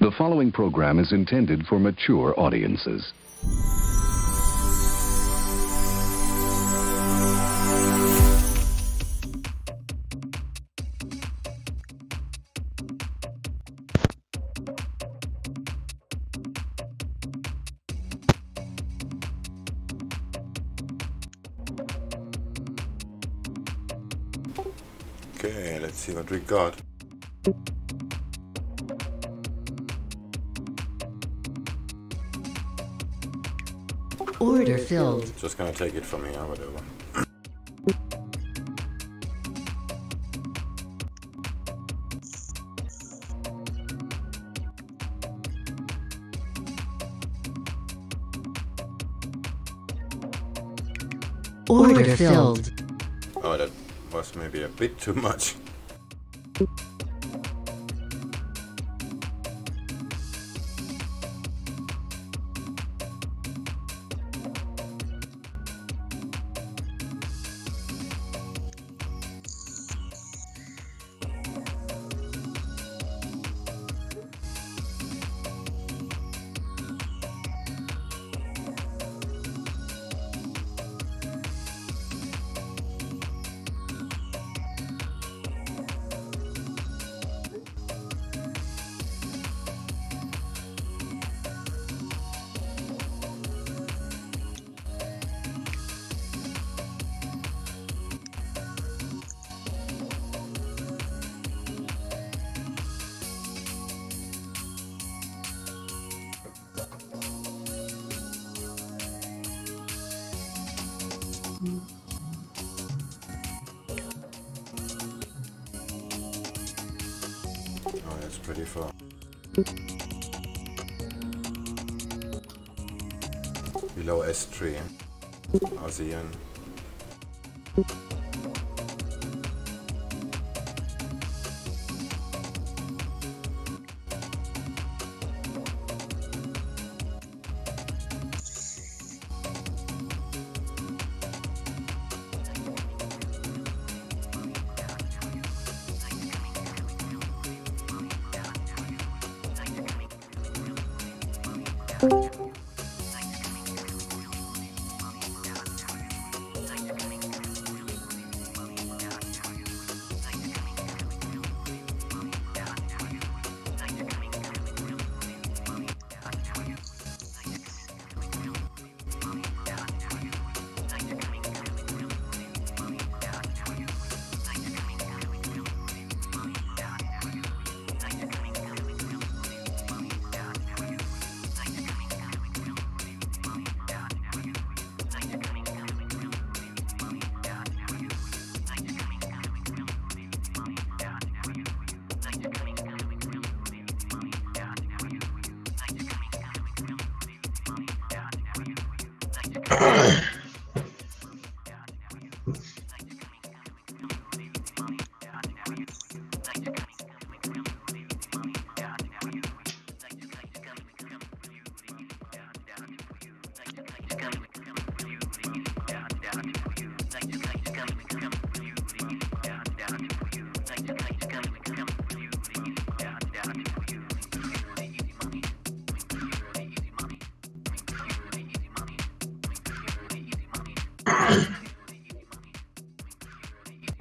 The following program is intended for mature audiences. Okay, let's see what we got. Order filled. Just gonna take it from here, whatever. Order filled. Oh, that was maybe a bit too much. Oh, that's pretty far. Below S3, ASEAN.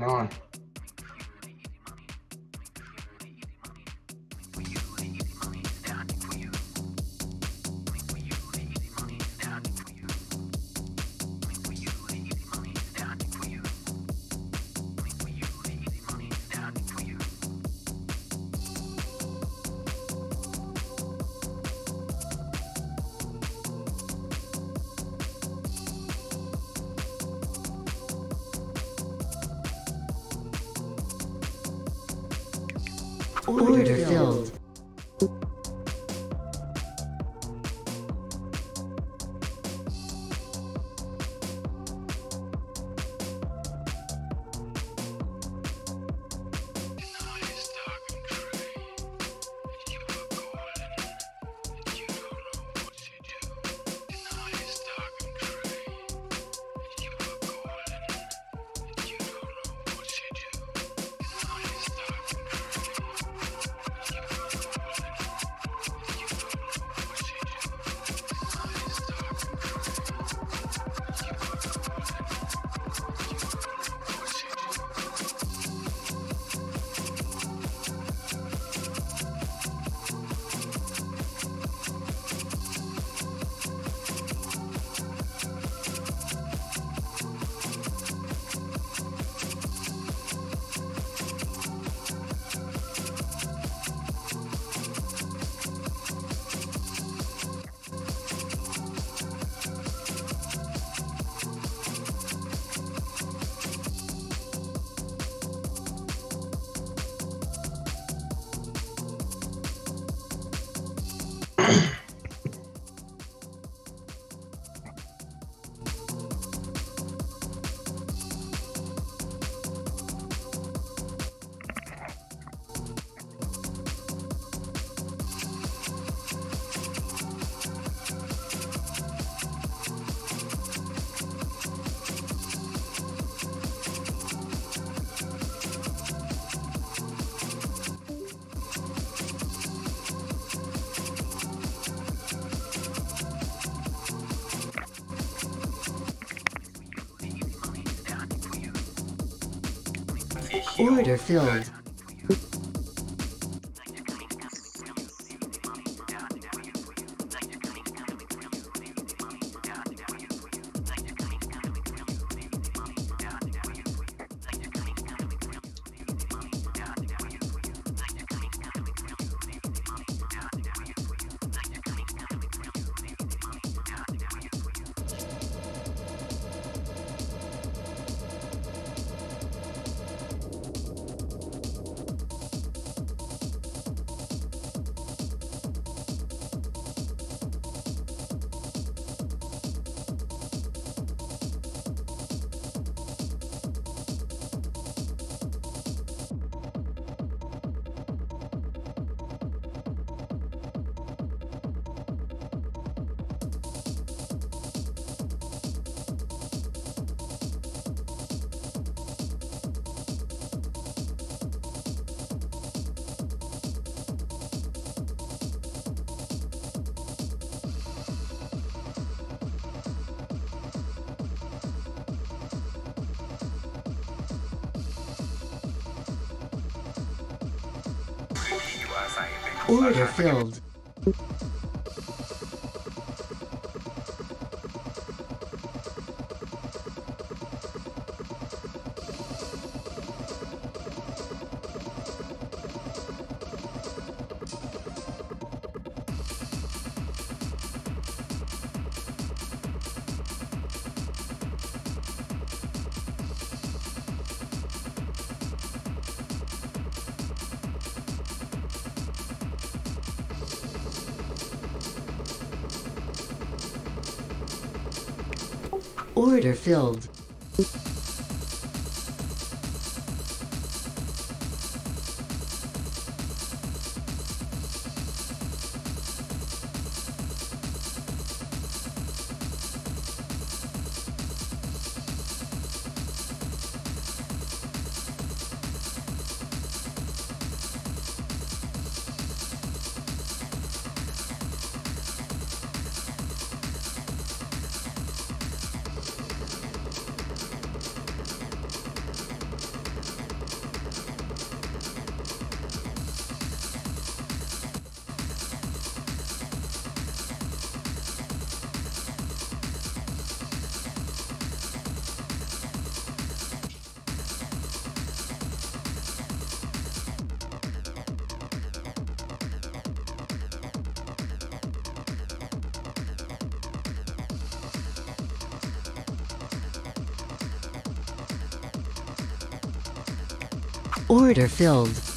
On. Order filled. Order filled. Order filled. Order filled. Order filled.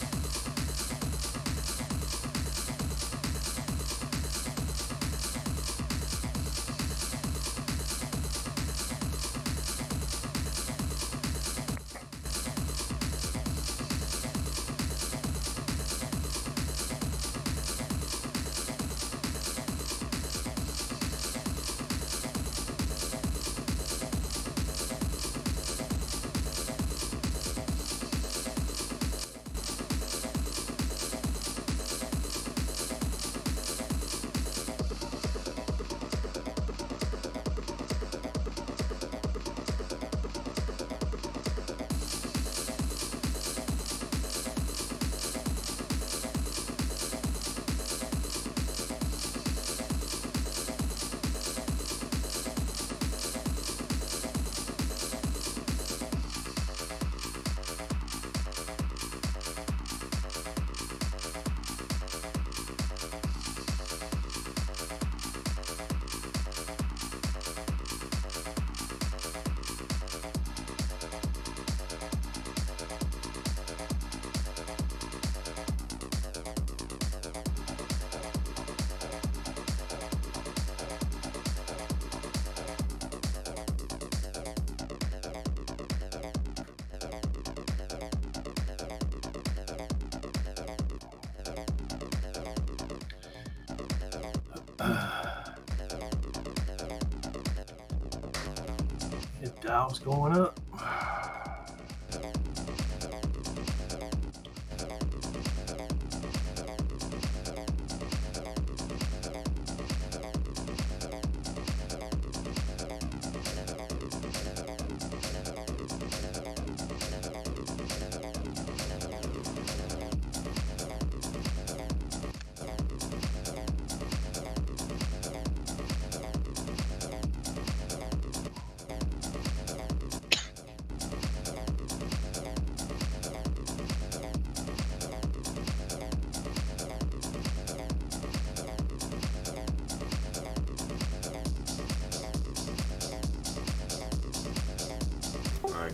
It Dow's going up.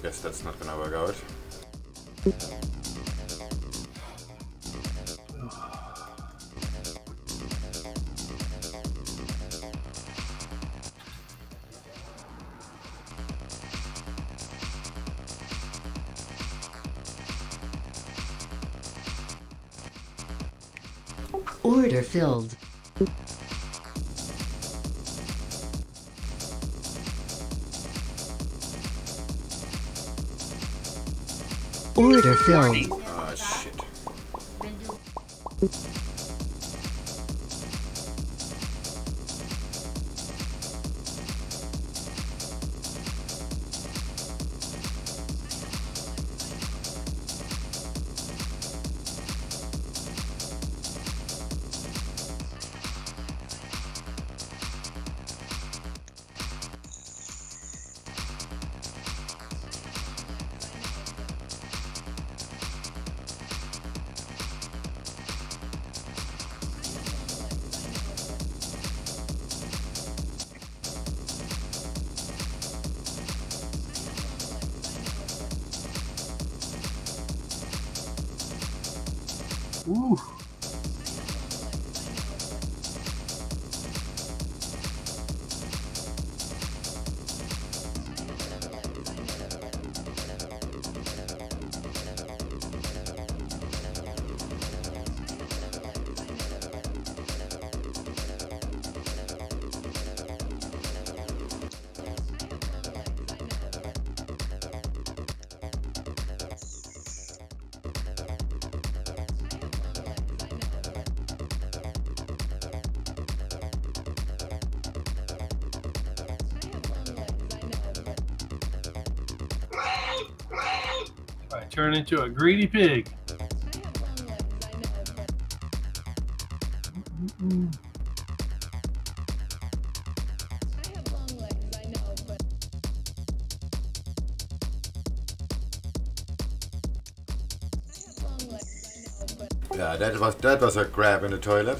guess that's not gonna work out. Order filled. Order filled. Ah, shit. Ooh. I turn into a greedy pig. Yeah, that was a grab in the toilet.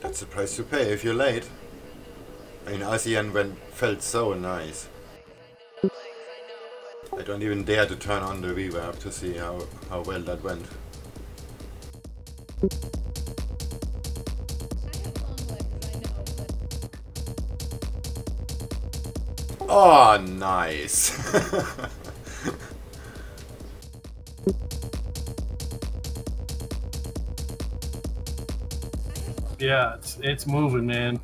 That's the price to pay if you're late. I mean, ASEAN felt so nice. I don't even dare to turn on the reverb to see how well that went. Oh, nice. Yeah, it's moving, man.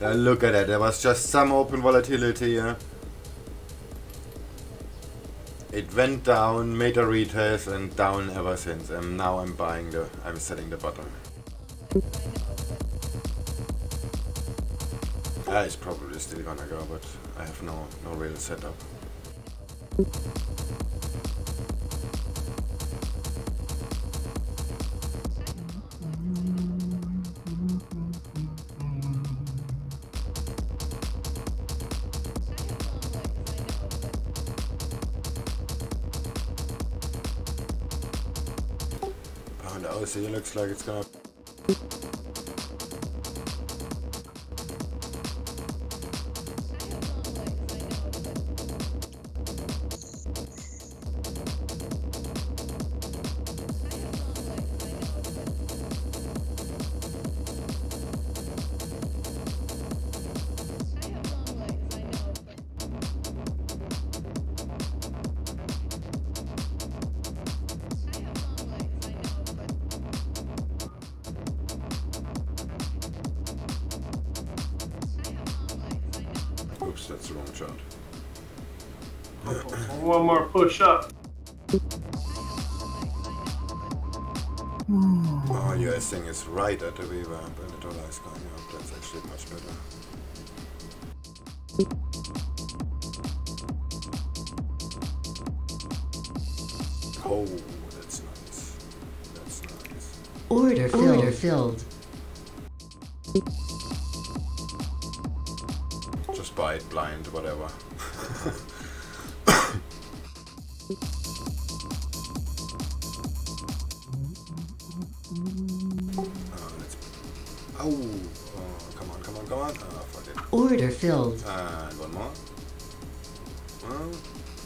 Look at that. There was just some open volatility here. It went down, made a retest, and down ever since. And now I'm setting the bottom. It's probably still gonna go, but I have no real setup. And also it looks like it's gonna... Oops, that's the wrong shot. One more push up. Oh, US thing is right at the reverb and the dollar is going up. That's actually much better. Oh, that's nice. That's nice. Order filled. Just buy it blind, whatever. Oh, come on, come on, come on. Oh, fuck it. Order filled. And one more.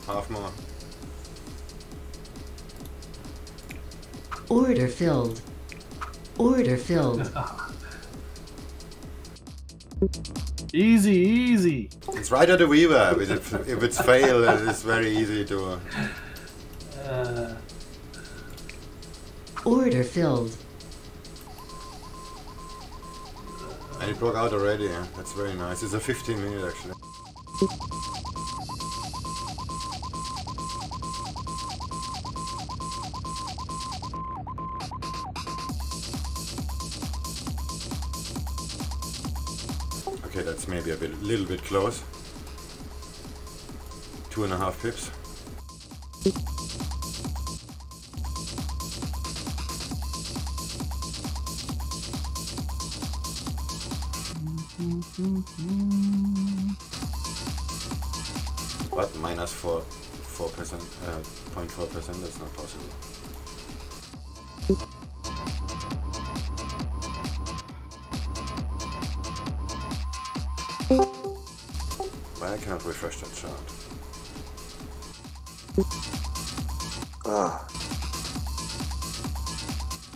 Half more. Order filled. Order filled. Easy, easy. It's right at the weaver. If it's fail, it's very easy to. Order filled. And it broke out already. Yeah? That's very nice. It's a 15-minute actually. Okay, that's maybe a little bit close. 2.5 pips. But minus 4%, 0.4%, that's not possible. Why I cannot refresh that chart? Ah.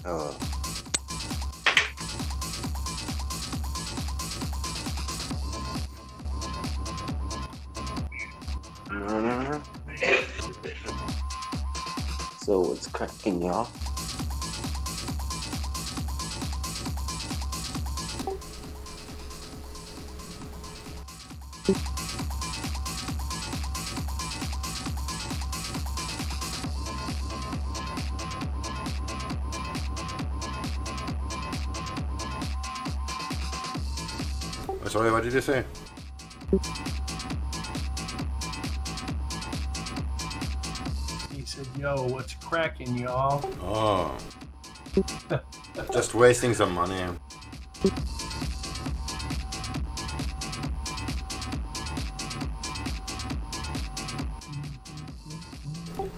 Oh. So it's cracking, y'all. Sorry, what did you say? He said, yo, what's cracking, y'all? Oh. Just wasting some money.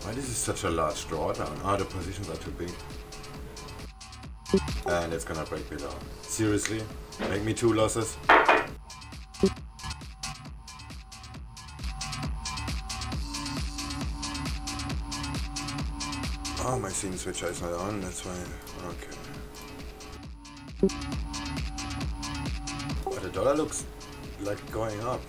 Why this is such a large drawdown? Ah, the positions are too big. And it's gonna break below. Seriously? Make me 2 losses? Oh, my scene switcher is not on, that's why. Okay. But the dollar looks like going up.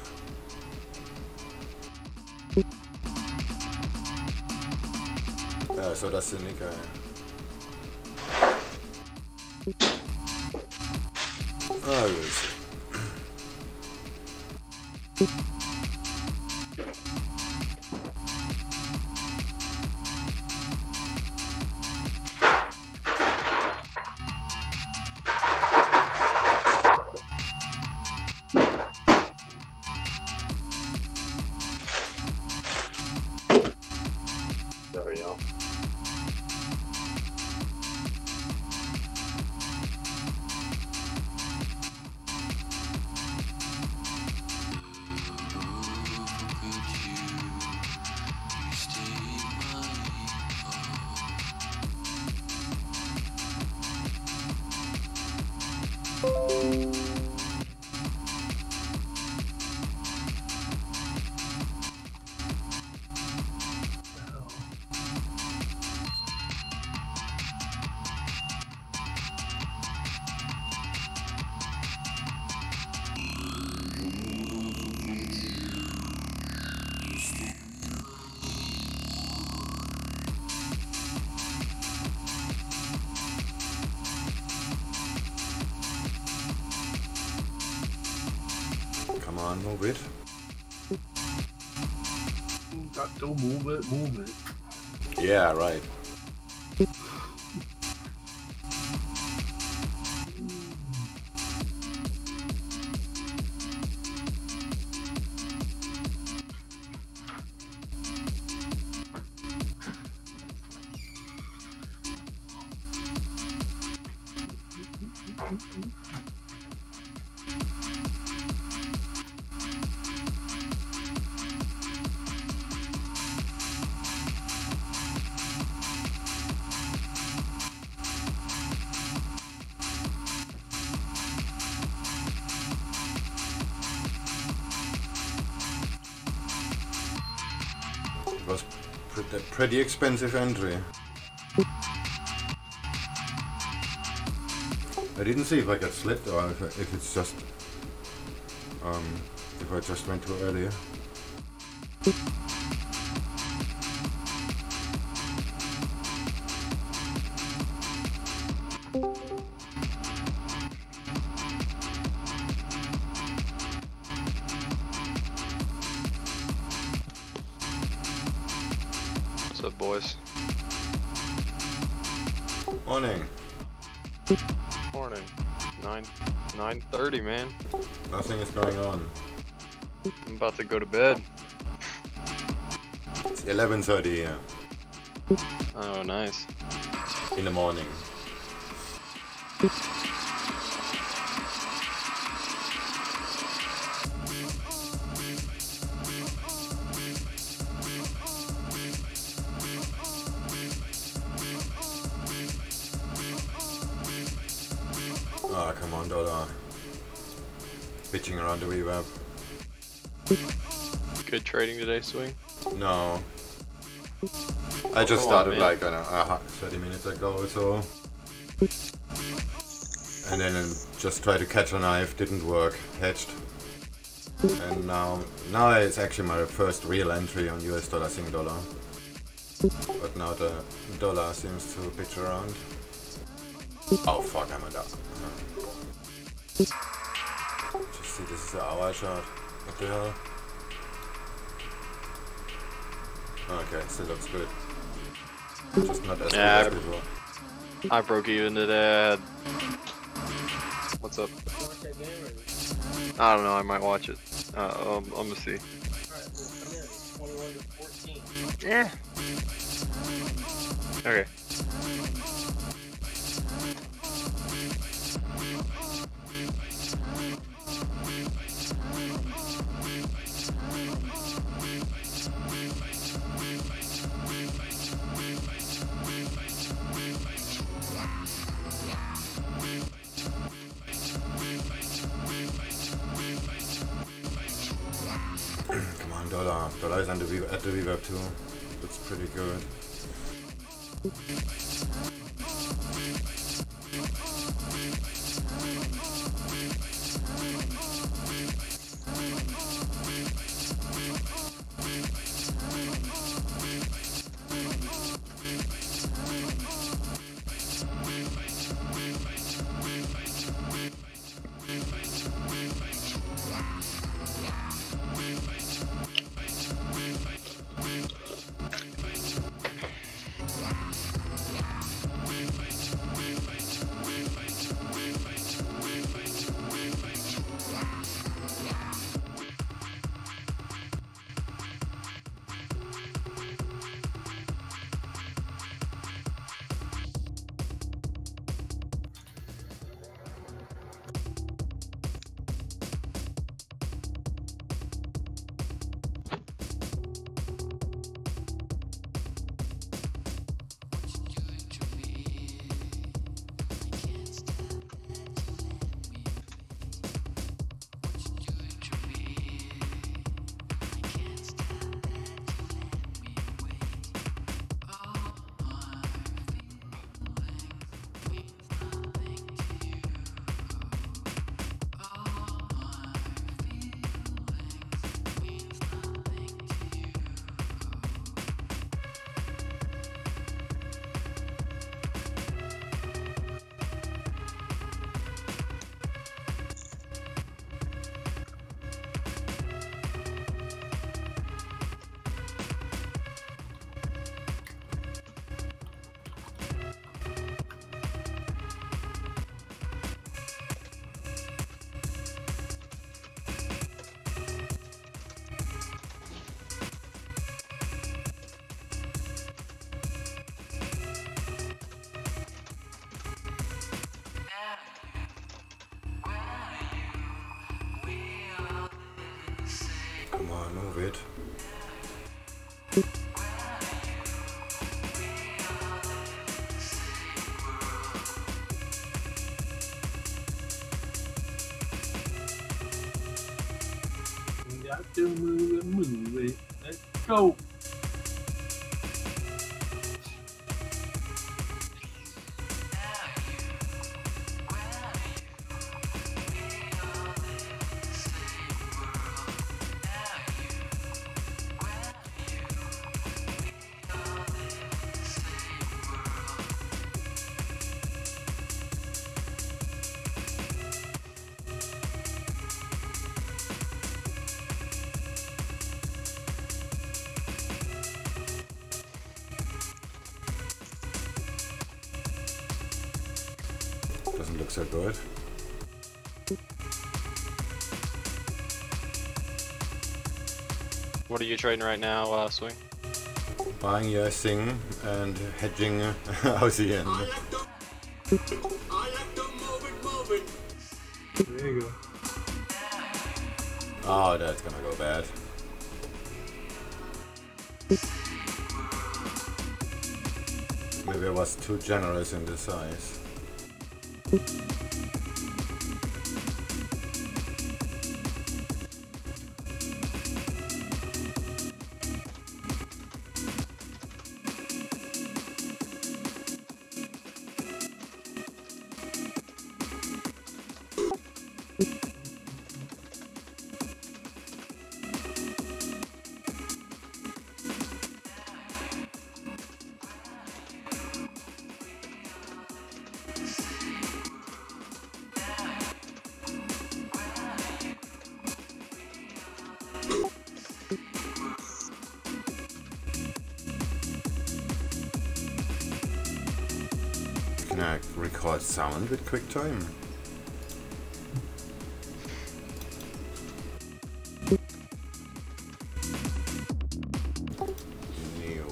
So does the Nikkei. I will see. There we go. Come on, move it. Got to move it, move it. Yeah, right. was pretty expensive entry. I didn't see if I got slipped or if it's just if I just went too early. What's up, boys? Morning. Morning. 9:30, man. Nothing is going on. I'm about to go to bed. It's 11:30 here Oh, nice. in the morning. Ah, come on, dollar. Bitching around the reverb. Good trading today, Swing? No. I just Come on, started man. like 30 minutes ago or so. And then just tried to catch a knife, didn't work, hedged. And now it's actually my first real entry on US dollar, Sing dollar. But now the dollar seems to bitch around. Oh fuck, I'm a duck. Just see, this is an hour chart. What the hell? Okay, still looks good. Just not as good Yeah, as before. I broke even today. What's up? I don't know, I might watch it. I'm gonna see. Yeah. Okay. Come on, dollar. Dollar is at the reverb too. That's pretty good. Come on, move it. We got to move it, move it. Let's go. look so good. What are you trading right now, Swing? Buying your thing and hedging AUD. There you go. Oh, that's gonna go bad. Maybe I was too generous in the size. Can I record sound with QuickTime? New.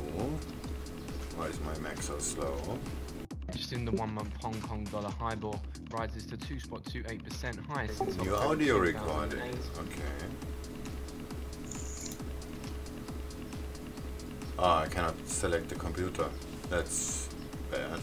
Why is my Mac so slow? Just in the 1 month Hong Kong dollar HIBOR rises to 2.28% high since New October audio 2008. recording. Okay. Ah, I cannot select the computer. That's bad.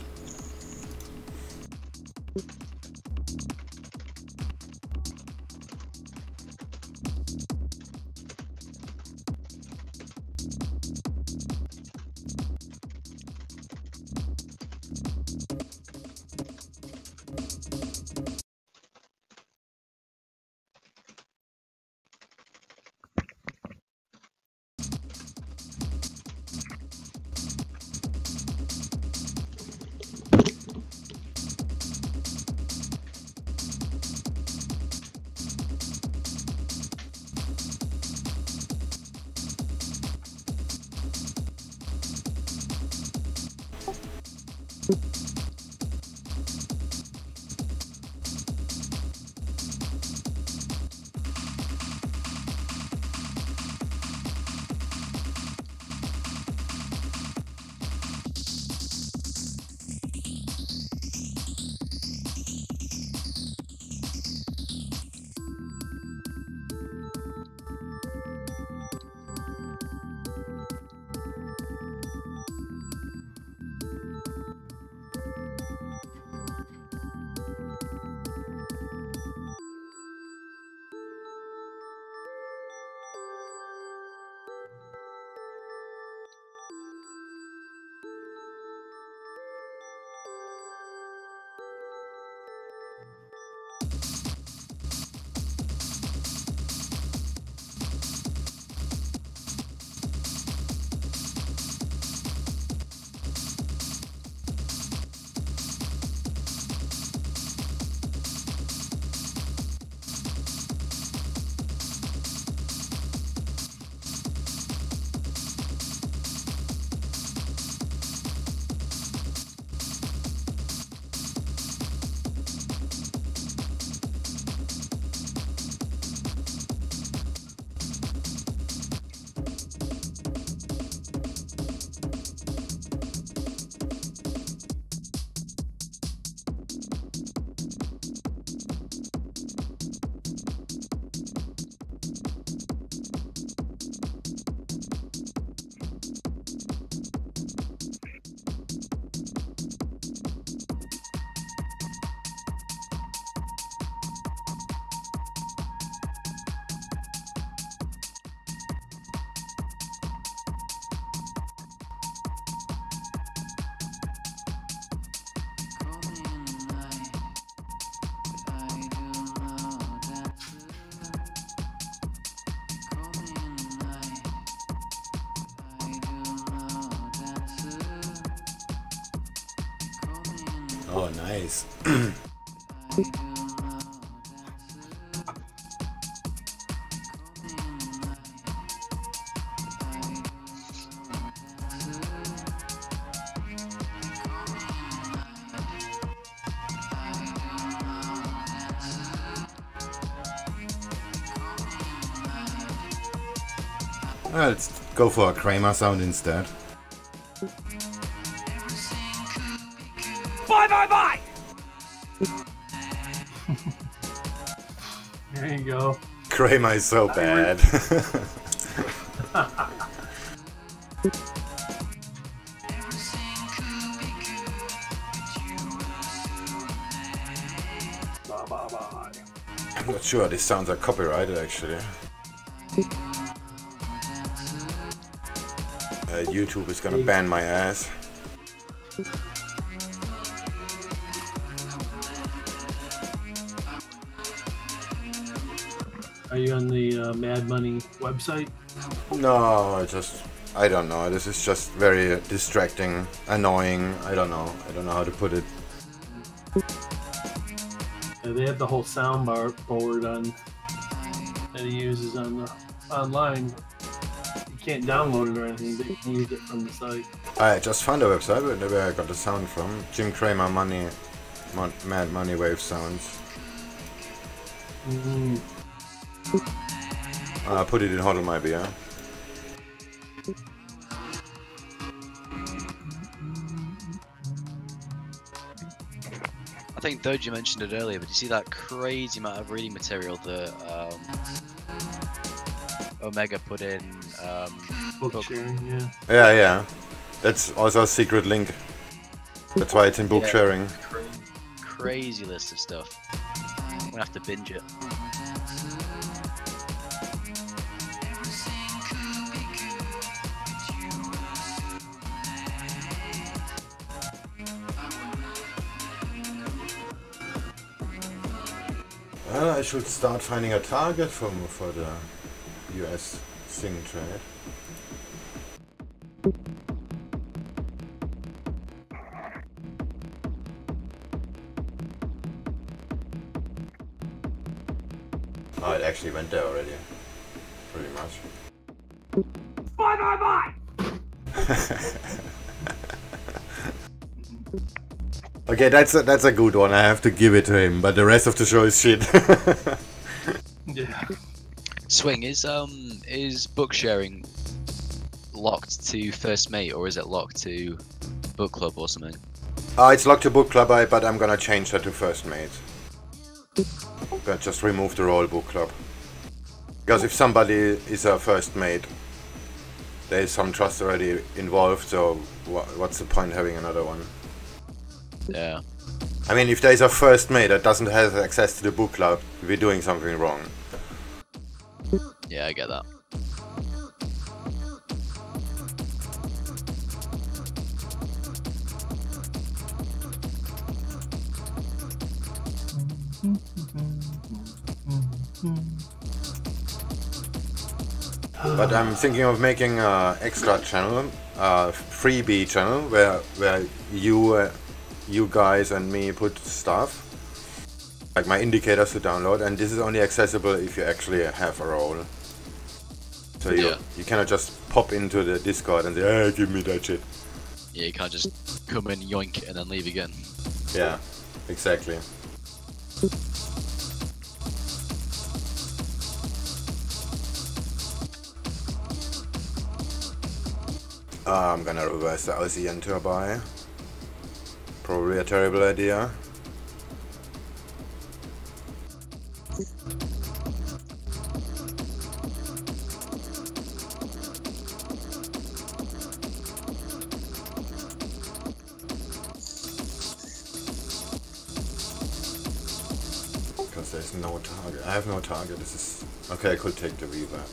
Oh, nice. Let's go for a Kramer sound instead. Bye bye bye! There you go. Kramer is so bad. Bye bye bye. I'm not sure these sounds are copyrighted actually. YouTube is gonna ban my ass. Are you on the Mad Money website? No, I don't know. This is just very distracting, annoying. I don't know how to put it. Yeah, they have the whole soundbar board on that he uses on the online. You can't download it or anything, but you can use it from the site. I just found a website where I got the sound from. Jim Cramer Mad Money Wave Sounds. I put it in Hodl My Beer. I think Doji mentioned it earlier, but you see that crazy amount of reading material that Omega put in Book sharing, yeah. Yeah. That's also a secret link. That's why it's in book sharing. Crazy list of stuff. I'm gonna have to binge it. Well, I should start finding a target for the US Sing trade. Oh, it actually went there already. Pretty much. Bye bye bye! Okay, that's a good one. I have to give it to him, but the rest of the show is shit. Yeah. Swing, is book sharing locked to First Mate, or is it locked to Book Club or something? It's locked to Book Club, but I'm gonna change that to First Mate. But just remove the role Book Club. Because if somebody is a First Mate, there is some trust already involved, so what's the point having another one? Yeah. I mean, if there is a First Mate that doesn't have access to the Book Club, we're doing something wrong. Yeah, I get that. But I'm thinking of making an extra channel, freebie channel, where you guys and me put stuff, like my indicators to download, and this is only accessible if you actually have a role. So you cannot just pop into the Discord and say, hey, give me that shit. Yeah, you can't just come in, yoink, and then leave again. Yeah, exactly. I'm gonna reverse the Aussie into a buy. Probably a terrible idea. Because there's no target. I have no target. This is okay. I could take the reverb.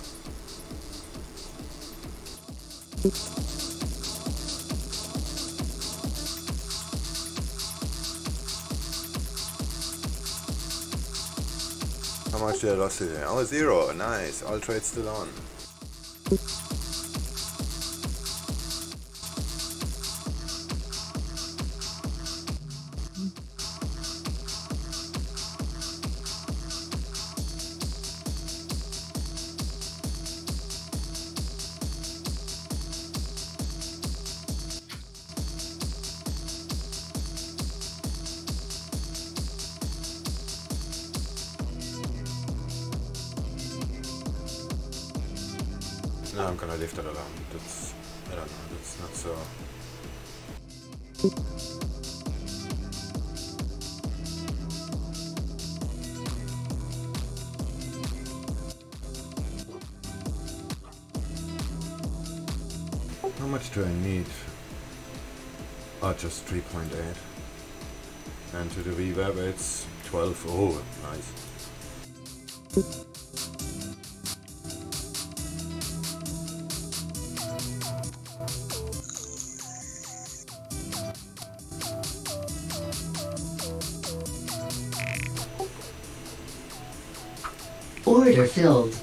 How much did I lose today? Oh, 0. Nice. All trades still on. No, I'm gonna leave that alone. That's, I don't know, that's not so... How much do I need? Oh, just 3.8. And to the VWAP it's 12. Oh, nice. Order filled.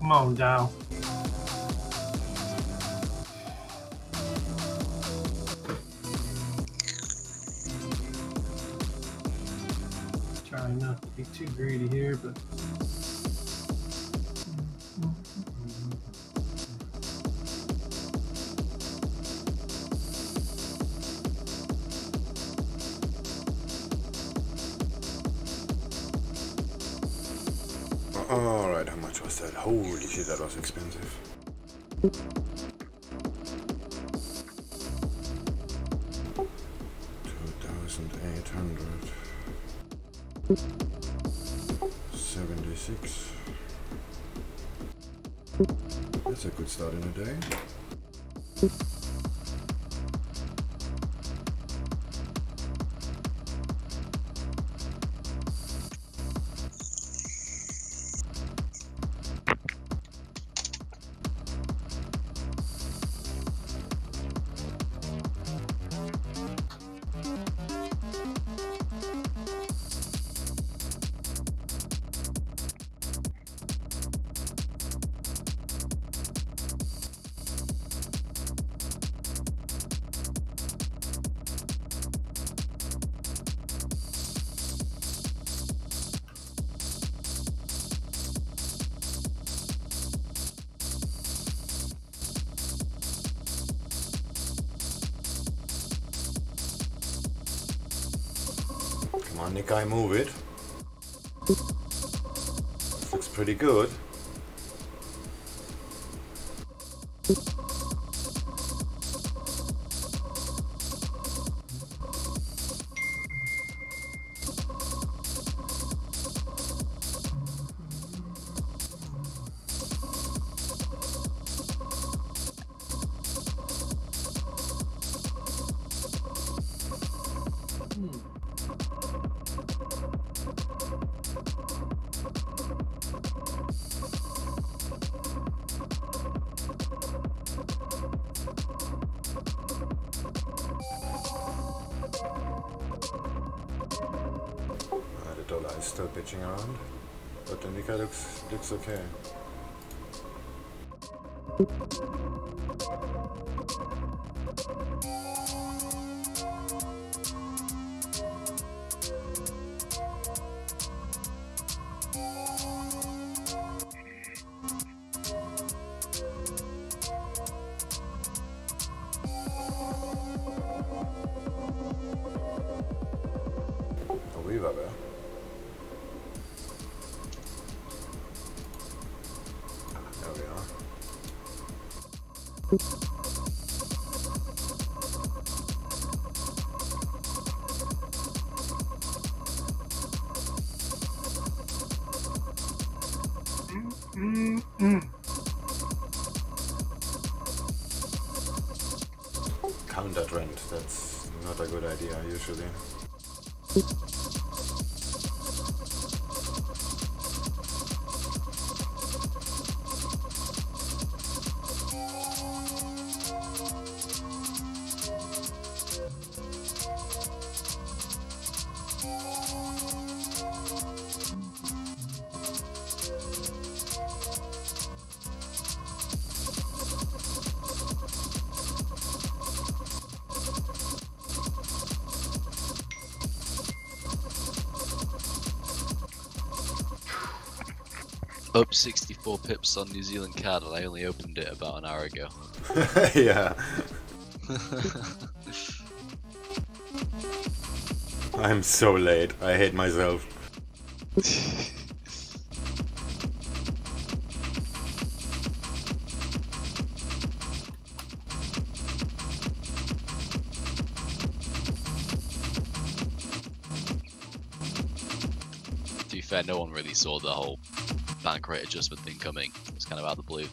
Come on, Dow. Trying not to be too greedy here, but Alright, how much was that? Holy shit, that was expensive. $2,876. That's a good start in the day. Come on, Nikai, move it. This looks pretty good. The dollar is still pitching around, but the Nikkei looks okay. There. There we are. Counter trend, that's not a good idea usually. Up 64 pips on New Zealand CAD, and I only opened it about an hour ago. Yeah. I'm so late. I hate myself. To be fair, no one really saw the whole bank rate adjustment thing coming. It was kind of out of the blue.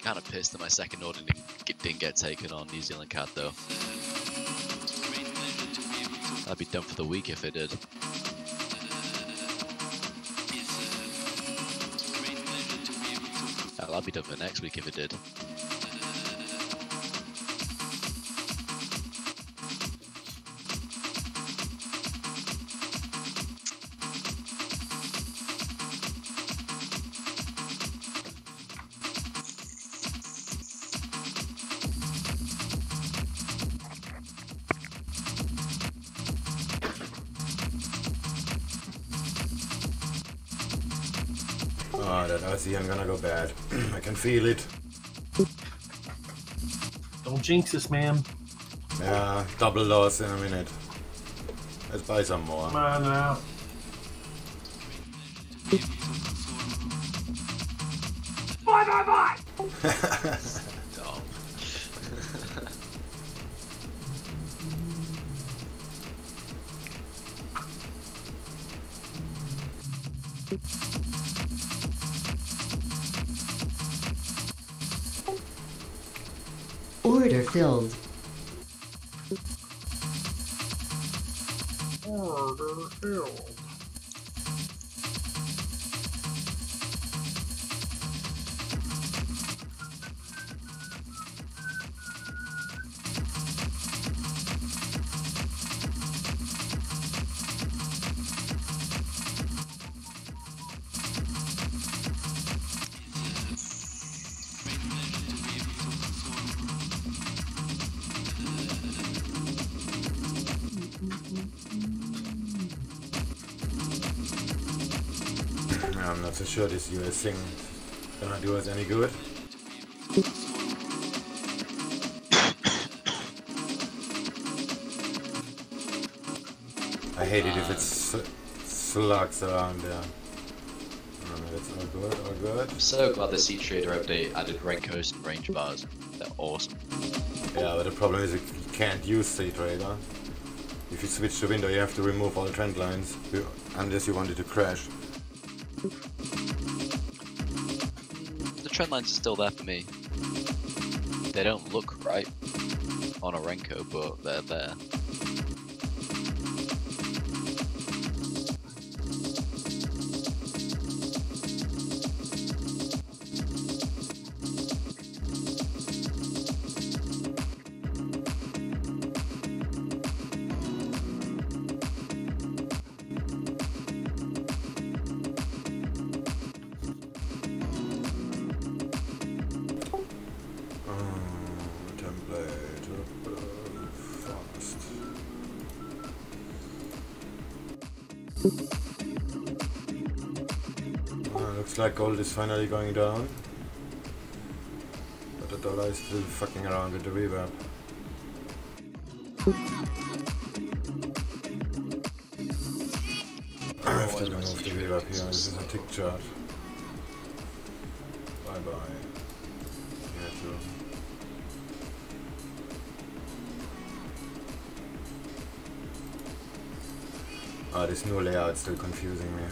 Kind of pissed that my second order didn't get taken on New Zealand CAD though. I'd be done for the week if it did. Hell, I'd be done for next week if it did. Oh, that Aussie, I'm gonna go bad. I can feel it. Don't jinx us, man. Yeah, double loss in a minute. Let's buy some more. Come on now. Bye. Dumb. Order filled. Order filled. I'm not so sure this US thing gonna do us any good. I hate it if it slugs around there. That's all good, all good. I'm so glad the Sea Trader update added Renkos and range bars. They're awesome. Yeah, but the problem is you can't use CTrader. If you switch the window, you have to remove all trend lines unless you want it to crash. The trend lines are still there for me. They don't look right on a Renko, but they're there. Looks like gold is finally going down. But the dollar is still fucking around with the reverb. I have to remove the reverb here. This is a tick chart. Bye bye. Yeah, too. Ah, this new layout is still confusing me.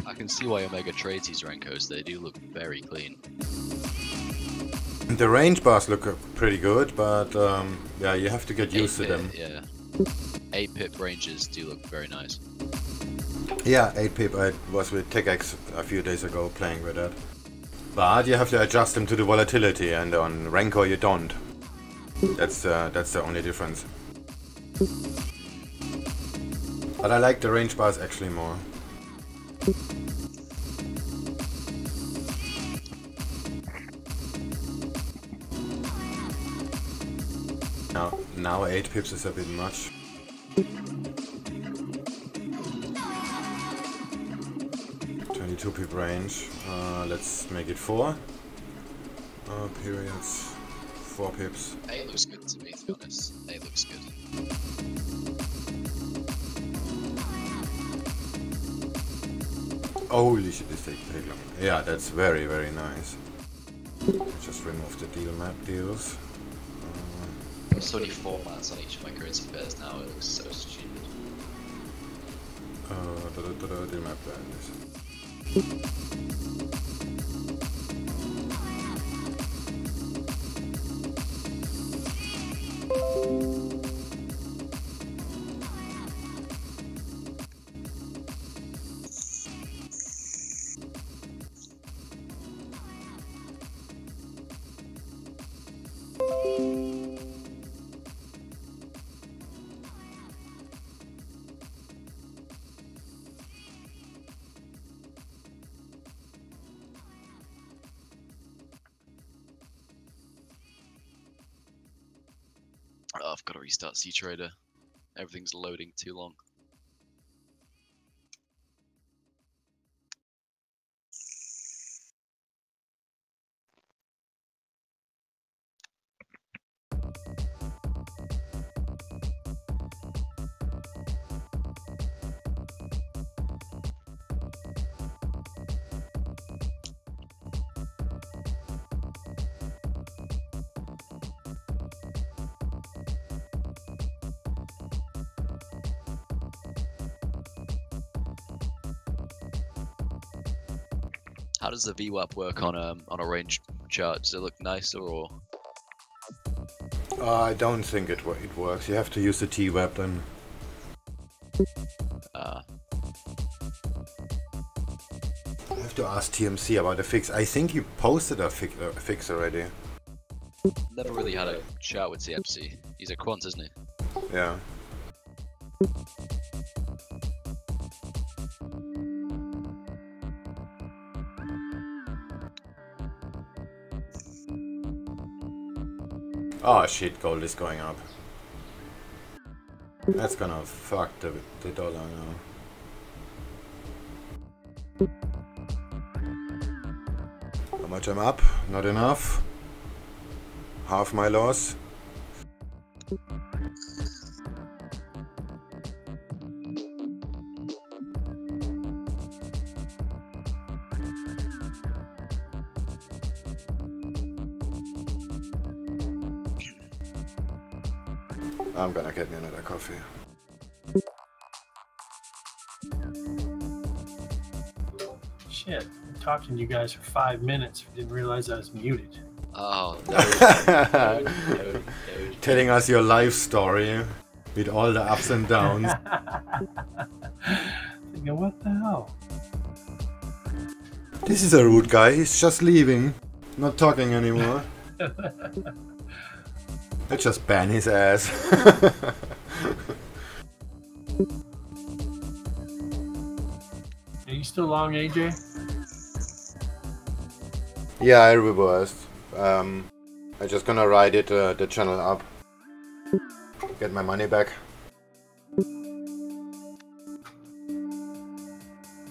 I can see why Omega trades these Renkos. They do look very clean. The range bars look pretty good, but yeah, you have to get used to them. Yeah. 8 pip ranges do look very nice. Yeah, 8 pip. I was with TechX a few days ago playing with that. But you have to adjust them to the volatility, and on Renko you don't. That's the only difference. But I like the range bars actually more. Now 8 pips is a bit much. 22 pip range. Let's make it 4. Periods. 4 pips. 8 looks good to me, to be honest. 8 looks good. Holy shit, this takes very long. Yeah, that's very, very nice. Just remove the deal map deals. There's only 4 mats on each of my currency pairs now. It looks so stupid. Deal map there it is. Oh, I've got to restart C-Trader. Everything's loading too long. How does the VWAP work on a range chart? Does it look nicer or? I don't think it works. You have to use the T-Web then. Uh, I have to ask TMC about the fix. I think you posted a fix already. Never really had a chat with TMC. He's a quant, isn't he? Yeah. Oh shit, gold is going up. That's gonna fuck the dollar now. How much I'm up? Not enough. Half my loss. I'm gonna get me another coffee. Shit, I'm talking to you guys for 5 minutes. Didn't realize I was muted. Oh, Telling us your life story with all the ups and downs. Thinking, what the hell? This is a rude guy, he's just leaving. Not talking anymore. Let's just ban his ass. Are you still long, AJ? Yeah, I reversed. I'm just gonna ride it, the channel up. Get my money back.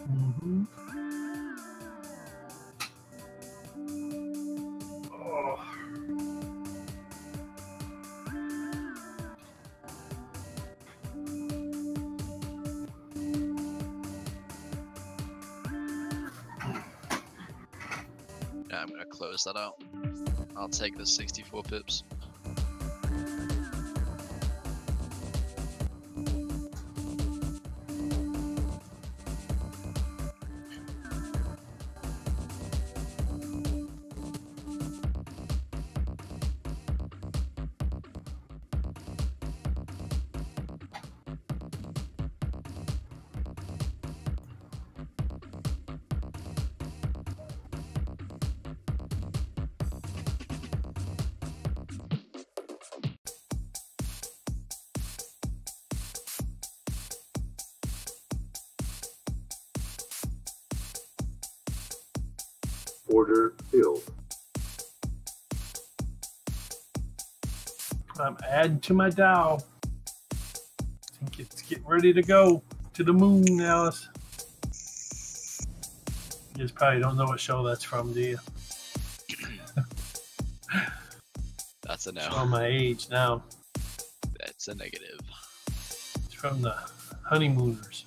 Mm-hmm. Oh. yeah, I'm gonna close that out. I'll take the 64 pips. Order filled. I'm adding to my Dow. I think it's getting ready to go to the moon, Alice. You just probably don't know what show that's from, do you? That's a no. Show my age now. That's a negative. It's from the Honeymooners.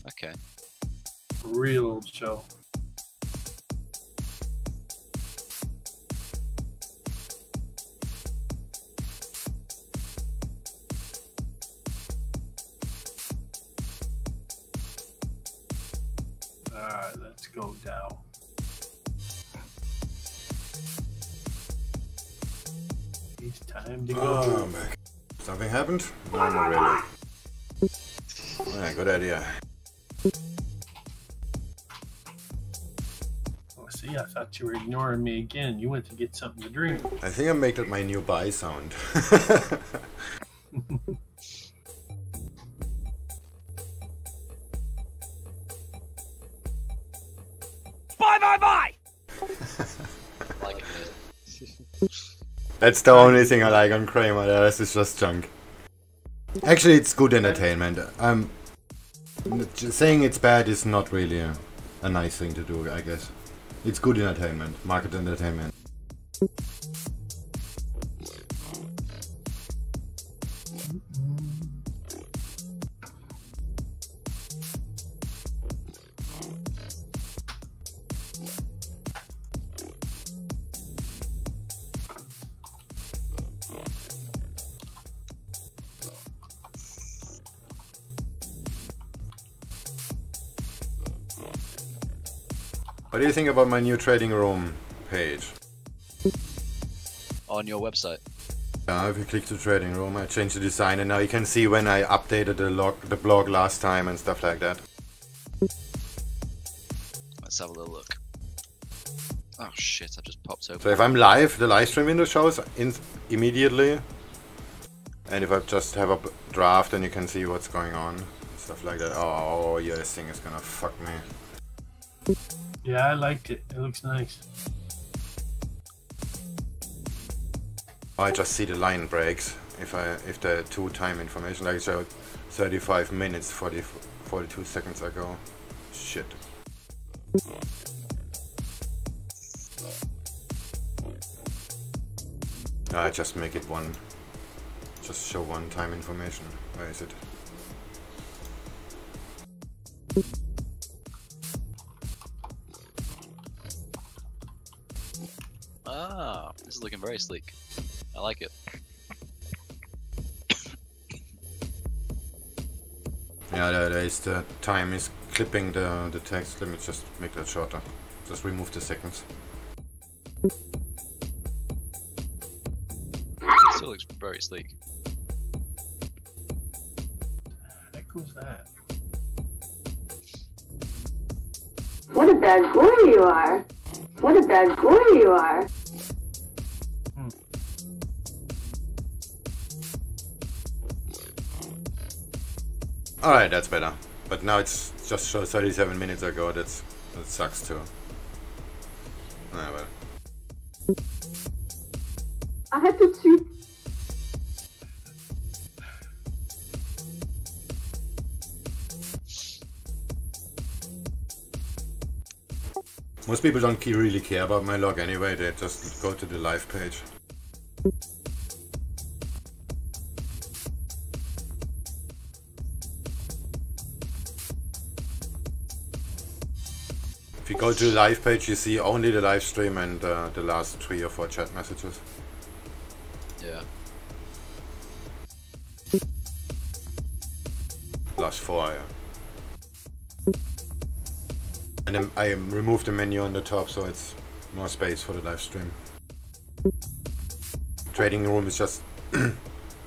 Okay. Real old show. Alright, let's go down. It's time to go. Oh, I'm back. Something happened? No, not really. Yeah, good idea. Oh, see, I thought you were ignoring me again. You went to get something to drink. I think I made that my new buy sound. Like it. That's the only thing I like on Kramer, the rest is just junk. Actually, it's good entertainment. Saying it's bad is not really a nice thing to do, I guess. It's good entertainment, market entertainment. What do you think about my new trading room page? On your website. Yeah, if you click to trading room, I changed the design and now you can see when I updated the blog last time and stuff like that. Let's have a little look. Oh shit, I've just popped open. So if I'm live, the live stream window shows immediately. And if I just have a draft, then you can see what's going on. Stuff like that. Oh, yeah, this thing is gonna fuck me. Yeah, I liked it. It looks nice. I just see the line breaks if the two time information like showed 35 minutes 42 seconds ago. Shit. I just make it one. Just show one time information. Where is it? Ah, this is looking very sleek. I like it. Yeah, there is the time is clipping the text. Let me just make that shorter. Just remove the seconds. Still looks very sleek. Heck was that? What a bad boy you are. What a bad boy you are. Alright, that's better. But now it's just shows 37 minutes ago. That sucks too. Ah, well. I had to treat. Most people don't really care about my log anyway. They just go to the live page. If you go to the live page, you see only the live stream and the last 3 or 4 chat messages. Yeah. Last 4, yeah. And then I removed the menu on the top, so it's more space for the live stream. Trading room is just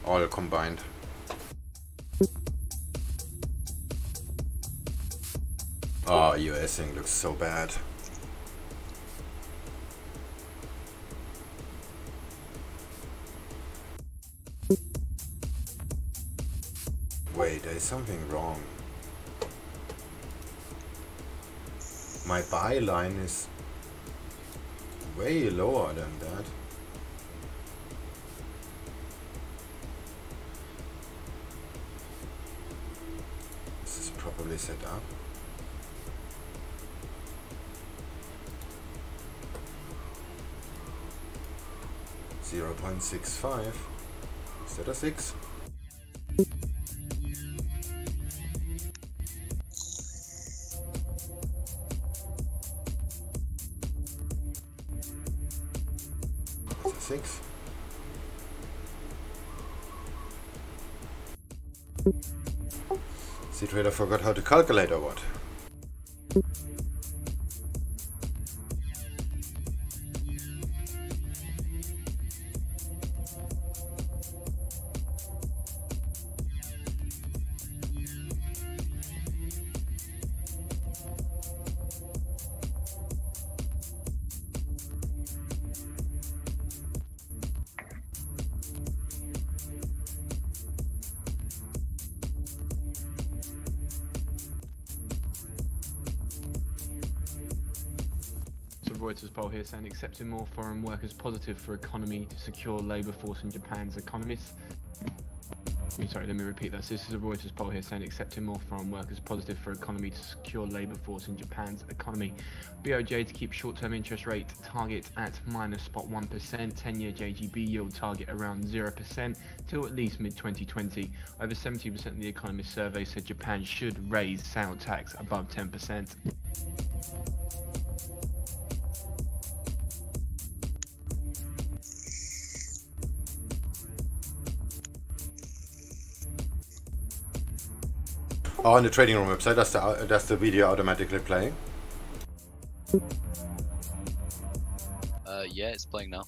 all combined. Oh, US thing looks so bad. Wait, there's something wrong. My buy line is way lower than that. This is properly set up. .65. Is that a 6? That's a 6. C-Trader forgot how to calculate or what? Reuters poll here saying accepting more foreign workers positive for economy to secure labour force in Japan's economies. Sorry, let me repeat that. So this is a Reuters poll here saying accepting more foreign workers positive for economy to secure labour force in Japan's economy. BOJ to keep short-term interest rate target at -0.1%, 10-year JGB yield target around 0% till at least mid-2020. Over 70% of the economist survey said Japan should raise sales tax above 10%. Oh, on the trading room website, does the video automatically play? Yeah, it's playing now.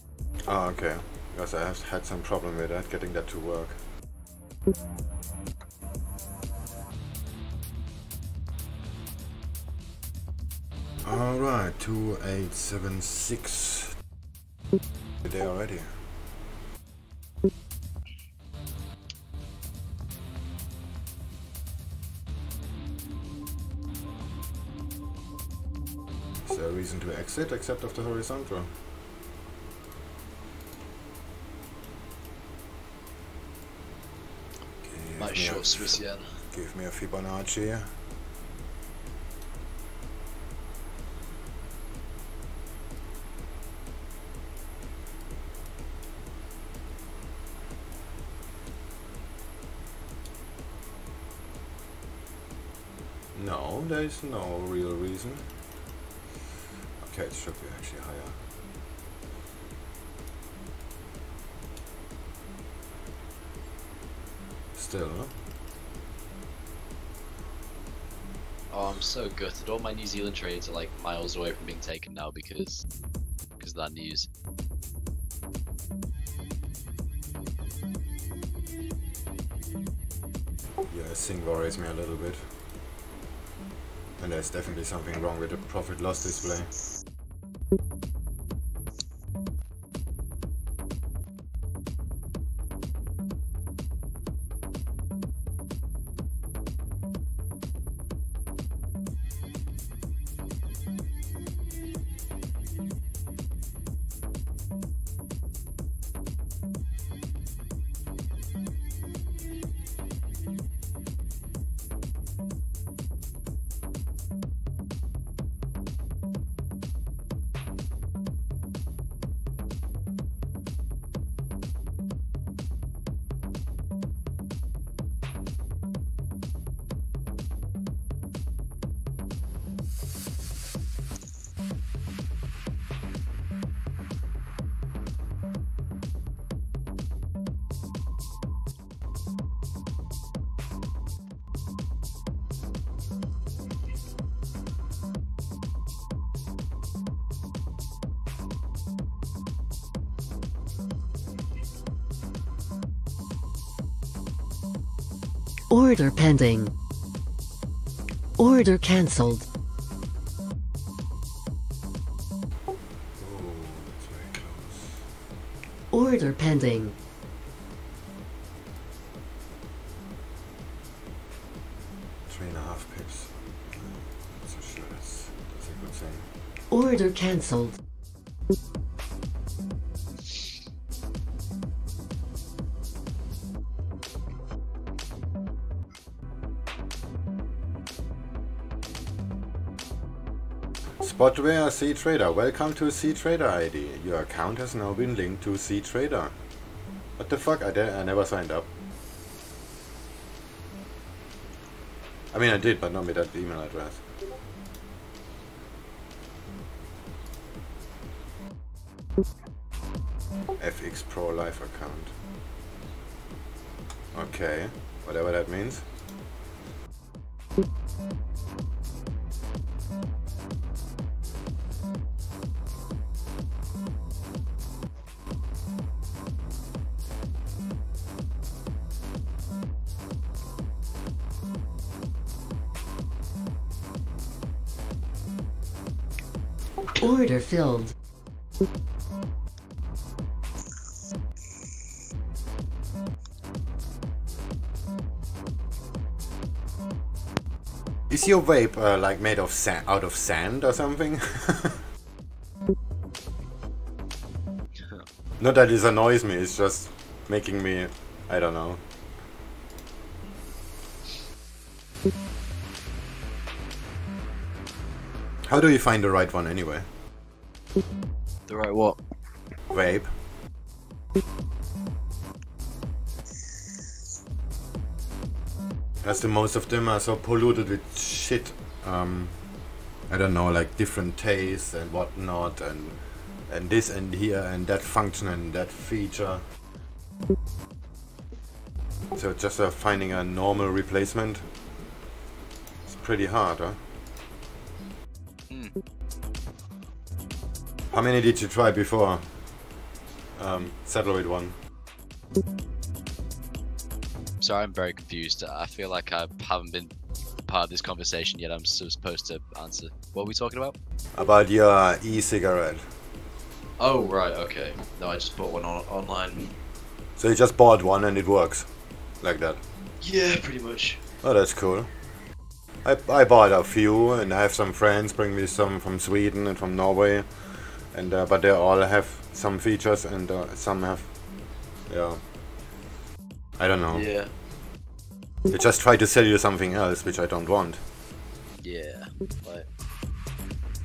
Oh, okay. Because I have had some problem with that, getting that to work. Alright, 2876. Today already. Is there a reason to exit except of the horizontal? Nice short Swiss yen. Give me a Fibonacci. No, there is no real reason. Okay, it should be actually higher. Still, huh? Oh, I'm so gutted. All my New Zealand trades are like miles away from being taken now because of that news. Yeah, this thing worries me a little bit. And there's definitely something wrong with the profit loss display. Order pending. Order cancelled. Oh, that's very close. Order pending. 3.5 pips. Not so sure that's a good thing. Order cancelled. Spotware C Trader, welcome to C Trader ID. Your account has now been linked to C Trader. What the fuck? I never signed up. I mean, I did, but not with that email address. FX Pro Live account. Okay, whatever that means. Order filled. Is your vape like made of out of sand or something? Not that this annoys me, it's just making me, I don't know. How do you find the right one anyway? The right what? Vape. As the most of them are so polluted with shit. I don't know, like different tastes and whatnot, and this and here and that function and that feature. So just finding a normal replacement. It's pretty hard, huh? How many did you try before? Settle with one. Sorry, I'm very confused. I feel like I haven't been part of this conversation yet. I'm still supposed to answer. What are we talking about? About your e-cigarette. Oh, right, okay. No, I just bought one online. So you just bought one and it works? Like that? Yeah, pretty much. Oh, that's cool. I bought a few and I have some friends bring me some from Sweden and from Norway. And but they all have some features and some have, yeah, I don't know. Yeah. They just try to sell you something else, which I don't want. Yeah, right.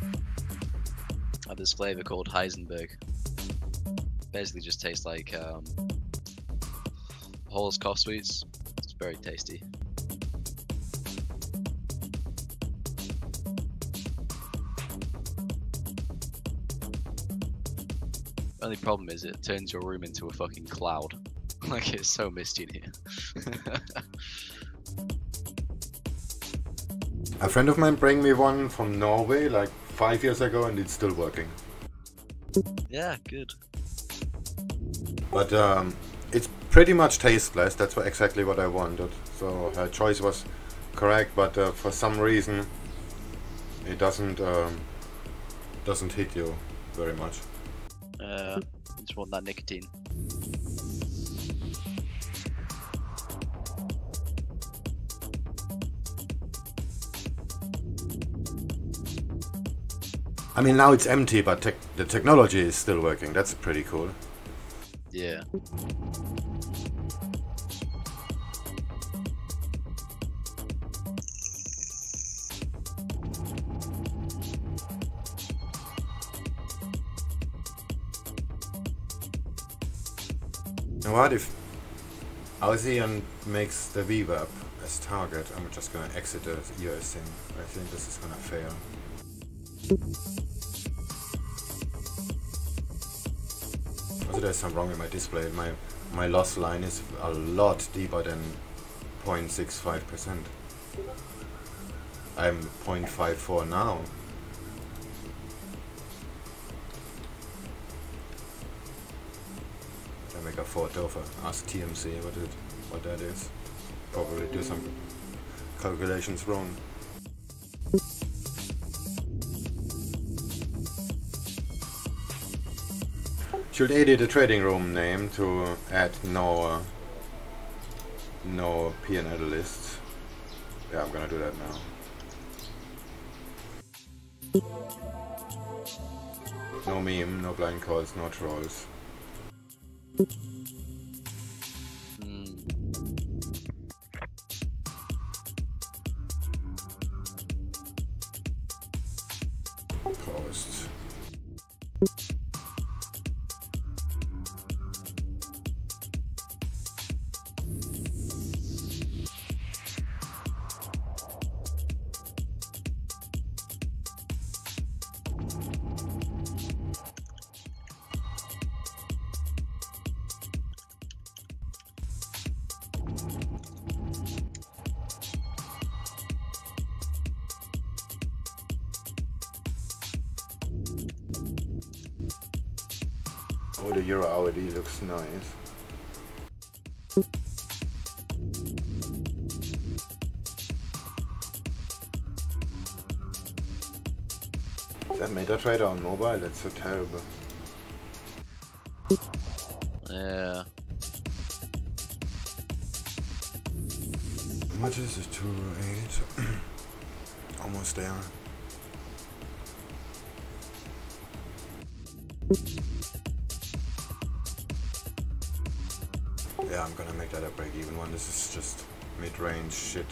I have this flavor called Heisenberg. Basically just tastes like Hall's cough sweets. It's very tasty. Only problem is it turns your room into a fucking cloud. Like, it's so misty in here. A friend of mine bring me one from Norway like 5 years ago, and it's still working. Yeah, good. But it's pretty much tasteless. That's exactly what I wanted. So her choice was correct, but for some reason it doesn't hit you very much. Just want that nicotine. I mean, now it's empty, but the technology is still working. That's pretty cool. Yeah. Now what if AUDJPY makes the VWAP as target? I'm just gonna exit the US thing. I think this is gonna fail. Also, there's something wrong with my display. My loss line is a lot deeper than 0.65%. I'm 0.54 now. I make a photo for Ask TMC what that is. Probably do some calculations wrong. Should edit the trading room name to add no P&L lists. Yeah, I'm gonna do that now. No meme, no blind calls, no trolls. Post. Oh, the Euro AUD looks nice. That MetaTrader on mobile, that's so terrible. Yeah. How much is it? 2.8? Almost there. Yeah, I'm gonna make that a break-even one. This is just mid-range shit.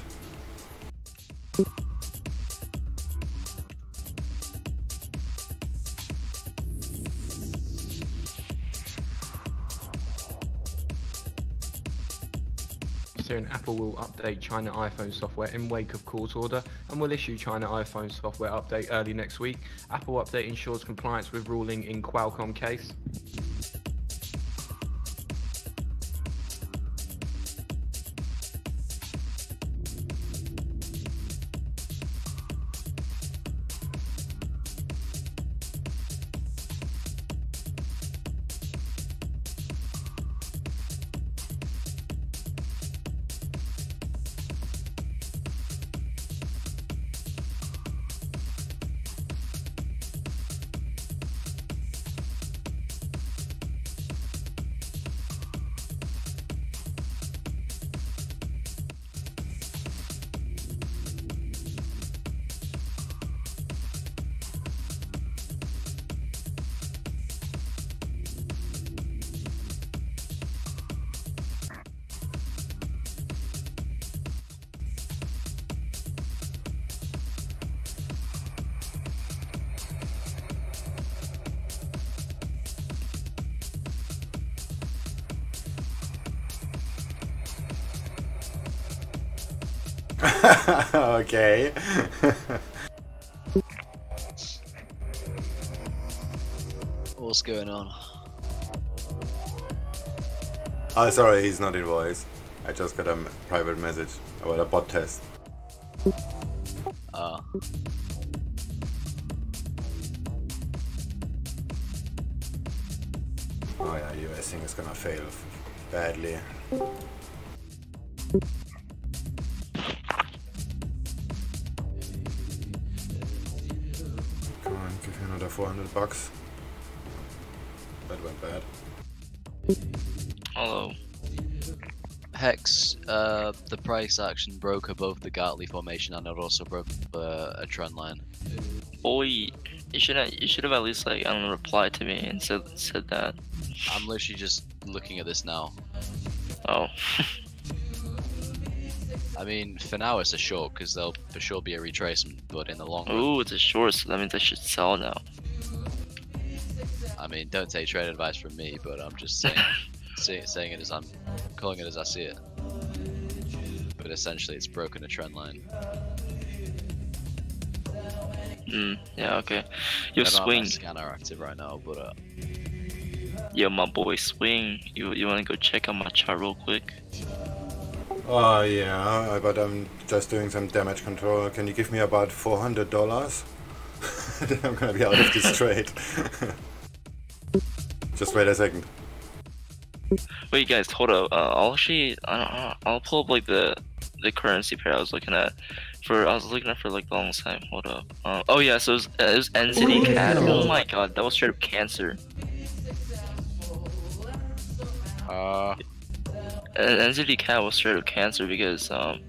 Soon, Apple will update China iPhone software in wake of court order and will issue China iPhone software update early next week. Apple update ensures compliance with ruling in Qualcomm case. Okay. What's going on? Oh, sorry, he's not in voice. I just got a private message about a bot test. Ah. Oh yeah, US thing is gonna fail badly. Come on, give me another 400 bucks. That went bad. Hello. Hex, the price action broke above the Gartley formation and it also broke a trend line. Boy, you should have at least like, I don't know, replied to me and said that. I'm literally just looking at this now. Oh. I mean, for now it's a short because there'll for sure be a retracement, but in the long run. Ooh, it's a short, so that means I should sell now. I mean, don't take trade advice from me, but I'm just saying, saying it as I'm calling it as I see it. But essentially, it's broken a trend line. Yeah, okay. Yo, I don't have my Swing. scanner active right now, but Yo, my boy, Swing. You wanna go check out my chart real quick? Oh yeah, but I'm just doing some damage control. Can you give me about $400? Then I'm gonna be out of this trade. Just wait a second. Wait, guys, hold up. I'll actually, I'll pull up like the currency pair I was looking at. I was looking at for like the longest time. Hold up. Oh yeah, so it was NZDJPY. Oh my god, that was straight up cancer. And NZDJPY was straight up cancer because I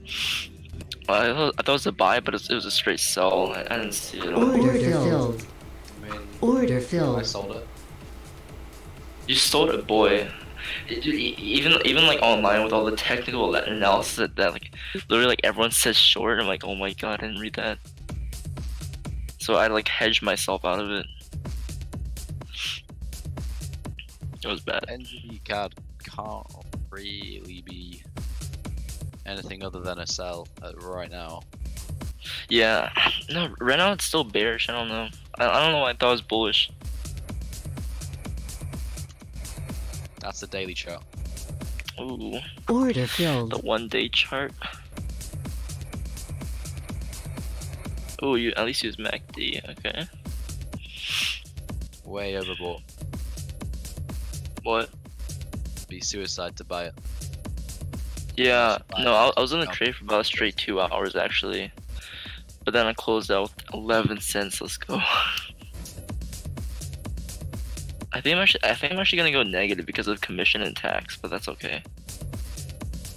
thought it was a buy, but it was a straight sell. I didn't see it. Order filled. Order filled. I sold it. You sold it, boy. Dude, even like online with all the technical analysis that like literally like everyone says short. I'm like, oh my god, I didn't read that. So I like hedged myself out of it. It was bad. NZDJPY can't really be anything other than a sell right now. Yeah, no, right now it's still bearish. I don't know. I don't know why I thought it was bullish. That's the daily chart. Ooh. Order filled. The 1-day chart. Ooh, you at least use MACD. Okay. Way overbought. What? Be suicide to buy it. Yeah. No, I was in the trade for about a straight 2 hours actually, but then I closed out with 11 cents. Let's go. I think I'm actually gonna go negative because of commission and tax, but that's okay.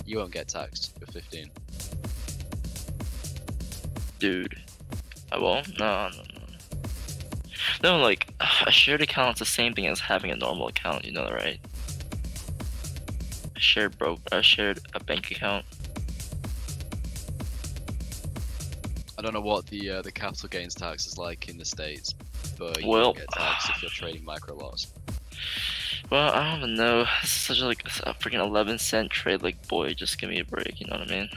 You won't get taxed for 15. Dude, I won't. No. No, like a shared account's the same thing as having a normal account. You know that, right? A shared bank account. I don't know what the capital gains tax is like in the States, but you Well, don't get taxed if you're trading micro lots. Well, I don't even know. It's such a freaking 11-cent trade. Like, boy, just give me a break. You know what I mean?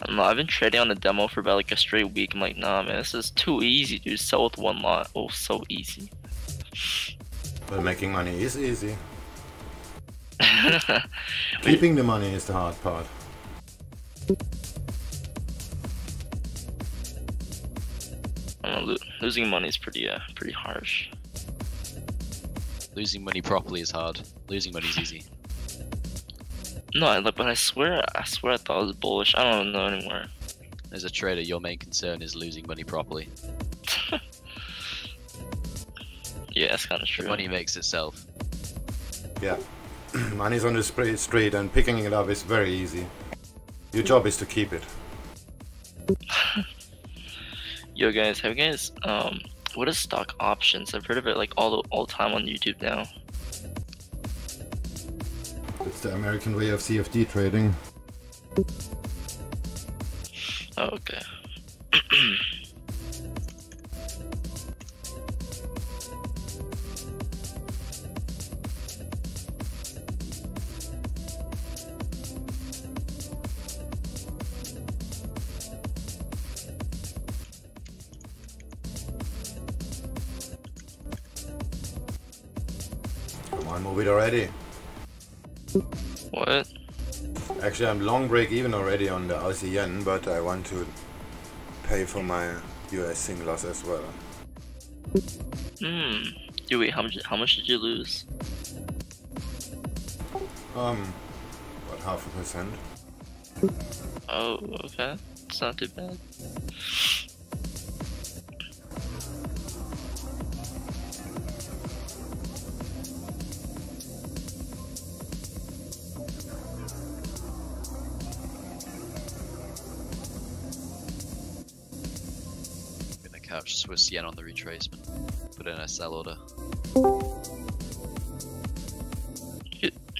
I don't know. I've been trading on the demo for about like a straight week. I'm like, nah, man, this is too easy, dude. Sell with one lot. Oh, so easy. But making money is easy. Keeping the money is the hard part. I don't know, losing money is pretty harsh. Losing money properly is hard. Losing money is easy. No, but I swear I thought it was bullish. I don't know anymore. As a trader, your main concern is losing money properly. Yeah, that's kind of true. The money makes itself. Yeah. Money's on the street and picking it up is very easy. Your job is to keep it. Yo guys, have you guys what is stock options? I've heard of it like all the time on YouTube now. It's the American way of CFD trading. Oh, okay. on, move it already. What? Actually, I'm long break even already on the Aussie yen, but I want to pay for my US sing loss as well. Wait, how much did you lose? What, 0.5%? Oh, okay. It's not too bad. I'm gonna couch Swiss yen on the retracement. Put in a sell order.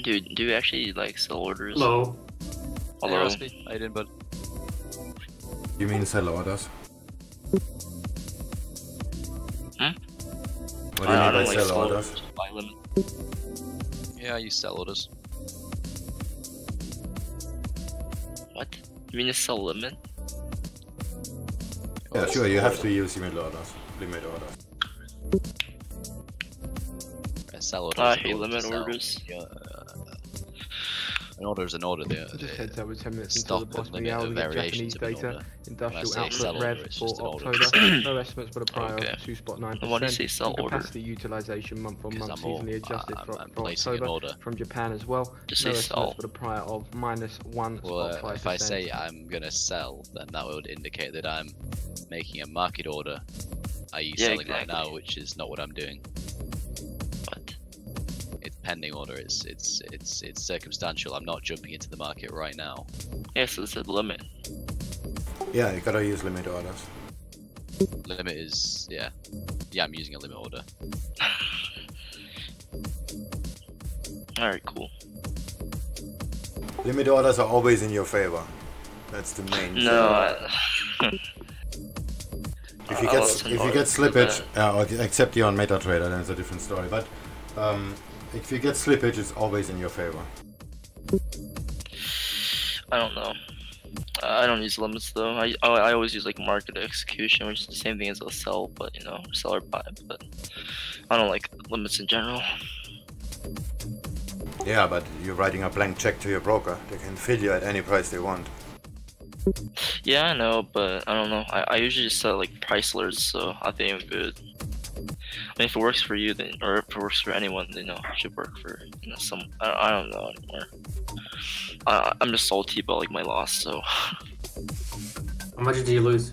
Do you actually like sell orders? Hello. Hey, Rusty. How you doing, bud? You mean sell orders? Hmm? What do you mean by sell orders? Buy limit. Yeah, I use sell orders. What? You mean to sell limit? Yeah, sure, you have to use limit orders. Sell orders. I hate limit orders. An order is an order. Just heads over 10 minutes until Stop the bottom of and the hour. limit We of get Japanese variations of an data. order. Industrial When I say sell output order, rev it's for just an order. October. No estimates for the prior Okay. of 2.9%. And what do you say sell And order? capacity utilization month on month I'm all- seasonally adjusted I'm for placing an October order. from Japan as well. Just No say estimates sell. for the prior of -1 Well, spot 5%. if I say I'm gonna sell, then that would indicate that I'm making a market order. i.e. Yeah, selling right exactly. now, which is not what I'm doing. What? It's pending order. It's circumstantial. I'm not jumping into the market right now. Yes, it's a limit. Yeah, you gotta use limit orders. Limit is yeah. I'm using a limit order. Alright, cool. Limit orders are always in your favor. That's the main thing. No, If you get slippage, except you're on MetaTrader, then it's a different story. But if you get slippage, it's always in your favor. I don't know. I don't use limits though. I always use like market execution, which is the same thing as a sell, but you know, sell or buy. But I don't like limits in general. Yeah, but you're writing a blank check to your broker. They can fill you at any price they want. Yeah, I know, but I don't know. I usually just set like price alerts, so I think I'm good. I mean, if it works for you, then, or if it works for anyone, then it should work for some. I don't know anymore. I'm just salty about like my loss, so. How much did you lose?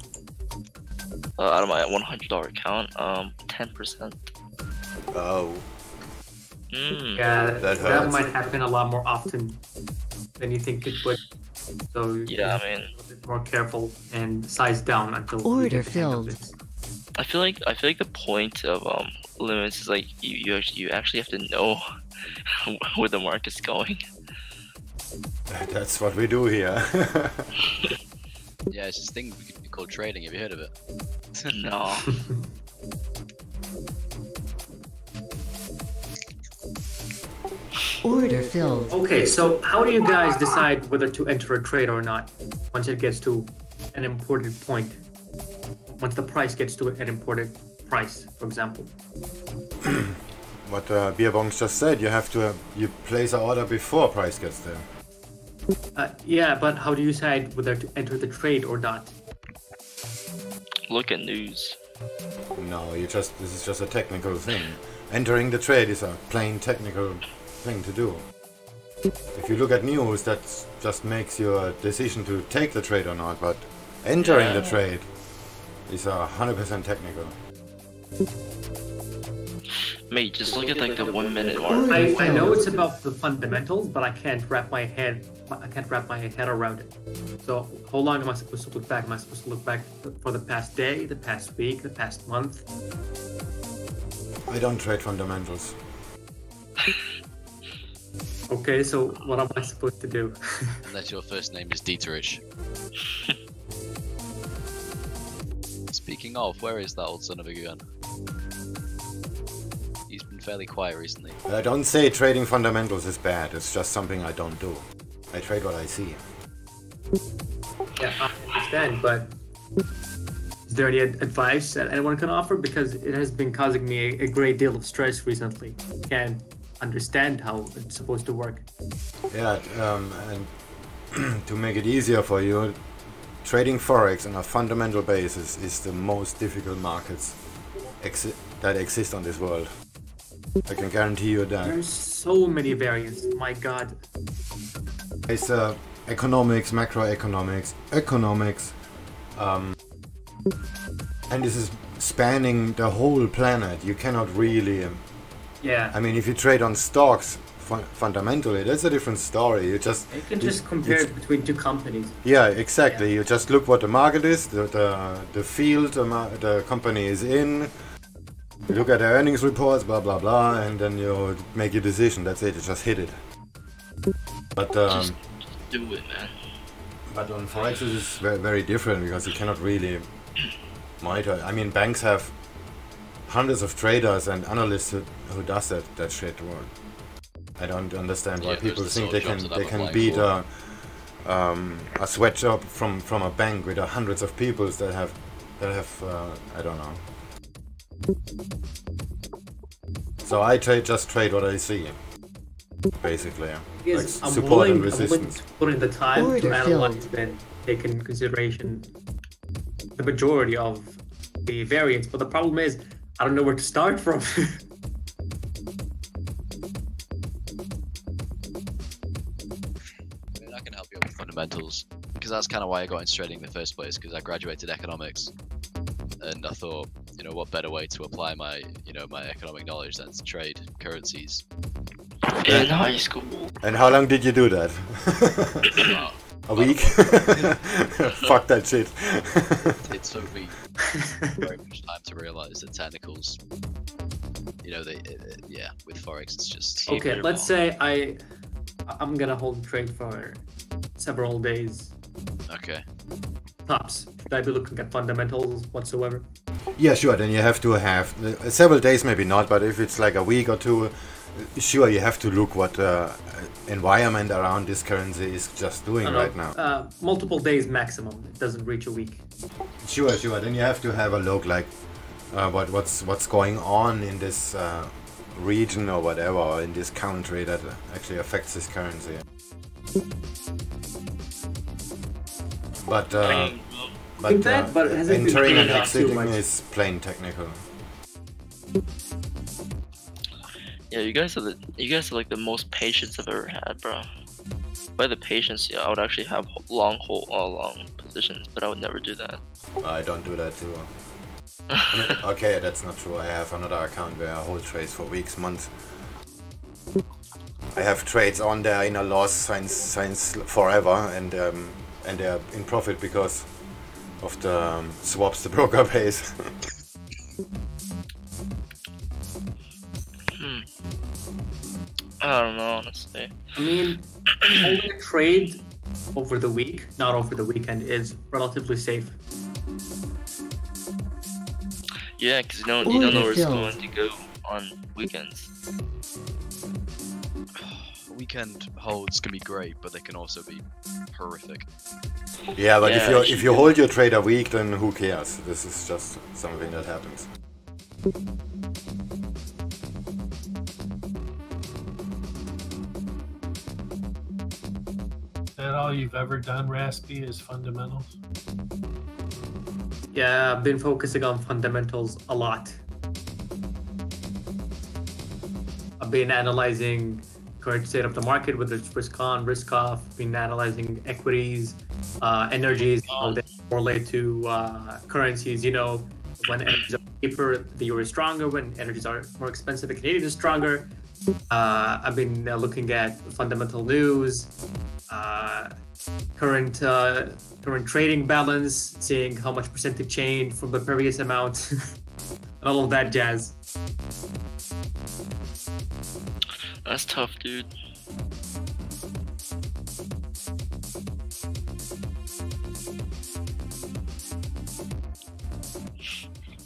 Out of my $100 account, 10%. Oh. Yeah, that might happen a lot more often than you think it would. So yeah, I mean, a bit more careful and size down until Order filled. I feel like the point of limits is like you actually have to know where the market's going. That's what we do here. Yeah, it's this thing called trading. Have you heard of it? No. Order filled. Okay, so how do you guys decide whether to enter a trade or not once it gets to an important point? Once the price gets to an important price, for example. What Beerbongs just said, you have to you place an order before price gets there. Yeah, but how do you decide whether to enter the trade or not? Look at news. No, this is just a technical thing. Entering the trade is a plain technical thing to do. If you look at news, that just makes your decision to take the trade or not, but entering the trade is 100% technical. Mate, just look at like the 1 minute mark. I know it's about the fundamentals, but I can't wrap my head around it. So how long am I supposed to look back? Am I supposed to look back for the past day, the past week, the past month? I don't trade fundamentals. Okay, so what am I supposed to do? Unless your first name is Dieterich. Speaking of, where is that old son of a gun? He's been fairly quiet recently. I don't say trading fundamentals is bad, it's just something I don't do. I trade what I see. Yeah, I understand, but is there any advice that anyone can offer? Because it has been causing me a great deal of stress recently. And understand how it's supposed to work. Yeah, and to make it easier for you, trading Forex on a fundamental basis is the most difficult markets that exist on this world. I can guarantee you that. There's so many variants, my god. It's economics, macroeconomics, economics, and this is spanning the whole planet. You cannot really... Yeah. I mean, if you trade on stocks, fundamentally, that's a different story. You can just compare it between two companies. Yeah, exactly. Yeah. You just look what the market is, the field the company is in. You look at the earnings reports, blah blah blah, and then you make your decision. That's it. You just hit it. But just do it, man. But on Forex, it is very, very different because you cannot really monitor. I mean, banks have hundreds of traders and analysts who does that shit. I don't understand why people think they can beat a sweatshop from a bank with hundreds of people that have I don't know. So I just trade what I see, basically. Yes, like I'm support willing, and resistance. I'm willing to put in the time Order to analyze filled. and take into consideration the majority of the variants, but the problem is I don't know where to start from. I can help you with fundamentals, because that's kind of why I got into trading in the first place, because I graduated economics, and I thought, you know, what better way to apply my, you know, my economic knowledge than to trade currencies. In high school. And how long did you do that? A week? Fuck that shit. It took me very much time to realize the technicals. You know, yeah, with Forex it's just... Okay, let's say I'm gonna hold the trade for several days. Okay. Tops. Should I be looking at fundamentals whatsoever? Yeah, sure, then you have to have several days, maybe not, but if it's like a week or two, sure, you have to look what environment around this currency is just doing right now. Multiple days maximum. It doesn't reach a week. Sure. Then you have to have a look, like what's going on in this region or whatever, or in this country that actually affects this currency. But entering and exiting is plain technical. Yeah, you guys are like the most patience I've ever had, bro. By the patience, yeah, I would actually have long positions, but I would never do that. I don't do that too. Okay, that's not true. I have another account where I hold trades for weeks, months. I have trades on there in a loss since forever, and they're in profit because of the swaps the broker pays. I don't know, honestly. I mean, holding a trade over the week, not over the weekend, is relatively safe. Yeah, because you don't know where it's going to go on weekends. Weekend holds can be great, but they can also be horrific. Yeah, but if you hold your trade a week, then who cares? This is just something that happens. Is that all you've ever done, Raspy, is fundamentals? Yeah, I've been focusing on fundamentals a lot. I've been analyzing current state of the market, whether it's risk on, risk off. Been analyzing equities, energies, how they relate to currencies. You know, when energies are cheaper, the euro is stronger. When energies are more expensive, the Canadian is stronger. I've been looking at fundamental news, current trading balance, seeing how much percentage change from the previous amount, and all of that jazz. That's tough, dude.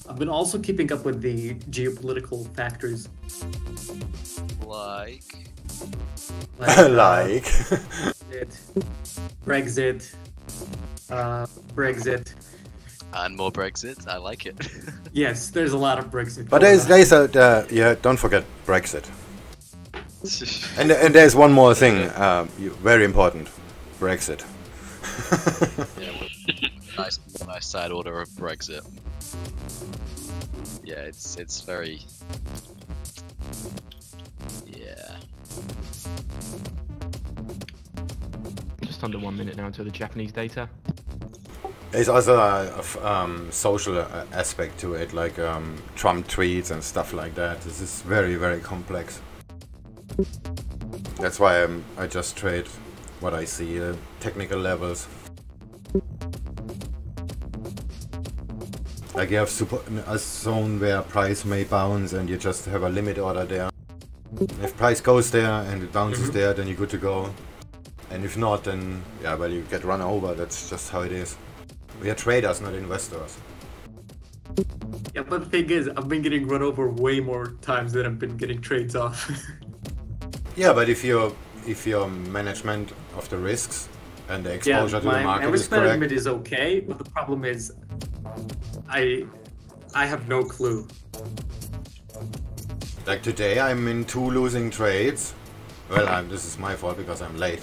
I've been also keeping up with the geopolitical factors. Like Brexit, Brexit. And more Brexit, I like it. Yes, there's a lot of Brexit. But there's yeah, don't forget Brexit. And there's one more thing, very important, Brexit. Yeah, nice side order of Brexit. Yeah, it's very. Yeah. Just under 1 minute now until the Japanese data. There's also a social aspect to it, like Trump tweets and stuff like that. This is very, very complex. That's why I just trade what I see, technical levels. Like you have a zone where price may bounce and you just have a limit order there. If price goes there and it bounces there, then you're good to go. And if not, then yeah, well, you get run over. That's just how it is. We are traders, not investors. Yeah, but the thing is, I've been getting run over way more times than I've been getting trades off. Yeah, but if your management of the risks and the exposure to the market my is risk correct, management is okay, but the problem is, I have no clue. like today, I'm in 2 losing trades. Well, this is my fault because I'm late,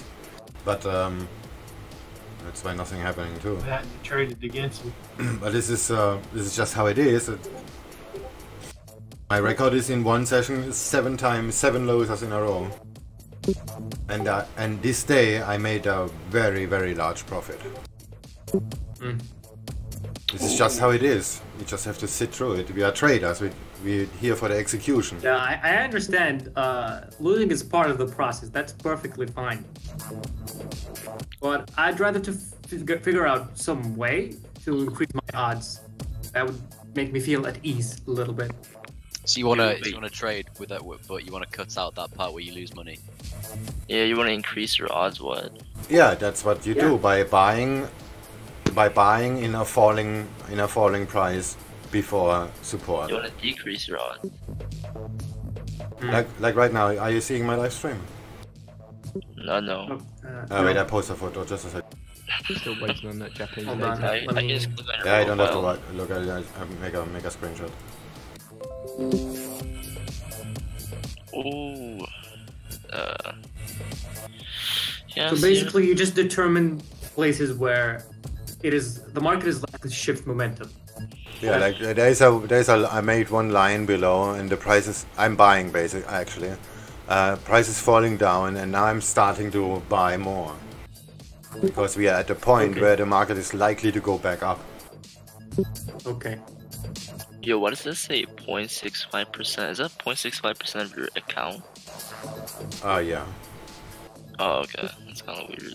but that's why nothing happening too. That traded against me. But this is just how it is. My record is in one session 7 times 7 losers in a row, and this day I made a very, very large profit. This is just how it is. You just have to sit through it. We are traders. We're here for the execution. Yeah, I understand. Losing is part of the process. That's perfectly fine. But I'd rather to figure out some way to increase my odds. That would make me feel at ease a little bit. So you wanna trade with that, but you wanna cut out that part where you lose money. Yeah, you wanna increase your odds. What? Yeah, that's what you do by buying in a falling price before support. You wanna decrease your odds. Like right now, are you seeing my live stream? No. Wait, I post a photo just a second. Still waiting on that Japanese Hold data. on. I can just click on your Yeah, I don't have to profile. look at it. I make a screenshot. Ooh. Yeah. So basically, you just determine places where the market is likely to shift momentum. Yeah, like I made one line below, and the prices I'm buying actually. Price is falling down, and now I'm starting to buy more because we are at the point where the market is likely to go back up. Okay. Yo, what does this say? 0.65%? Is that 0.65% of your account? Yeah. Oh, okay. That's kind of weird.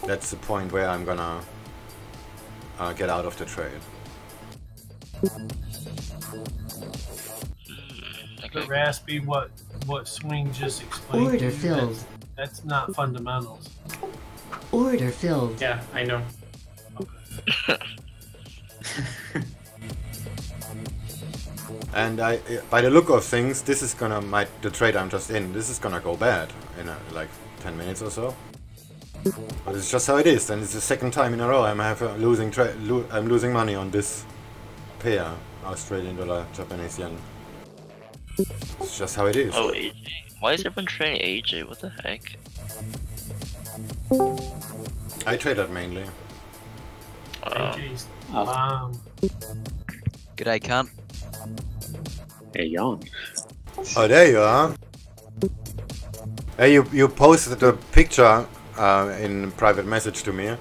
That's the point where I'm gonna get out of the trade. But Raspy, what Swing just explained. Order to you, filled. That's not fundamentals. Order filled. Yeah, I know. And by the look of things, this is gonna the trade I'm just in. This is gonna go bad in like 10 minutes or so. But it's just how it is. And it's the second time in a row I'm losing money on this pair, Australian dollar, Japanese yen. It's just how it is. Oh, AJ. Why is everyone trading AJ? What the heck? I trade that mainly. AJ's bomb. G'day, cunt. Hey, Jan. Oh, there you are. Hey, you posted a picture in private message to me,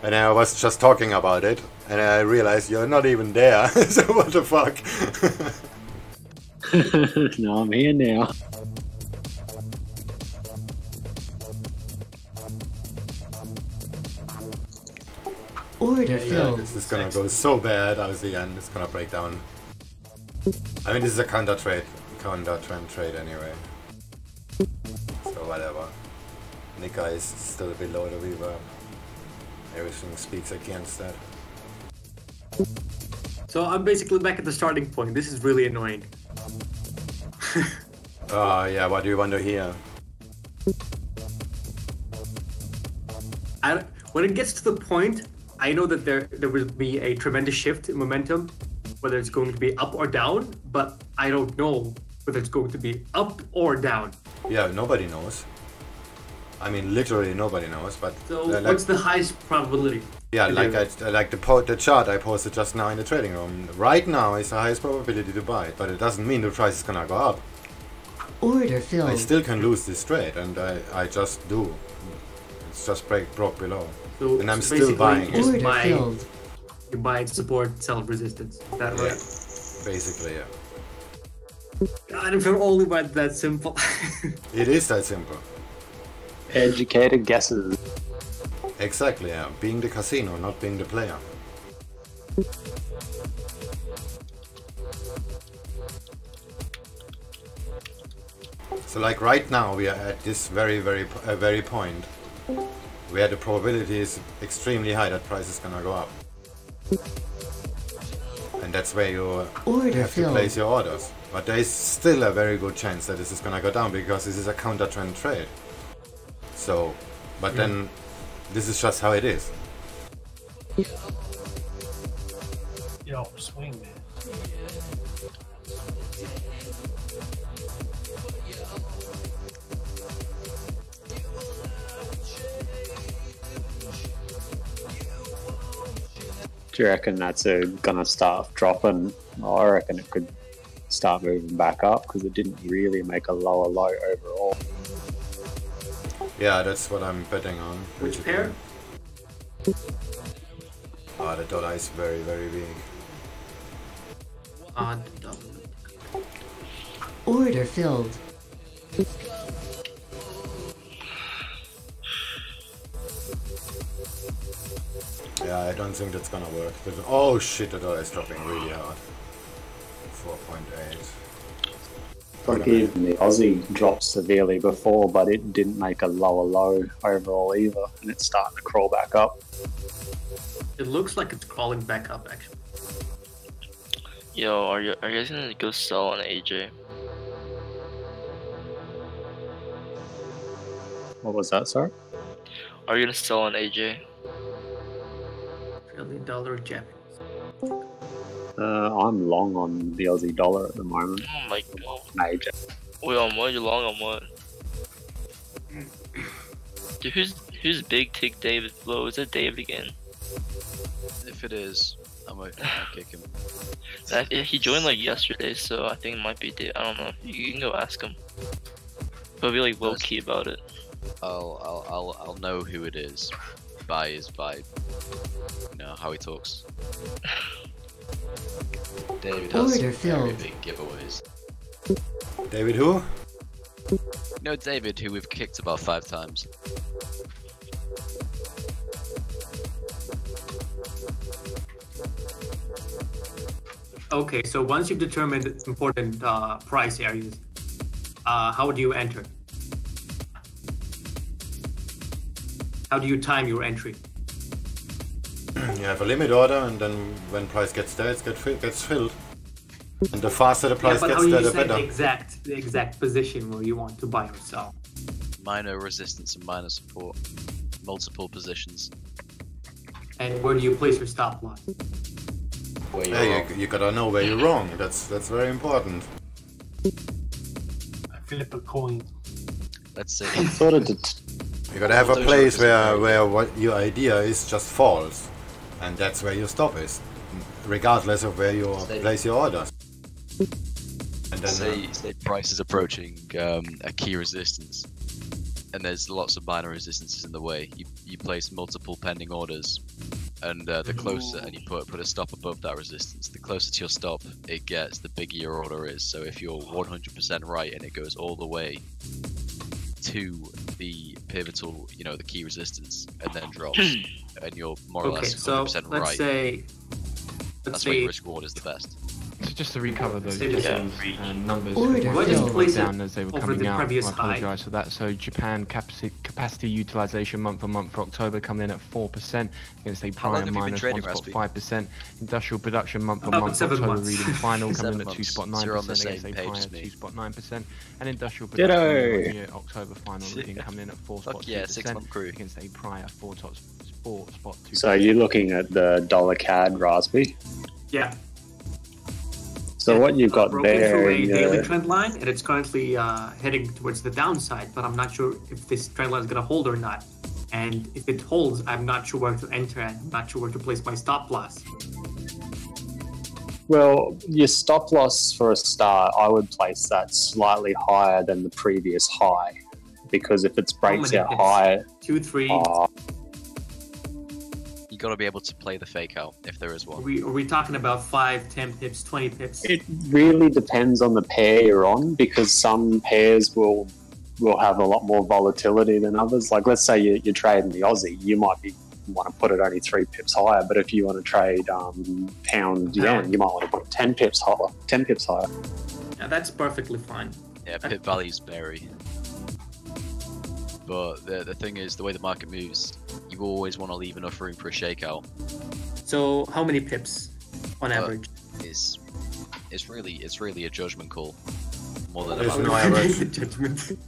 and I was just talking about it, and I realized you're not even there. So what the fuck? No, I'm here now. Order filled. This is gonna go so bad at the end. It's gonna break down. I mean, this is a counter trend trade anyway. So whatever. Nika is still below the reverb. Everything speaks against that. So I'm basically back at the starting point. This is really annoying. Yeah, what do you want to hear? When it gets to the point, I know that there will be a tremendous shift in momentum, whether it's going to be up or down, but I don't know whether it's going to be up or down. Yeah, nobody knows. I mean, literally nobody knows. But so, what's the highest probability? Yeah, like the chart I posted just now in the trading room. Right now is the highest probability to buy, but it doesn't mean the price is gonna go up. Order filled. I still can lose this trade, and I just do. It's just broke below, so, and I'm still buying. Order filled. You buy it, support, sell resistance. Is that right? Basically, yeah. God, if it only went that simple. It is that simple. Educated guesses. Exactly, yeah. Being the casino, not being the player. So like right now we are at this very point where the probability is extremely high that price is gonna go up. And that's where you have to place your orders. But there is still a very good chance that this is gonna go down because this is a counter trend trade. So, but then this is just how it is. Yo, swing, man. Do you reckon that's gonna start dropping? I reckon it could start moving back up because it didn't really make a lower low overall. Yeah, that's what I'm betting on. Which pair? Oh, the dollar is very big. Order filled. Yeah, I don't think that's gonna work. Oh shit, the dollar is dropping really hard. 4.8. Like even the Aussie dropped severely before, but it didn't make a lower low overall either, and it's starting to crawl back up. It looks like it's crawling back up, actually. Yo, are you guys gonna go sell on AJ? What was that, sorry? Are you gonna sell on AJ? $1 Japanese. I'm long on the Aussie dollar at the moment. Oh my god. Major. Wait, on what? You're long on what? Dude, who's big tick David below? Is that David again? If it is, I might kick him. He joined like yesterday, so I think it might be David. I don't know. You can go ask him. But be like low key about it. I'll know who it is by his vibe. You know how he talks. David has very big giveaways. David who? You know David, who we've kicked about 5 times. Okay, so once you've determined important price areas, how would you enter? How do you time your entry? You have a limit order, and then when price gets there, it gets filled. And the faster the price gets there, the better. The exact position where you want to buy or sell. Minor resistance and minor support. Multiple positions. And where do you place your stop loss? You gotta know where you're wrong. That's very important. I flip a coin. Let's see. You gotta have a place where what your idea is just false, and that's where your stop is, regardless of where you place your orders. And then say price is approaching a key resistance, and there's lots of minor resistances in the way. You place multiple pending orders, and the closer, and you put a stop above that resistance. The closer to your stop it gets, the bigger your order is. So if you're 100% right and it goes all the way to the pivotal, the key resistance, and then drops, and you're more or less 100% right. Let's say that's where your risk reward is the best. So just to recover those numbers, down as they were coming out. I apologise for that. So Japan capacity utilisation month on month for October coming in at 4% against a prior minus 1.5%. Industrial production month on month October reading final coming in at 2.9% against a prior 2.9%. And industrial production year October final reading coming in at 4.2% against a prior 4.2%. So you're looking at the dollar CAD Raspberry? Yeah. market what you've got broken there, through a daily trend line, and it's currently heading towards the downside. But I'm not sure if this trend line is going to hold or not. And if it holds, I'm not sure where to enter, and I'm not sure where to place my stop loss. Well, your stop loss for a start, I would place that slightly higher than the previous high, because if it breaks out higher, 2, 3. You got to be able to play the fake out if there is one. Are we talking about 5, 10 pips, 20 pips? it really depends on the pair you're on, because some pairs will have a lot more volatility than others. Like, let's say you're trading the Aussie, you might want to put it only 3 pips higher, but if you want to trade pound yen, you might want to put 10 pips higher. Yeah, that's perfectly fine. Yeah, pip values vary. But the thing is, the way the market moves, you always want to leave enough room for a shakeout. So how many pips on average? It's really a judgment call. More than There's no average.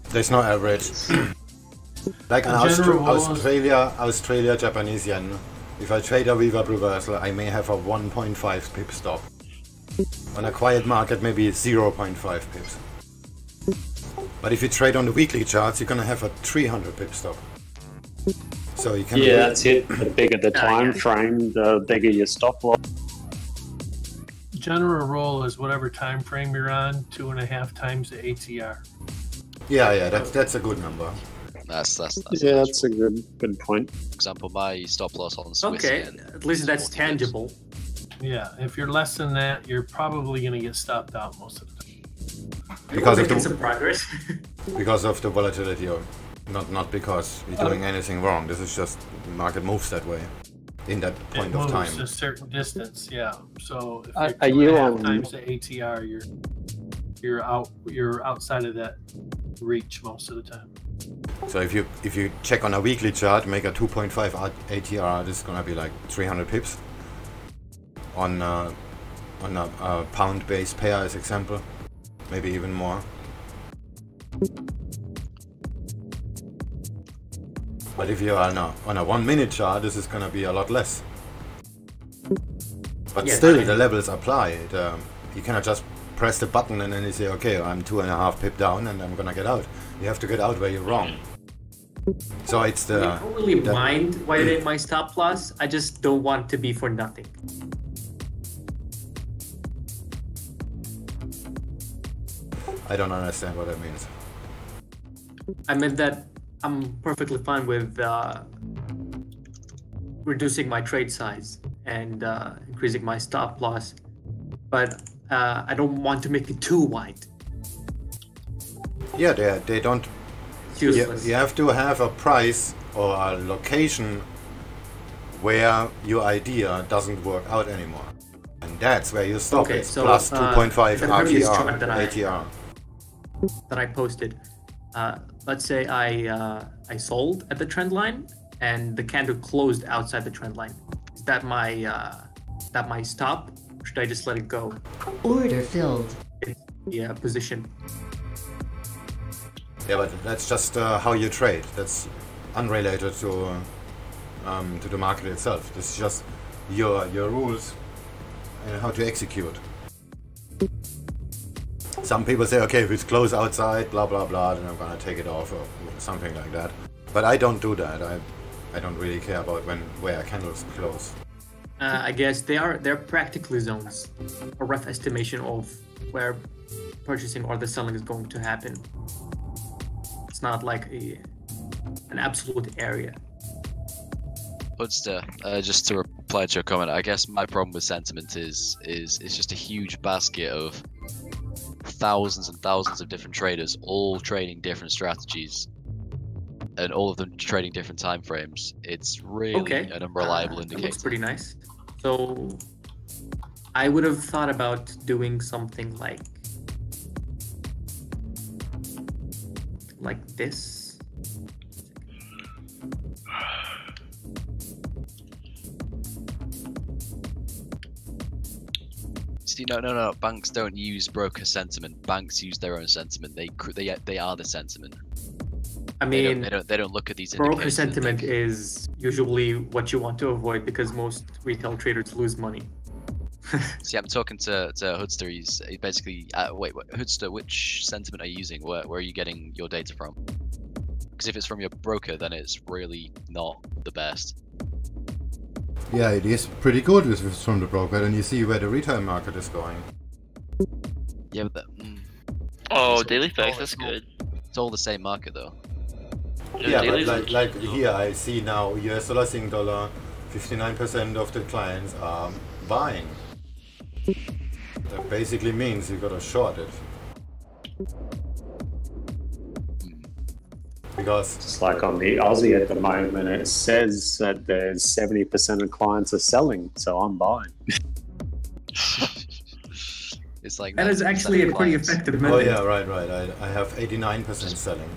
There's no average. Like an Australia, Japanese yen. If I trade a Viva reversal, I may have a 1.5 pip stop. On a quiet market, maybe 0.5 pips. But if you trade on the weekly charts, you're gonna have a 300 pip stop. So you can. Yeah, that's it. The bigger the time frame, the bigger your stop loss. General rule is whatever time frame you're on, 2.5 times the ATR. Yeah, that's a good number. That's a good point. For example, my stop loss on Swiss yen. At least that's tangible. Yeah, if you're less than that, you're probably going to get stopped out most of the time. Because of some progress. Because of the volatility, or not because you're doing anything wrong. This is just the market moves that way in that point of time. It moves a certain distance, yeah. So if Are you're you 2.5 on times the ATR, you're outside of that reach most of the time. So if you check on a weekly chart, make a 2.5 ATR, this is gonna be like 300 pips on a pound-based pair as example, maybe even more. But if you're on a 1 minute chart, this is gonna be a lot less. But still, the levels apply. You cannot just press the button and then you say, okay, I'm 2.5 pip down and I'm gonna get out. You have to get out where you're wrong. So it's the. I don't really mind widening my stop loss. I just don't want to be for nothing. I don't understand what that means. I meant that I'm perfectly fine with reducing my trade size and increasing my stop loss, but I don't want to make it too wide. Yeah, they don't. You have to have a price or a location where your idea doesn't work out anymore, and that's where you stop it. So, plus 2.5 RTR, ATR. That I posted. Let's say I sold at the trend line and the candle closed outside the trend line. Is that my stop? Or should I just let it go? Order filled. Yeah, position. Yeah, but that's just how you trade. That's unrelated to the market itself. This is just your rules and how to execute. Some people say, okay, if it's close outside, blah blah blah, then I'm gonna take it off or something like that. But I don't do that. I don't really care about where candles close. I guess they're practically zones, a rough estimation of where purchasing or the selling is going to happen. It's not like an absolute area. Hoodster, just to reply to your comment, I guess my problem with sentiment is just a huge basket of thousands and thousands of different traders, all trading different strategies, and all of them trading different time frames. It's really an unreliable indicator. That looks pretty nice. So I would have thought about doing something like this. See, no. Banks don't use broker sentiment. Banks use their own sentiment. They are the sentiment. I mean, they don't look at these broker sentiment is usually what you want to avoid because most retail traders lose money. See, I'm talking to Hoodster. He's basically wait, Hoodster, which sentiment are you using? Where are you getting your data from? Because if it's from your broker, then it's really not the best. Yeah, it is pretty good if it's from the broker, then you see where the retail market is going. Yeah, but Oh, daily facts, that's good. It's all the same market though. Yeah, but like here I see now US dollar, Sing dollar, 59% of the clients are buying. That basically means you gotta short it. Because It's like on the Aussie at the moment, it says that there's 70% of clients are selling, so I'm buying. It's like That is actually a pretty effective method. oh yeah, right. I have 89% selling.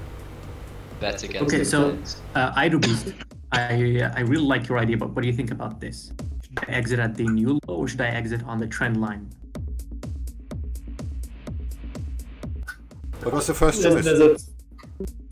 Bet against. Okay, the so trends. AUDJPY, I really like your idea, but what do you think about this? Should I exit at the new low or should I exit on the trend line? What was the first choice?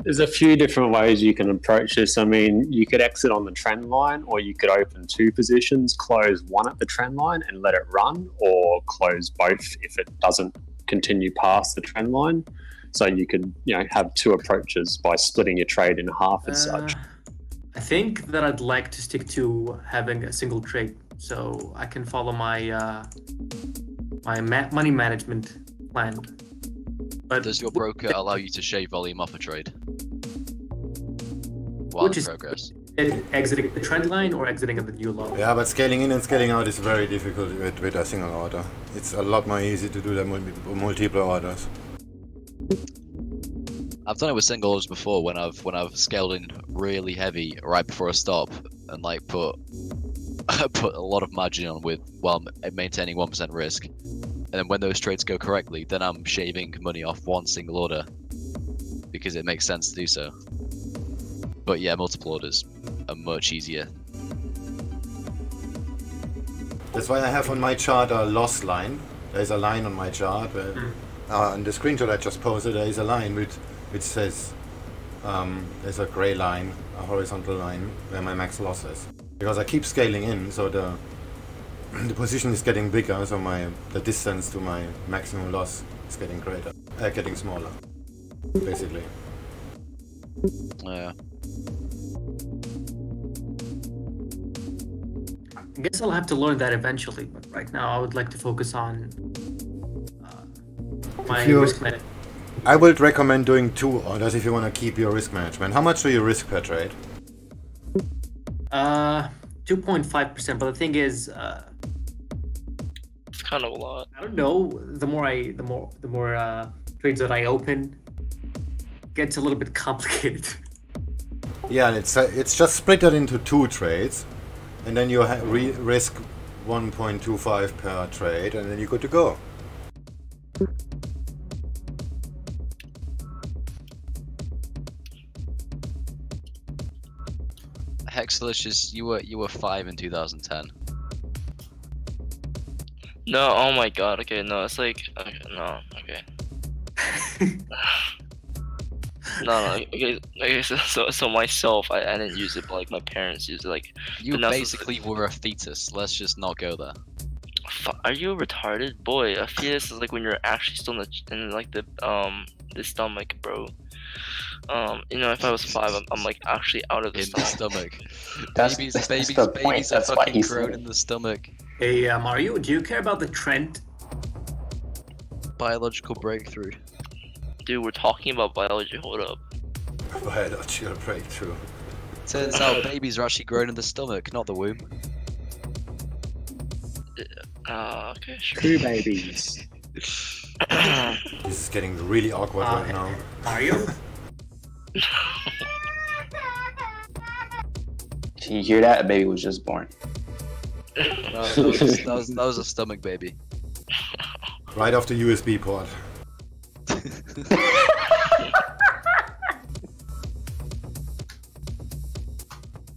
There's a few different ways you can approach this. I mean, you could exit on the trend line, or you could open two positions, close one at the trend line and let it run, or close both if it doesn't continue past the trend line. So you could, have two approaches by splitting your trade in half as such. I think that I'd like to stick to having a single trade, so I can follow my money management plan. But Does your broker allow you to shave volume off a trade while in progress? Exiting the trend line or exiting at the new low? Yeah, but scaling in and scaling out is very difficult with a single order. It's a lot more easy to do that with multiple orders. I've done it with single orders before when I've scaled in really heavy right before a stop and like put a lot of margin on while maintaining 1% risk. And then when those trades go correctly, then I'm shaving money off one single order because it makes sense to do so. But yeah, multiple orders are much easier. That's why I have on my chart a loss line. There's a line on my chart. On the screenshot I just posted, there is a line which says there's a gray line, a horizontal line, where my max loss is. Because I keep scaling in, so the position is getting bigger, so the distance to my maximum loss is getting greater, getting smaller, basically. Yeah. I guess I'll have to learn that eventually, but right now I would like to focus on my risk management. I would recommend doing 2 orders if you want to keep your risk management. How much do you risk per trade? 2.5%, but the thing is, It's kind of a lot. I don't know. The more trades that I open, gets a little bit complicated. Yeah, and it's just split it into 2 trades, and then you risk 1.25 per trade, and then you're good to go. Hexalicious, you were 5 in 2010. No, oh my god, okay, no, it's like, okay, no, okay. No, okay, so myself, I didn't use it, but like my parents used it, like... You basically were a fetus, let's just not go there. Are you retarded? Boy, a fetus is like when you're actually still in the stomach, bro. If I was 5, I'm like actually out of the stomach. Babies are fucking grown in the stomach. Hey, Mario, do you care about the trend? Biological breakthrough. Dude, we're talking about biology, hold up. Biological breakthrough. Turns out babies are actually grown in the stomach, not the womb. Okay, sure. 2 babies. This is getting really awkward right now. Mario? Can you hear that? A baby was just born. That was a stomach baby. Right off the USB port.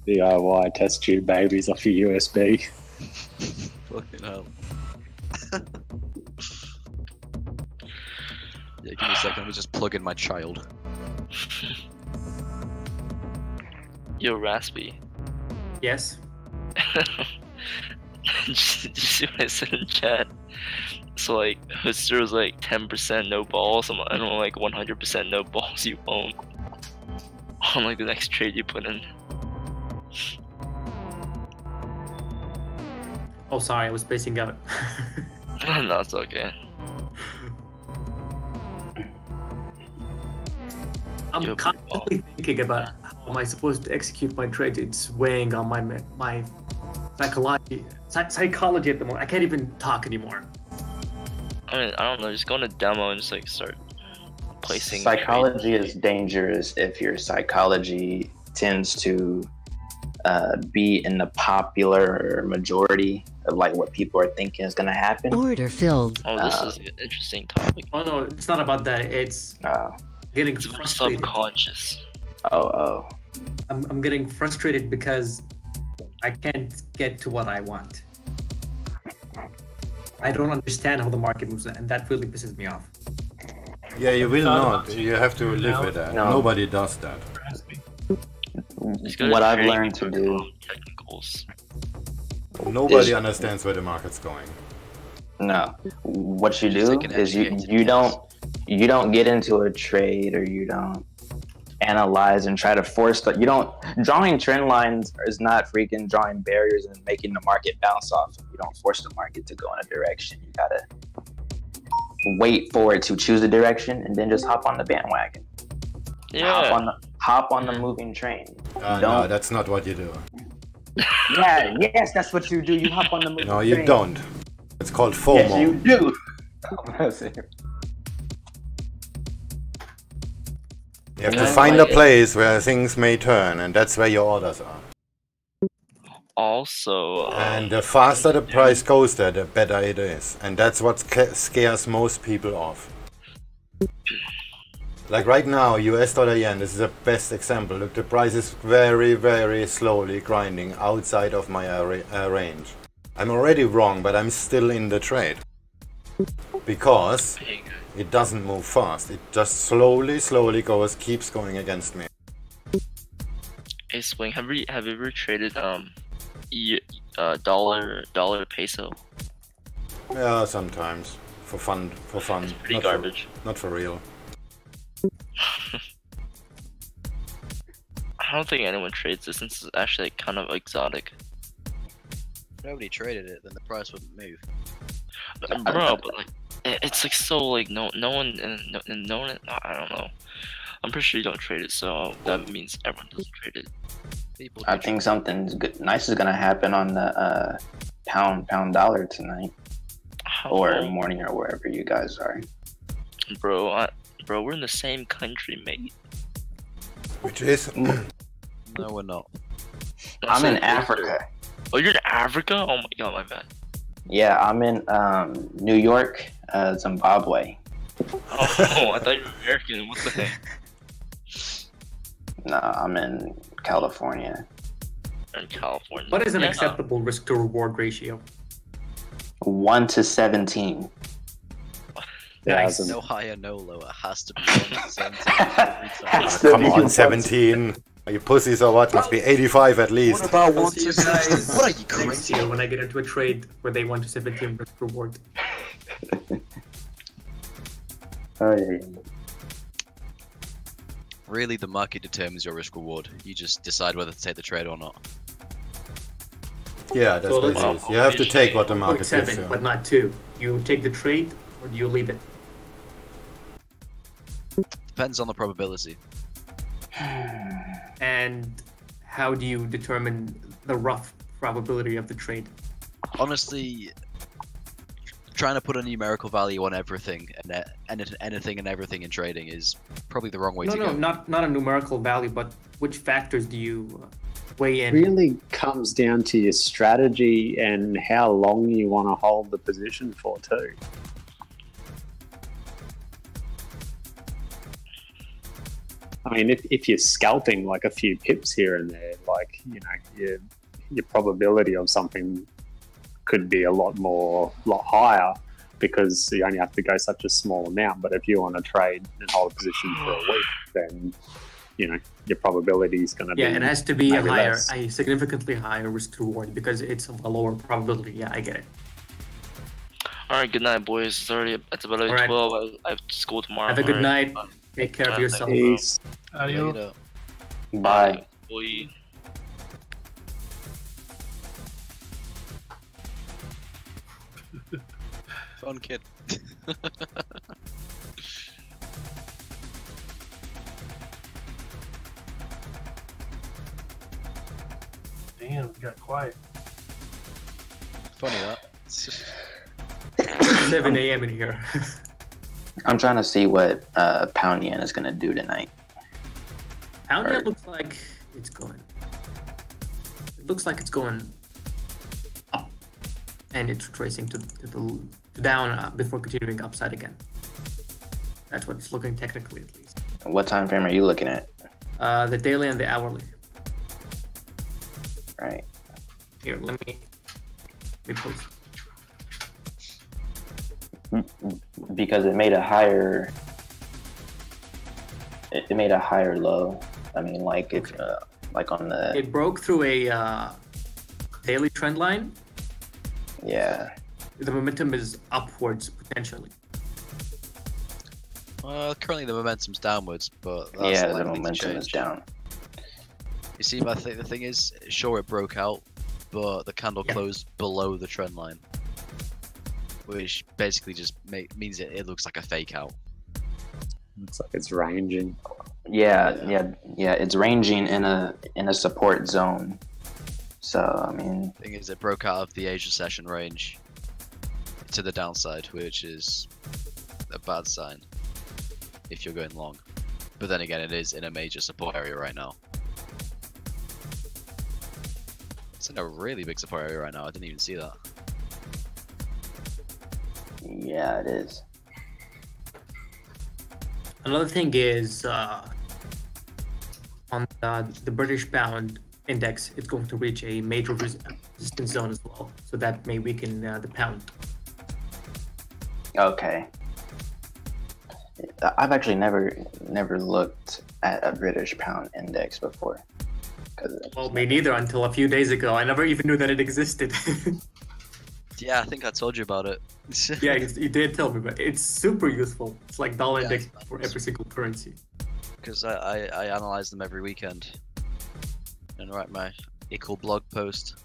DIY test tube babies off your USB. Fucking hell. Yeah, give me a second, let me just plug in my child. You're raspy. Yes. Did you see what I said in chat? So like, Hooster was like 10% no balls. I don't know, like 100% no balls you won't. On like the next trade you put in. Oh, sorry, I was spacing out. No, it's okay. I'm constantly thinking about how am I supposed to execute my trade. It's weighing on my psychology at the moment. I can't even talk anymore. I mean, I don't know. Just go into demo and just like start placing. Psychology is dangerous if your psychology tends to be in the popular majority of like what people are thinking is going to happen. Order filled. Oh, this is an interesting topic. Oh no, it's not about that. It's getting frustrated. Subconscious. Oh. I'm getting frustrated because I can't get to what I want. I don't understand how the market moves, and that really pisses me off. Yeah, you will not. You have to live with that. No. Nobody does that. What I've learned to do. Technicals. Nobody understands where the market's going. No, what you do is you don't get into a trade, or you don't analyze and try to force the. You don't drawing trend lines is not freaking drawing barriers and making the market bounce off. You don't force the market to go in a direction. You gotta wait for it to choose a direction and then just hop on the bandwagon. Yeah. Hop on the moving train. No, that's not what you do. Yes, that's what you do. You hop on the moving train. No, you don't. It's called FOMO. Yes, you do. You have to find a place where things may turn, and that's where your orders are. Also, and the faster the price goes there, the better it is, and that's what scares most people off. Like right now, US dollar yen, this is the best example. Look, the price is very, very slowly grinding outside of my range. I'm already wrong, but I'm still in the trade. Because it doesn't move fast. It just slowly keeps going against me. Hey Swing, have you ever traded dollar peso? Yeah, sometimes for fun. It's pretty garbage. Not for real. I don't think anyone trades this since it's actually like, kind of exotic. If nobody traded it, then the price wouldn't move. Bro, but like it's like so like no one I don't know. I'm pretty sure you don't trade it, so that means everyone doesn't trade it. I think something nice is gonna happen on the pound dollar tonight, or morning, or wherever you guys are. Bro, we're in the same country, mate. Which is? No, we're not. I'm in Africa. Oh, you're in Africa? Oh my god, my bad. Yeah, I'm in New York, Zimbabwe. Oh, I thought you were American. What the heck? No, I'm in California. In California. What is an acceptable risk to reward ratio? 1 to 17. Nice. No higher, no lower. Has to be 1 to 17. Come on, 17. Are you pussies or what? Must be 85 at least. What about 1 to 17? What are you crazy? Next year when I get into a trade where they 1 to 17 risk reward. Really, the market determines your risk reward. You just decide whether to take the trade or not. Yeah, that's what it is. You have to take what the market gives you. But not 2. You take the trade or do you leave it? Depends on the probability. And how do you determine the rough probability of the trade? Honestly, trying to put a numerical value on everything and anything and everything in trading is probably the wrong way to go. No, not a numerical value, but which factors do you weigh in? It really comes down to your strategy and how long you want to hold the position for too. I mean, if you're scalping like a few pips here and there, like, you know, your probability of something could be a lot higher because you only have to go such a small amount. But if you want to trade and hold a position for a week, then your probability is going to be. Yeah, it has to be maybe a less. significantly higher risk reward because it's of a lower probability. Yeah, I get it. All right, good night, boys. It's about 12. I have school tomorrow. Have a good night. Take care of yourself. Peace. Adios. Bye. Boy. Fun kid. Damn, it got quiet. Funny that. 7 a.m. in here. I'm trying to see what pound yen is going to do tonight. Pound yen looks like it's going. It looks like it's going up, and it's tracing to down before continuing upside again. That's what it's looking technically, at least. What time frame are you looking at? The daily and the hourly. Right. Here, let me post. Because it made a higher. It made a higher low. I mean, like it's like on the. It broke through a daily trend line. Yeah. The momentum is upwards potentially. Currently the momentum's downwards, but that's Yeah, the likely to momentum is change. down. You see, the thing is, sure it broke out, but the candle closed below the trend line, which basically just means it looks like a fake out. Looks like it's ranging. Yeah. It's ranging in a support zone. So I mean. Thing is, it broke out of the Asia session range to the downside, which is a bad sign if you're going long. But then again, it is in a major support area right now. It's in a really big support area right now. I didn't even see that. Yeah, it is. Another thing is on the British pound index, it's going to reach a major resistance zone as well. So that may weaken the pound. Okay. I've actually never looked at a British pound index before. Well, me neither until a few days ago. I never even knew that it existed. Yeah, I think I told you about it. Yeah, you did tell me, but it's super useful. It's like dollar index for every single currency. Because I analyze them every weekend and write my equal blog post.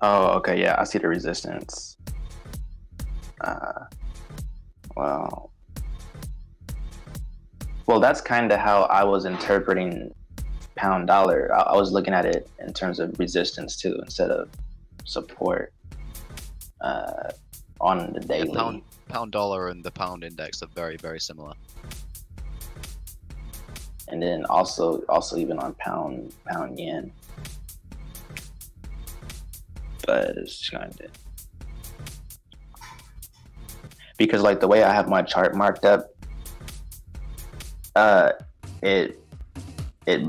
Oh, okay, yeah, I see the resistance. Well, that's kind of how I was interpreting pound dollar. I was looking at it in terms of resistance too, instead of support on the daily. Yeah, pound dollar and the pound index are very, very similar. And then also even on pound yen. But it's kind of because like the way I have my chart marked up, it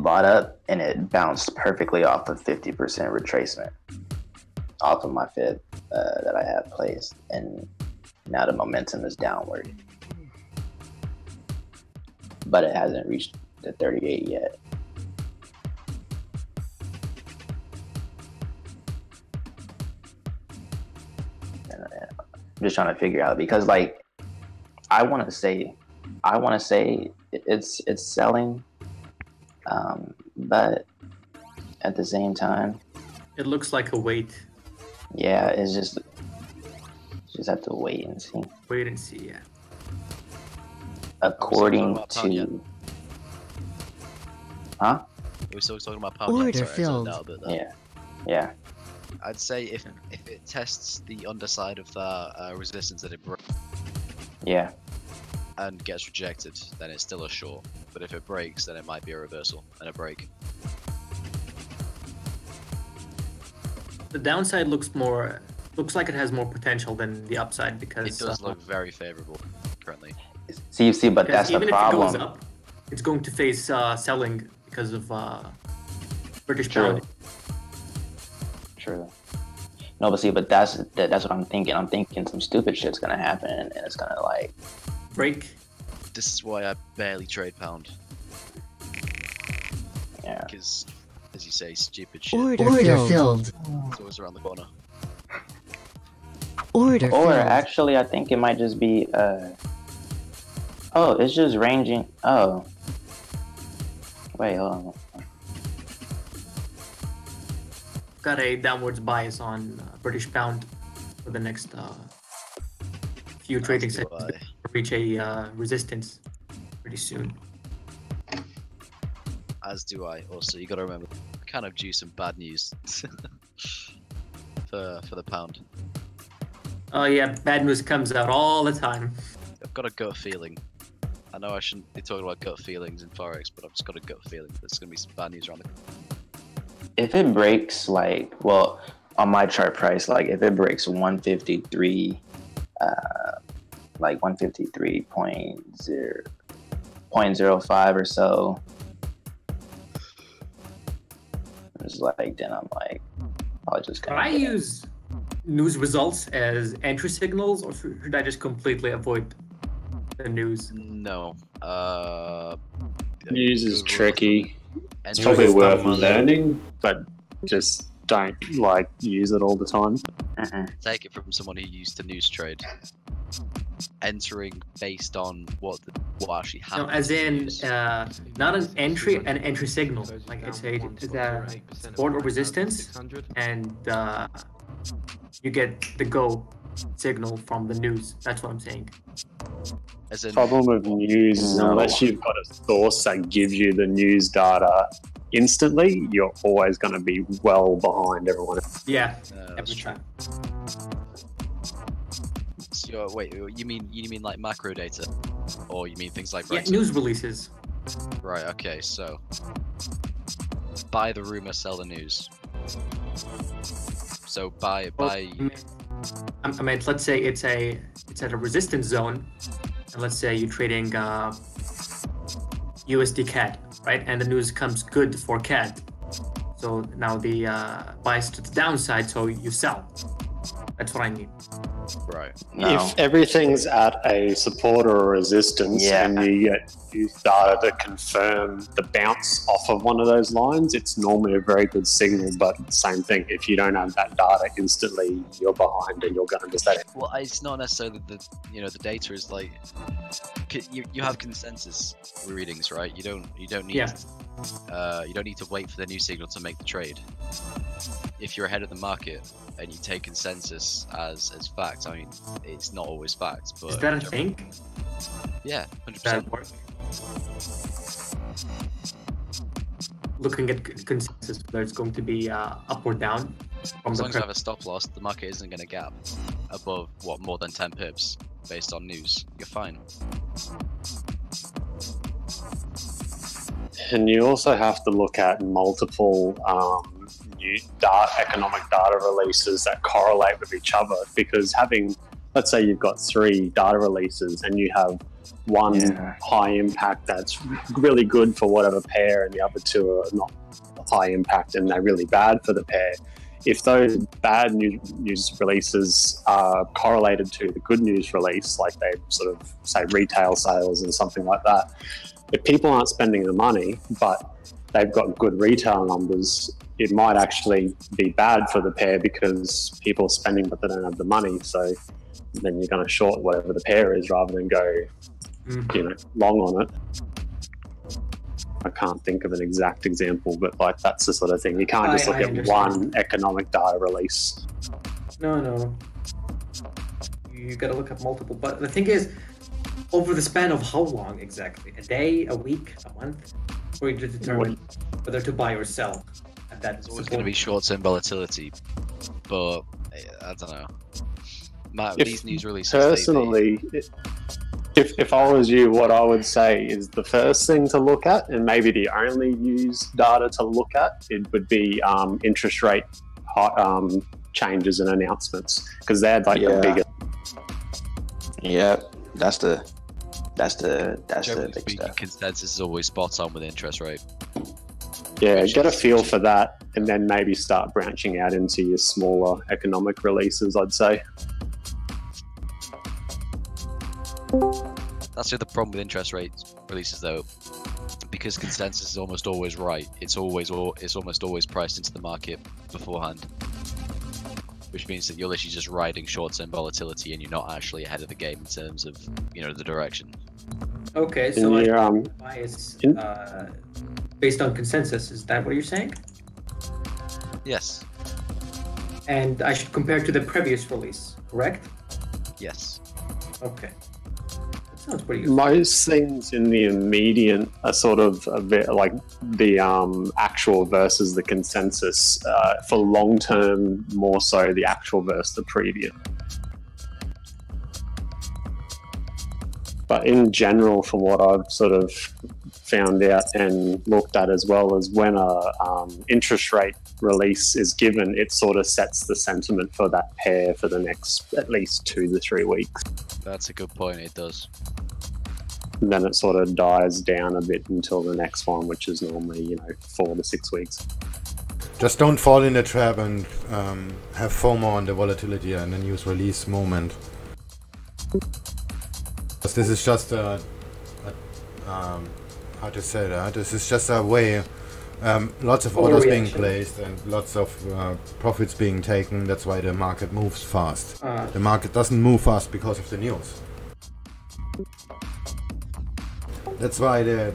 bought up and it bounced perfectly off of 50% retracement off of my fib that I have placed, and now the momentum is downward, but it hasn't reached the 38 yet. I'm just trying to figure out, because like I want to say it's selling, but at the same time it looks like a wait. Yeah, it's just have to wait and see. Wait and see, yeah. According to We're still talking about pound. Order filled. Yeah. I'd say if it tests the underside of the resistance that it broke, and gets rejected, then it's still a short. But if it breaks, then it might be a reversal and a break. The downside looks like it has more potential than the upside, because it does look very favorable currently. See, but that's the problem. If it goes up, it's going to face selling because of British pound. True. No, but see, but that's what I'm thinking. I'm thinking some stupid shit's gonna happen, and it's gonna like break. This is why I barely trade pound. Yeah. Because, as you say, stupid shit. Order filled. It's always around the corner. Order Or filled. actually, I think it might just be. Oh, it's just ranging. Oh. Wait, hold on. Got a downwards bias on British pound for the next few trading sessions to reach a resistance pretty soon. As do I. Also, you got to remember, kind of due some bad news for the pound. Oh yeah, bad news comes out all the time. I've got a gut feeling. I know I shouldn't be talking about gut feelings in Forex, but I've just got a gut feeling there's going to be some bad news around the corner. If it breaks, like, well, on my chart price, like, if it breaks 153, like 153.05 or so, it's like, then I'm like, I'll just Can I use news results as entry signals, or should I just completely avoid the news? No. News is tricky. It's News probably is worth dumb, learning, but just don't like use it all the time. Take it from someone who used to news trade. Entering based on what actually happened. No, as in not an entry signal. Like it's a support or resistance, and you get the go signal from the news. That's what I'm saying. As in, Problem with news is unless you've got a source that gives you the news data instantly, you're always going to be well behind everyone else. Yeah, every time. So, wait, you mean like macro data, or you mean things like yeah, news releases? Right. Okay. So, buy the rumor, sell the news. So buy. I mean, let's say it's at a resistance zone, and let's say you're trading USD CAD, right? And the news comes good for CAD. So now the bias to the downside, so you sell. That's what I mean. Right. If everything's at a support or a resistance and you get news data to confirm the bounce off of one of those lines, it's normally a very good signal. But same thing, if you don't have that data instantly, you're behind and you're going to miss that. Well, it's not necessarily the data is like you have consensus readings, right? You don't need you don't need to wait for the new signal to make the trade. If you're ahead of the market and you take consensus as fact, I mean, it's not always fact, but is that a thing? Yeah, 100%. Looking at consensus, whether it's going to be up or down. As long as you have a stop loss, the market isn't going to gap above more than 10 pips based on news. You're fine. And you also have to look at multiple new economic data releases that correlate with each other, because let's say you've got 3 data releases and you have one high impact that's really good for whatever pair and the other 2 are not high impact and they're really bad for the pair. If those bad news releases are correlated to the good news release, like they sort of say retail sales and something like that, if people aren't spending the money but they've got good retail numbers, it might actually be bad for the pair because people are spending but they don't have the money. So then you're going to short whatever the pair is rather than go, long on it. I can't think of an exact example, but like that's the sort of thing. You can't just look at one economic data release. No. You got to look at multiple. But the thing is, over the span of how long exactly? A day, a week, a month? For you to determine whether to buy or sell. At that It's always going to be short-term volatility, but I don't know. These news releases. Personally, if I was you, what I would say is the first thing to look at, and maybe the only news data to look at, it would be interest rate changes and announcements, because they're like the biggest. Yeah, that's the big stuff. Consensus is always spot on with interest rate. Yeah, get a feel for that, and then maybe start branching out into your smaller economic releases, I'd say. That's the problem with interest rate releases, though, because consensus is almost always right. It's almost always priced into the market beforehand, which means that you're literally just riding short-term volatility, and you're not actually ahead of the game in terms of, you know, the direction. Okay, so bias based on consensus. Is that what you're saying? Yes. And I should compare to the previous release, correct? Yes. Okay. That sounds pretty good. Most things in the immediate are sort of a bit like the actual versus the consensus. For long term, more so the actual versus the previous. But in general, from what I've sort of found out and looked at as well, is when a interest rate release is given, it sort of sets the sentiment for that pair for the next at least 2 to 3 weeks. That's a good point, it does. And then it sort of dies down a bit until the next one, which is normally, you know, 4 to 6 weeks. Just don't fall in the trap and have FOMO on the volatility and the news release moment. This is just a how to say that? This is just a way. Lots of orders being placed and lots of profits being taken. That's why the market moves fast. The market doesn't move fast because of the news. That's why the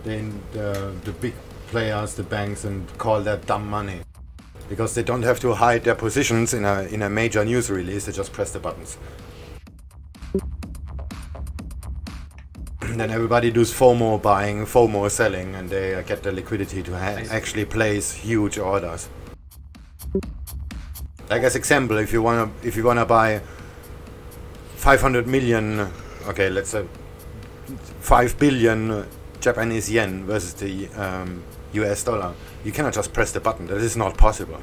big players, the banks, and call that dumb money, because they don't have to hide their positions in a major news release. They just press the buttons. And then everybody does FOMO buying, FOMO selling, and they get the liquidity to actually place huge orders. Like as example, if you wanna buy 500 million, okay, let's say 5 billion Japanese yen versus the US dollar, you cannot just press the button. That is not possible.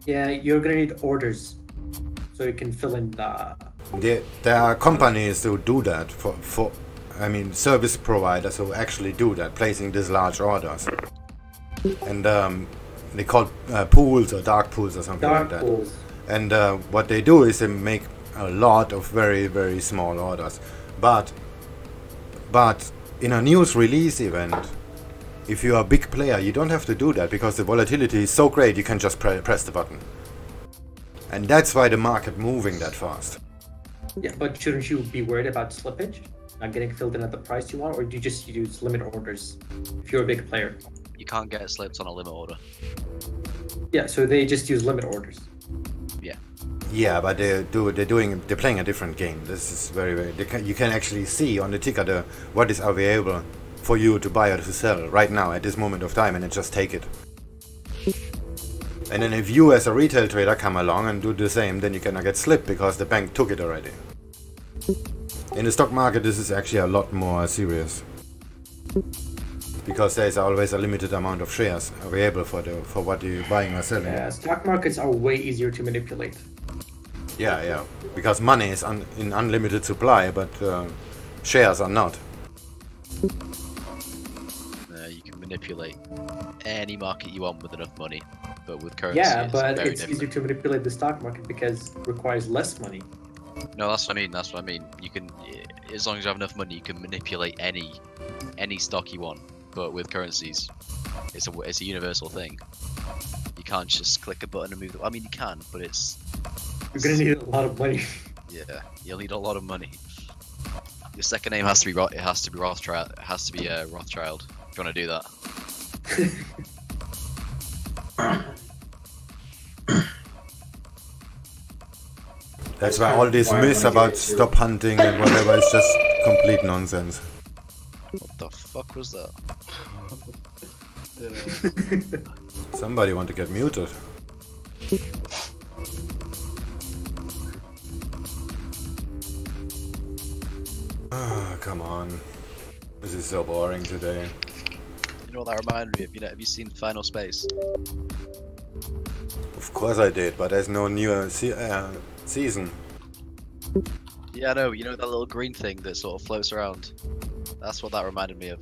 Yeah, you're gonna need orders, so you can fill in the. There are companies who do that for I mean, service providers who actually do that, placing these large orders. And they call pools or dark pools or something like that. Pools. And what they do is they make a lot of very, very small orders. But in a news release event, if you are a big player, you don't have to do that, because the volatility is so great you can just press the button. And that's why the market moving that fast. Yeah, but shouldn't you be worried about slippage? Not getting filled in at the price you want, or do you just use limit orders if you're a big player? You can't get slipped on a limit order. Yeah, so they just use limit orders. Yeah. Yeah, but they're playing a different game. This is very you can actually see on the ticker what is available for you to buy or to sell right now at this moment of time, and then just take it. And then if you as a retail trader come along and do the same, then you cannot get slipped because the bank took it already. In the stock market, this is actually a lot more serious, because there is always a limited amount of shares available for what you're buying or selling. Yeah, stock markets are way easier to manipulate. Yeah, because money is in unlimited supply, but shares are not. You can manipulate any market you want with enough money, but with currency, yeah, but it's different. easier to manipulate the stock market because it requires less money. No, that's what I mean. That's what I mean. You can, as long as you have enough money, you can manipulate any stock you want. But with currencies, it's a universal thing. You can't just click a button and move. I mean, you can, but it's. You're gonna need a lot of money. Yeah, you'll need a lot of money. Your second name has to be Rothschild. It has to be Rothschild. If you want to do that. That's why all this myths about stop hunting and whatever is just complete nonsense. What the fuck was that? Somebody want to get muted. Ah, come on. This is so boring today. You know what that reminded me of? You know, have you seen Final Space? Of course I did, but there's no new season. Yeah, I know. You know that little green thing that sort of floats around? That's what that reminded me of.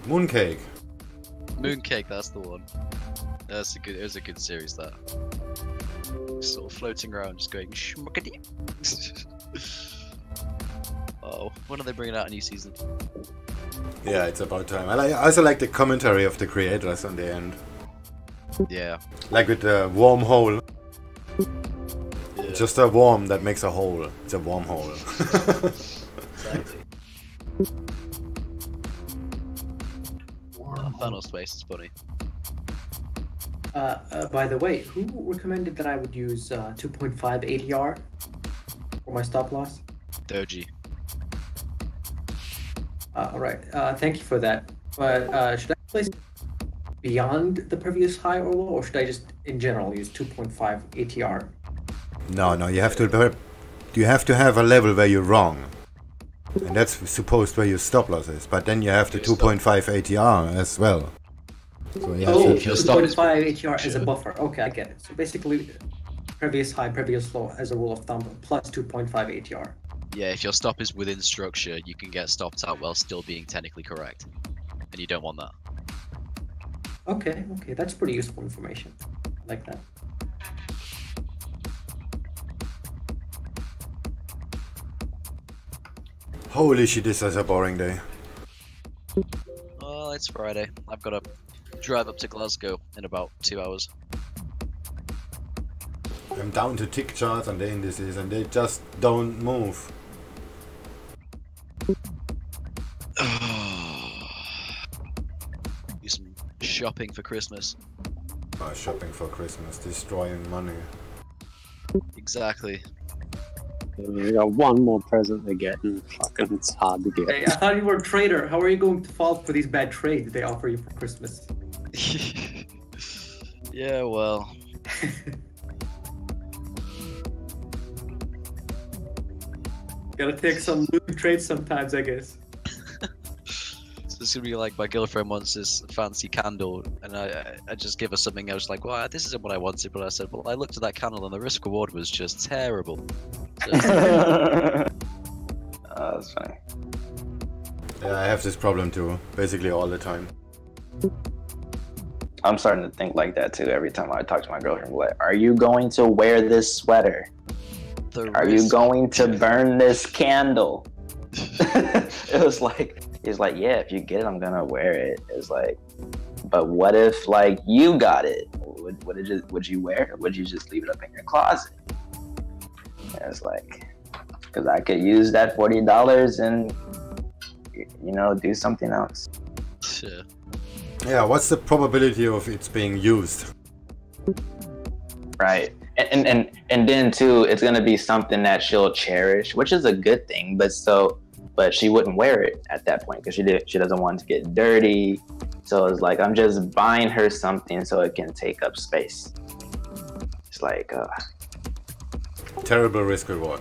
Mooncake. Mooncake, that's the one. That's a good. It was a good series. That sort of floating around, just going schmuckety. Oh, when are they bringing out a new season? Yeah, it's about time. I also like the commentary of the creators on the end. Yeah. Like with the wormhole. Yeah. Just a worm that makes a hole. It's a wormhole. Exactly. Funnel space is funny. By the way, who recommended that I would use 2.5 ATR for my stop loss? Doji. Alright, thank you for that. But should I place beyond the previous high or low, or should I just in general use 2.5 ATR? No, you have to have a level where you're wrong. And that's supposed where your stop loss is, but then you have the 2.5 ATR as well. So you have Oh, to 2.5 ATR as a buffer. Okay, I get it. So basically, previous high, previous low as a rule of thumb, plus 2.5 ATR. Yeah, if your stop is within structure, you can get stopped out while still being technically correct. And you don't want that. Okay, that's pretty useful information. I like that. Holy shit, this is a boring day. Well, it's Friday. I've got to drive up to Glasgow in about 2 hours. I'm down to tick charts on the indices and they just don't move. Do some shopping for Christmas. Shopping for Christmas, destroying money. Exactly. We got one more present to get, and fucking it's hard to get. Hey, I thought you were a trader. How are you going to fall for these bad trades they offer you for Christmas? Yeah, well. Gotta take some lewd trades sometimes, I guess. So it's gonna be like my girlfriend wants this fancy candle, and I just give her something. I was like, well, this isn't what I wanted, but I said, well, I looked at that candle and the risk reward was just terrible. So Oh, that's funny. Yeah, I have this problem too, basically all the time. I'm starting to think like that too every time I talk to my girlfriend. Like, are you going to wear this sweater? Are you going to burn this candle? It was like, he's like, yeah, if you get it, I'm gonna wear it. It's like, but what if like you got it? Would you wear it? Or would you just leave it up in your closet? And it's like, because I could use that $40 and do something else. Sure. Yeah, what's the probability of it's being used? Right. And then too, it's gonna be something that she'll cherish, which is a good thing. But she wouldn't wear it at that point because she doesn't want it to get dirty. So it's like I'm just buying her something so it can take up space. It's like terrible risk reward.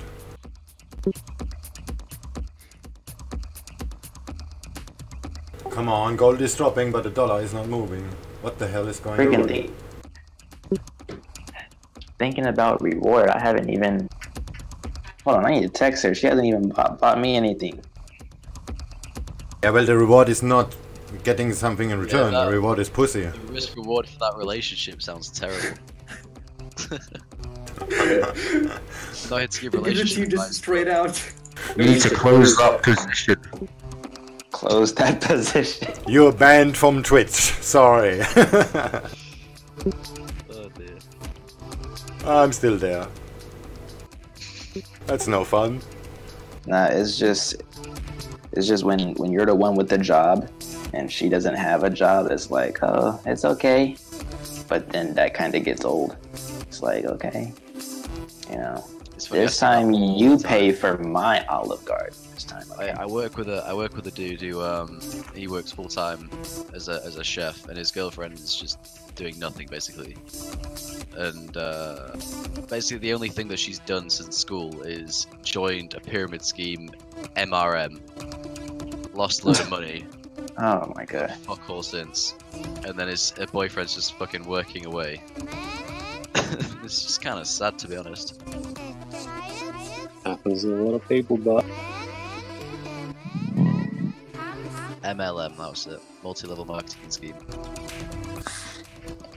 Come on, gold is dropping, but the dollar is not moving. What the hell is going on? Freaking thinking about reward, I haven't even. Hold on, I need to text her. She hasn't even bought me anything. Yeah, well, the reward is not getting something in return. Yeah, the reward is pussy. The risk reward for that relationship sounds terrible. No, it's your relationship. You just straight out. You need to close that position. Close that position. You're banned from Twitch. Sorry. Oh dear. I'm still there. That's no fun. Nah, it's just when you're the one with the job and she doesn't have a job, it's like, oh, it's okay. But then that kind of gets old. It's like, okay, this time you pay for my Olive Garden. This time, okay. I work with a dude who he works full time as a chef, and his girlfriend is just doing nothing basically. And basically the only thing that she's done since school is joined a pyramid scheme, MRM, lost a load of money. Oh my god. Fuck all since. And then her boyfriend's just fucking working away. It's just kind of sad, to be honest. Happens to a lot of people, but MLM, that was it. Multi-level marketing scheme.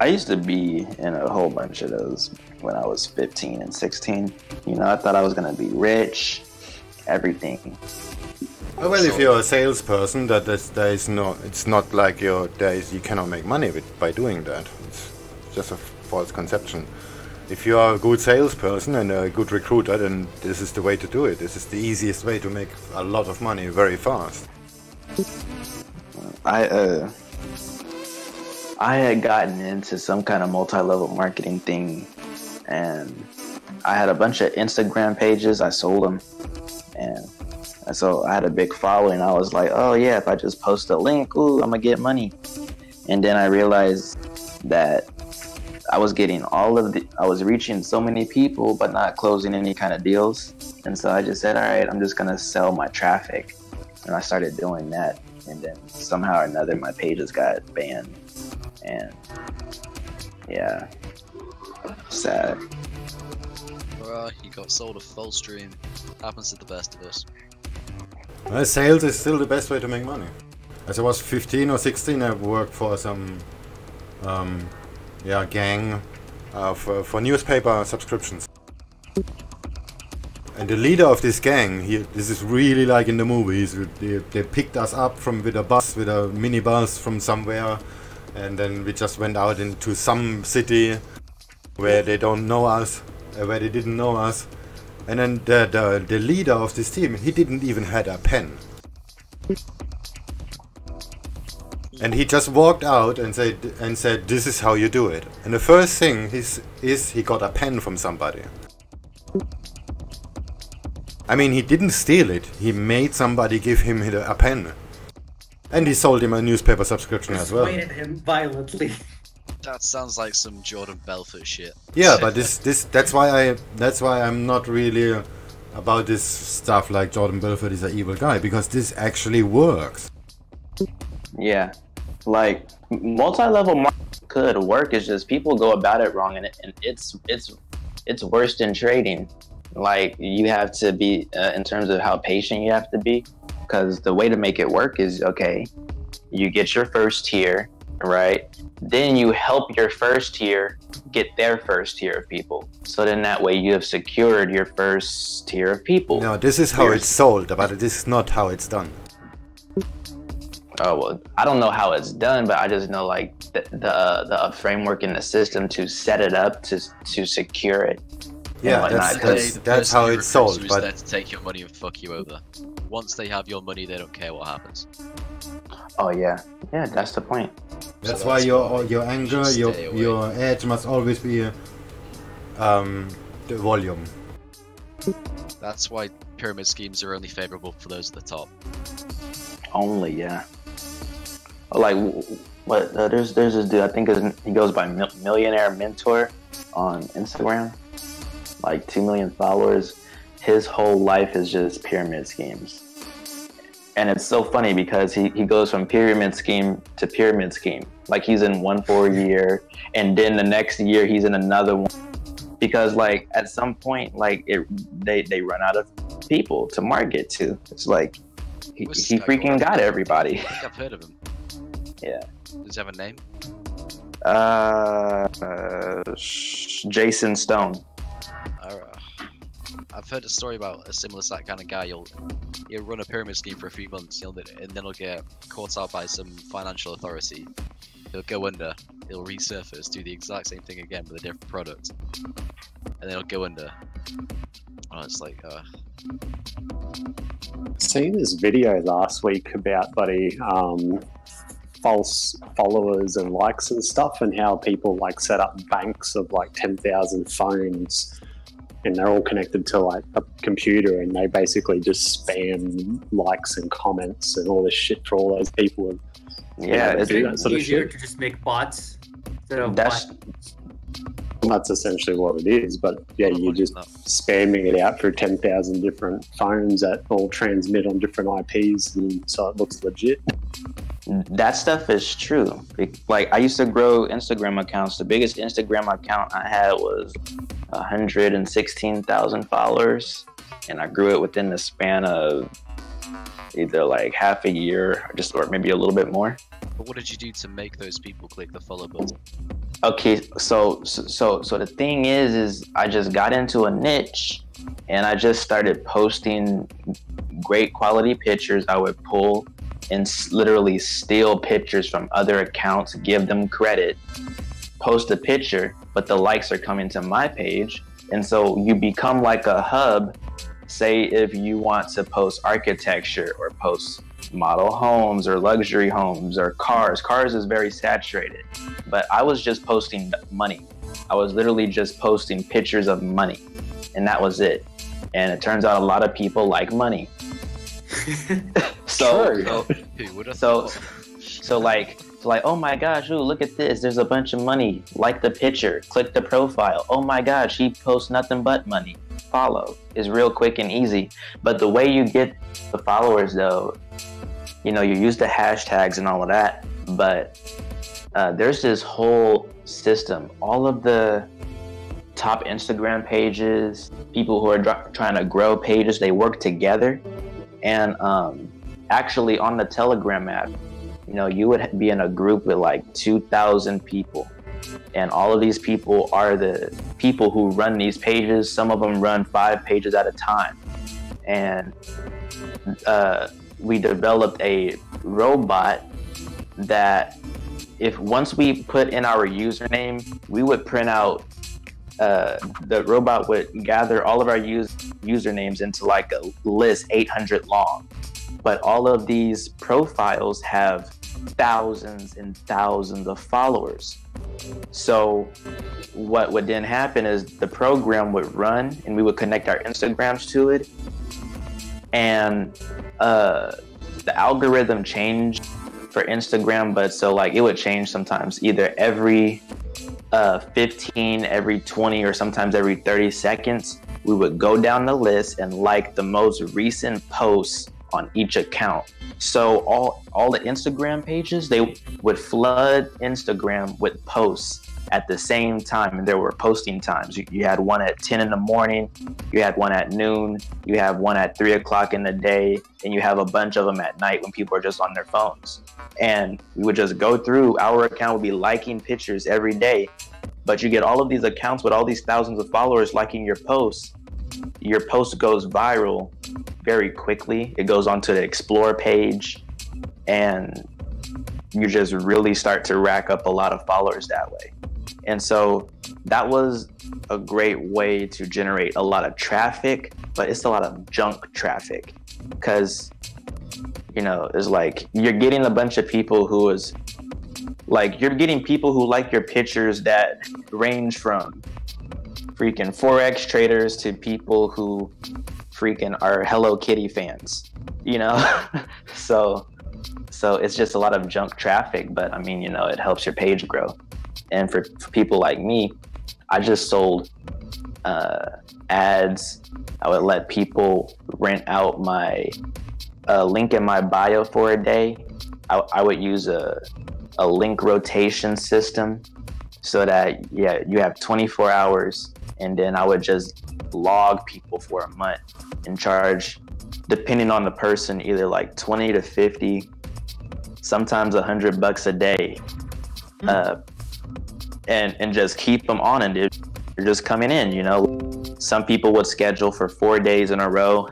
I used to be in a whole bunch of those when I was 15 and 16. You know, I thought I was gonna be rich, everything. Oh, well, if you're a salesperson, it's not like you cannot make money by doing that. It's just a false conception. If you are a good salesperson and a good recruiter, then this is the way to do it. This is the easiest way to make a lot of money very fast. I had gotten into some kind of multi-level marketing thing, and I had a bunch of Instagram pages. I sold them, and so I had a big following. I was like, oh yeah, if I just post a link, ooh, I'm gonna get money. And then I realized that I was getting I was reaching so many people, but not closing any kind of deals. And so I just said, all right, I'm just gonna sell my traffic. And I started doing that. And then somehow or another, my pages got banned. And yeah, sad. You got sold a full stream. Happens to the best of us. Well, sales is still the best way to make money. As I was 15 or 16, I worked for some gang for newspaper subscriptions. And the leader of this gang, this is really like in the movies. They picked us up with a mini bus from somewhere, and then we just went out into some city where they don't know us, where they didn't know us. And then the leader of this team, he didn't even had a pen. And he just walked out and said, this is how you do it. And the first thing is he got a pen from somebody. I mean, he didn't steal it. He made somebody give him a pen. And he sold him a newspaper subscription as well. Persuaded him violently. That sounds like some Jordan Belfort shit. Yeah, but that's why I'm not really about this stuff like Jordan Belfort is an evil guy, because this actually works. Yeah, like multi-level marketing could work. It's just people go about it wrong, and it's worse than trading. Like, you have to be in terms of how patient you have to be, because the way to make it work is, okay, you get your first tier, right? Then you help your first tier get their first tier of people. So then that way you have secured your first tier of people. No, this is how it's sold, but this is not how it's done. Oh, well, I don't know how it's done, but I just know like the framework in the system to set it up to secure it. Yeah, that's how it's sold. But there to take your money and fuck you over. Once they have your money, they don't care what happens. Oh yeah, that's the point. That's why your anger, your edge must always be the volume. That's why pyramid schemes are only favorable for those at the top. Only, yeah. Like, what? There's this dude. I think he goes by Millionaire Mentor on Instagram. Like 2 million followers. His whole life is just pyramid schemes. And it's so funny because he goes from pyramid scheme to pyramid scheme. Like, he's in one for a year, and then the next year he's in another one. Because like at some point, like they run out of people to market to. It's like he freaking got everybody. I think I've heard of him. Yeah. Does he have a name? Jason Stone. I've heard a story about a similar that kind of guy. He'll run a pyramid scheme for a few months, and then he'll get caught out by some financial authority. He'll go under, he'll resurface, do the exact same thing again with a different product, and then he'll go under. Oh, it's like, Seen this video last week about false followers and likes and stuff, and how people like set up banks of like 10,000 phones, and they're all connected to like a computer, and they basically just spam likes and comments and all this shit for all those people. Yeah, it's easier to just make bots instead of that's essentially what it is. But yeah, you're just spamming it out for 10,000 different phones that all transmit on different IPs, and so it looks legit. That stuff is true. Like, I used to grow Instagram accounts. The biggest Instagram account I had was 116,000 followers, and I grew it within the span of either like half a year, or maybe a little bit more. But what did you do to make those people click the follow button? Okay, so the thing is I just got into a niche, and I just started posting great quality pictures. I would pull and literally steal pictures from other accounts, give them credit, post a picture, but the likes are coming to my page. And so you become like a hub. Say if you want to post architecture or post model homes or luxury homes or cars. Cars is very saturated, but I was just posting money. I was literally just posting pictures of money, and that was it. And it turns out a lot of people like money. So like, oh my gosh, ooh, look at this. There's a bunch of money. Like the picture, click the profile. Oh my gosh, she posts nothing but money. Follow. Is real quick and easy. But the way you get the followers though, you use the hashtags and all of that, but there's this whole system. All of the top Instagram pages, people who are trying to grow pages, they work together. And actually on the Telegram app, you would be in a group with like 2,000 people. And all of these people are the people who run these pages. Some of them run 5 pages at a time. And we developed a robot that once we put in our username, we would print out, the robot would gather all of our usernames into like a list 800 long. But all of these profiles have thousands and thousands of followers. So what would then happen is the program would run and we would connect our Instagrams to it. And the algorithm changed for Instagram, but so like it would change sometimes, either every 15, every 20, or sometimes every 30 seconds. We would go down the list and like the most recent posts on each account. So all the Instagram pages, they would flood Instagram with posts at the same time, and there were posting times. You had one at 10 in the morning, you had one at noon, you have one at 3 o'clock in the day, and you have a bunch of them at night when people are just on their phones. And we would just go through, our account would be liking pictures every day, but you get all of these accounts with all these thousands of followers liking your posts. Your post goes viral very quickly. It goes onto the Explore page, and you just really start to rack up a lot of followers that way. And so that was a great way to generate a lot of traffic, but it's a lot of junk traffic, because it's like you're getting a bunch of people who like your pictures that range from freaking Forex traders to people who freaking are Hello Kitty fans, so it's just a lot of junk traffic, but I mean, it helps your page grow. And for people like me, I just sold ads. I would let people rent out my link in my bio for a day. I would use a link rotation system so that, you have 24 hours, and then I would just log people for a month and charge, depending on the person, either like 20 to 50, sometimes $100 a day. And just keep them on, and they're just coming in, Some people would schedule for 4 days in a row.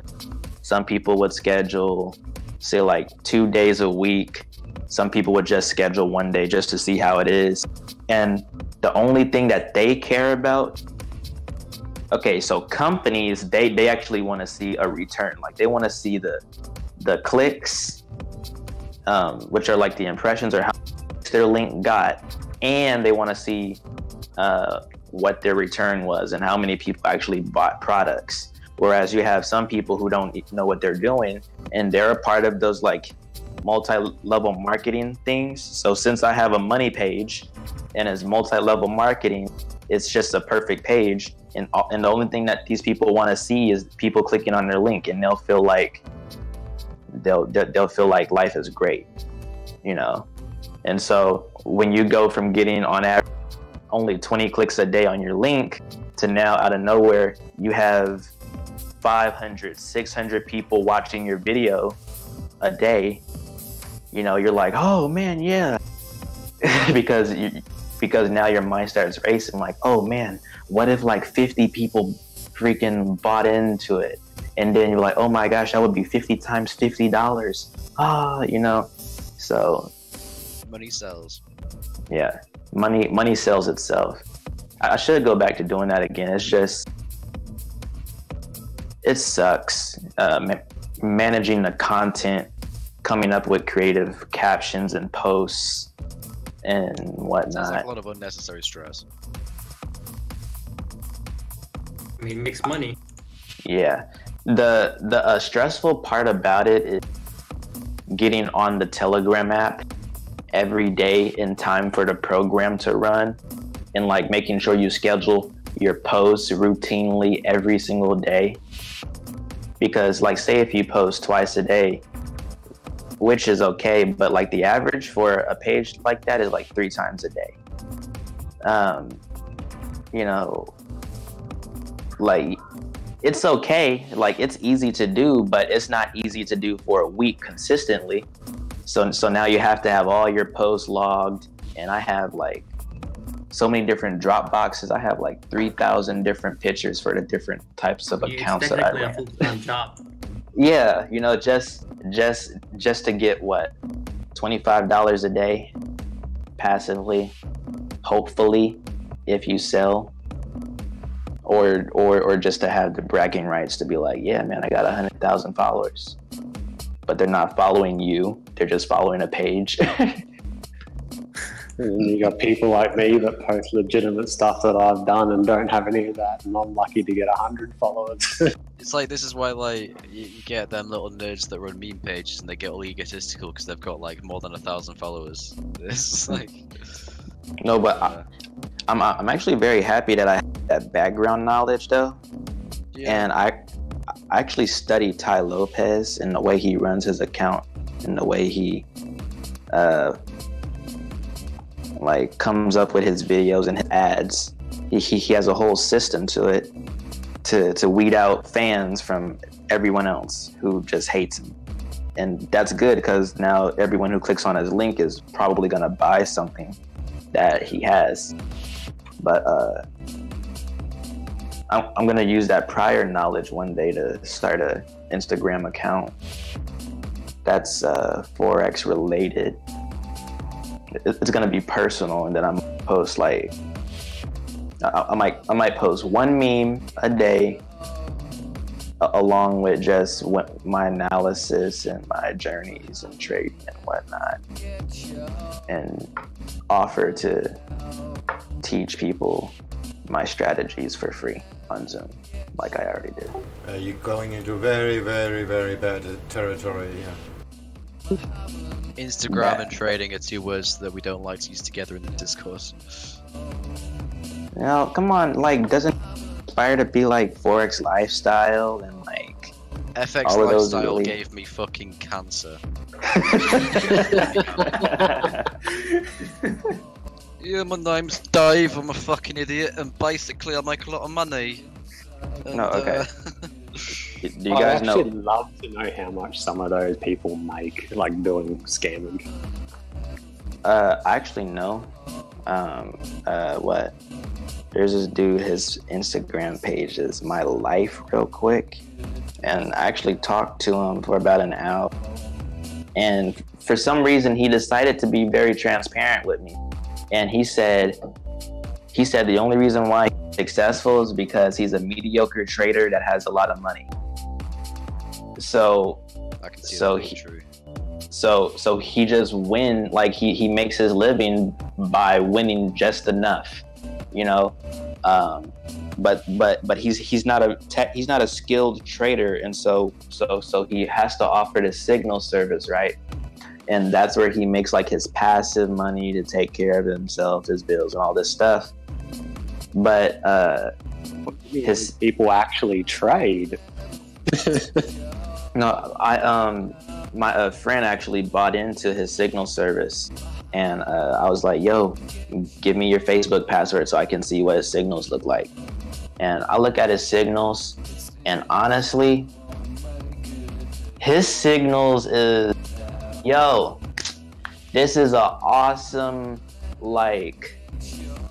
Some people would schedule, say, like 2 days a week. Some people would just schedule 1 day just to see how it is. And the only thing that they care about, okay, so companies, they actually want to see a return. Like, they want to see the clicks, which are like the impressions or how much their link got. And they want to see what their return was and how many people actually bought products. Whereas you have some people who don't know what they're doing, and they're a part of those like multi-level marketing things. So since I have a money page and it's multi-level marketing, it's just a perfect page. And the only thing that these people want to see is people clicking on their link, and they'll feel like life is great, And so when you go from getting on average only 20 clicks a day on your link to now out of nowhere, you have 500, 600 people watching your video, a day, you know, you're like, oh man, yeah, because now your mind starts racing, like, oh man, what if like 50 people freaking bought into it? And then you're like, oh my gosh, that would be 50 times $50. You know, so money sells. Yeah, money sells itself. I should go back to doing that again. It's just, it sucks managing the content, coming up with creative captions and posts and whatnot. Sounds like a lot of unnecessary stress. I mean, it makes money. Yeah, the stressful part about it is getting on the Telegram app every day in time for the program to run, and like making sure you schedule your posts routinely every single day. Because like, say if you post twice a day, which is okay, but like the average for a page like that is like 3 times a day. You know, like, it's okay, like it's easy to do, but it's not easy to do for a week consistently. So now you have to have all your posts logged, and I have like so many different drop boxes. I have like 3,000 different pictures for the different types of accounts that I run. It's technically a full-time job. Yeah, you know, just to get what, $25 a day passively, hopefully, if you sell, or just to have the bragging rights to be like, yeah, man, I got 100,000 followers, but they're not following you; they're just following a page. And you got people like me that post legitimate stuff that I've done and don't have any of that, and I'm lucky to get 100 followers. It's like, this is why like you get them little nerds that run meme pages and they get all egotistical because they've got like more than 1,000 followers. It's like, no, but I'm actually very happy that I have that background knowledge though, and I actually studied Ty Lopez and the way he runs his account and the way he like comes up with his videos and his ads. He has a whole system to it to weed out fans from everyone else who just hates him. And that's good, because now everyone who clicks on his link is probably gonna buy something that he has. But I'm gonna use that prior knowledge one day to start a Instagram account that's Forex related. It's gonna be personal, and then I'm gonna post like I might post one meme a day, along with just my analysis and my journeys and trading and whatnot, and offer to teach people my strategies for free on Zoom, like I already did. You're going into very, very, very bad territory here. Instagram and trading are 2 words that we don't like to use together in the discourse. Now, come on, like, doesn't it aspire to be like Forex lifestyle and like FX all of those lifestyle really... gave me fucking cancer. Yeah, my name's Dave, I'm a fucking idiot, and basically I make a lot of money. And, no, okay. Do you I guys know? actually love to know how much some of those people make, like doing scamming. I actually know. What? There's this dude, his Instagram page is My Life real quick. And I actually talked to him for about an hour. And for some reason, he decided to be very transparent with me. And he said the only reason why he's successful is because he's a mediocre trader that has a lot of money. So, I can see so that being true. So he just like he makes his living by winning just enough, you know. But he's not a skilled trader, and so he has to offer the signal service, right? And that's where he makes like his passive money to take care of himself, his bills, and all this stuff. But his people actually trade. No, my friend actually bought into his signal service, and I was like, yo, give me your Facebook password so I can see what his signals look like. And I look at his signals, and honestly, his signals is, yo, this is an awesome, like,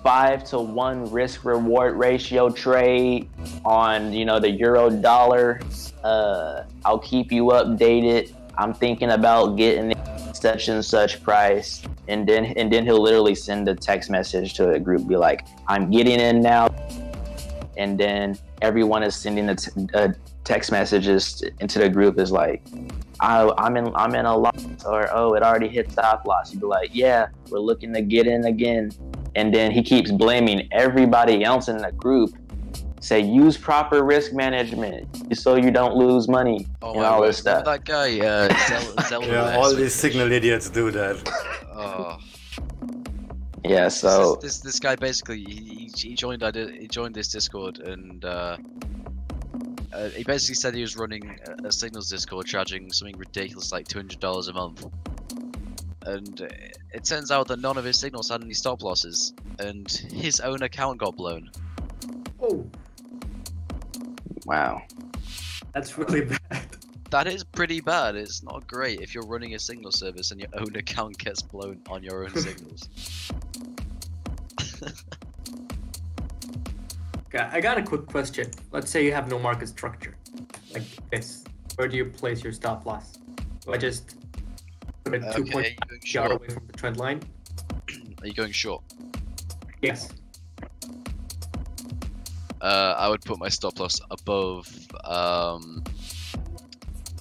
5-to-1 risk reward ratio trade on, you know, the euro dollar. I'll keep you updated. I'm thinking about getting such and such price, and then he'll literally send a text message to a group, be like, I'm getting in now, and then everyone is sending the text messages into the group is like, I'm in a loss, or oh, it already hit stop loss. You'd be like, yeah, we're looking to get in again. And then he keeps blaming everybody else in the group. Say, use proper risk management so you don't lose money and all this stuff. That guy, yeah, all these signal idiots do that. Oh. Yeah, so this guy basically he joined this Discord, and he basically said he was running a signals Discord, charging something ridiculous like $200 a month. And it turns out that none of his signals had any stop losses, and his own account got blown. Oh. Wow. That's really bad. That is pretty bad. It's not great if you're running a signal service and your own account gets blown on your own signals. Okay, I got a quick question. Let's say you have no market structure, like this. Where do you place your stop loss? Do I just put it 2.5 yard away from the trend line? Are you going short? Yes. I would put my stop loss above.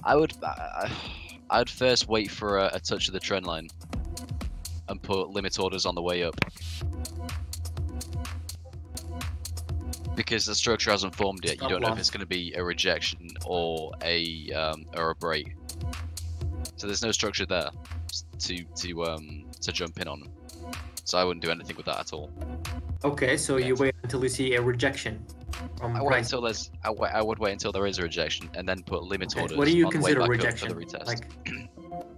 I'd first wait for a touch of the trend line and put limit orders on the way up, because the structure hasn't formed yet. You don't know if it's going to be a rejection or a break. So there's no structure there to jump in on. So I wouldn't do anything with that at all. Okay, so you wait until you see a rejection. I would wait until there is a rejection, and then put limit orders. What do you on consider way back rejection? up for the retest.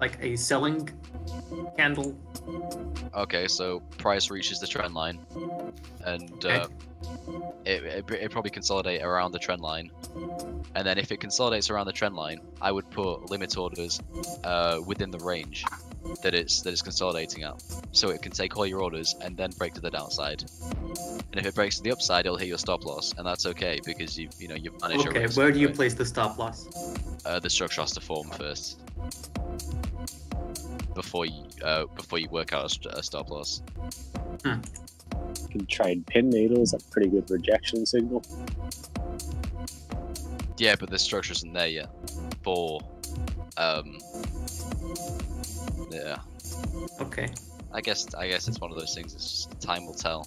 Like a selling candle? Okay, so price reaches the trend line, and it probably consolidate around the trend line. And then if it consolidates around the trend line, I would put limit orders within the range that it's consolidating at, so it can take all your orders and then break to the downside. And if it breaks to the upside, it'll hit your stop loss, and that's okay because you've managed your risk. Okay, where do you place the stop loss? The structure has to form first before you work out a stop loss. You can trade pin needles, a pretty good rejection signal. Yeah, but the structure isn't there yet. Yeah. Okay. I guess it's one of those things. It's just time will tell.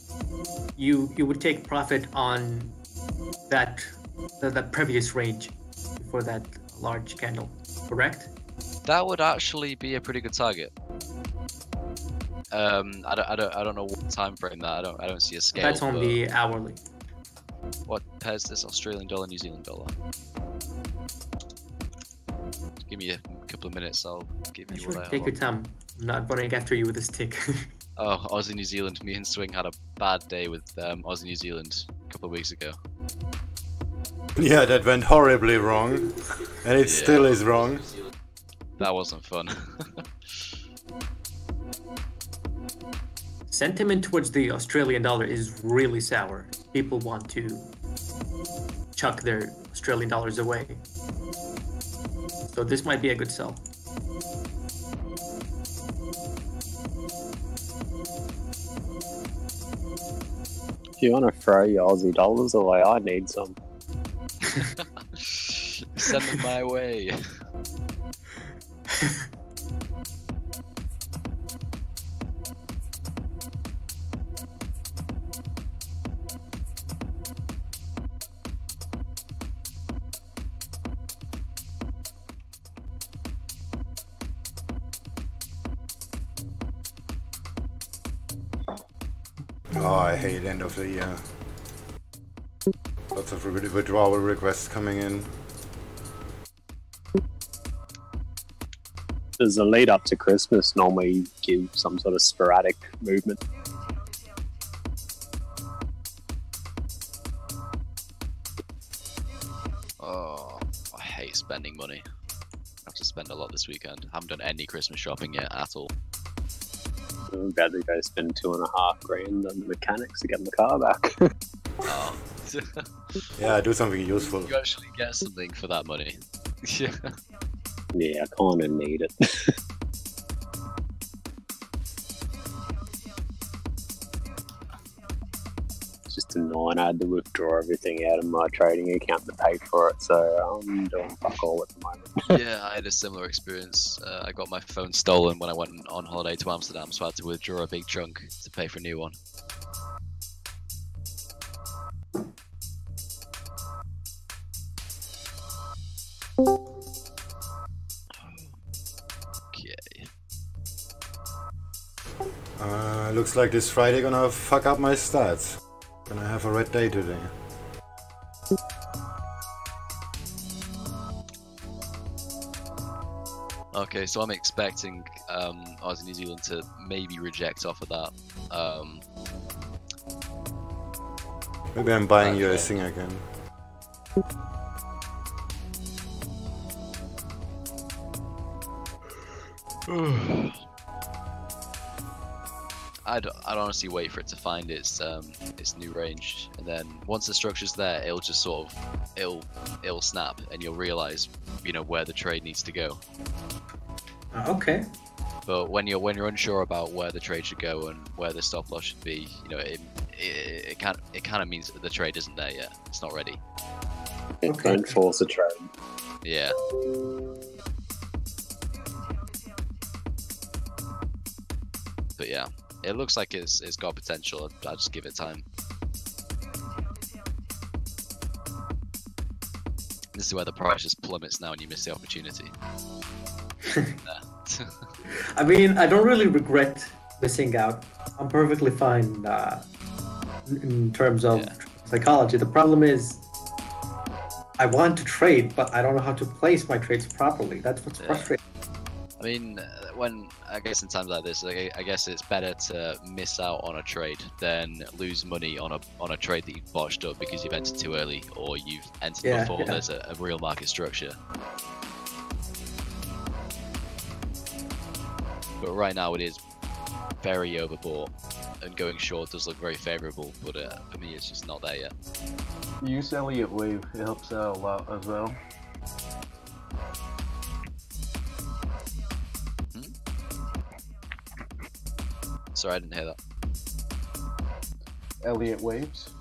You would take profit on that previous range before that large candle, correct? That would actually be a pretty good target. I don't know what time frame that. I don't see a scale. That's on the hourly. What pairs this? Australian dollar, New Zealand dollar. Give me a couple of minutes. I'll give you what I Take your time. I'm not running after you with a stick. Oh, Aussie New Zealand. Me and Swing had a bad day with Aussie New Zealand a couple of weeks ago. Yeah, that went horribly wrong, and it still is wrong. That wasn't fun. Sentiment towards the Australian dollar is really sour. People want to chuck their Australian dollars away. So this might be a good sell. If you want to throw your Aussie dollars away, I need some. Send them my way. Oh, I hate end of the year. Lots of withdrawal requests coming in. Does the lead up to Christmas normally give some sort of sporadic movement? Oh, I hate spending money. I have to spend a lot this weekend. Haven't done any Christmas shopping yet at all. I'm about to go spend $2.5 grand on the mechanics to get the car back. Oh. Yeah, do something useful. You actually get something for that money. Yeah. Yeah, I kind of need it. It's just annoying. I had to withdraw everything out of my trading account to pay for it, so I'm doing fuck all at the moment. Yeah, I had a similar experience. I got my phone stolen when I went on holiday to Amsterdam, so I had to withdraw a big chunk to pay for a new one. Looks like this Friday gonna fuck up my stats. Gonna have a red day today. Okay, so I'm expecting Aussie New Zealand to maybe reject off of that. Maybe I'm buying you a thing again. I'd honestly wait for it to find its new range, and then once the structure's there, it'll just sort of it'll snap, and you'll realize where the trade needs to go. Okay. But when you're unsure about where the trade should go and where the stop loss should be, it kind of means that the trade isn't there yet. It's not ready. Okay. Don't force a trade. Yeah. But yeah. It looks like it's got potential. I'll just give it time. This is where the price just plummets now and you miss the opportunity. I mean, I don't really regret missing out. I'm perfectly fine in terms of psychology. The problem is I want to trade, but I don't know how to place my trades properly. That's what's frustrating. I mean, I guess in times like this, I guess it's better to miss out on a trade than lose money on a trade that you've botched up because you've entered too early or you've entered before there's a real market structure. But right now it is very overbought, and going short does look very favourable, but for me it's just not there yet. Use Elliott Wave, it helps out a lot as well. Sorry, I didn't hear that. Elliott Waves?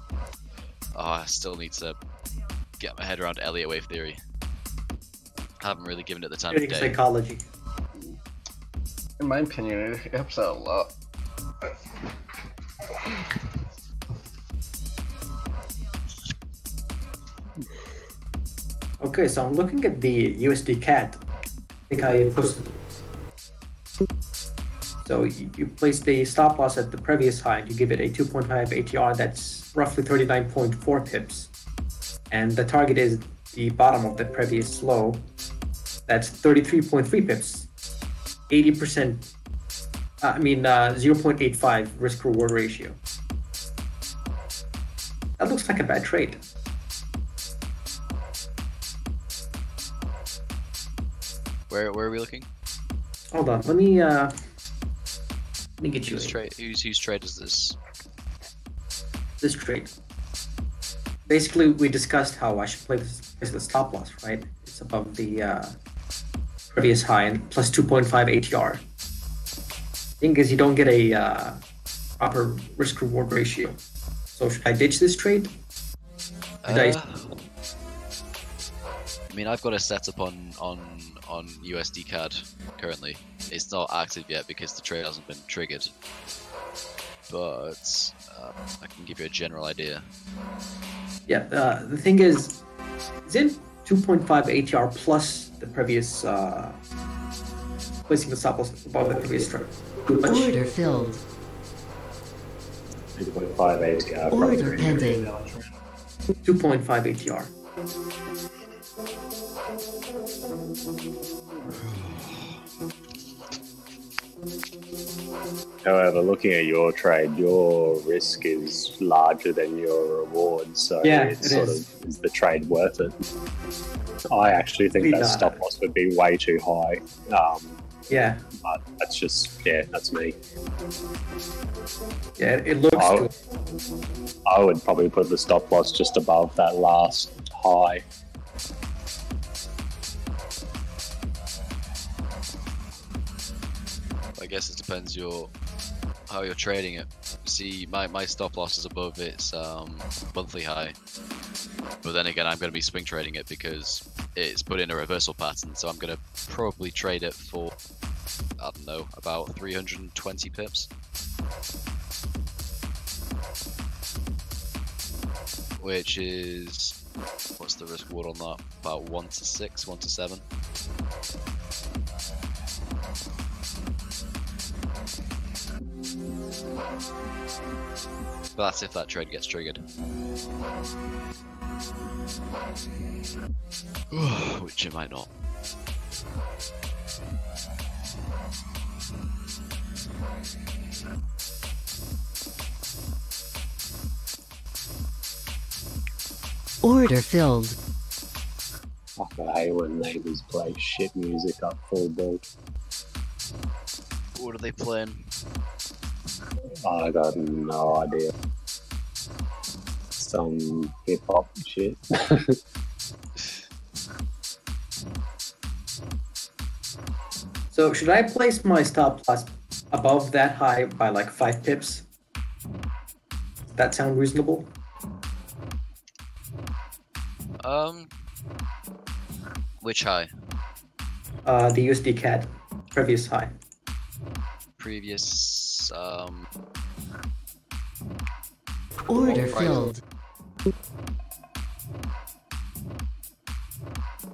Oh, I still need to get my head around Elliott Wave theory. I haven't really given it the time of day. Psychology. In my opinion, it helps out a lot. Okay, so I'm looking at the USD CAD. I think I posted it. So you place the stop loss at the previous high, and you give it a 2.5 ATR, that's roughly 39.4 pips. And the target is the bottom of the previous low, that's 33.3 pips. 80%, 0.85 risk reward ratio. That looks like a bad trade. Where are we looking? Hold on, let me get you. Whose trade is this? This trade. Basically, we discussed how I should place the stop loss, right? It's above the previous high and plus 2.5 ATR. Thing is, you don't get a proper risk reward ratio. So should I ditch this trade? I mean, I've got a setup on USD CAD currently. It's not active yet because the trade hasn't been triggered, but I can give you a general idea. Yeah, the thing is it 2.5 ATR plus the previous placing the stop loss above the previous trade? Order filled. 2.5 ATR. Order pending. 2.5 ATR. However, looking at your trade, your risk is larger than your reward, so it's sort of, is the trade worth it? I actually think that stop loss would be way too high. Yeah. But that's just, yeah, that's me. Yeah, it looks good. I would probably put the stop loss just above that last high. I guess it depends how you're trading it. See, my stop loss is above its monthly high, but then again, I'm going to be swing trading it because it's put in a reversal pattern, so I'm going to probably trade it for, I don't know, about 320 pips. Which is, what's the risk reward on that? About 1 to 6, 1 to 7. But that's if that trade gets triggered. Which it might not. Order filled. Fuck, I hate when neighbours play shit music up full ball. What are they playing? I got no idea. Some hip hop shit. So should I place my stop loss above that high by like 5 pips? Does that sound reasonable? Which high? The USD-CAD previous high. Previous, Order filled.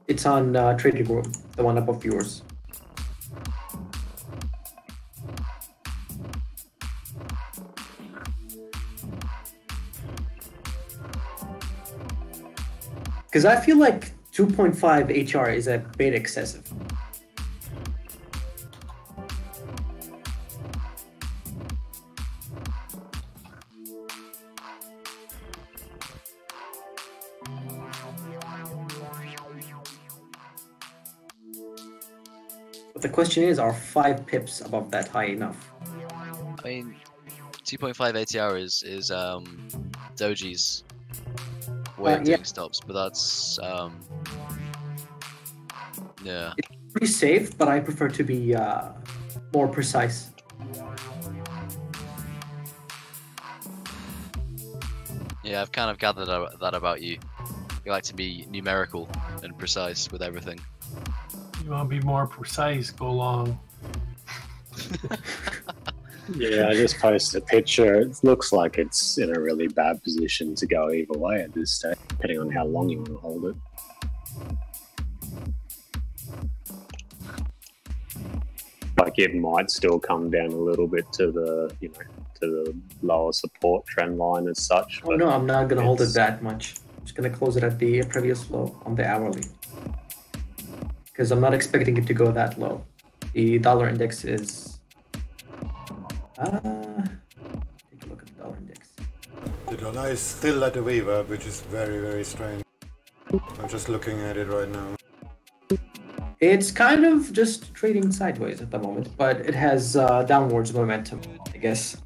It's on trading room, the one above yours. Because I feel like 2.5 HR is a bit excessive. But the question is, are 5 pips above that high enough? I mean, 2.5 ATR is Doji's way of doing stops, but that's yeah. It's pretty safe, but I prefer to be more precise. Yeah, I've kind of gathered that about you. You like to be numerical and precise with everything. You want to be more precise, go long. Yeah, I just posted a picture. It looks like it's in a really bad position to go either way at this stage, depending on how long you want to hold it. Like it might still come down a little bit to the, you know, to the lower support trend line as such. Oh no, I'm not going to hold it that much. I'm just going to close it at the previous low on the hourly. Because I'm not expecting it to go that low. The dollar index is... take a look at the dollar index. The dollar is still at a reverb, which is very, very strange. I'm just looking at it right now. It's kind of just trading sideways at the moment, but it has downwards momentum, I guess.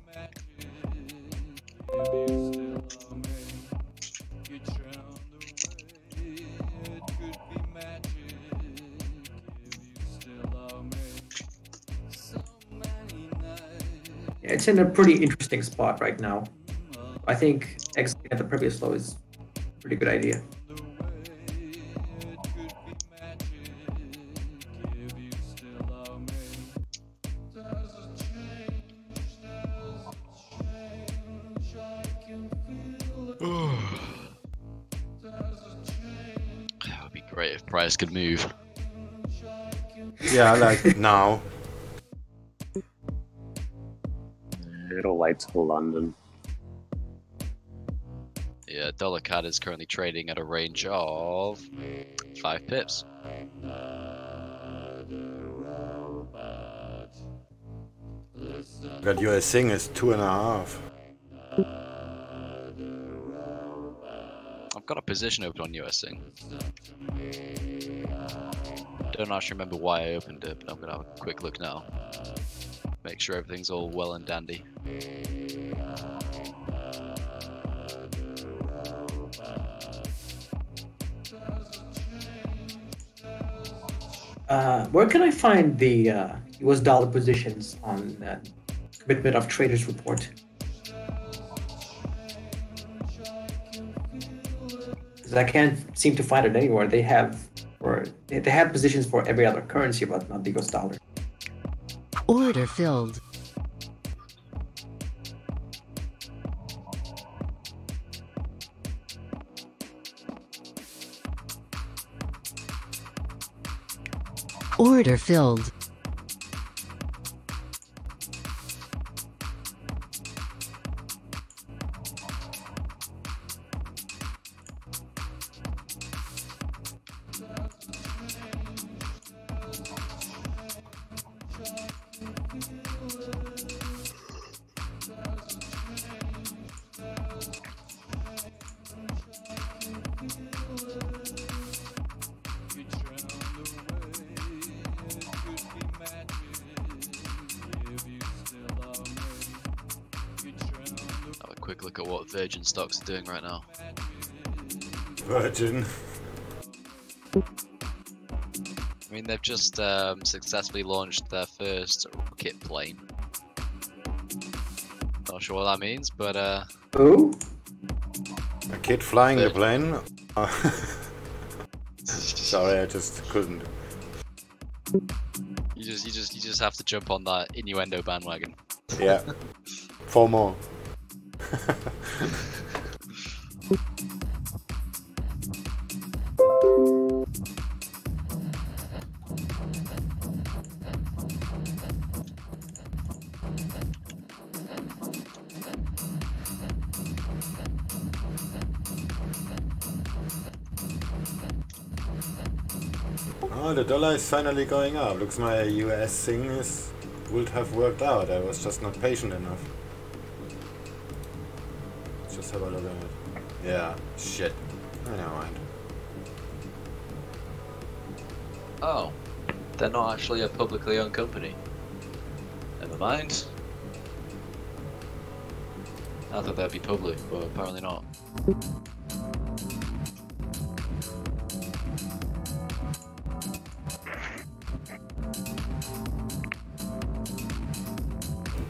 It's in a pretty interesting spot right now. I think exiting at the previous low is a pretty good idea. That would be great if price could move. Yeah, like now. It'll wait till London. Yeah, dollar CAD is currently trading at a range of 5 pips. Got US Sing is 2.5. I've got a position open on US Sing. Don't actually remember why I opened it, but I'm gonna have a quick look now. Make sure everything's all well and dandy. Where can I find the US dollar positions on commitment of traders report? Because I can't seem to find it anywhere. They have positions for every other currency, but not the US dollar. Order filled. Order filled. Quick look at what Virgin stocks are doing right now. Virgin. I mean, they've just successfully launched their first rocket plane. Not sure what that means, but Who? A kid flying the plane? Sorry, I just couldn't. You just have to jump on that innuendo bandwagon. Yeah. 4 more. Oh, the dollar is finally going up. Looks my US thing would have worked out. I was just not patient enough. Let's just have a look at it. Yeah, shit. Never mind. Oh, they're not actually a publicly owned company. Never mind. I thought that'd be public, but apparently not.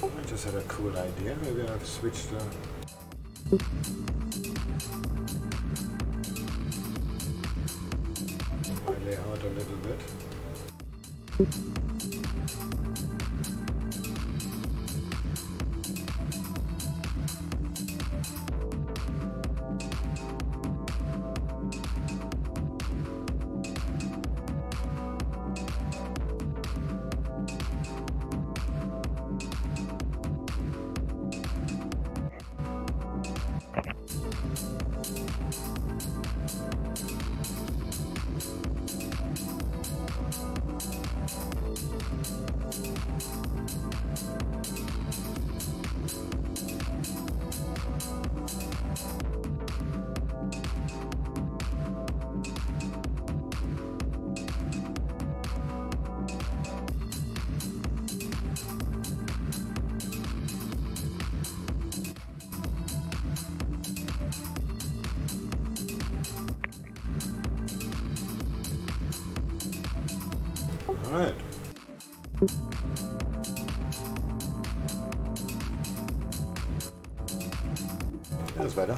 I just had a cool idea. Maybe I'll switch the... my layout a little bit. Alright. That's better.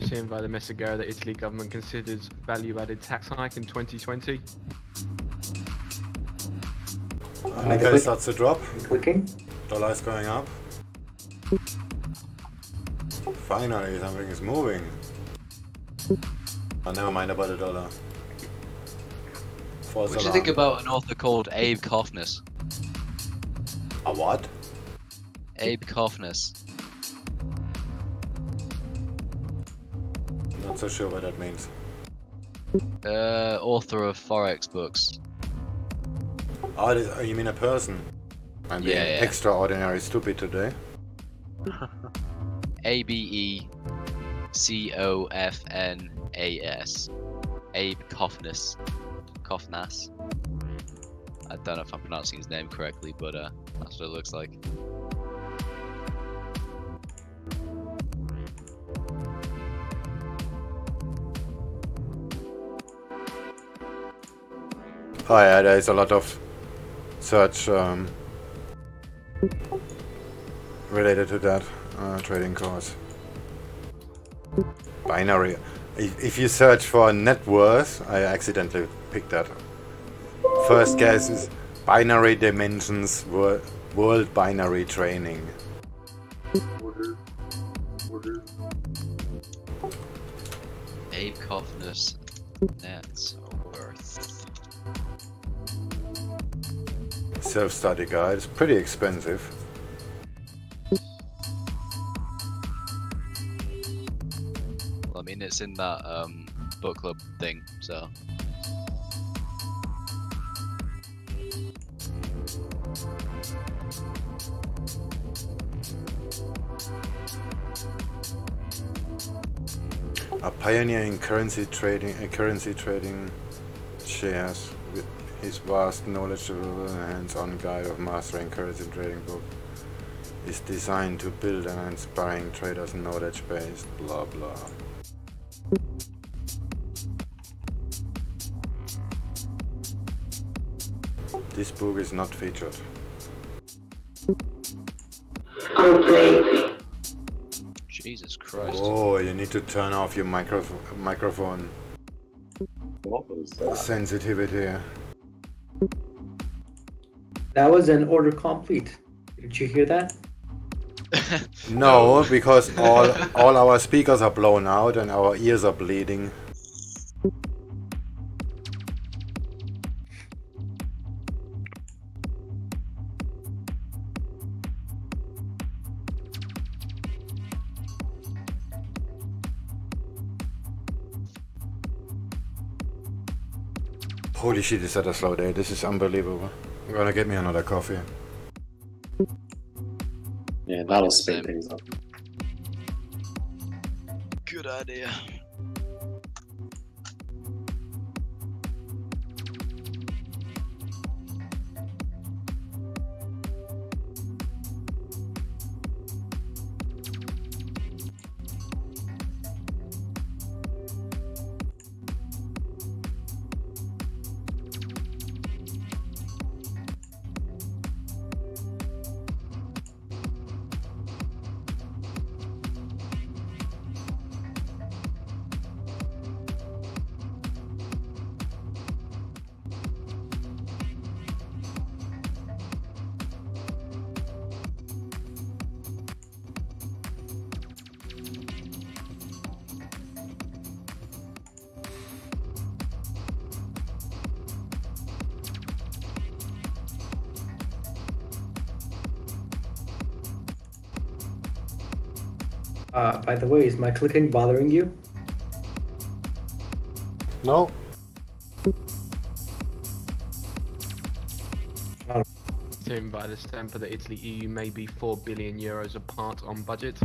Seen by the Messaggero that Italy government considers value-added tax hike in 2020. Nikkei starts to drop. Clicking. Dollar is going up. Finally, something is moving. Oh, never mind about the dollar. What do you think about an author called Abe Koffness? A what? Abe Koffness. Not so sure what that means. Author of Forex books. Oh, you mean a person? I'm being extraordinary stupid today. ABECOFNAS. Abe Koffness. Koffness. I don't know if I'm pronouncing his name correctly, but that's what it looks like. Oh yeah, there is a lot of search related to that trading course. Binary. If you search for net worth, I accidentally picked that. First guess is binary dimensions world binary training. Order. Abe Koffness net worth. Self-study guide. It's pretty expensive. Well, I mean, it's in that book club thing, so. A pioneer in currency trading shares with his vast knowledgeable and hands-on guide of mastering currency trading book is designed to build an inspiring trader's knowledge base, blah blah. This book is not featured. Jesus Christ. Oh, you need to turn off your microphone. What was that? Sensitivity. That was an order complete. Did you hear that? No, because all our speakers are blown out and our ears are bleeding. Holy shit, is that a slow day? This is unbelievable. I'm gonna get me another coffee. Yeah, that'll speed things up. Good idea. By the way, is my clicking bothering you? No. Assumed by the stamp that Italy EU may be €4 billion apart on budget.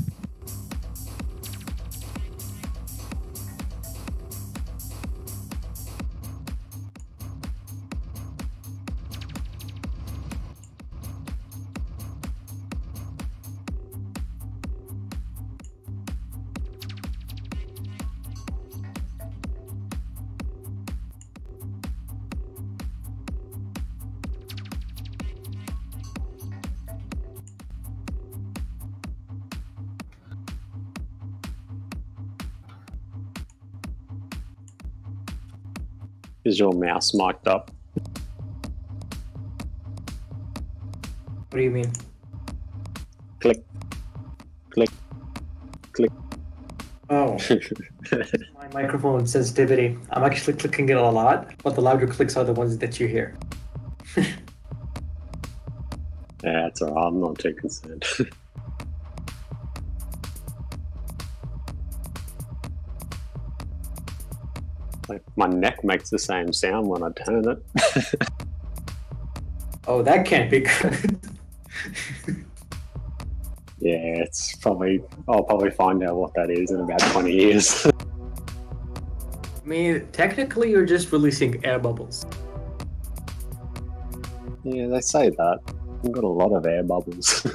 Is your mouse mic'd up? What do you mean? Click, click, click. Oh, my microphone sensitivity. I'm actually clicking it a lot, but the louder clicks are the ones that you hear. Yeah, it's alright. I'm not too concerned. Like my neck makes the same sound when I turn it. Oh, that can't be good. Yeah, it's probably. I'll probably find out what that is in about 20 years. I mean, technically, you're just releasing air bubbles. Yeah, they say that. I've got a lot of air bubbles.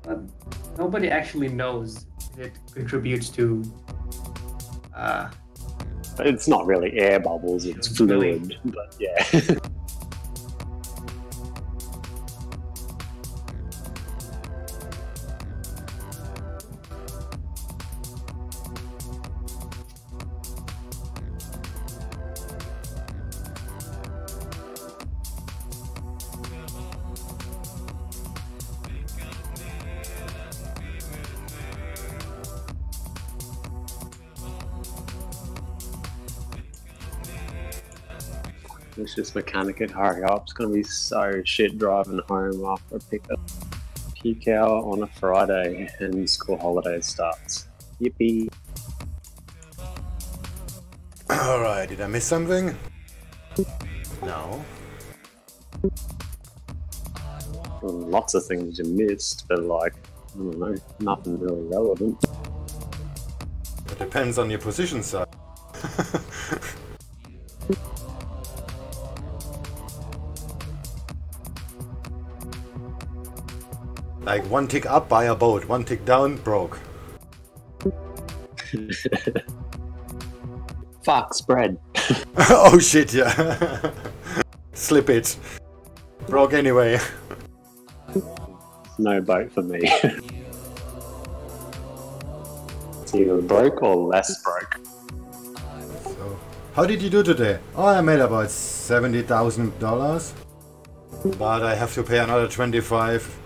But nobody actually knows if it contributes to. It's not really air bubbles, it's fluid, but yeah. Let's just mechanic it, hurry up. It's gonna be so shit driving home after I pick up peak hour on a Friday and school holiday starts. Yippee. Alright, did I miss something? No. Well, lots of things you missed, but like, I don't know, nothing really relevant. It depends on your position size. Like one tick up, buy a boat, one tick down, broke. Fuck, spread. Oh shit, yeah. Slip it. Broke anyway. No boat for me. It's either broke or less broke. So, how did you do today? Oh, I made about $70,000. But I have to pay another 25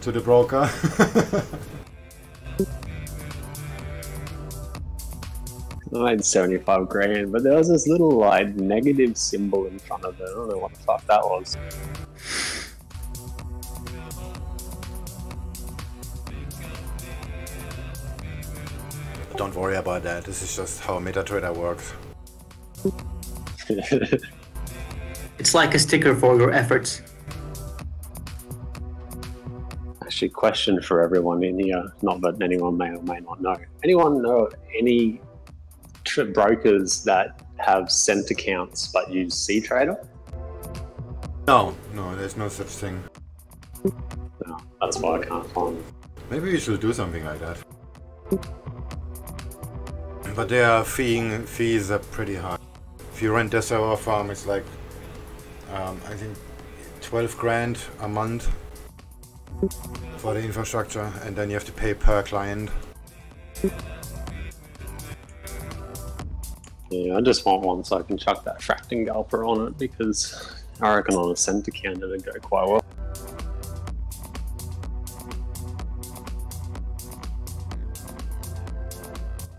to the broker. I had 75 grand, but there was this little like negative symbol in front of it. I don't know what the fuck that was. Don't worry about that. This is just how MetaTrader works. It's like a sticker for your efforts. Actually, question for everyone in here, not that anyone may or may not know. Anyone know any brokers that have cent accounts but use CTrader? No, there's no such thing. No, that's why I can't find them. Maybe we should do something like that. But their fees are pretty high. If you rent a server farm, it's like, I think 12 grand a month for the infrastructure, and then you have to pay per client. Yeah, I just want one so I can chuck that fracting gulper on it, because I reckon on a cent account it'd go quite well.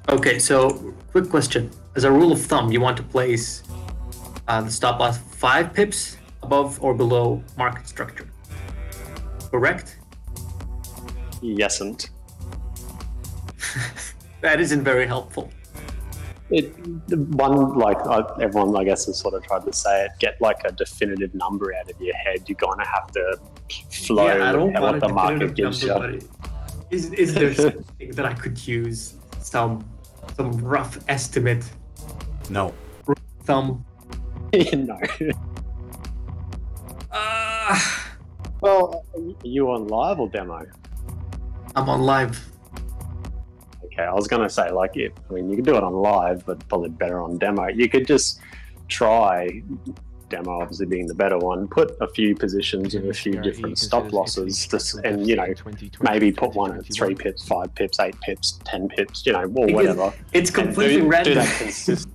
Okay, so quick question. As a rule of thumb, you want to place the stop loss 5 pips above or below market structure. Correct? Yesn't. That isn't very helpful. Everyone, I guess, has sort of tried to say it, get like a definitive number out of your head. You're going to have to flow what the market gives you. Is there something that I could use? Some rough estimate? No. Thumb? No. Well, are you on live or demo? I'm on live. Okay, I was going to say, like, you can do it on live, but probably better on demo. You could just try, demo obviously being the better one, put a few positions in a few different stop losses, and, maybe put one at 3 pips, 5 pips, 8 pips, 10 pips, or whatever. It's completely random. Do that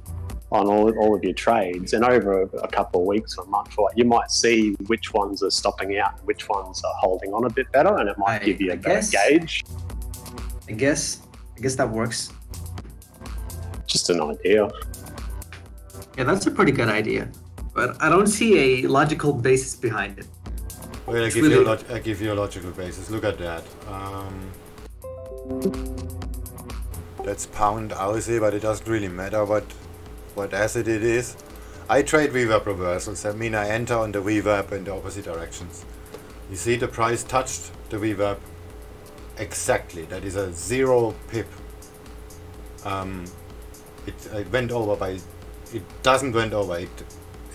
on all of your trades, and over a couple of weeks or a month, you might see which ones are stopping out, and which ones are holding on a bit better, and it might give you a better gauge. I guess that works. Just an idea. Yeah, that's a pretty good idea, but I don't see a logical basis behind it. Well, I give you a logical basis. Look at that. That's pound Aussie, but it doesn't really matter what asset it is. I trade VWAP reversals. That means I enter on the VWAP in the opposite directions. You see the price touched the VWAP exactly. That is a 0 pip. It went over by. It doesn't went over. It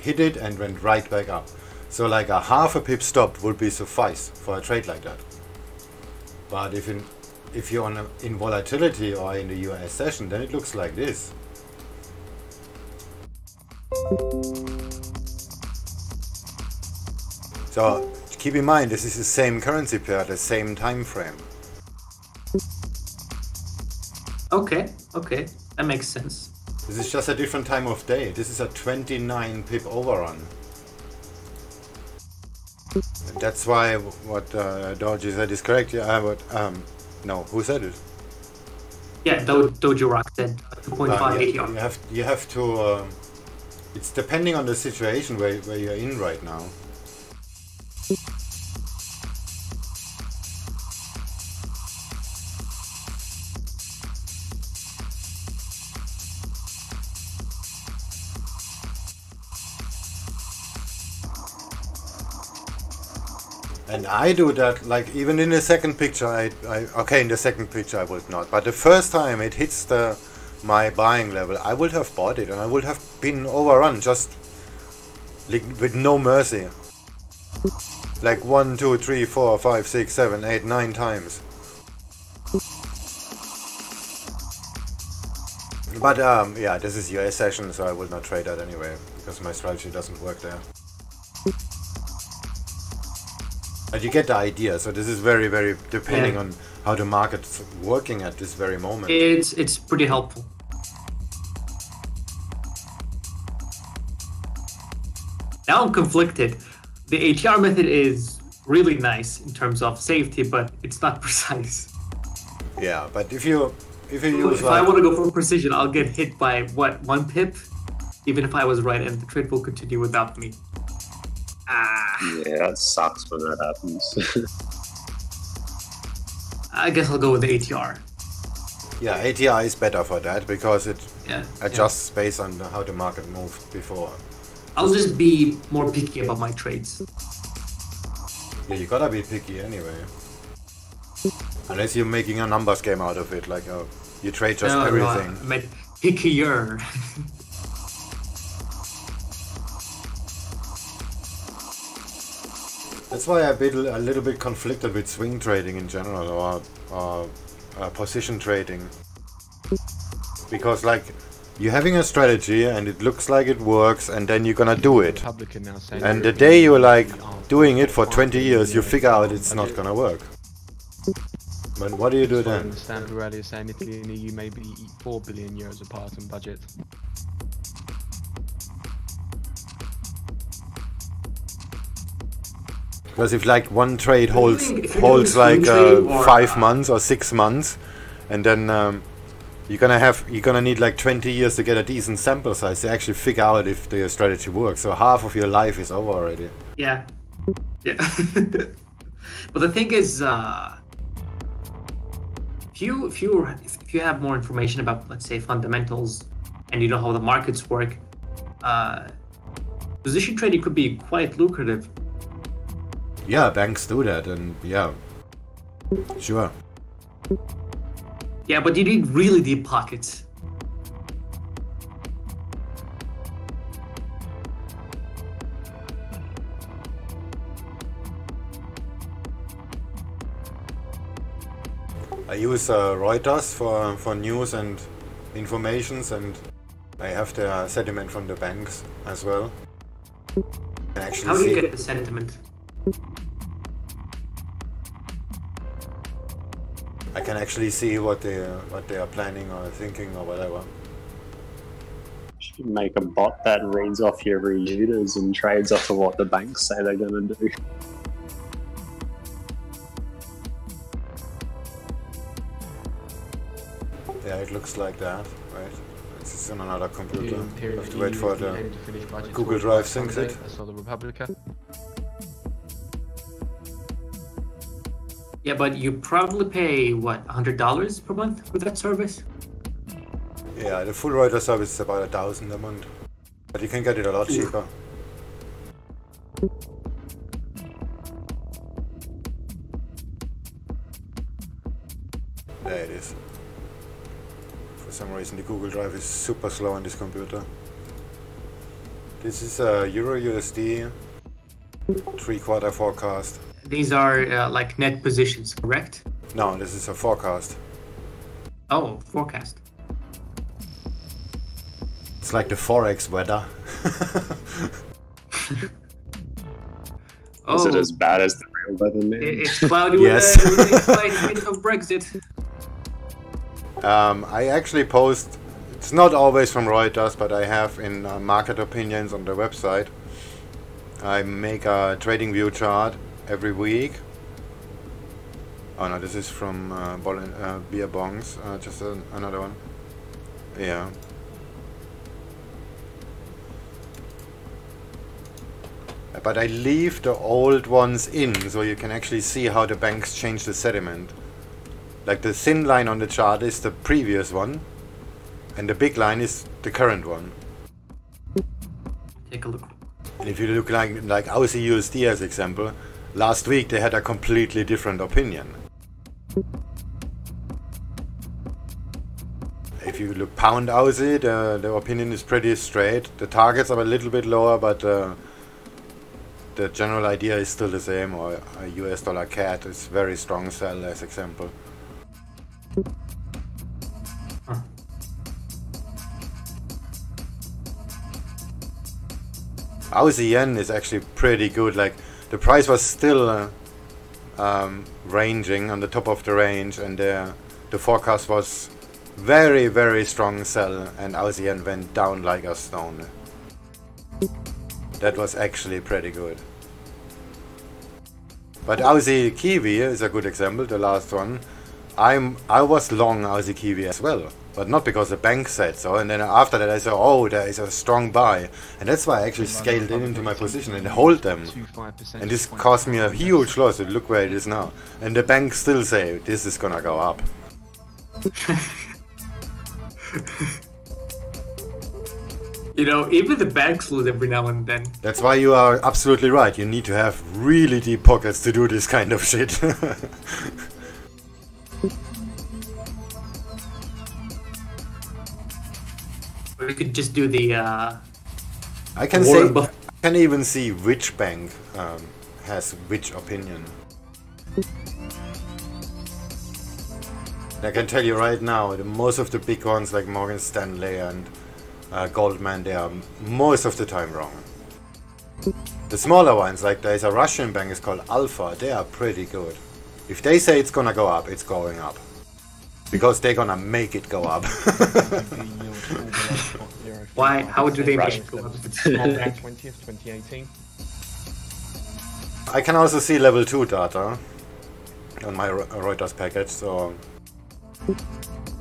hit it and went right back up. So like a half a pip stop would be suffice for a trade like that. But if you're in volatility or in the US session, then it looks like this. So keep in mind, this is the same currency pair, the same time frame. Okay, that makes sense. This is just a different time of day. This is a 29 pip overrun. And that's why what Doji said is correct. Yeah, no, who said it? Yeah, Doji Rock said 2.5 ATR. You have to. It's depending on the situation where you're in right now. And I do that, like, even in the second picture, okay, in the second picture I would not, but the first time it hits my buying level, I would have bought it, and I would have been overrun just with no mercy. Like 1, 2, 3, 4, 5, 6, 7, 8, 9 times. But yeah, this is US session, so I will not trade that anyway, because my strategy doesn't work there. But you get the idea, so this is very, very depending on how the market's working at this very moment. It's pretty helpful. Now I'm conflicted. The ATR method is really nice in terms of safety, but it's not precise. Yeah, but if you use if I want to go for precision, I'll get hit by what, 1 pip, even if I was right, and the trade will continue without me. Yeah, it sucks when that happens. I guess I'll go with the ATR. Yeah, ATR is better for that because it adjusts based on how the market moved before. I'll just be more picky about my trades. Yeah, you gotta be picky anyway. Unless you're making a numbers game out of it, like you trade just everything. No, I meant pickier. That's why I've been a little bit conflicted with swing trading in general, or position trading. Because like, you're having a strategy and it looks like it works, and then you're gonna do it. And the day you're like doing it for 20 years, you figure out it's not gonna work. But what do you do then? I understand who earlier saying Italy and EU may be 4 billion euros apart in budget. Because if like one trade holds like 5 months or 6 months, and then you're gonna need like 20 years to get a decent sample size to actually figure out if the strategy works. So half of your life is over already. Yeah. But the thing is, if you have more information about, let's say, fundamentals, and you know how the markets work, position trading could be quite lucrative. Yeah, banks do that, and yeah, sure. Yeah, but you need really deep pockets. I use Reuters for news and informations, and I have the sentiment from the banks as well. How do you get the sentiment? I can actually see what they are planning or thinking or whatever. make a bot that reads off your readers and trades off of what the banks say they're going to do. Yeah, it looks like that, right? This is on another computer. You have to wait for the Google Drive syncs it. I saw the Republica. Yeah, but you probably pay, what, $100 per month for that service? Yeah, the full Reuters service is about $1,000 a month. But you can get it a lot cheaper. There it is. For some reason the Google Drive is super slow on this computer. This is a Euro USD 3/4 forecast. These are like net positions, correct? No, this is a forecast. Oh, forecast. It's like the Forex weather. Is it as bad as the real weather, man? It's cloudy Yes. with the slight hint of Brexit. I actually post, it's not always from Reuters, but I have in market opinions on the website. I make a trading view chart every week. Oh no, this is from beer bongs, just another one. Yeah. But I leave the old ones in, so you can actually see how the banks change the sentiment. Like the thin line on the chart is the previous one, and the big line is the current one. Take a look. And if you look like Aussie USD as example, last week they had a completely different opinion. If you look pound Aussie, the opinion is pretty straight. The targets are a little bit lower, but the general idea is still the same. Or a US dollar CAD is very strong sell as example. Aussie yen is actually pretty good. Like the price was still ranging on the top of the range, and the forecast was very, very strong sell, and Aussie yen went down like a stone. That was actually pretty good. But Aussie Kiwi is a good example, the last one. I was long Aussie Kiwi as well, but not because the bank said so. And then after that I said, oh, there is a strong buy, and that's why I actually scaled in into my position and hold them. And this cost me a huge loss. Look where it is now. And the bank still say this is gonna go up. You know, even the banks lose every now and then. That's why you are absolutely right. You need to have really deep pockets to do this kind of shit. Or you could just do the. I can even see which bank has which opinion. I can tell you right now, most of the big ones like Morgan Stanley and Goldman, they are most of the time wrong. The smaller ones, like there's a Russian bank, it's called Alpha, they are pretty good. If they say it's gonna go up, it's going up. Because they're gonna make it go up. Why? How do they make it go up? 20th, 2018. I can also see level 2 data on my Reuters package, so...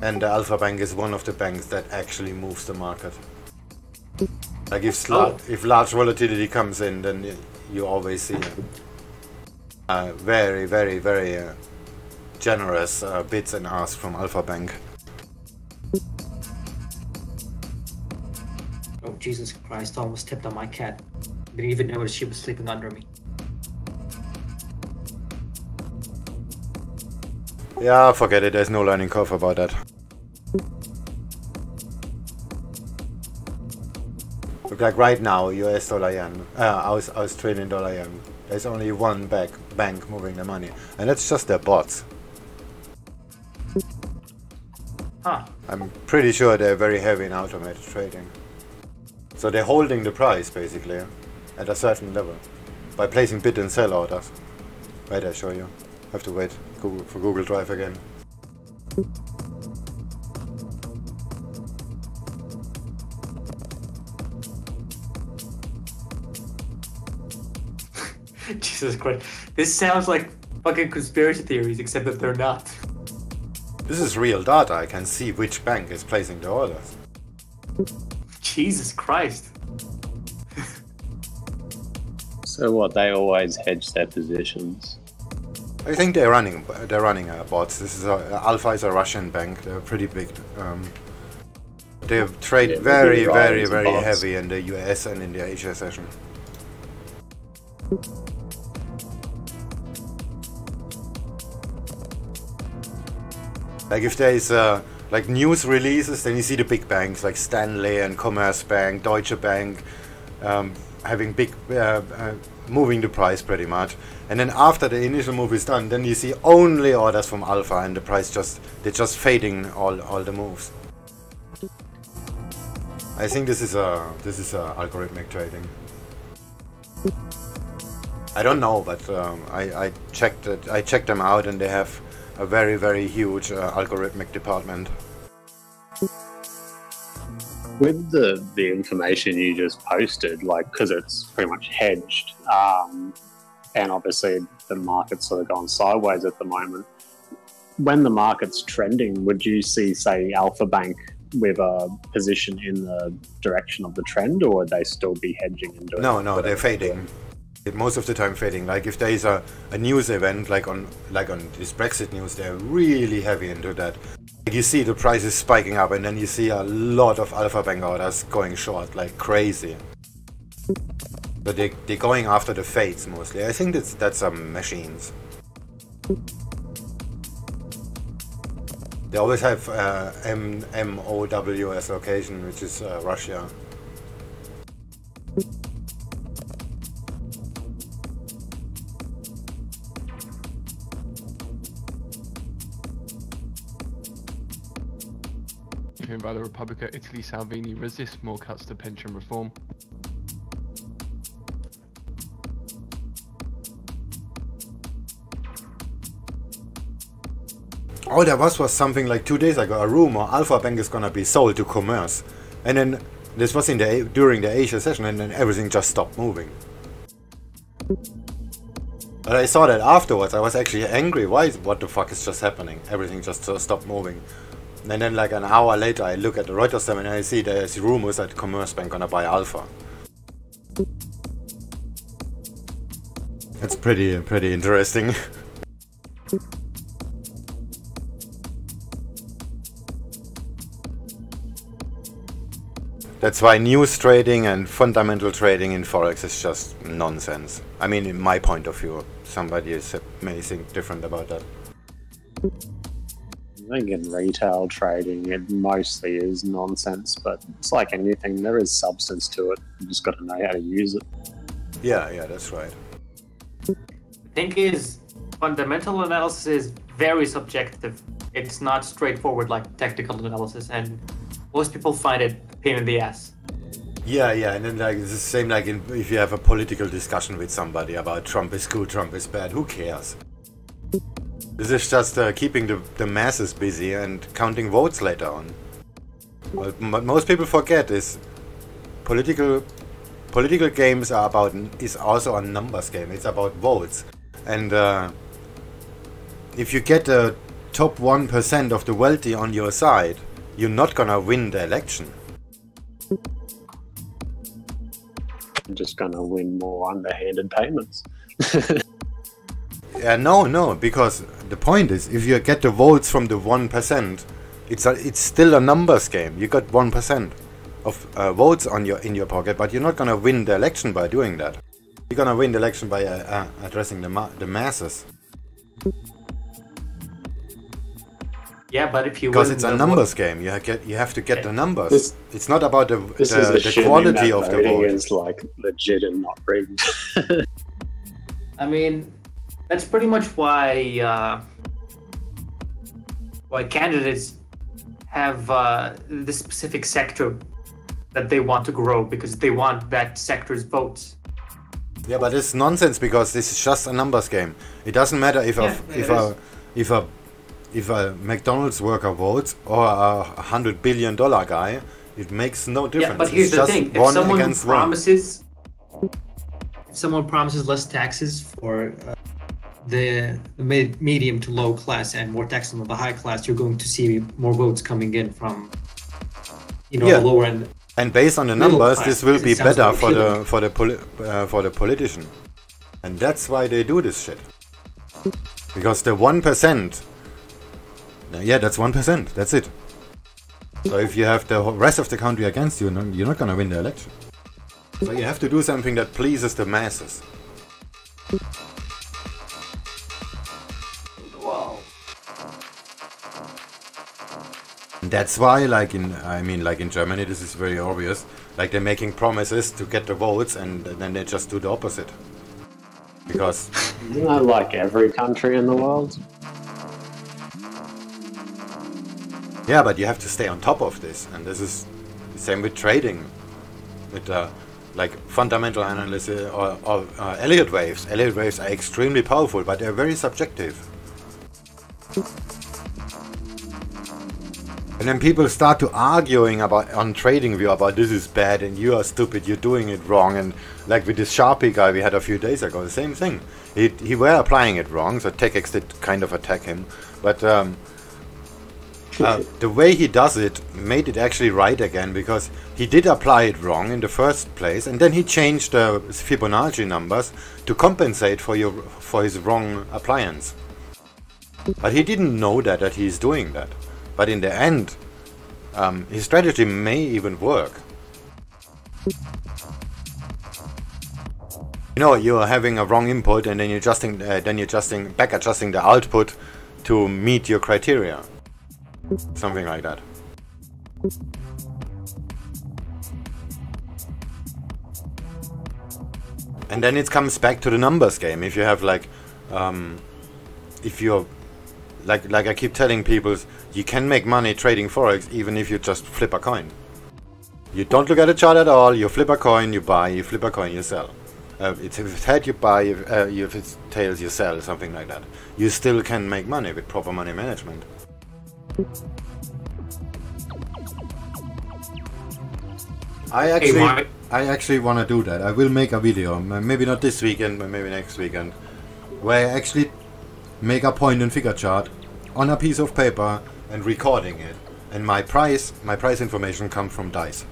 And the Alpha Bank is one of the banks that actually moves the market. Like if large volatility comes in, then you always see very, very, very generous bids and asks from Alpha Bank. Oh, Jesus Christ, I almost stepped on my cat. Didn't even notice she was sleeping under me. Yeah, forget it, there's no learning curve about that. Look, like right now, US dollar yen, Australian dollar yen, there's only one bank moving the money, and that's just their bots. Huh. I'm pretty sure they're very heavy in automated trading. So they're holding the price basically at a certain level by placing bid and sell orders. Wait, I show you. Have to wait for Google Drive again. Jesus Christ. This sounds like fucking conspiracy theories, except that they're not. This is real data. I can see which bank is placing the orders. Jesus Christ. So what? They always hedge their positions. I think they're running bots. This is Alpha is a Russian bank. They're pretty big. They trade very heavy in the US and in the Asia session. Like if there is like news releases, then you see the big banks like Stanley and Commerzbank, Deutsche Bank having big moving the price pretty much. And then after the initial move is done, then you see only orders from Alpha, and the price they're just fading all the moves. I think this is algorithmic trading. I don't know, but I checked them out, and they have a very huge algorithmic department. With the information you just posted, like, because it's pretty much hedged, and obviously the market's sort of gone sideways at the moment. When the market's trending, would you see, say, Alpha Bank with a position in the direction of the trend, or would they still be hedging and doing? No, they're fading. Most of the time fading. Like if there is a news event, like on this Brexit news, they're really heavy into that. Like you see the prices spiking up, and then you see a lot of Alpha Bank orders going short like crazy. But they're going after the fades mostly. I think that's machines. They always have MOW as location, which is Russia. By the Repubblica Italy, Salvini resists more cuts to pension reform. Oh, there was something like 2 days ago, a rumor Alpha Bank is gonna be sold to Commerce, and then this was during the Asia session, and then everything just stopped moving. But I saw that afterwards. I was actually angry. What the fuck is just happening? Everything just stopped moving. And then like an hour later, I look at the Reuters and I see there's rumors that Commerzbank gonna buy Alpha. It's pretty interesting. That's why news trading and fundamental trading in Forex is just nonsense. I mean, in my point of view, somebody may think different about that. I think in retail trading, it mostly is nonsense, but it's like anything, there is substance to it. You just got to know how to use it. Yeah, that's right. The thing is, fundamental analysis is very subjective. It's not straightforward like technical analysis, and most people find it a pain in the ass. Yeah, and then like it's the same like if you have a political discussion with somebody about Trump is good, Trump is bad, who cares? This is just keeping the masses busy and counting votes later on. What most people forget is political games is also a numbers game. It's about votes, and if you get the top 1% of the wealthy on your side, you're not gonna win the election. You're just gonna win more underhanded payments. No, because the point is, if you get the votes from the 1%, it's still a numbers game. You got 1% of votes in your pocket, but you're not gonna win the election by doing that. You're gonna win the election by addressing the masses. Yeah, but if you because it's a numbers game, you have to get the numbers. It's not about the quality of the vote. It's like legit and not rigged. I mean, that's pretty much why candidates have this specific sector that they want to grow, because they want that sector's votes. Yeah, but it's nonsense, because this is just a numbers game. It doesn't matter if a McDonald's worker votes or a $100 billion guy. It makes no difference. Yeah, but here's the thing: if someone promises, someone promises less taxes for the medium to low class and more taxes on the high class, you're going to see more votes coming in from, you know, the lower end. And based on the numbers, this will be better for the politician, and that's why they do this shit. Because the 1%, yeah, that's 1%. That's it. So if you have the rest of the country against you, you're not gonna win the election. So you have to do something that pleases the masses. Wow. That's why, like in Germany, this is very obvious. Like they're making promises to get the votes, and then they just do the opposite. Because isn't that like every country in the world? Yeah, but you have to stay on top of this, and this is the same with trading, with like fundamental analysis or Elliott waves. Elliott waves are extremely powerful, but they're very subjective. And then people start to arguing about on TradingView about this is bad and you are stupid, you're doing it wrong. And like with this Sharpie guy we had a few days ago, the same thing. He were applying it wrong, so TechX did kind of attack him. But the way he does it made it actually right again, because he did apply it wrong in the first place, and then he changed the Fibonacci numbers to compensate for his wrong appliance. But he didn't know that he's doing that. But in the end, his strategy may even work. You know, you're having a wrong input, and then you're back adjusting the output to meet your criteria. Something like that. And then it comes back to the numbers game. If you have like, if you're like I keep telling people, you can make money trading Forex even if you just flip a coin. You don't look at the chart at all, you flip a coin, you buy, you flip a coin, you sell. If it's head, you buy, if it's tails, you sell, something like that. You still can make money with proper money management. I actually want to do that. I will make a video, maybe not this weekend, but maybe next weekend, where I actually make a point and figure chart on a piece of paper and recording it, and my price information comes from dice.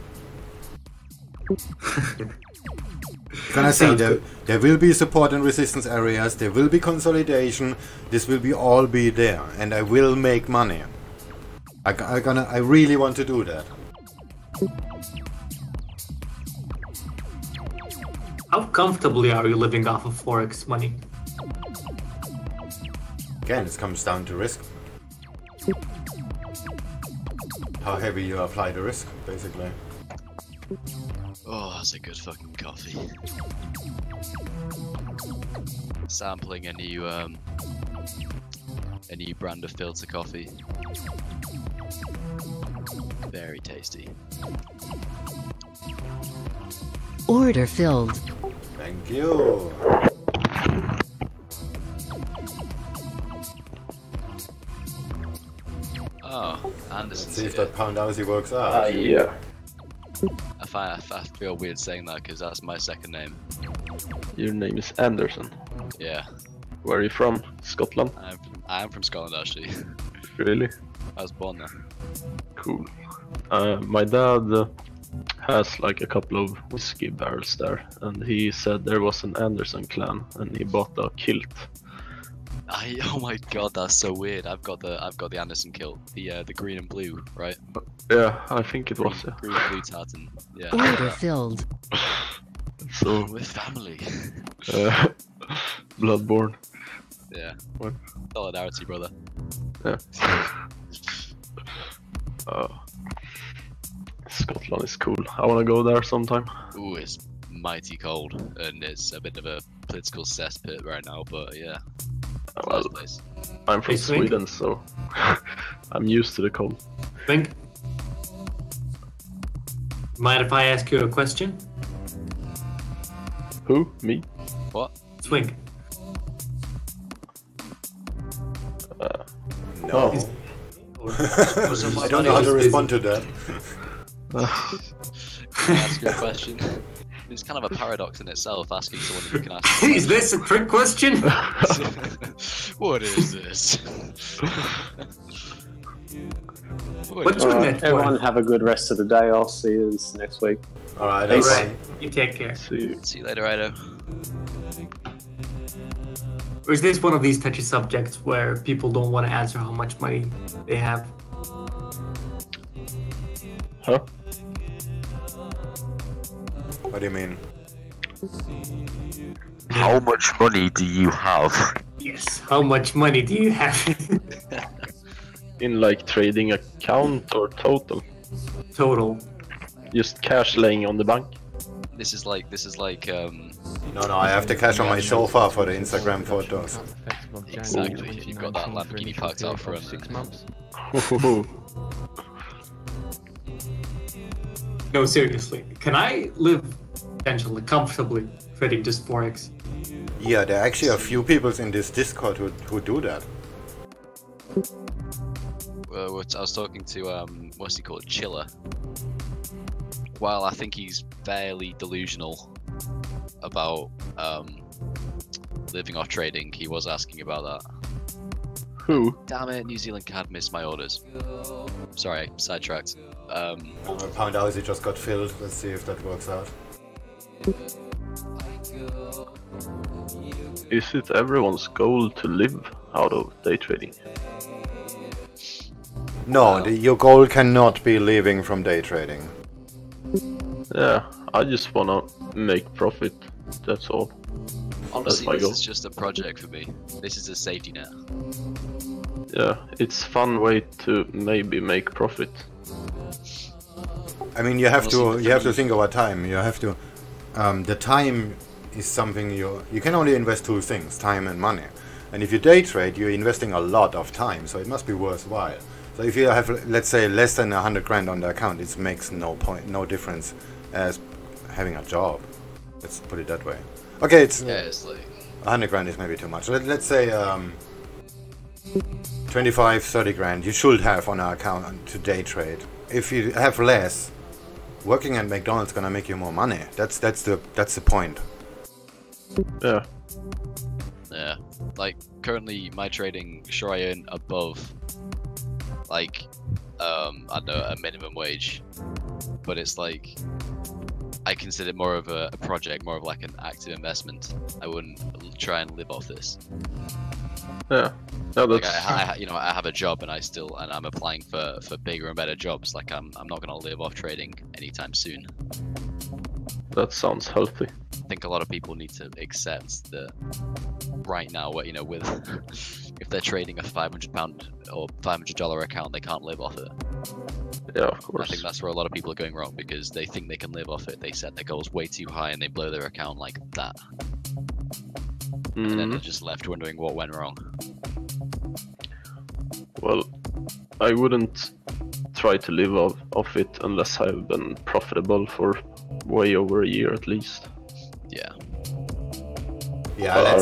Gonna see there will be support and resistance areas, there will be consolidation, this will be all be there, and I will make money. I really want to do that. How comfortably are you living off of Forex money? Again, it comes down to risk. How heavy you apply the risk, basically. Oh, that's a good fucking coffee. Sampling a new brand of filter coffee. Very tasty. Order filled. Thank you. Oh, Anderson. Let's see if that pound Aussie works out. Yeah. I feel weird saying that because that's my second name. Your name is Anderson. Yeah. Where are you from? Scotland? I am from Scotland actually. Really? I was born there. Cool. My dad has like a couple of whiskey barrels there, and he said there was an Anderson clan, and he bought a kilt. Oh my god, that's so weird. I've got the Anderson kilt, the green and blue, right? Yeah, I think it was. Yeah. Green and blue tartan. Yeah. Order filled. So with family. Bloodborne. Yeah. What? Solidarity, brother. Yeah. Scotland is cool. I wanna go there sometime. Ooh, it's mighty cold, and it's a bit of a political cesspit right now, but yeah. Well, nice. I'm from Sweden, so I'm used to the cold. Swing. Mind if I ask you a question? Who? Me? What? Swing. No. I don't know how to respond to that. Can I ask you a question? It's kind of a paradox in itself, asking someone who can ask. Is this a trick question? What is this? What's your net Everyone worth? have a good rest of the day. I'll see you next week. Alright, Thanks. Alright, you take care. See you. See you later, Ido. Or is this one of these touchy subjects where people don't want to answer how much money they have? Huh? What do you mean? How much money do you have? Yes, how much money do you have? In like trading account or total? Total. Just cash laying on the bank? This is like No, I have the cash on my sofa for the Instagram photos. Exactly. You've got that Lamborghini parked out front. 6 months. No, seriously. Can I live potentially comfortably trading just Forex? Yeah, there are actually a few people in this Discord who do that. I was talking to what's he called, Chiller. Well, I think he's fairly delusional about living off trading. He was asking about that. Who? Damn it, New Zealand CAD missed my orders. Sorry, sidetracked. Pound Aussie just got filled. Let's see if that works out. Is it everyone's goal to live out of day trading? No, your goal cannot be living from day trading. Yeah, I just wanna make profit, that's all. Honestly, my this goal. is just a project for me. This is a safety net. Yeah, it's fun way to maybe make profit. I mean, you have to think about time. You have to. The time is something you can only invest two things: time and money. And if you day trade, you're investing a lot of time, so it must be worthwhile. So if you have, let's say, less than 100 grand on the account, it makes no difference as having a job. Let's put it that way. Okay, it's like 100 grand is maybe too much. Let's say 25, 30 grand you should have on our account to day trade. If you have less, working at McDonald's gonna make you more money. That's the point. Yeah. Yeah. Like currently my trading, sure I earn above like I don't know, a minimum wage. But it's like I consider it more of a project, more of like an active investment. I wouldn't try and live off this. Yeah. No, Like that's... I have a job and I'm applying for bigger and better jobs. Like I'm not gonna live off trading anytime soon. That sounds healthy. I think a lot of people need to accept that right now, with if they're trading a £500 or $500 account, they can't live off it. Yeah, of course. I think that's where a lot of people are going wrong because they think they can live off it. They set their goals way too high and they blow their account like that. And then they're just left wondering what went wrong. Well, I wouldn't try to live off it unless I've been profitable for way over a year at least. Yeah. Yeah,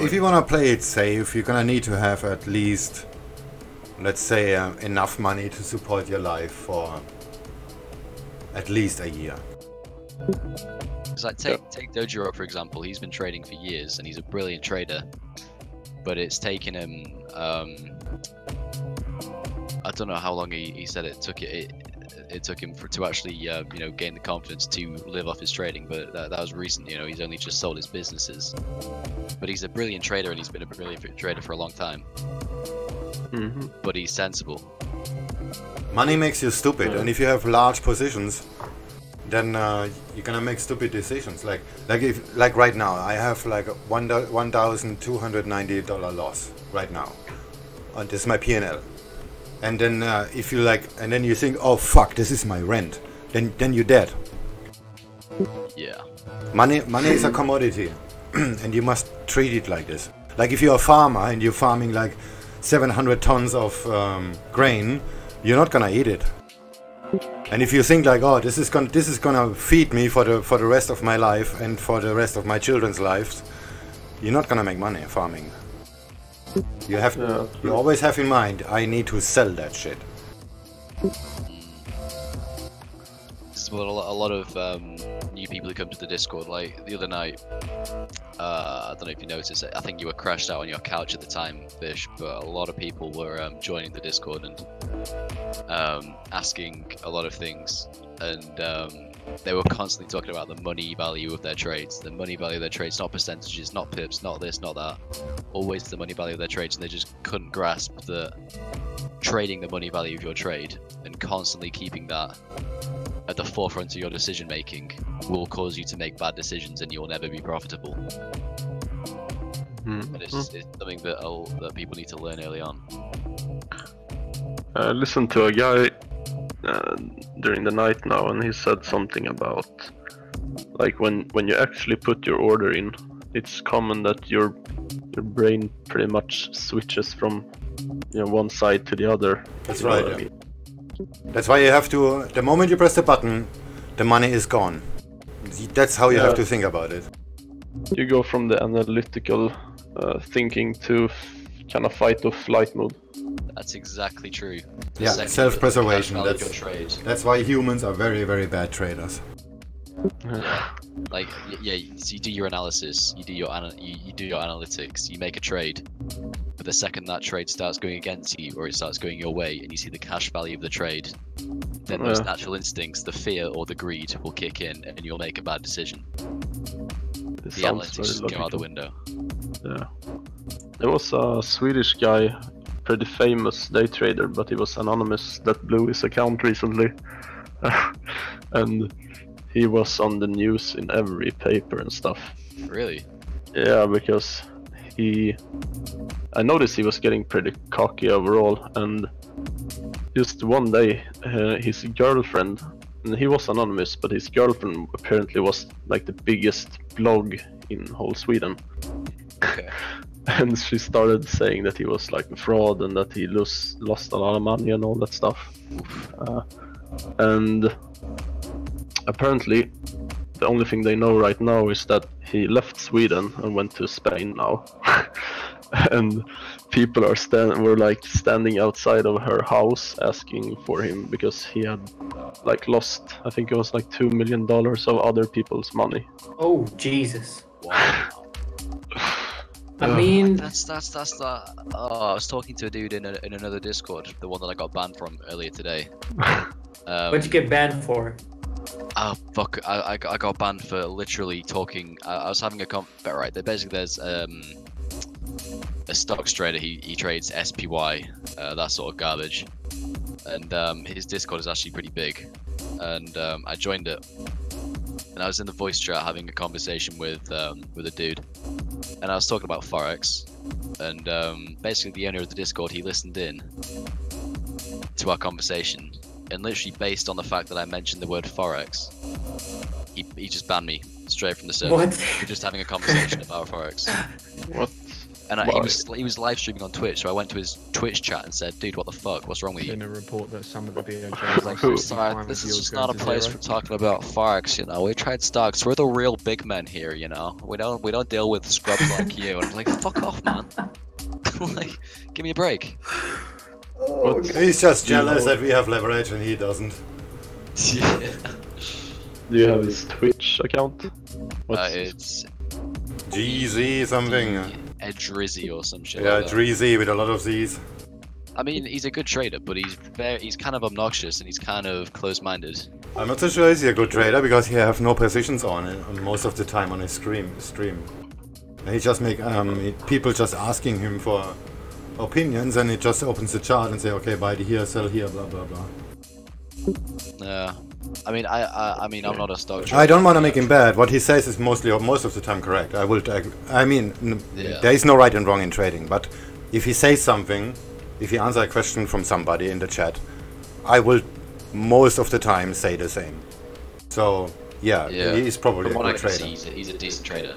if you want to play it safe, you're gonna need to have at least, let's say, enough money to support your life for at least a year. It's like take Dojiro for example. He's been trading for years and he's a brilliant trader, but it's taken him I don't know how long he said it took him to actually gain the confidence to live off his trading, but that was recent. He's only just sold his businesses, but he's a brilliant trader and he's been a brilliant trader for a long time. But he's sensible. Money makes you stupid, and if you have large positions, then you're gonna make stupid decisions. Like right now, I have like a $1,290 loss right now, and this is my P&L. And then if you and then you think, oh fuck, this is my rent, then you're dead. Yeah. Money is a commodity, and you must treat it like this. Like if you're a farmer and you're farming like 700 tons of grain, you're not gonna eat it. And if you think like, oh, this is gonna feed me for the rest of my life and for the rest of my children's lives, you're not gonna make money farming. You always have in mind, I need to sell that shit. This is what a lot of new people who come to the Discord. Like the other night, I don't know if you noticed it. I think you were crashed out on your couch at the time, Fish, but a lot of people were joining the Discord and asking a lot of things, and they were constantly talking about the money value of their trades. The money value of their trades, not percentages, not pips, not this, not that. Always the money value of their trades, and they just couldn't grasp that trading the money value of your trade and constantly keeping that at the forefront of your decision making will cause you to make bad decisions and you'll never be profitable. And it's something that people need to learn early on. I listened to a guy during the night now, and he said something about like when you actually put your order in, it's common that your brain pretty much switches from one side to the other. That's right. Yeah. That's why you have to. The moment you press the button, the money is gone. That's how you have to think about it. You go from the analytical thinking to kind of fight or flight mode. That's exactly true. Yeah, self-preservation. That's why humans are very, very bad traders. Like, yeah, so you do your analysis, you do your analytics, you make a trade, but the second that trade starts going against you or it starts going your way, and you see the cash value of the trade, then those natural instincts, the fear or the greed, will kick in, and you'll make a bad decision. The analytics just go out the window. Yeah, there was a Swedish guy, pretty famous day trader, but he was anonymous, that blew his account recently, and he was on the news in every paper and stuff. Really? Yeah, because I noticed he was getting pretty cocky overall, and just one day his girlfriend, and he was anonymous, but his girlfriend apparently was like the biggest blog in whole Sweden. Okay. And she started saying that he was like a fraud and that he lost a lot of money and all that stuff. And apparently the only thing they know right now is that he left Sweden and went to Spain now. And people are were like standing outside of her house asking for him because he had like lost, I think it was like $2 million of other people's money. Oh Jesus! Wow. I mean, that's that. Oh, I was talking to a dude in another Discord, the one that I got banned from earlier today. What'd you get banned for? Oh fuck! I got banned for literally talking. I was having a right. There's a stocks trader. He trades SPY, that sort of garbage, and his Discord is actually pretty big. And I joined it, and I was in the voice chat having a conversation with a dude, and I was talking about Forex, and basically the owner of the Discord, he listened in to our conversation, and literally based on the fact that I mentioned the word Forex, he just banned me straight from the server. What? We're just having a conversation about Forex. What? And he was live streaming on Twitch, so I went to his Twitch chat and said, "Dude, what the fuck? What's wrong with you?" In a report that some of the I was like, "Sorry, this is just not a place for talking about Forex. You know, we trade stocks. We're the real big men here. You know, we don't deal with scrubs like you." And I'm like, "Fuck off, man! Like, give me a break." Oh, he's just jealous that we have leverage and he doesn't. Yeah. Do you have his Twitch account? It's GZ something. Drizzy or some shit. Yeah, like Drizzy with a lot of Z's. I mean, he's a good trader, but he's kind of obnoxious and he's kind of close-minded. I'm not so sure he's a good trader because he have no positions on it most of the time on his stream. And he just make people just asking him for opinions, and it just opens the chart and say, okay, buy here, sell here, blah blah blah. Yeah. I mean, I'm not a stock trader. I don't want to make him bad. What he says is most of the time correct. There is no right and wrong in trading. But if he says something, if he answers a question from somebody in the chat, I will most of the time say the same. So yeah. He's probably a good trader. He's a decent trader.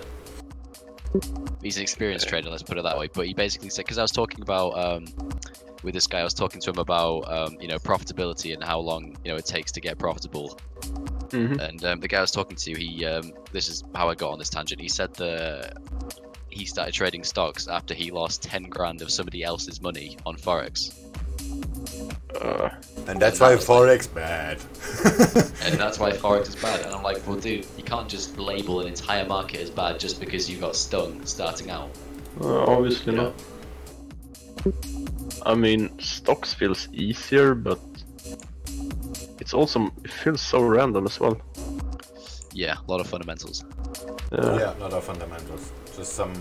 He's an experienced trader. Let's put it that way. But he basically said, because I was talking about with this guy, I was talking to him about profitability and how long it takes to get profitable. And the guy I was talking to, this is how I got on this tangent. He said that he started trading stocks after he lost 10 grand of somebody else's money on Forex. And that's why Forex bad. And that's why Forex is bad. And I'm like, well, dude, you can't just label an entire market as bad just because you got stung starting out. Obviously not. I mean, stocks feels easier, but it feels so random as well. Yeah, a lot of fundamentals. Yeah, a lot of fundamentals. Just some.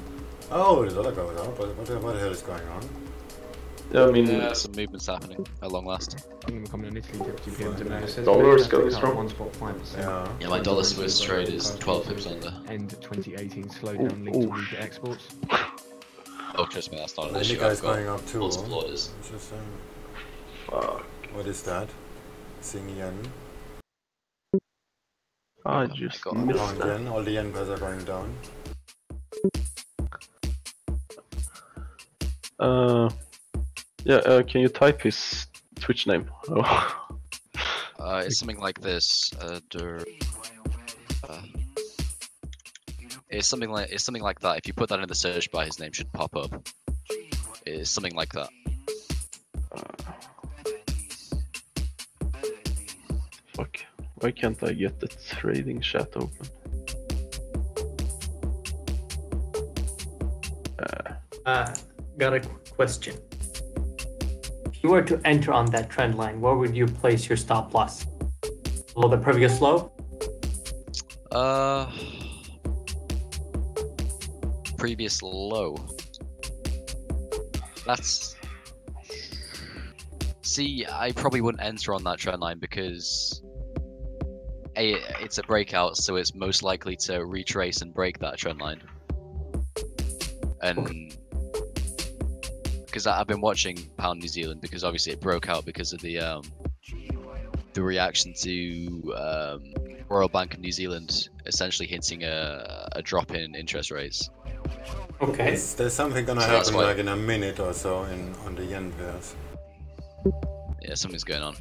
Oh, the dollar goes up. What the hell is going on? Yeah, I mean, some movements happening at long last. Dollar's going strong. Yeah, my dollar Swiss trade is 12 pips under. End 2018 slowdown linked to weaker exports. Oh, trust me, that's not an The issue. guy's I've got going up too. multiple orders. Interesting. What is that? Sing yen. I just missed that. Yen. All the yen pairs are going down. Yeah, can you type his Twitch name? Oh. It's something like this. It's something like that. If you put that in the search bar, his name should pop up. It's something like that. Fuck. Why can't I get the trading chat open? Got a question. If you were to enter on that trend line, where would you place your stop loss? Below the previous low? Previous low. That's... See, I probably wouldn't enter on that trend line because A, it's a breakout, so it's most likely to retrace and break that trend line. And because I've been watching Pound New Zealand, because obviously it broke out because of the reaction to Royal Bank of New Zealand essentially hinting a drop in interest rates. Okay. There's something gonna happen like in a minute or so on the yen pairs. Yeah, something's going on.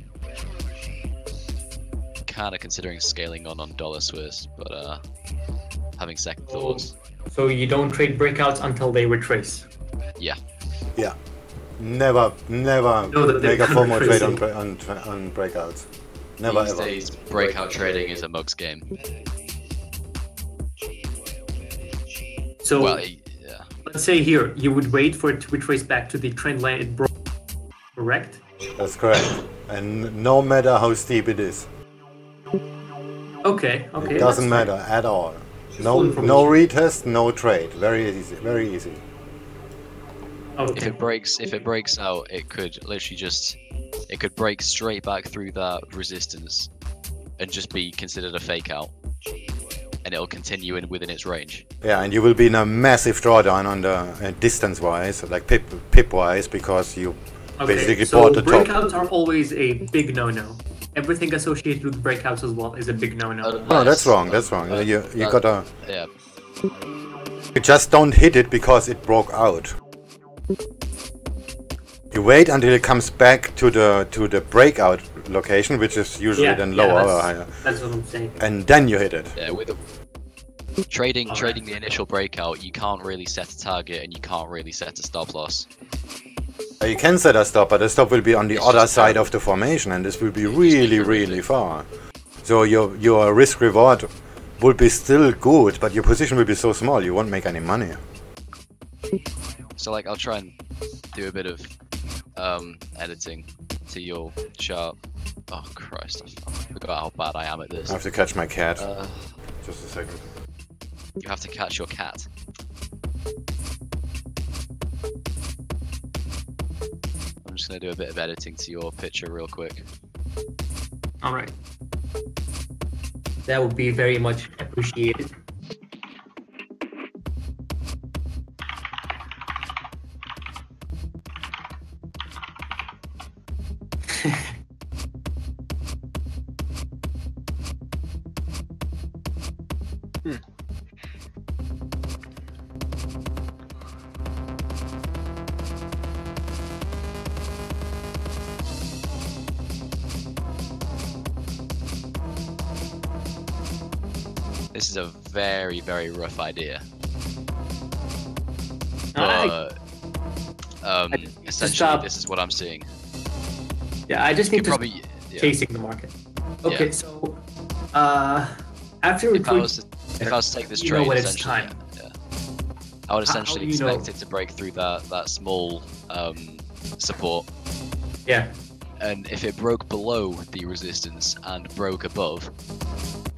Kind of considering scaling on dollar Swiss, but having second thoughts. So you don't trade breakouts until they retrace? Yeah. Yeah. Never make a formal trade on breakouts. Never These ever. days, breakout trading is a mug's game. So well, yeah. Let's say here, you would wait for it to retrace back to the trend line it broke, correct? That's correct. And no matter how steep it is. Okay. It doesn't matter at all. No retest, no trade. Very easy. Very easy. Okay. If it breaks out, it could literally it could break straight back through that resistance and just be considered a fake out, and it'll continue within its range. Yeah, and you will be in a massive drawdown on the distance wise, like pip wise, because you basically bought the top. Breakouts are always a big no-no. Everything associated with breakouts as well is a big no-no. No, that's wrong. That's wrong. You gotta. Yeah. You just don't hit it because it broke out. You wait until it comes back to the breakout location, which is usually then lower or higher. That's what I'm saying. And then you hit it. Yeah, with trading the initial breakout, you can't really set a target and you can't really set a stop loss. You can set a stop, but the stop will be on the other side of the formation, and this will be really far. So your risk reward will be still good, but your position will be so small you won't make any money. So like I'll try and do a bit of editing to your chart. Oh Christ, I forgot how bad I am at this. I have to catch my cat. Just a second. You have to catch your cat. I'm just gonna do a bit of editing to your picture real quick. Alright. That would be very much appreciated. This is a very rough idea. But essentially this is what I'm seeing. Yeah, I just need to probably chasing the market. Okay, Yeah. so after If I was to take this you trade, know when it's essentially, time. I would How essentially do you know? expect it to break through that small support. Yeah. And if it broke below the resistance and broke above,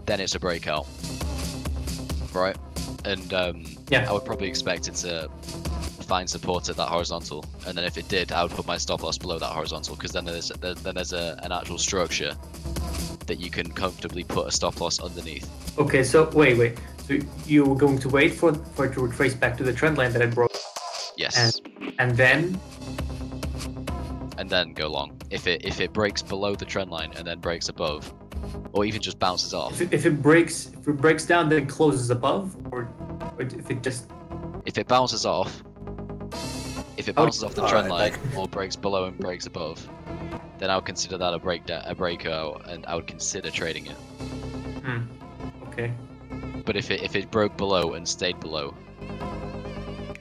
then it's a breakout, right? And I would probably expect it to find support at that horizontal, and then if it did, I would put my stop loss below that horizontal, because then there's an actual structure that you can comfortably put a stop loss underneath. Okay, so wait. So you were going to wait for it to retrace back to the trend line that it broke? Yes. And then? And then go long. If it breaks below the trend line and then breaks above, or even just bounces off. If it breaks down, then closes above, or if it just. If it bounces off. If it bounces off the trend line or breaks below and breaks above, then I would consider that a breakout, and I would consider trading it. Okay. But if it broke below and stayed below,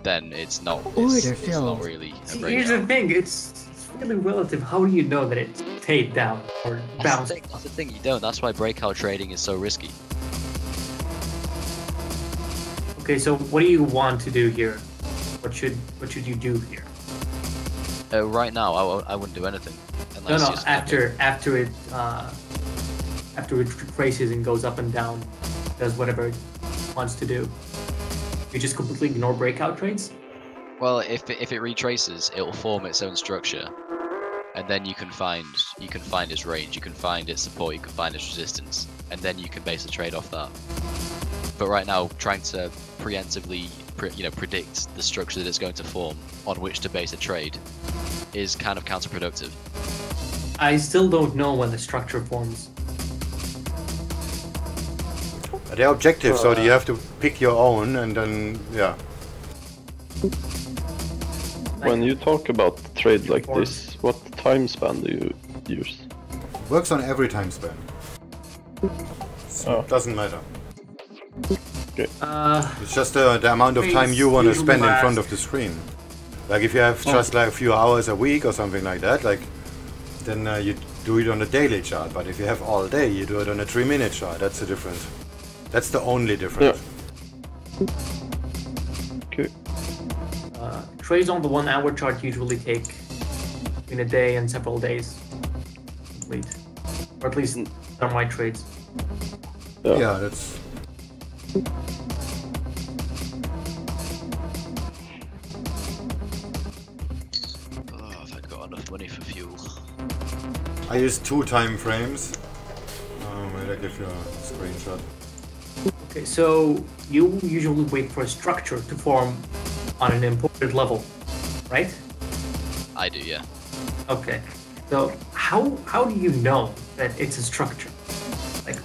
then it's not. Order It's filled. not really a See, breakout. here's the thing. It's really relative. How do you know that it stayed down or bounced? That's the thing. You don't. That's why breakout trading is so risky. Okay, so what do you want to do here? What should you do here? Right now, I wouldn't do anything. No, Unless after it retraces and goes up and down, does whatever it wants to do. You just completely ignore breakout trades? Well, if it retraces, it will form its own structure, and then you can find its range, you can find its support, you can find its resistance, and then you can base a trade off that. But right now, trying to preemptively predict the structure that it's going to form on which to base a trade is kind of counterproductive. I still don't know when the structure forms. They're objective, so you have to pick your own, and then When you talk about trade like this, what time span do you use? Works on every time span. So doesn't matter. Okay. It's just the amount of time you want to spend in front of the screen. Like if you have just like a few hours a week or something like that, then you do it on a daily chart. But if you have all day, you do it on a 3-minute chart. That's the difference. That's the only difference. Okay. Trades on the 1 hour chart usually take between a day and several days to complete. Or at least are my trades. Yeah, that's... Oh, if I'd got enough money for fuel. I use 2 time frames. Wait, I give you a screenshot. Okay, so you usually wait for a structure to form on an imported level, right? I do, yeah. Okay, so how do you know that it's a structure? Like,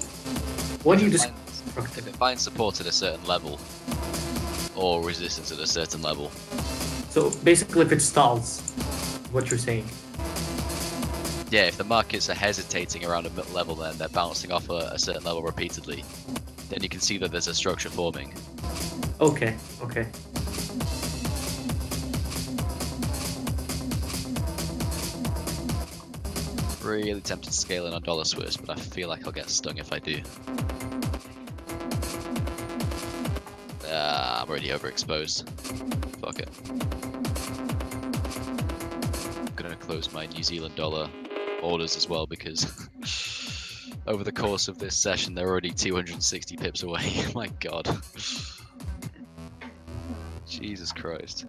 what do you just? If it finds support at a certain level, or resistance at a certain level. So basically, if it stalls, what you're saying. Yeah, if the markets are hesitating around a level, then they're bouncing off a certain level repeatedly, then you can see that there's a structure forming. Okay. Really tempted to scale in on dollar Swiss, but I feel like I'll get stung if I do. I'm already overexposed. Fuck it. I'm gonna close my New Zealand dollar orders as well, because over the course of this session they're already 260 pips away. My god. Jesus Christ.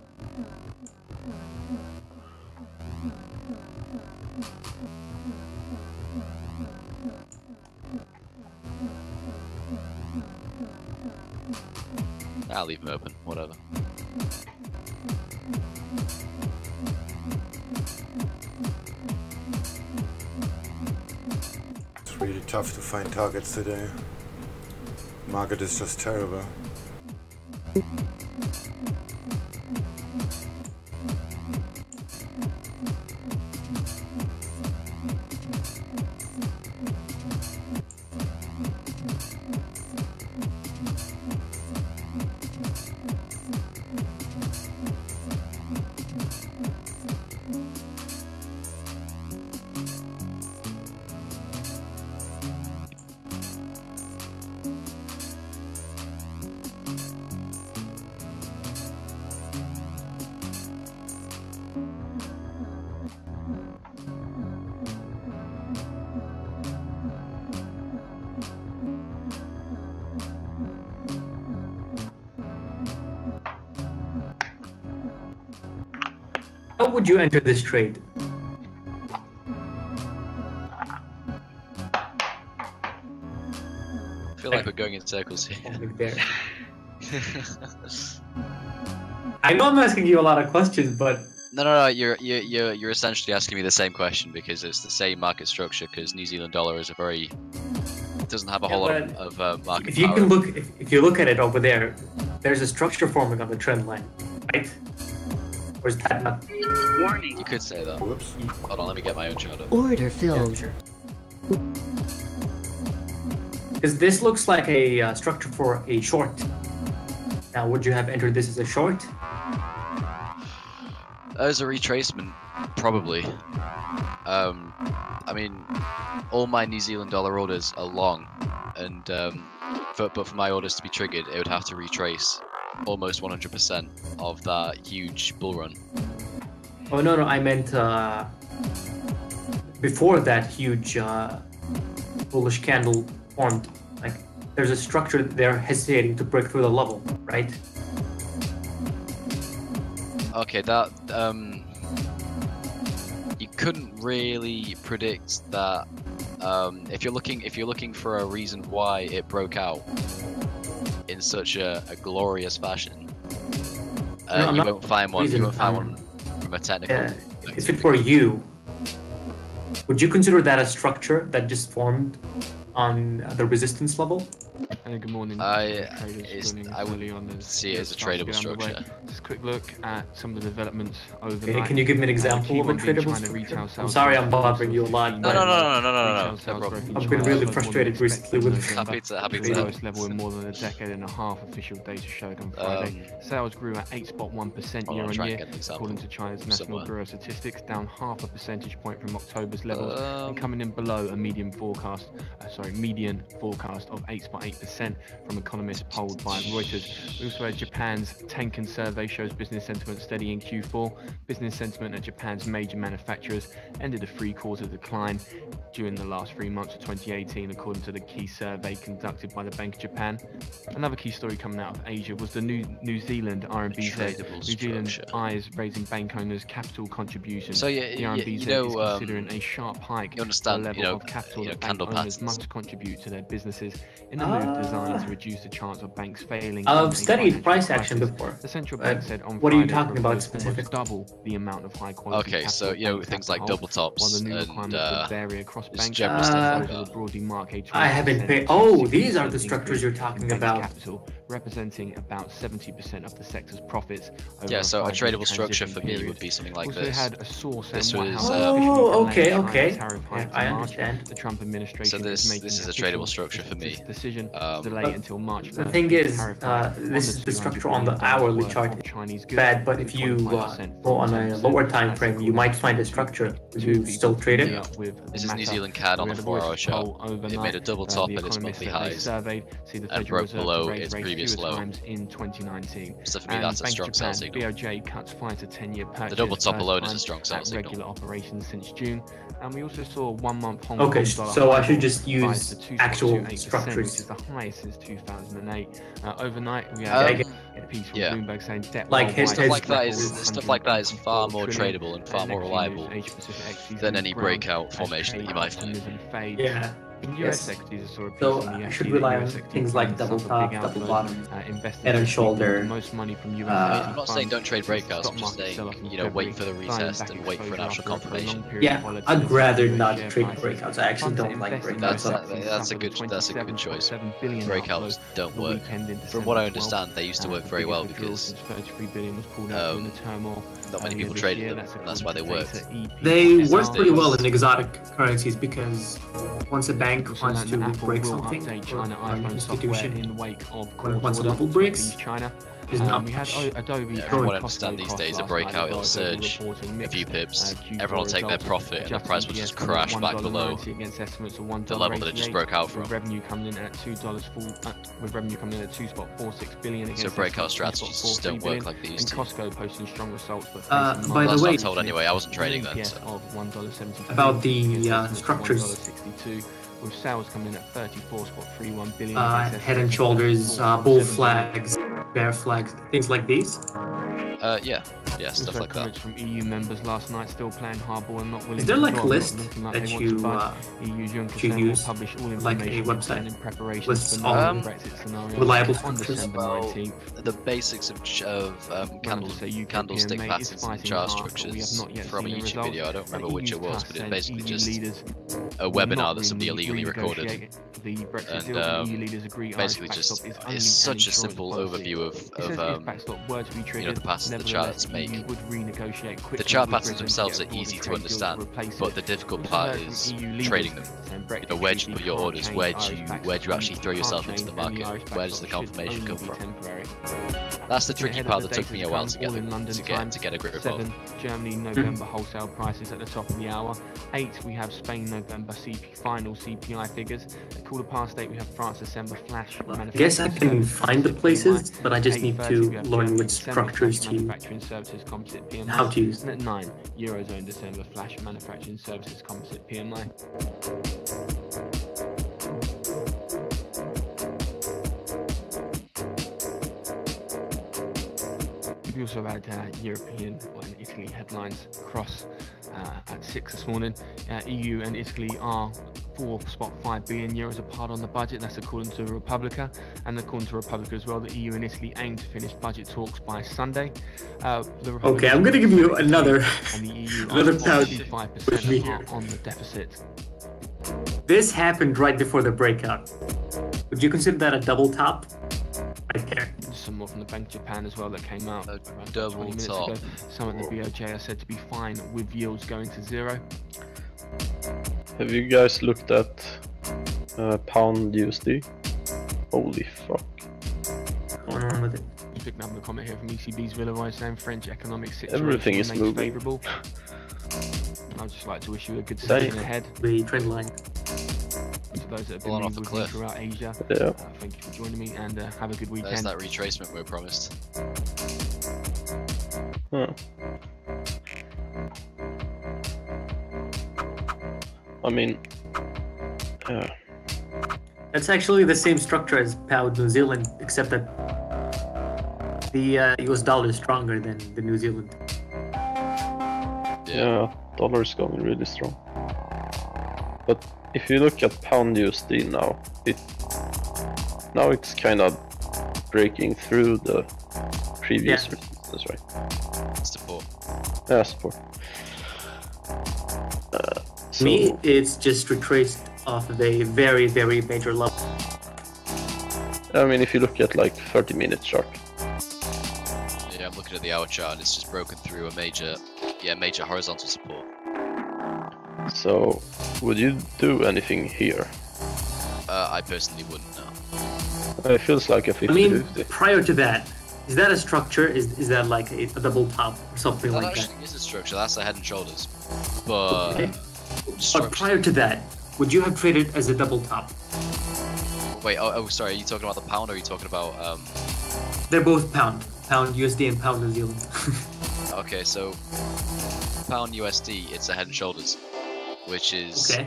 I'll leave them open, whatever. It's really tough to find targets today. Market is just terrible. would you enter this trade? I feel like we're going in circles here. I know I'm asking you a lot of questions, but No. You're essentially asking me the same question because it's the same market structure. Because New Zealand dollar is doesn't have a whole lot of market if you power. can look, if you look at it over there, there's a structure forming on the trend line, right? Or is that not? Warning. You could say that. Whoops. Hold on, let me get my own chart up. Order filled. Yeah, sure. Because this looks like a structure for a short. Now, would you have entered this as a short? As a retracement, probably. I mean, all my New Zealand dollar orders are long, and but for my orders to be triggered, it would have to retrace almost 100% of that huge bull run. Oh no, I meant before that huge bullish candle formed. Like, there's a structure they're hesitating to break through the level, right? Okay, that you couldn't really predict that. If you're looking for a reason why it broke out in such a glorious fashion, you won't find one. You won't find one from a technical. Yeah, if it were you, would you consider that a structure that just formed on the resistance level? Good morning. I would see it as a tradable structure. Just a quick look at some of the developments overnight. Okay, can you give me an example of a tradable structure? I'm sorry I'm bothering you a lot. No. I've been really frustrated recently with happy to. Lowest level in more than a decade and a half. Official data showed on Friday. Sales grew at 8.1% year on year, according to China's National Bureau of Statistics, down half a percentage point from October's levels, and coming in below a median forecast of 8.8% from economists polled by Reuters. We also had Japan's Tenkan survey shows business sentiment steady in Q4. Business sentiment at Japan's major manufacturers ended a 3/4 decline during the last 3 months of 2018, according to the key survey conducted by the Bank of Japan. Another key story coming out of Asia was the New Zealand RMBZ. New Zealand eyes raising bank owners' capital contributions. So the RMBZ is considering a sharp hike. You understand, the level of capital that bank owners must contribute to their businesses in a move designed to reduce the chance of banks failing. I've studied price action before. The central bank said on what are you Friday talking about almost specifically? Double the amount of high quality. Okay, so things like double tops and vary across banks. general stuff like I haven't paid. Oh, these are the structures you're talking about. Capital, representing about 70% of the sector's profits. Yeah, so a tradable structure for me would be something like this. Had a source this was. Okay. Yeah, I understand. The Trump administration. So this is a tradable structure for me. Decision delay until March. The thing is, this is the structure on the hourly chart. Bad, but if you go on a lower time frame, you might find a structure. Would you still trade it? This is New Zealand CAD on the 4-hour chart. It made a double top at its monthly highs and broke below its previous low. In 2019. So for me, that's a strong sell signal. BOJ cuts 5 to 10 year purchase. The double top alone is a strong sell signal. Regular operations since June, and we also saw 1 month Hong Okay, Kong dollar so I should high just use actual 2.28%, structures. which is the highest since 2008. Overnight, we had a piece from Bloomberg saying debt stuff like that is far more tradable and far more reliable than any breakeut formation that you might find. Yeah. In US equities, I saw a piece So on the I should rely on things like double top, double bottom, head and shoulder. Most money from US I'm not saying don't trade breakouts, I'm just saying, wait for the retest and wait for an actual confirmation. Yeah, I'd rather not trade breakouts. I actually don't like breakouts. That's a good choice. Breakouts don't work. From what I understand, they used to work very well because not many people traded them, and that's why they worked. They work pretty well in exotic currencies because once a bank wants to break something, or an institution, once a level breaks, is not we had Adobe. From what I understand these days, a breakout will surge a few pips, everyone will take their profit, and the price will just crash back below the level that it just broke out from. Revenue coming in at $2 with revenue coming in at 2.46 billion. So breakout strategies just don't work like they used to. Costco posting strong results, but by the way, I'm told anyway. I wasn't trading then. So. About the structures. With sales coming in at 34.31 billion. Head and shoulders, bull flags, bear flags, things like these. Yeah, stuff Also like that. comments from EU members last night still playing hardball and not willing Is there to like a drop, list not looking like that they want you to budge. EU's young should concern will use, publish all like a information website? in preparation Lists for all the Brexit scenario reliable on structures? December 19th. The basics of candlestick patterns and chart structures from a YouTube video. I don't remember which it was, but it's basically just a webinar that somebody illegally recorded. And basically just it's such a simple overview of the patterns the charts make. The chart patterns themselves are easy to understand, but the difficult part is trading them. Where do you put your orders? Where do you actually throw yourself into the market? Where does the confirmation come from? That's the tricky part that took me a while to get a grip of. 7, Germany November wholesale prices at the top of the hour. 8, we have Spain November final CPI figures. At quarter past 8, we have France December flash. I guess I can find the places, but I just need to learn which structures to use. How to use. And at 9, Eurozone December flash manufacturing services composite PMI. We also had European and Italy headlines across at 6 this morning. EU and Italy are 4.5 billion euros apart on the budget. That's according to Republica, and according to Republica as well, the EU and Italy aim to finish budget talks by Sunday. Okay, I'm going to give you another and the EU another pound 45% on the deficit. This happened right before the breakout. Would you consider that a double top? Right there. Some more from the Bank of Japan as well that came out around 20 minutes top. ago. Some at the BOJ are said to be fine with yields going to 0. Have you guys looked at pound USD? Holy fuck. What's going on with it? Just picking up the comment here from ECB's Villeroy saying French economic situation Everything is remains moving. favourable. I'd just like to wish you a good session ahead. The trend line. To those that have Blown been off the with me cliff. throughout Asia, Yeah. thank you for joining me and have a good weekend. There's that retracement we were promised. Huh. I mean, That's actually the same structure as PAUD New Zealand, except that the US dollar is stronger than the New Zealand. yeah, dollar is going really strong. But if you look at pound USD now, it's kind of breaking through the previous resistance, right? Support. Yeah, support. To me, it's just retraced off of a very, very major level. I mean, if you look at like 30-minute chart. Yeah, I'm looking at the hour chart and it's just broken through a major horizontal support. So, would you do anything here? I personally wouldn't know. It feels like a 50-50. I mean, prior to that, is that a structure? Is that like a double top or something That like that? actually is a structure. That's a head and shoulders. But Okay. But prior to that, would you have traded as a double top? wait, oh sorry. Are you talking about the pound or are you talking about They're both pound USD and pound New Zealand. Okay, so pound USD, it's a head and shoulders, which is Okay.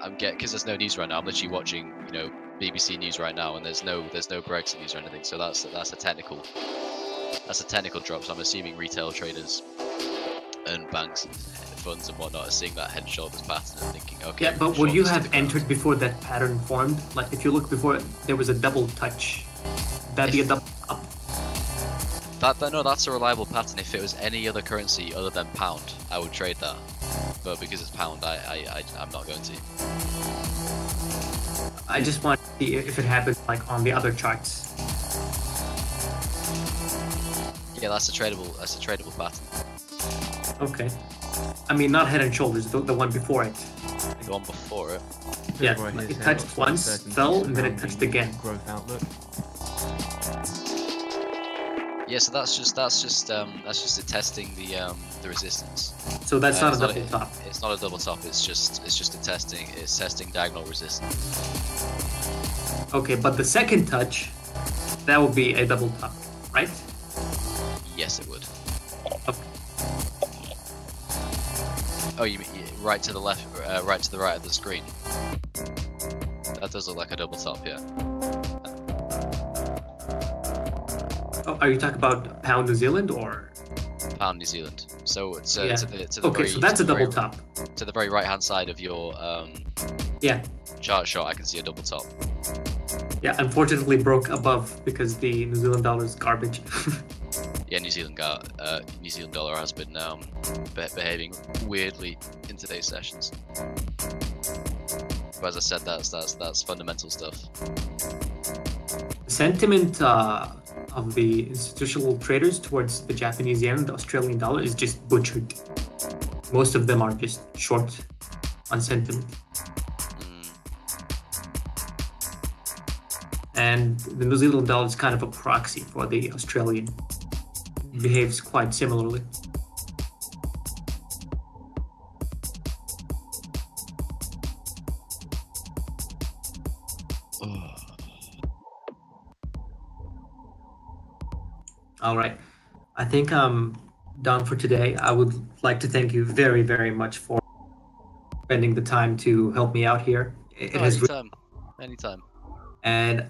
I'm because there's no news right now. I'm literally watching, BBC news right now, and there's no Brexit news or anything. So that's a technical drop. So I'm assuming retail traders and banks and funds and whatnot are seeing that head and shoulders pattern and thinking, okay. Yeah, but would you shoulders to have the ground. entered before that pattern formed? Like if you look before there was a double touch, that'd be a double top. No, that's a reliable pattern. If it was any other currency other than pound, I would trade that. But because it's pound, I'm not going to. I just want to see if it happens like on the other charts. Yeah, that's a tradable pattern. Okay. I mean, not head and shoulders, the one before it. The one before it. Yeah, like it touched once, fell, and then it touched again. Growth outlook. Yeah, so that's just testing the resistance. So that's not a it's double top. It's not a double top. It's just it's testing diagonal resistance. Okay, but the second touch, that would be a double top, right? Yes, it would. Okay. Oh, you mean right to the left, right to the right of the screen? That does look like a double top, yeah. Oh, are you talking about pound New Zealand or pound New Zealand. So it's to the Okay, very, so that's a double top. To the very right hand side of your Yeah. chart shot, I can see a double top. Yeah, unfortunately broke above because the New Zealand dollar is garbage. Yeah, New Zealand dollar has been behaving weirdly in today's sessions. But as I said, that's fundamental stuff. The sentiment of the institutional traders towards the Japanese yen and the Australian dollar is just butchered. Most of them are just short on sentiment. And the New Zealand dollar is kind of a proxy for the Australian. It behaves quite similarly. All right. I think I'm done for today. I would like to thank you very, very much for spending the time to help me out here. Anytime. And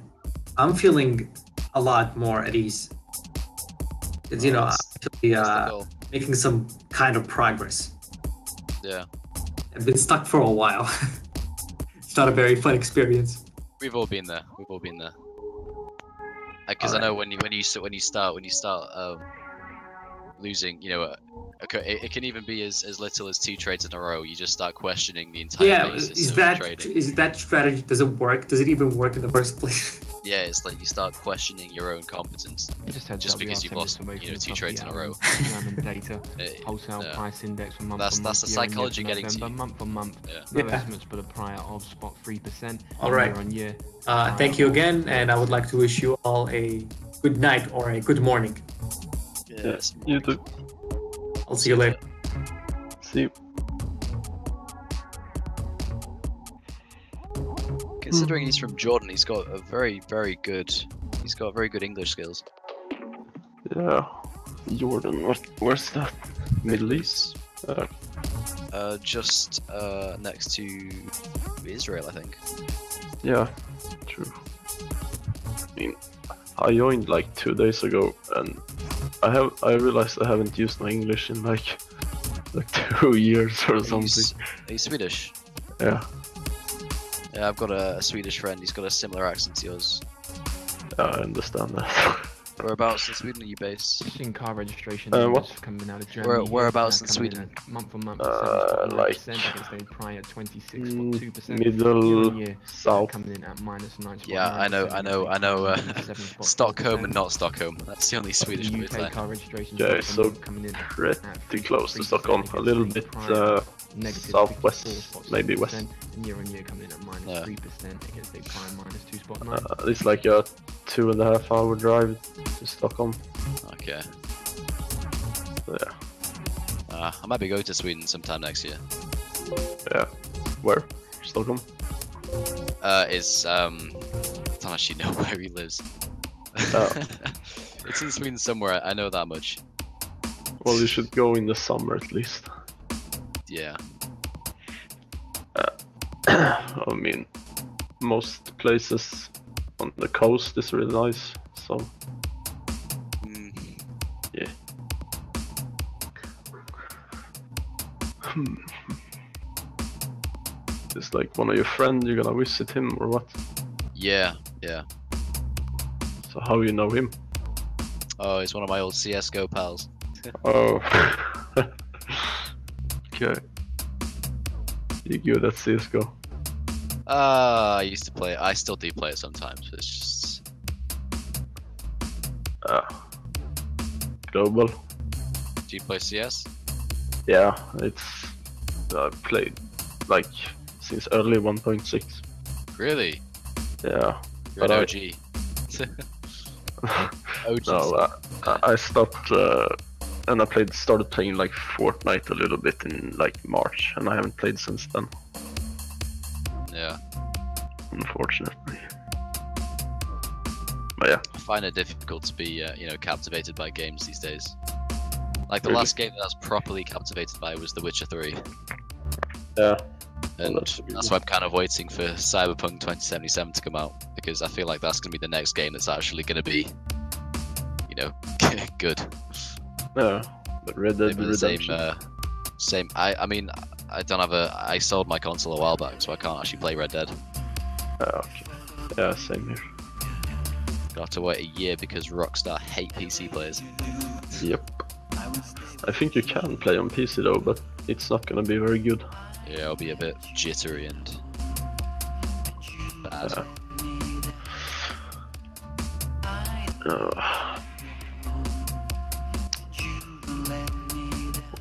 I'm feeling a lot more at ease. Because, I'm actually making some kind of progress. Yeah. I've been stuck for a while. It's not a very fun experience. We've all been there. Because I know when you start losing, it can even be as little as 2 trades in a row. You just start questioning the entire basis of trading. Is that strategy, does it work? Does it even work in the first place? Yeah, it's like you start questioning your own competence just because you've lost 2 trades in a row. Data, wholesale price index for month on month. That's the psychology getting to you. Month on month. Yeah. No estimates for the prior of spot 3%. All right. Year on year. Thank you again, and I would like to wish you all a good night or a good morning. Yes. You too. I'll see you later. See you. Considering he's from Jordan, he's got a very good English skills. Yeah, Jordan. Where's that? Middle East. Just next to Israel, I think. Yeah, true. I mean, I joined like 2 days ago, and I realized I haven't used my English in like 2 years or something. Are you Swedish? Yeah. Yeah, I've got a Swedish friend. He's got a similar accent to yours. Yeah, I understand that. Whereabouts in Sweden are you based? Seeing car registration what? coming out of Germany. Whereabouts in Sweden? Month on month, like against the prior 26.2%. Middle south. Coming in at -9. Yeah, I know. Stockholm and not Stockholm. That's the only Swedish place there. Car registration. Yeah, so pretty close to Stockholm. A little bit southwest, maybe west. And year on year coming in at -3% against a prior -2.9. It's like a 2.5 hour drive to Stockholm. Okay. So, yeah. I might be going to Sweden sometime next year. Yeah. Where? Stockholm? I don't actually know where he lives. It's in Sweden somewhere, I know that much. Well, you should go in the summer at least. Yeah. I mean, most places on the coast is really nice, so yeah. It's like one of your friends, you're gonna visit him or what? Yeah. So how you know him? Oh, he's one of my old CSGO pals. Oh. Okay. You good at CSGO? I used to play it. I still do play it sometimes, but it's just... Global. Do you play CS? Yeah, I played like since early 1.6. Really? Yeah. You're an OG. OG. No, I stopped and I started playing like Fortnite a little bit in like March, and I haven't played since then. Yeah. Unfortunately. But yeah. I find it difficult to be, captivated by games these days. Like the last game that I was properly captivated by was The Witcher 3. Yeah. And that's why I'm kind of waiting for Cyberpunk 2077 to come out, because I feel like that's going to be the next game that's actually going to be, good. Yeah. But Red Dead Redemption. Same. I mean, I don't have a. I sold my console a while back, so I can't actually play Red Dead. Okay. Yeah, same here. Got to wait a year because Rockstar hate PC players. Yep. I think you can play on PC though, but it's not gonna be very good. Yeah, it'll be a bit jittery and bad.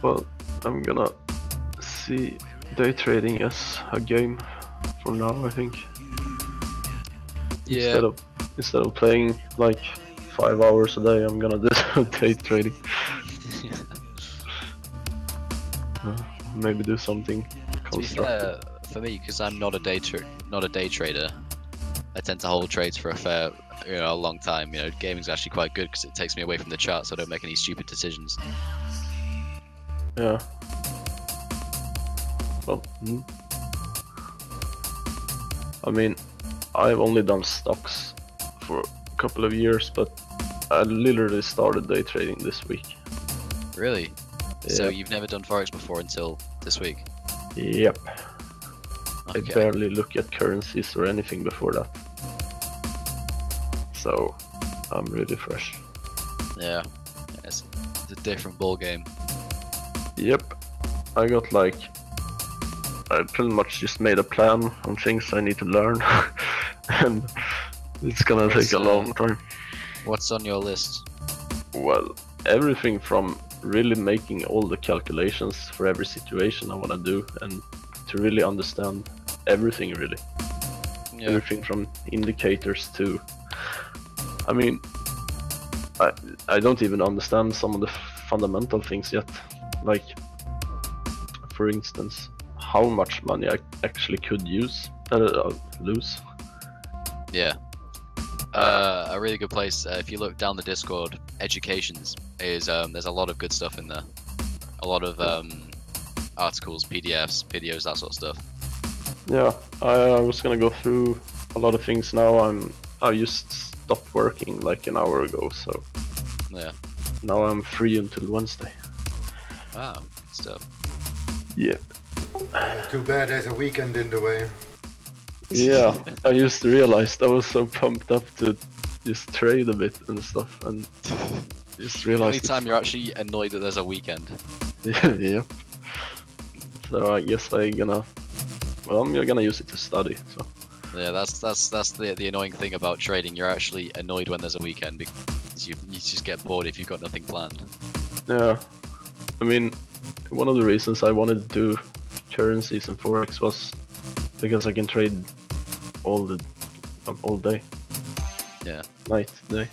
Well, I'm gonna see day trading as a game for now, I think. Yeah. Instead of playing like 5 hours a day, I'm gonna do day trading. Maybe do something constructive. For me, because I'm not a day trader, I tend to hold trades for a long time. You know, gaming's actually quite good because it takes me away from the chart, so I don't make any stupid decisions. Yeah. Well, I mean, I've only done stocks for a couple of years, but I literally started day trading this week. Really? Yeah. So you've never done Forex before until this week? Yep. Okay. I barely look at currencies or anything before that. So, I'm really fresh. Yeah. It's a different ball game. Yep. I got like... I pretty much just made a plan on things I need to learn. And it's gonna take a long time. What's on your list? Well, everything from really making all the calculations for every situation I want to do and to really understand everything really. Yeah. Everything from indicators to... I mean, I don't even understand some of the fundamental things yet. Like, for instance, how much money I actually could lose. Yeah. A really good place, if you look down the Discord, Educations is, there's a lot of good stuff in there. A lot of articles, PDFs, videos, that sort of stuff. Yeah, I was gonna go through a lot of things now. I just stopped working like an hour ago, so yeah. Now I'm free until Wednesday. Wow, good stuff. Yeah. Too bad there's a weekend in the way. Yeah, I just realized I was so pumped up to just trade a bit and stuff, and just realized. Anytime you're actually annoyed that there's a weekend. Yeah. So I guess I'm gonna use it to study. So. Yeah, that's the annoying thing about trading. You're actually annoyed when there's a weekend because you just get bored if you've got nothing planned. Yeah, I mean, one of the reasons I wanted to do currencies and Forex was because I can trade all day. Yeah. Night, day.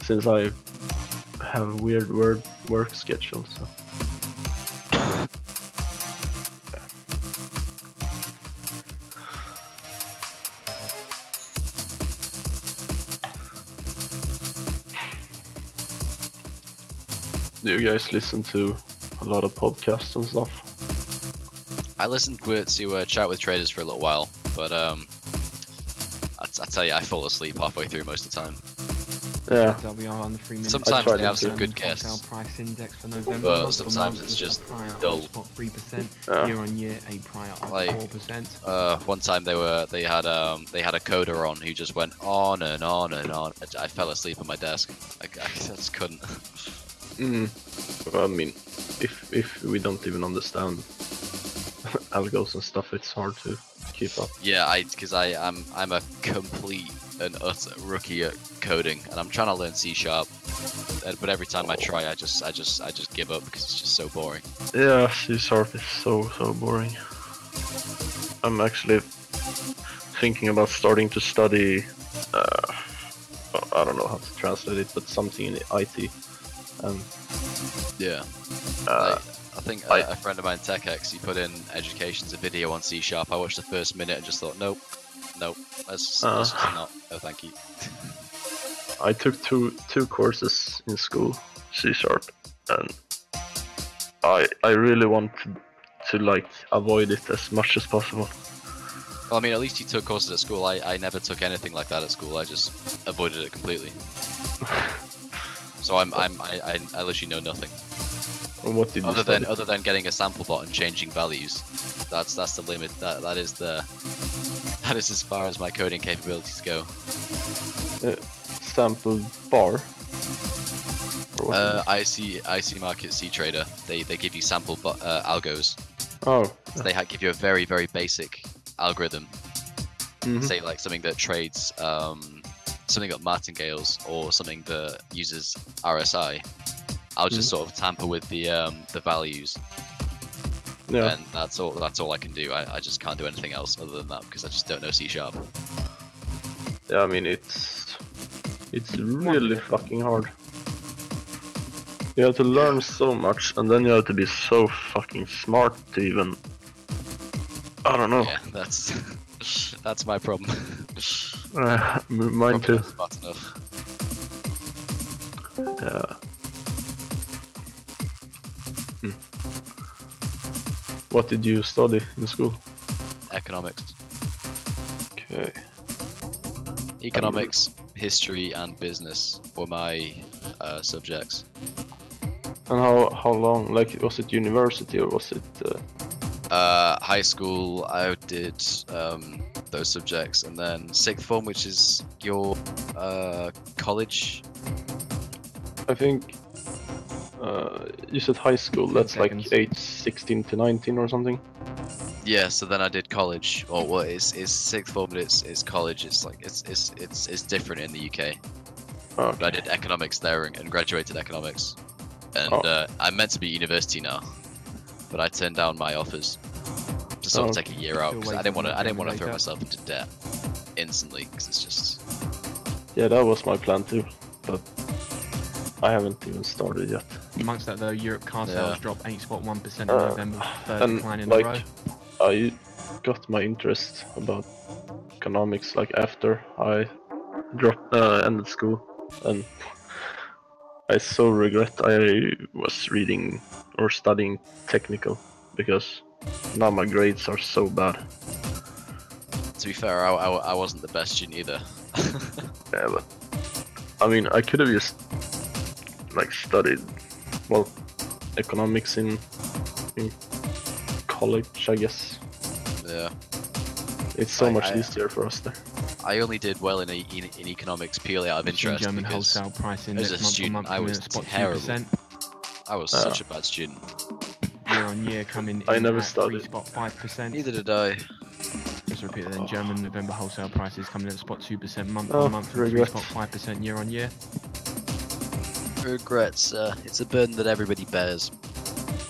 Since I have a weird work schedule, so. Do you guys listen to a lot of podcasts and stuff? I listened to Chat with Traders for a little while, but I tell you, I fall asleep halfway through most of the time. Yeah. Sometimes they have some good guests, but sometimes it's just dull. 3% year on year, a prior up 4%. One time they had a coder on who just went on and on and on. I fell asleep at my desk. I just couldn't. Well, I mean, if we don't even understand algos and stuff, it's hard to keep up. Yeah, because I'm a complete and utter rookie at coding, and I'm trying to learn C#. But every time I try, I just give up because it's just so boring. Yeah, C# is so boring. I'm actually thinking about starting to study. I don't know how to translate it, but something in IT. Yeah. I think a friend of mine, TechX, he put in Education's a video on C#. I watched the first minute and just thought, nope, let's just not. No, thank you. I took two courses in school, C#, and I really want to like avoid it as much as possible. Well, I mean, at least you took courses at school. I never took anything like that at school. I just avoided it completely. So I literally know nothing. What did you study? Other than getting a sample bot and changing values, that's the limit. That is as far as my coding capabilities go. Sample bar. IC Market C Trader. They give you sample algos. Oh. So they give you a very basic algorithm. Mm-hmm. Say like something that trades something like martingales or something that uses RSI. I'll just sort of tamper with the values. Yeah. And that's all I can do. I just can't do anything else other than that because I just don't know C#. Yeah, I mean it's really fucking hard. You have to learn so much, and then you have to be so fucking smart to even. I don't know. Yeah, that's my problem. Mine too. Smart enough. Yeah. What did you study in school? Economics. Okay. Economics, history, and business were my subjects. And how long? Like, was it university or was it? High school, I did those subjects, and then sixth form, which is your college. I think you said high school. That's like age 16 to 19 or something. Yeah, so then I did college. Or well, it's sixth form, but it's college. It's like it's different in the UK. Okay. But I did economics there and graduated economics, and I'm meant to be at university now, but I turned down my offers to sort of take a year out because I didn't want to throw myself into debt instantly because it's just. Yeah, that was my plan too, but I haven't even started yet. Amongst that though, Europe car sales dropped 8.1% in November, third and decline in like, a row. I got my interest about economics like after I ended school, and I so regret I was reading or studying technical because now my grades are so bad. To be fair, I wasn't the best student either. Yeah, but I mean, I could have just like studied economics in college, I guess. Yeah. It's so much easier for us there. I only did well in economics purely out of interest. German because wholesale price as a index student, I was terrible. 2%. I was such a bad student. Year on year coming in I never at studied. 3.5%. Neither did I. Just repeat that then. German November wholesale prices coming in at spot 2% month on month and 3.5% year on year. Regrets. It's a burden that everybody bears.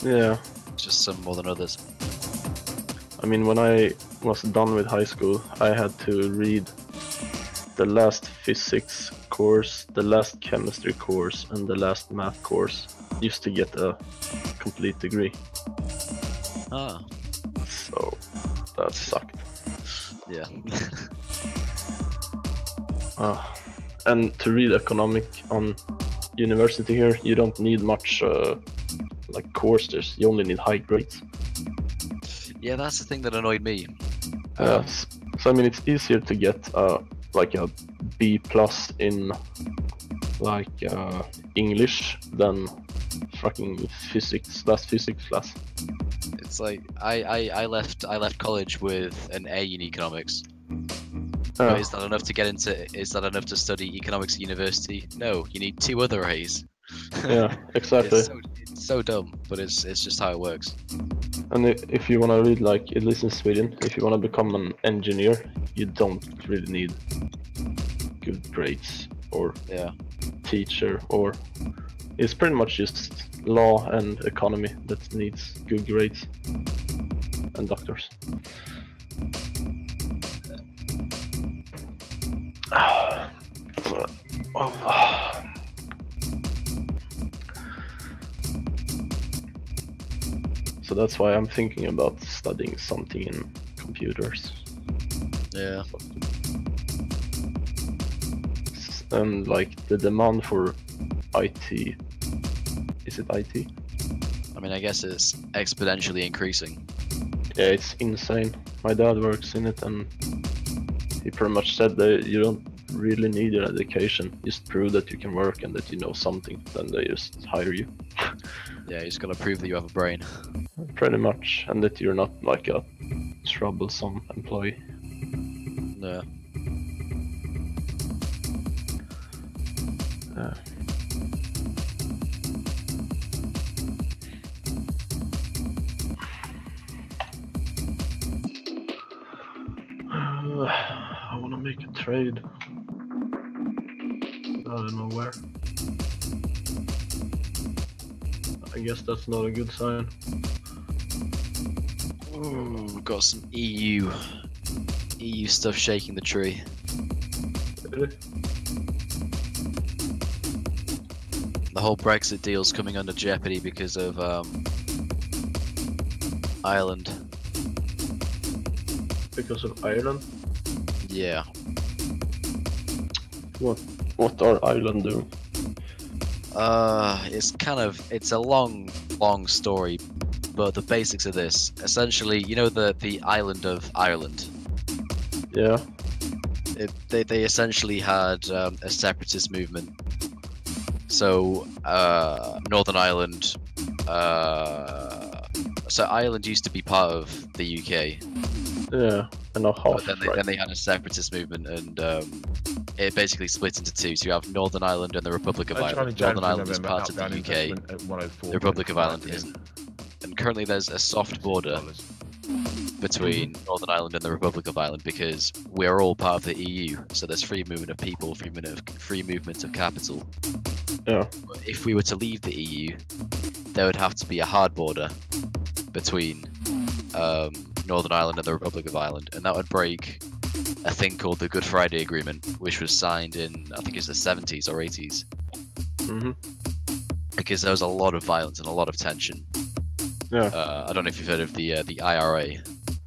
Yeah. Just some more than others. I mean, when I was done with high school, I had to read the last physics course, the last chemistry course, and the last math course just to get a complete degree. Ah. So that sucked. Yeah. And to read economic on university here, you don't need much like courses. You only need high grades. Yeah, that's the thing that annoyed me. So I mean, it's easier to get like a B+ in like English than fucking last physics class. It's like I left college with an A in economics. But is that enough to get into? Is that enough to study economics at university? No, you need 2 other A's. Yeah, exactly. It's so dumb, but it's just how it works. And if you want to read, like, at least in Sweden, if you want to become an engineer, you don't really need good grades or teacher, or it's pretty much just law and economy that needs good grades, and doctors. So that's why I'm thinking about studying something in computers. Yeah. And like the demand for IT, is it IT? I mean, I guess it's exponentially increasing. Yeah, it's insane. My dad works in it, and he pretty much said that you don't really need your education. Just prove that you can work and that you know something, then they just hire you. Yeah, you just gotta prove that you have a brain. Pretty much, and that you're not like a troublesome employee. No. I wanna make a trade. I don't know where. I guess that's not a good sign. Ooh, we've got some EU stuff shaking the tree. Really? The whole Brexit deal's coming under jeopardy because of Ireland. Because of Ireland? Yeah. What are Ireland doing? It's a long story, but the basics of this, essentially, you know the island of Ireland. Yeah. They essentially had a separatist movement. So Northern Ireland. So Ireland used to be part of the UK. Yeah, and not half. But then they had a separatist movement, and it basically split into two. So you have Northern Ireland and the Republic of Ireland. Northern Ireland is part of the UK. The Republic of Ireland isn't. And currently there's a soft border between Northern Ireland and the Republic of Ireland because we're all part of the EU. So there's free movement of people, free movement of capital. Yeah. But if we were to leave the EU, there would have to be a hard border between Northern Ireland and the Republic of Ireland, and that would break a thing called the Good Friday Agreement, which was signed in, I think it's the 70s or 80s. Mm-hmm. Because there was a lot of violence and a lot of tension. Yeah. I don't know if you've heard of the IRA.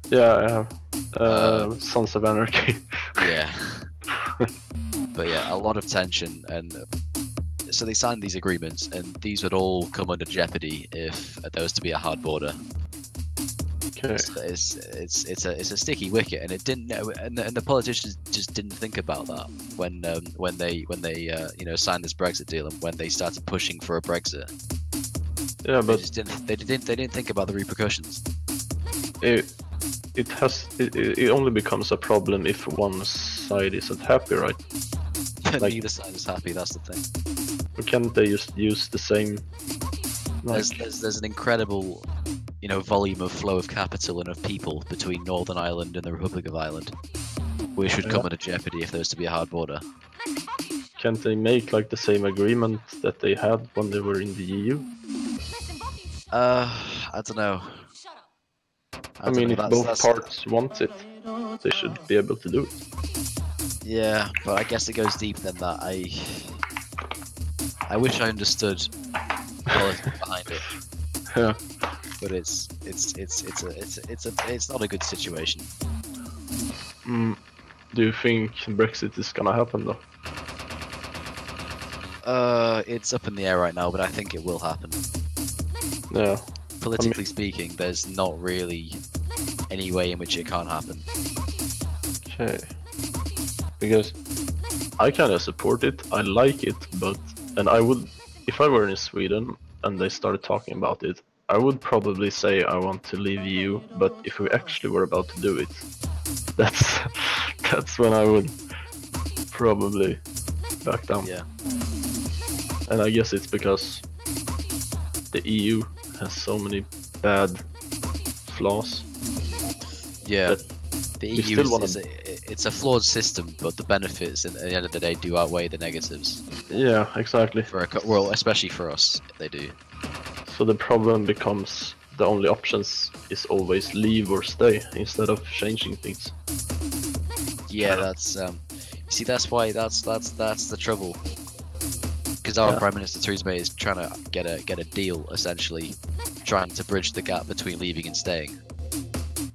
Yeah, I have. Sons of Anarchy. Yeah. But yeah, a lot of tension, and so they signed these agreements, and these would all come under jeopardy if there was to be a hard border. Okay. So it's a sticky wicket, and it didn't. And the politicians just didn't think about that when they signed this Brexit deal and when they started pushing for a Brexit. Yeah, but they didn't think about the repercussions. It only becomes a problem if one side isn't happy, right? Like, neither side is happy. That's the thing. Or can't they just use the same? Like... There's an incredible, volume of flow of capital and of people between Northern Ireland and the Republic of Ireland, which would come under jeopardy if there was to be a hard border. Can't they make like the same agreement that they had when they were in the EU? I don't know. I mean, if both parts want it, they should be able to do it. Yeah, but I guess it goes deeper than that. I wish I understood the politics behind it. Yeah. But it's not a good situation. Do you think Brexit is gonna happen though? It's up in the air right now, but I think it will happen. Yeah. Politically speaking, there's not really any way in which it can't happen. Okay. Because I kind of support it, I like it, and I would, if I were in Sweden and they started talking about it, I would probably say I want to leave EU, but if we actually were about to do it, that's when I would probably back down. Yeah. And I guess it's because the EU has so many bad flaws. Yeah, the EU it's a flawed system, but the benefits at the end of the day do outweigh the negatives. Yeah, exactly. Well, especially for us, they do. So the problem becomes the only options is always leave or stay instead of changing things. Yeah, that's see, that's why that's the trouble. Because our Prime Minister Theresa May is trying to get a deal, essentially, trying to bridge the gap between leaving and staying.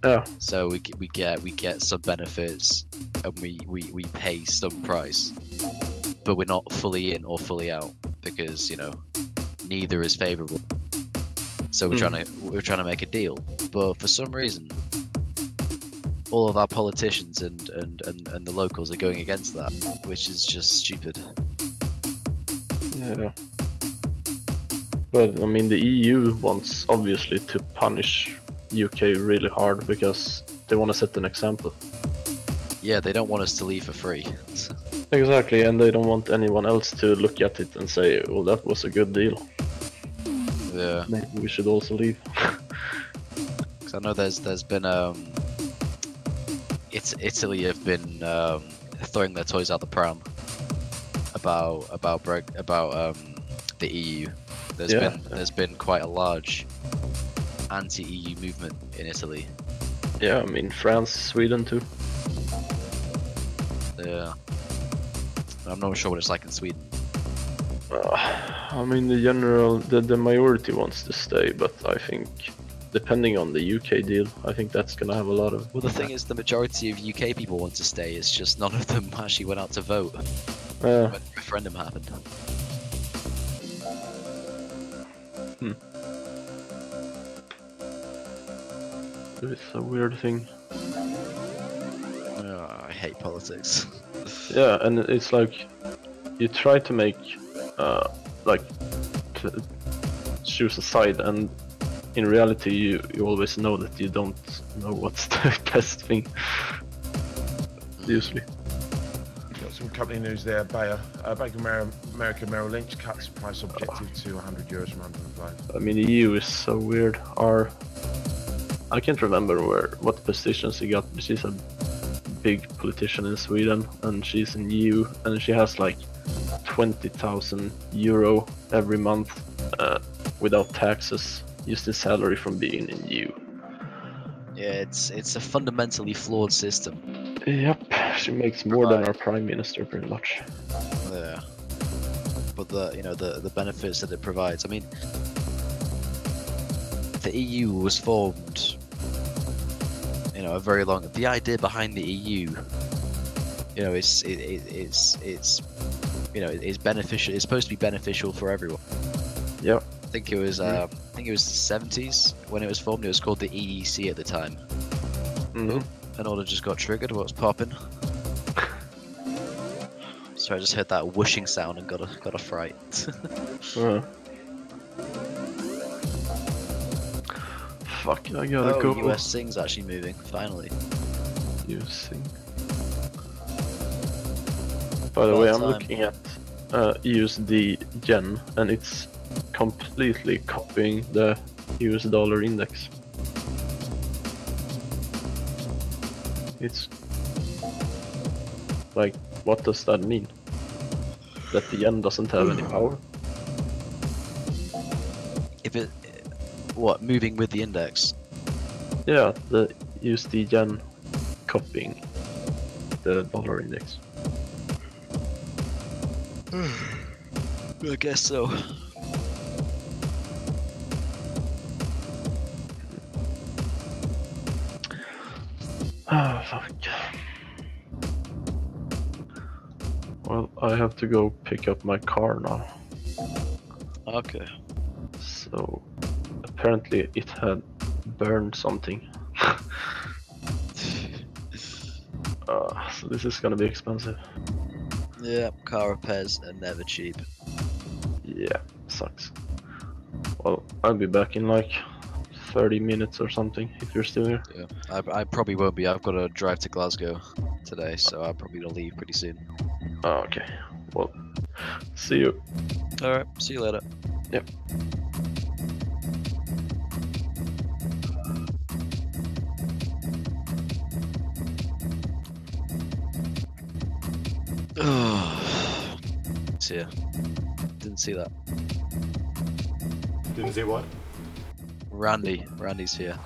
Yeah. So we get some benefits and we pay some price, but we're not fully in or fully out because neither is favourable. So we're trying to make a deal, but for some reason, all of our politicians and the locals are going against that, which is just stupid. Yeah. But I mean, the EU wants obviously to punish UK really hard because they want to set an example. Yeah, they don't want us to leave for free. Exactly, and they don't want anyone else to look at it and say, well, that was a good deal. Yeah. Maybe we should also leave. Because I know there's been Italy have been throwing their toys out the pram about the EU. There's been quite a large anti-EU movement in Italy. Yeah, I mean France, Sweden too. Yeah. I'm not sure what it's like in Sweden. I mean the majority wants to stay, but I think depending on the UK deal, I think that's gonna have a lot of. Well, the thing is, the majority of UK people want to stay. It's just none of them actually went out to vote when the referendum happened. It's a weird thing. I hate politics. Yeah, and it's like you try to make to choose a side, and in reality you always know that you don't know what's the best thing. Usually. Got some company news there. Bank of America Merrill Lynch cuts price objective to €100 from 105. I mean, the EU is so weird. I can't remember what positions she got. She's a big politician in Sweden, and she's in EU, and she has like 20,000 euro every month without taxes, just the salary from being in EU. Yeah, it's a fundamentally flawed system. Yep, she makes more than our prime minister pretty much. Yeah, but the benefits that it provides. I mean, the EU was formed, a very long. The idea behind the EU, it's beneficial. It's supposed to be beneficial for everyone. Yep. I think it was the 70s when it was formed. It was called the EEC at the time. An order just got triggered. What's popping? So I just heard that whooshing sound and got a fright. Fuck, I gotta go. US Sing's actually moving, finally. US Sing. By the way, I'm looking at USD Yen, and it's completely copying the US dollar index. It's like, what does that mean? That the yen doesn't have any power? If it, what, moving with the index? Yeah, the USD Yen copying the dollar index. I guess so. Ah, fuck. Well, I have to go pick up my car now. Okay. So, apparently it had burned something. So this is gonna be expensive. Yeah, car repairs are never cheap. Yeah, sucks. Well, I'll be back in like 30 minutes or something, if you're still here. Yeah, I probably won't be. I've got to drive to Glasgow today, so I'm probably gonna leave pretty soon. Oh, okay. Well, see you. Alright, see you later. Yep. See ya. Didn't see that. Didn't see what? Randy's here.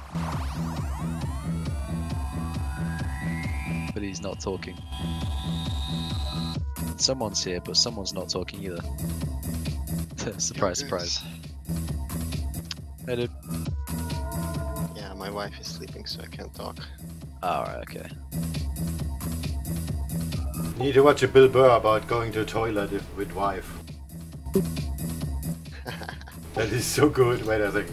But he's not talking. Someone's here, but someone's not talking either. Surprise, surprise. Hey, dude. Yeah, my wife is sleeping, so I can't talk. Alright, okay. Need to watch a Bill Burr about going to the toilet with wife. That is so good. Wait, I think.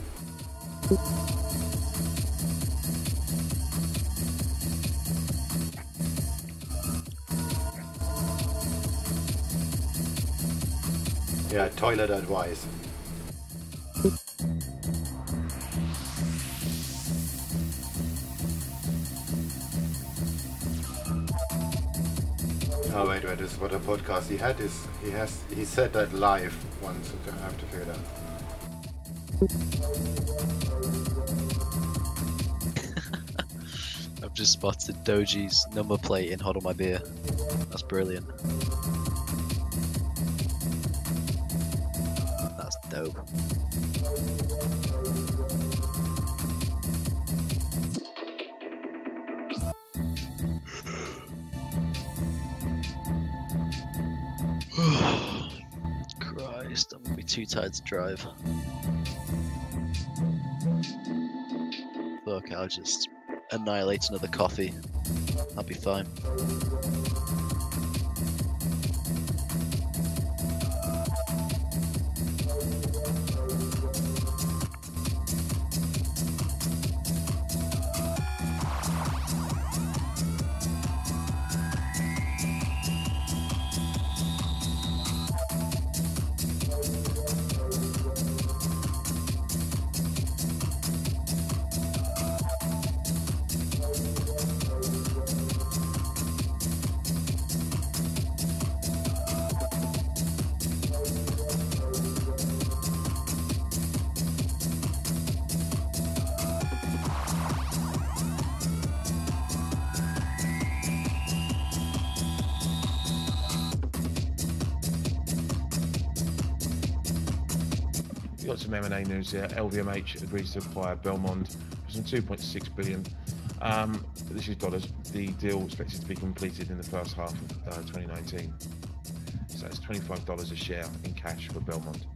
Yeah, toilet advice. Oh wait, this is what a podcast he had. He said that live once. So I have to figure it out. I've just spotted Doji's number plate in Hodl My Beer. That's brilliant. That's dope. Christ, I'm gonna be too tired to drive. Fuck, I'll just annihilate another coffee. I'll be fine. Got some M&A news here. LVMH agrees to acquire Belmont for some 2.6 billion. This is dollars. The deal expected to be completed in the first half of 2019. So that's $25 a share in cash for Belmont.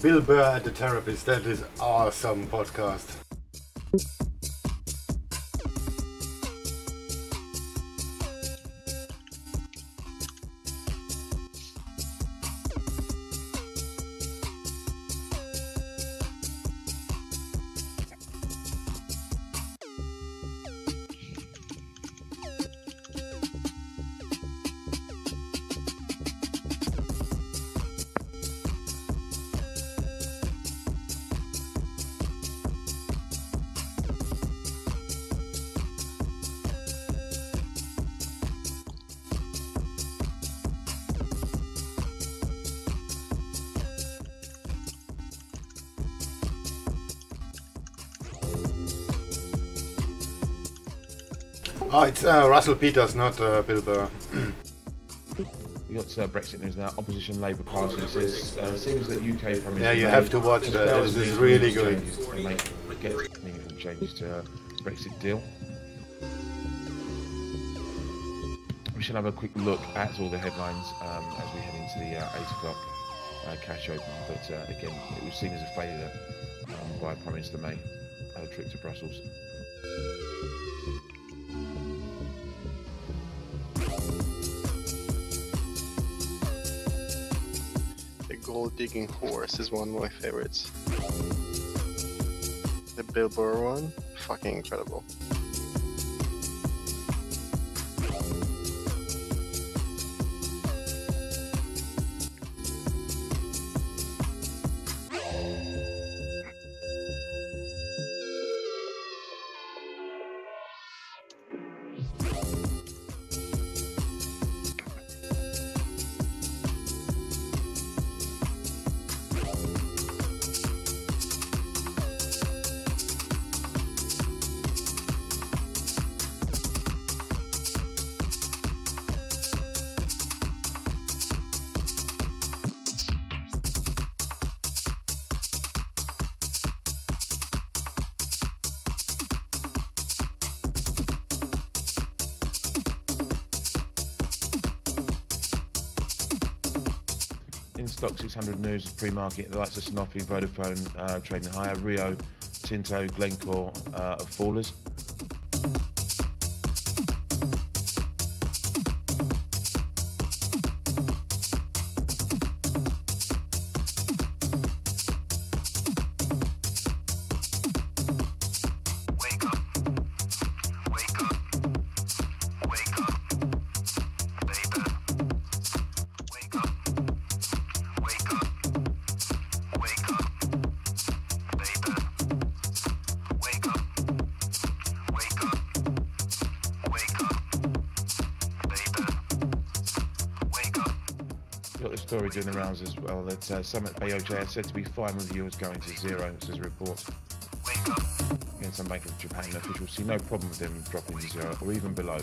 Bill Burr at the Therapist, that is awesome podcast. Oh, it's Russell Peters, not Bill Burr. We got Brexit news now. Opposition Labour Party says seems that UK Prime Minister. Yeah, you have to watch that. This is really good. Get meaningful changes to Brexit deal. We should have a quick look at all the headlines as we head into the 8 o'clock cash open. But again, it was seen as a failure by Prime Minister May at a trip to Brussels. Gold Digging Horse is one of my favorites. The Bill Burr one, fucking incredible. In stock 600 news is pre-market. The likes of Sanofi, Vodafone trading higher. Rio Tinto, Glencore are fallers. Story doing the rounds as well that some at AUDJPY are said to be fine with viewers going to zero, says a report. Again, some Bank of Japan officials see no problem with them dropping to zero or even below.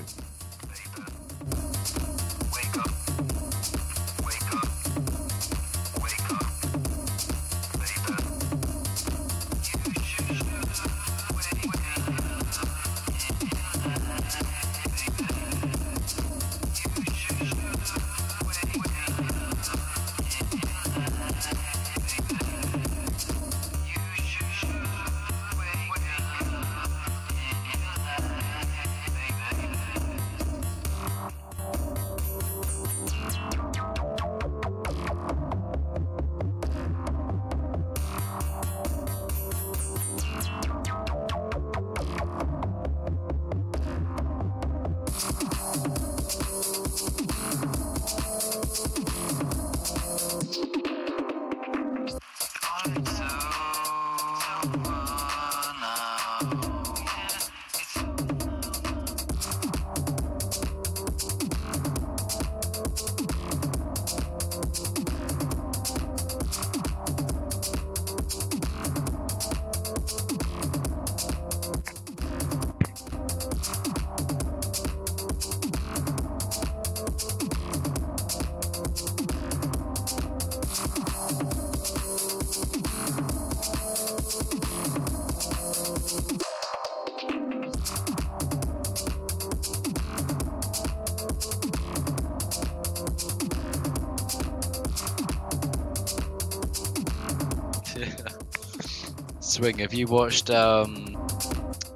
Swing, have you watched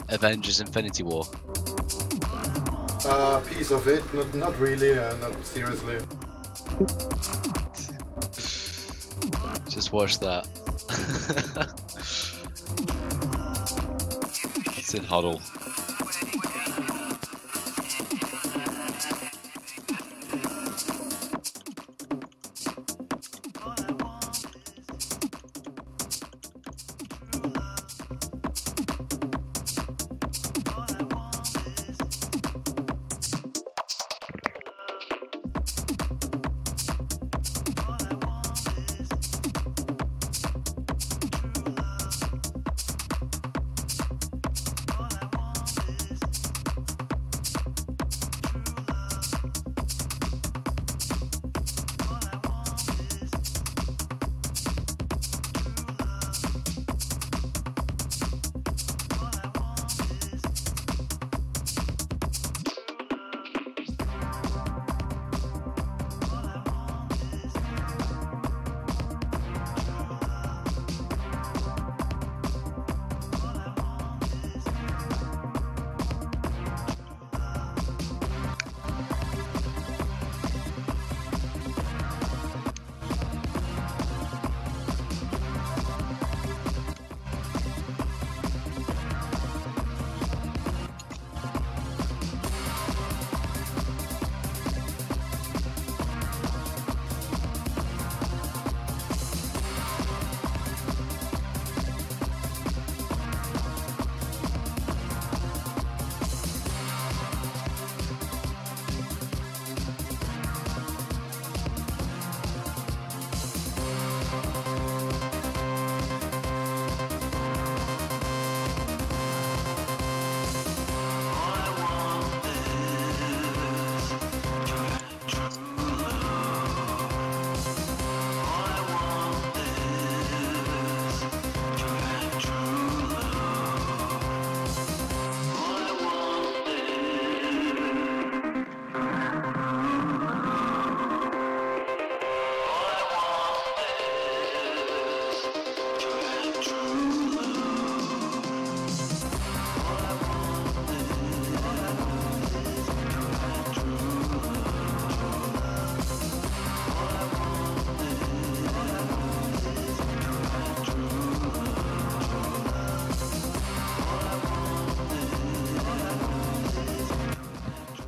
Avengers Infinity War? Piece of it, not really, not seriously. Just watch that. It's in Huddle.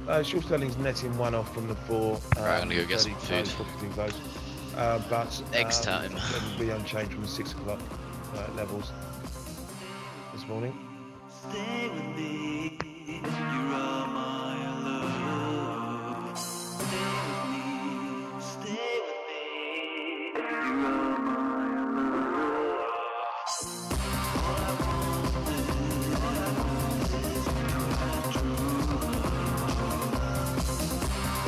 Short sterling's netting one off from the 4. Right, I'm gonna go get some food. But Eggs time. It'll be unchanged from the 6 o'clock levels this morning. Stay with me, you are my love. Stay with me, stay with me, you are my love. All I want is you are true.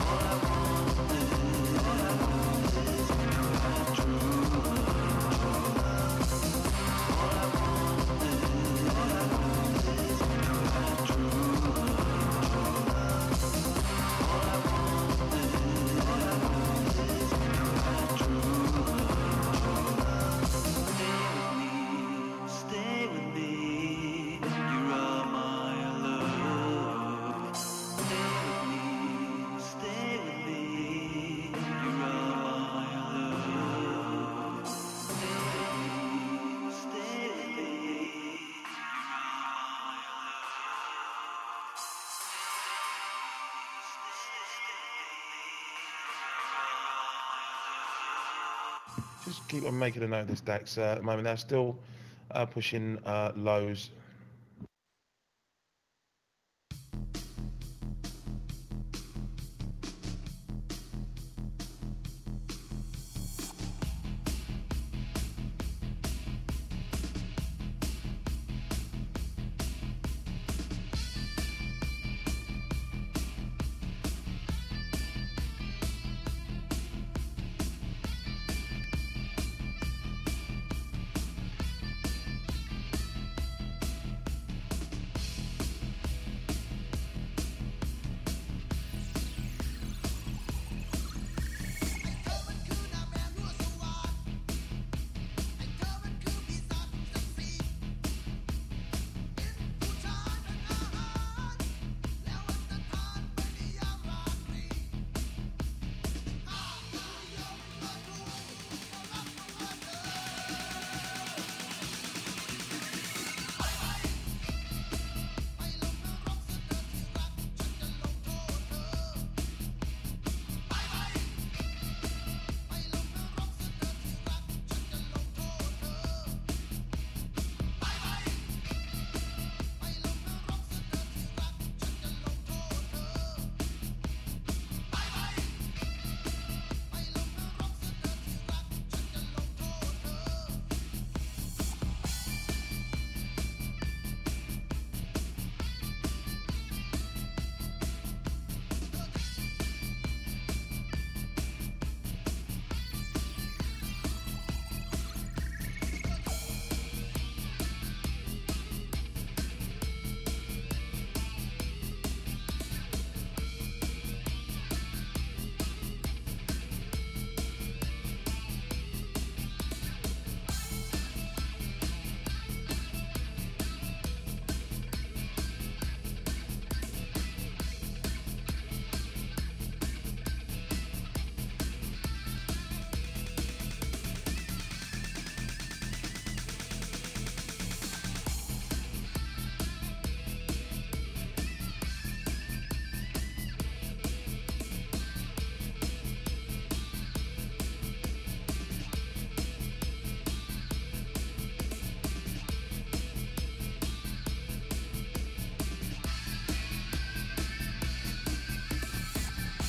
All I want is you are true. All I want is stay with me, you are my love. Stay with me, stay with me, you are my love. Stay with me, stay with me, you are my Just keep on making a note of this DAX at the moment. They're still pushing lows.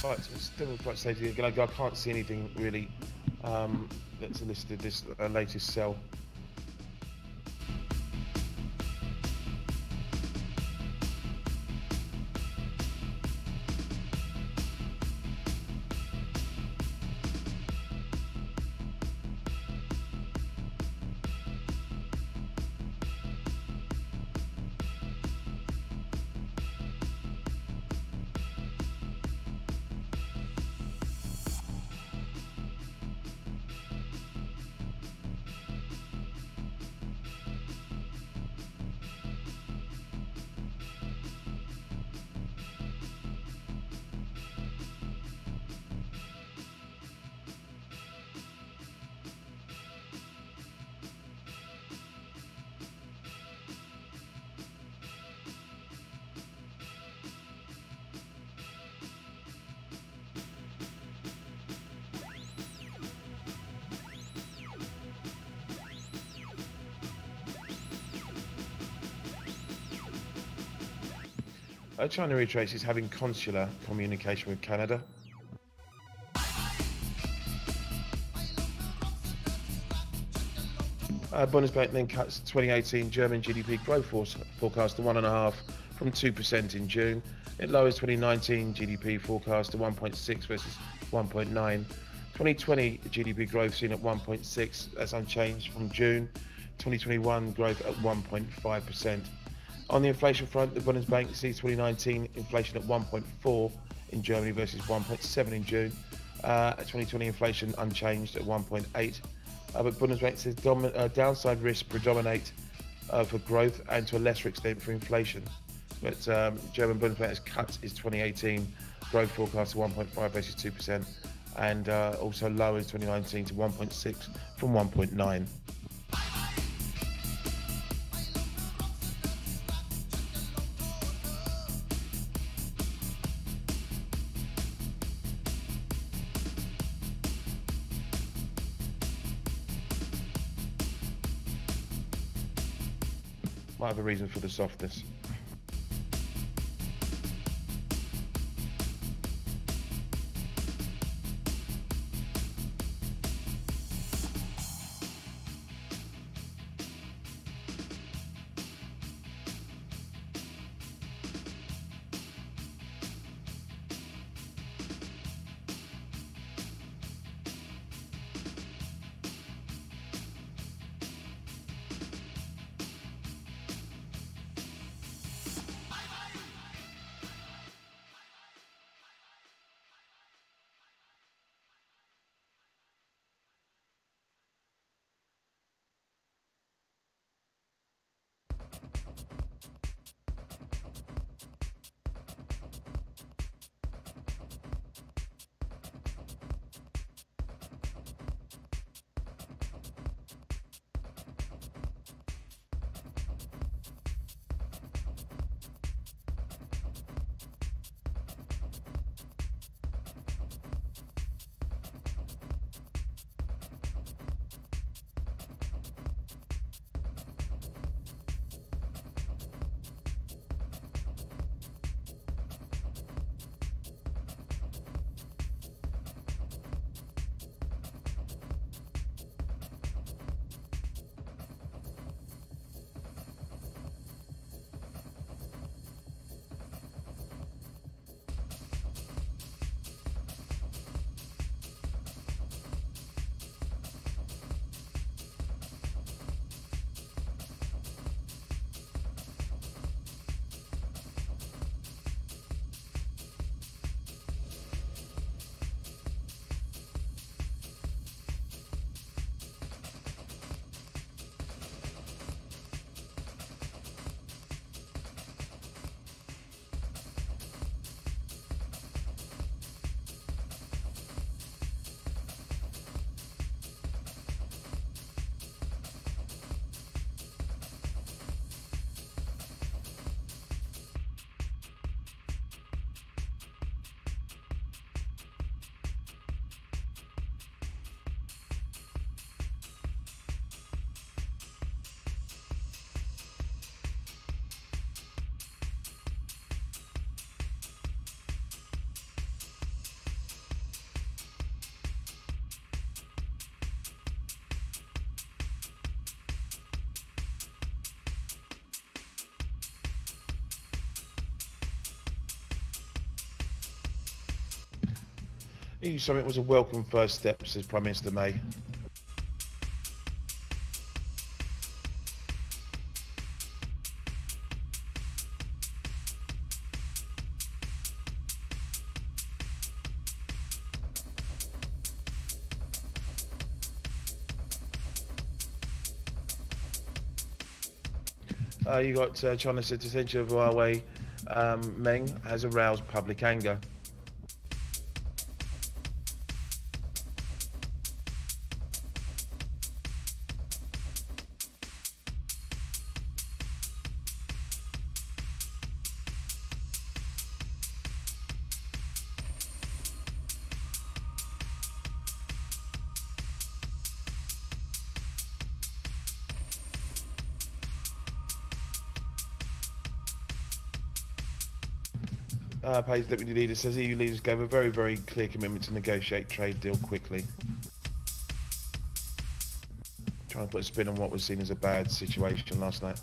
Right, so it's still quite safe. I can't see anything really that's listed this latest sell. China retraces having consular communication with Canada. Bundesbank then cuts 2018 German GDP growth forecast to 1.5% from 2% in June. It lowers 2019 GDP forecast to 1.6 versus 1.9. 2020 GDP growth seen at 1.6, that's unchanged from June. 2021 growth at 1.5%. On the inflation front, the Bundesbank sees 2019 inflation at 1.4 in Germany versus 1.7 in June. 2020 inflation unchanged at 1.8. But Bundesbank says downside risks predominate for growth and to a lesser extent for inflation. But German Bundesbank has cut its 2018 growth forecast to 1.5 versus 2%, and also lowers 2019 to 1.6 from 1.9. Might have a reason for the softness. EU summit was a welcome first step, says Prime Minister May. You got China said detention of Huawei Meng has aroused public anger. Page Deputy Leader says EU leaders gave a very, very clear commitment to negotiate trade deal quickly. Trying to put a spin on what was seen as a bad situation last night.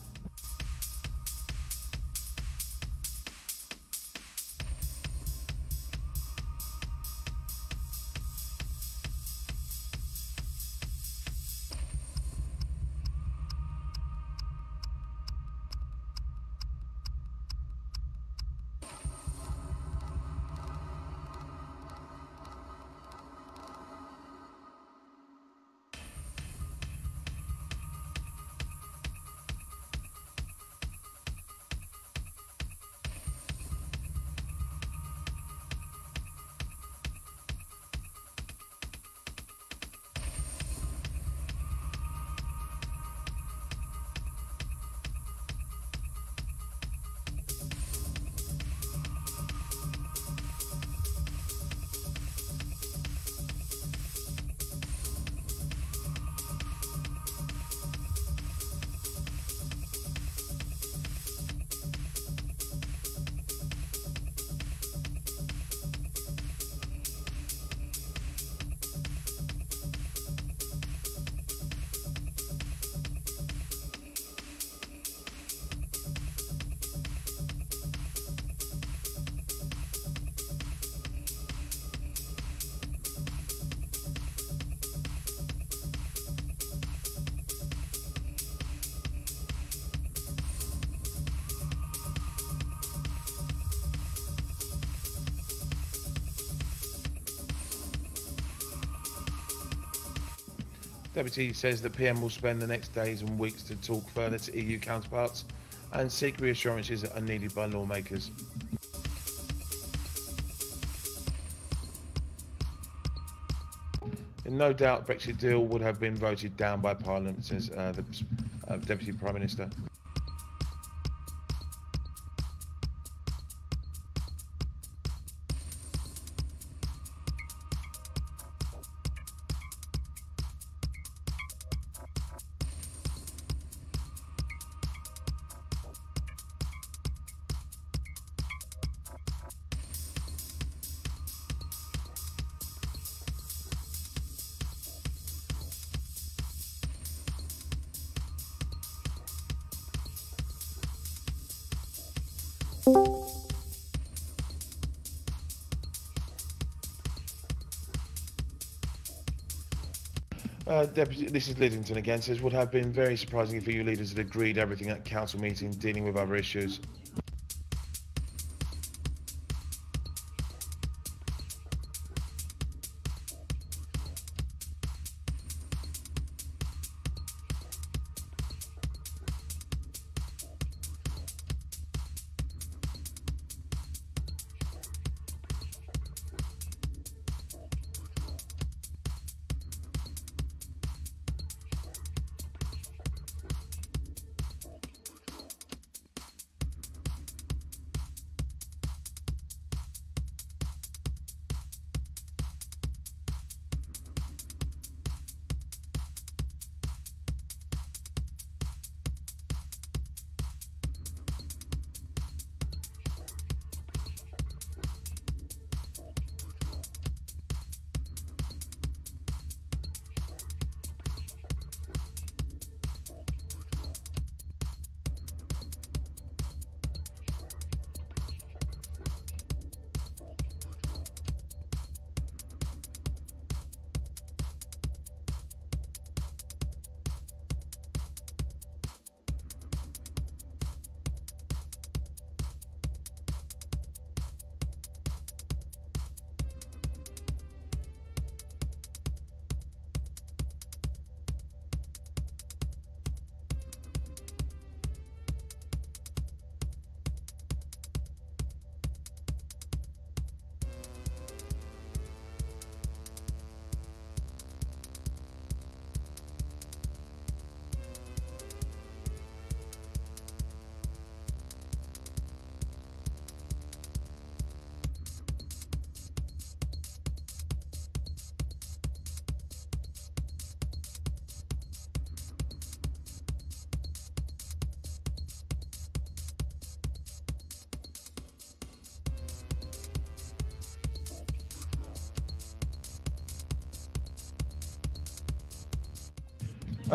Deputy says that PM will spend the next days and weeks to talk further to EU counterparts and seek reassurances that are needed by lawmakers. And no doubt Brexit deal would have been voted down by Parliament, says the Deputy Prime Minister. Deputy, this is Lidington again, says would have been very surprising if EU leaders had agreed everything at council meeting dealing with other issues.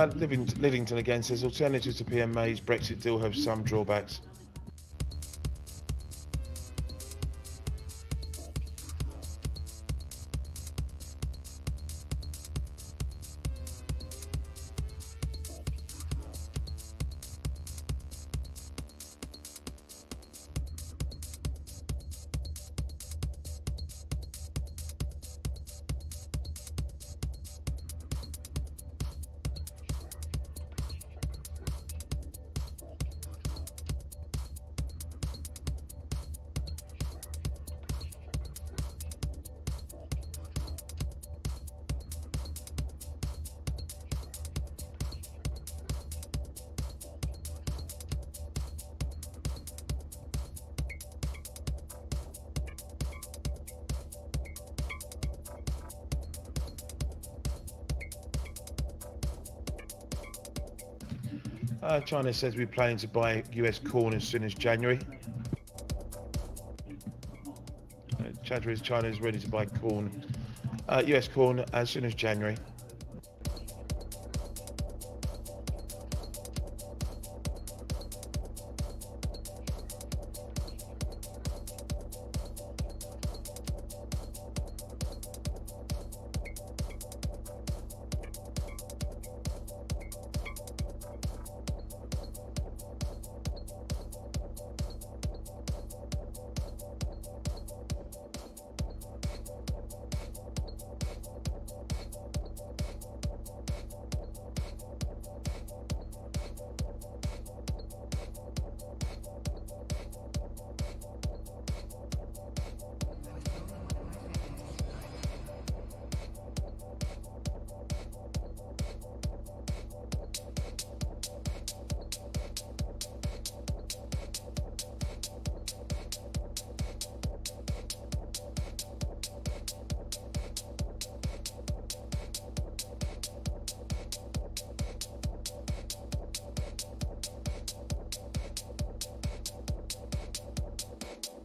Livington again says alternatives to PMA's Brexit deal have some drawbacks. China says we're planning to buy US corn as soon as January. China is ready to buy corn, US corn as soon as January.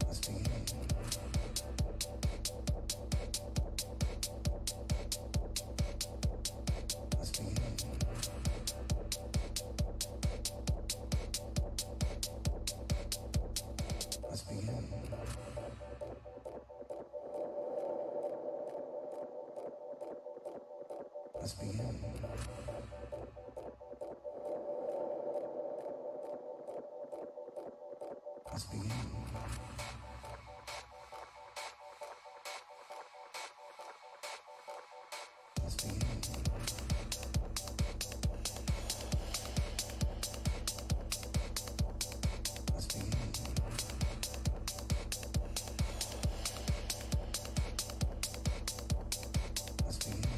Let's begin. Let's begin. Let's begin. Let's begin. Let's begin.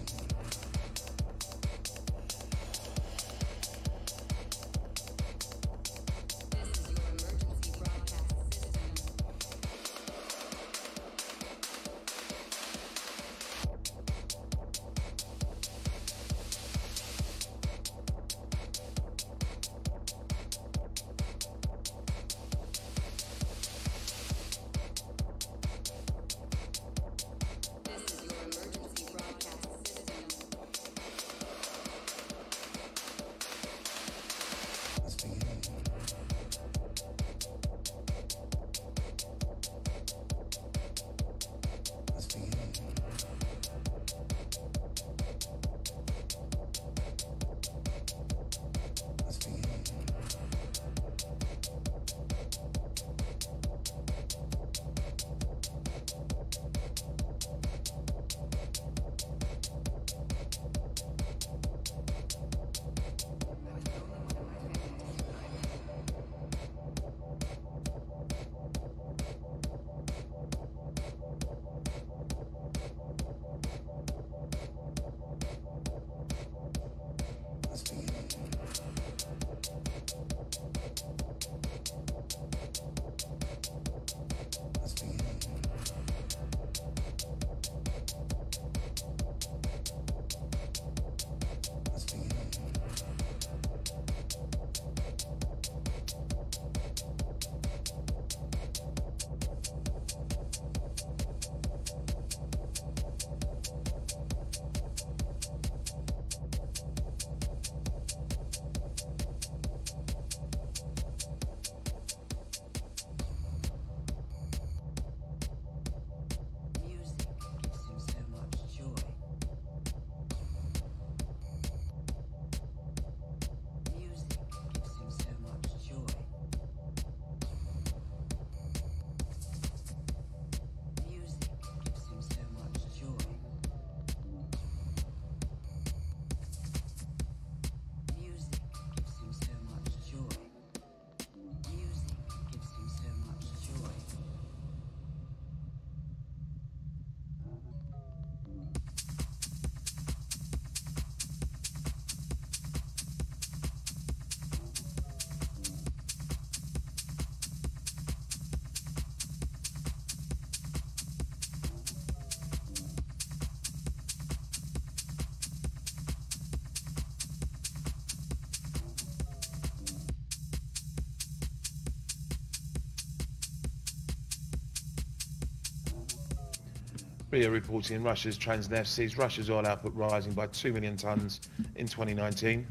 RIA reporting Russia's Transneft sees Russia's oil output rising by 2 million tonnes in 2019.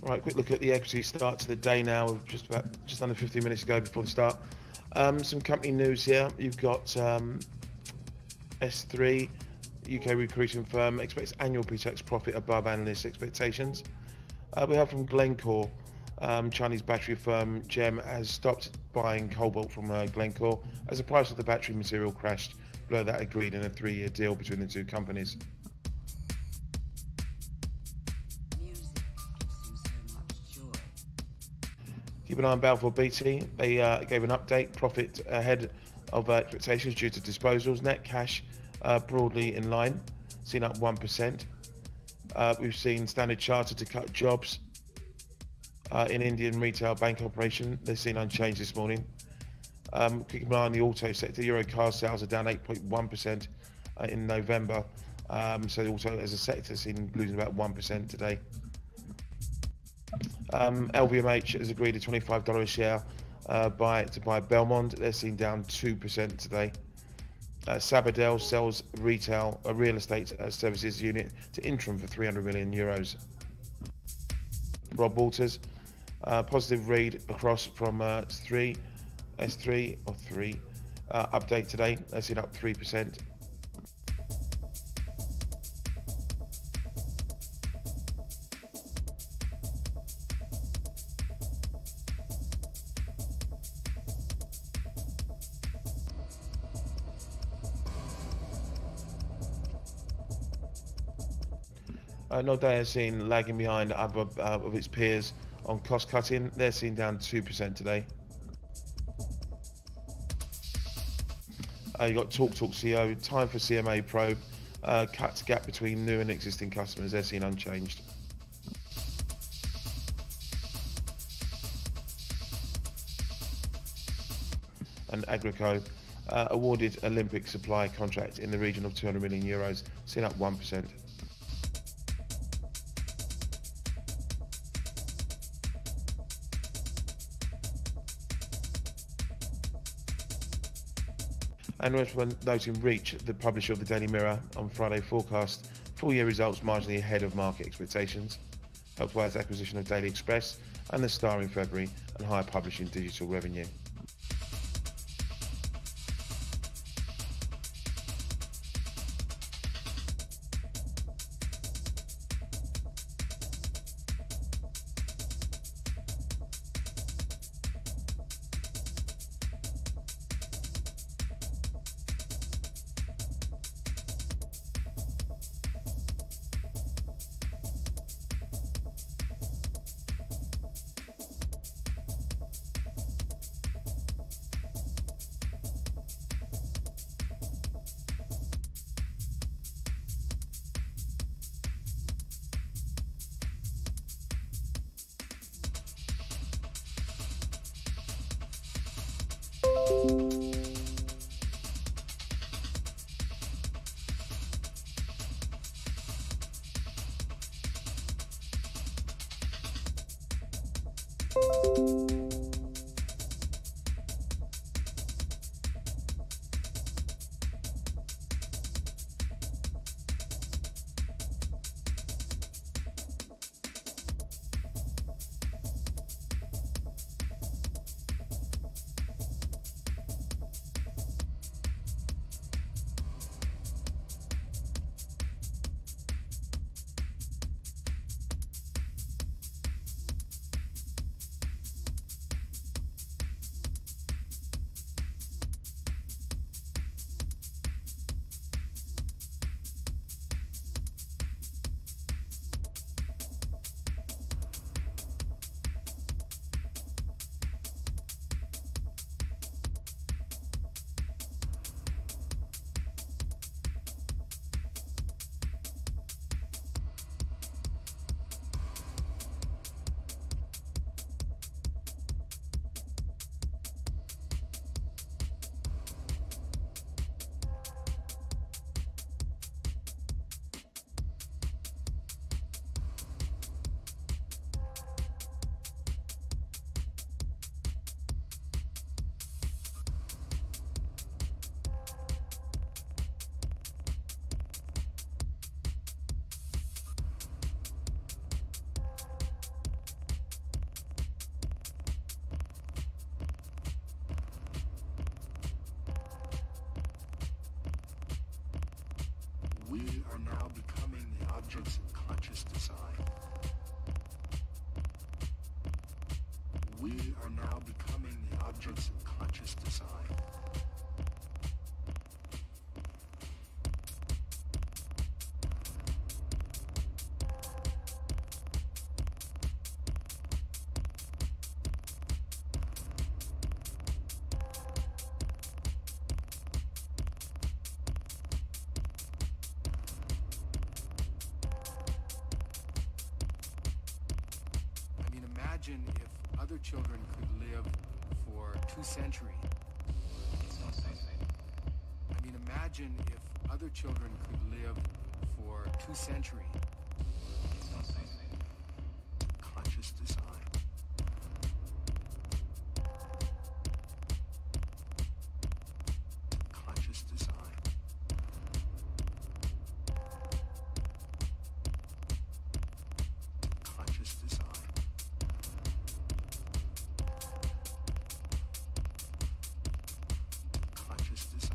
Right, quick look at the equity start to the day now, just under 15 minutes ago before the start. Some company news here. You've got S3, UK recruiting firm, expects annual pre-tax profit above analyst expectations. We have from Glencore, Chinese battery firm GEM has stopped buying cobalt from Glencore as the price of the battery material crashed below that agreed in a 3-year deal between the two companies. Keep an eye on Balfour BT. They gave an update, profit ahead of expectations due to disposals. Net cash broadly in line, seen up 1%. We've seen Standard Chartered to cut jobs in Indian retail bank operation. They're seen unchanged this morning. Keep an eye on the auto sector. Euro car sales are down 8.1% in November. So the auto as a sector seen losing about 1% today. LVMH has agreed a $25 a share to buy Belmond. They're seen down 2% today. Sabadell sells real estate services unit to Intrum for €300 million. Rob Walters, positive read across from S3 update today. They're seen up 3%. Nordea is seen lagging behind of its peers on cost cutting. They're seen down 2% today. You got TalkTalk CEO, time for CMA probe, cuts gap between new and existing customers. They're seen unchanged. And Agrico awarded Olympic supply contract in the region of €200 million, seen up 1%. And worth noting Reach, the publisher of the Daily Mirror, on Friday forecast full-year results marginally ahead of market expectations, helped by its acquisition of Daily Express and The Star in February and higher publishing digital revenue. We are now becoming the objects of conscious design. We are now becoming the objects of conscious design. Imagine if other children could live for 2 centuries. I mean, imagine if other children could live for 2 centuries. Conscious design. Conscious design. Conscious design. Conscious design.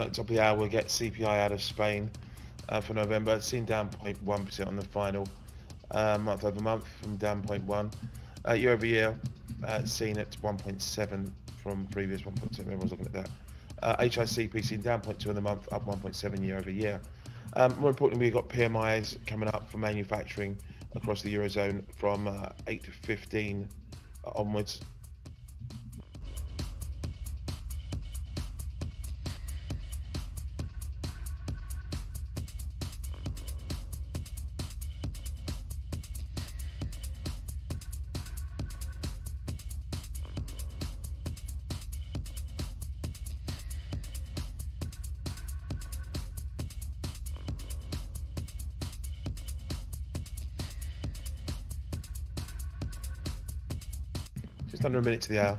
note at the top of the hour, we'll get CPI out of Spain for November. It's seen down 0.1% on the final month over month from down 0.1. Year over year, seen at 1.7 from previous 1.7. Everyone's looking at that. HICP seen down 0.2 in the month, up 1.7 year over year. More importantly, we've got PMIs coming up for manufacturing across the Eurozone from 8 to 15 onwards. Just under a minute to the hour.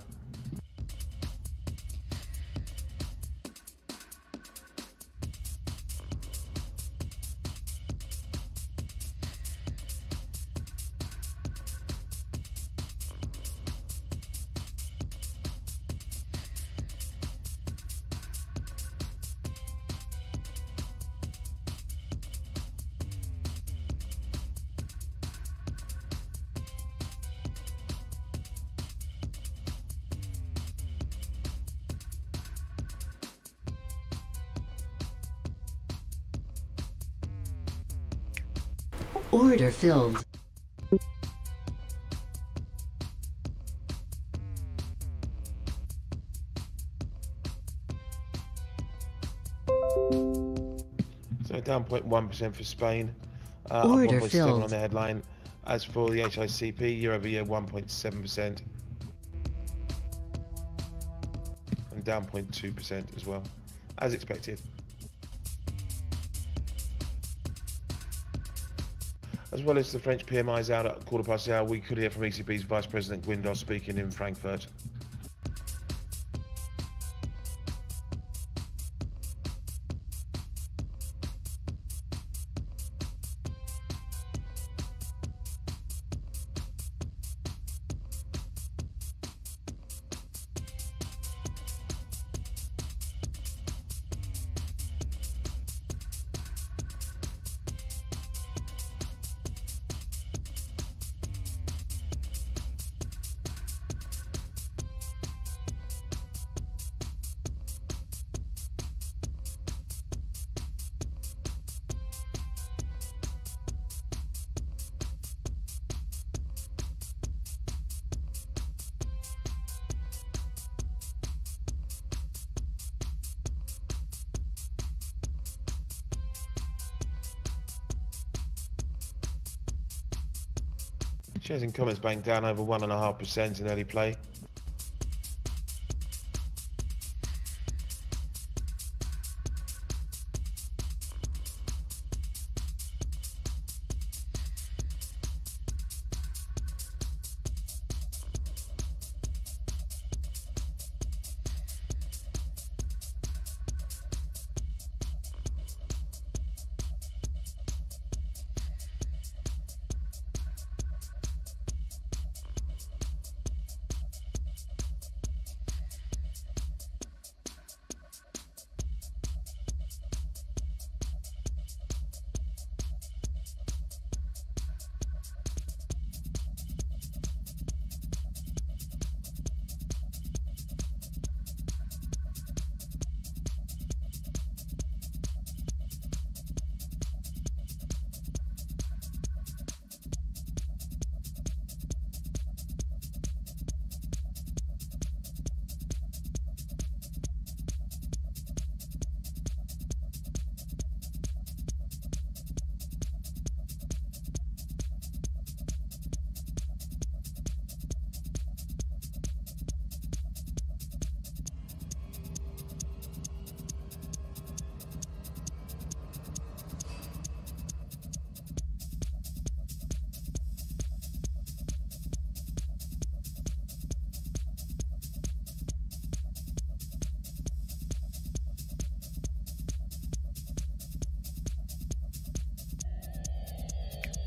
Order filled. So down 0.1% for Spain, Order up 1.7 filled. on the headline. As for the HICP, year over year 1.7%, and down 0.2% as well, as expected. As well as the French PMIs out at 1/4 we could hear from ECB's Vice President Guindos speaking in Frankfurt. Shares in Commerzbank down over 1.5% in early play.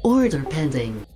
Order pending.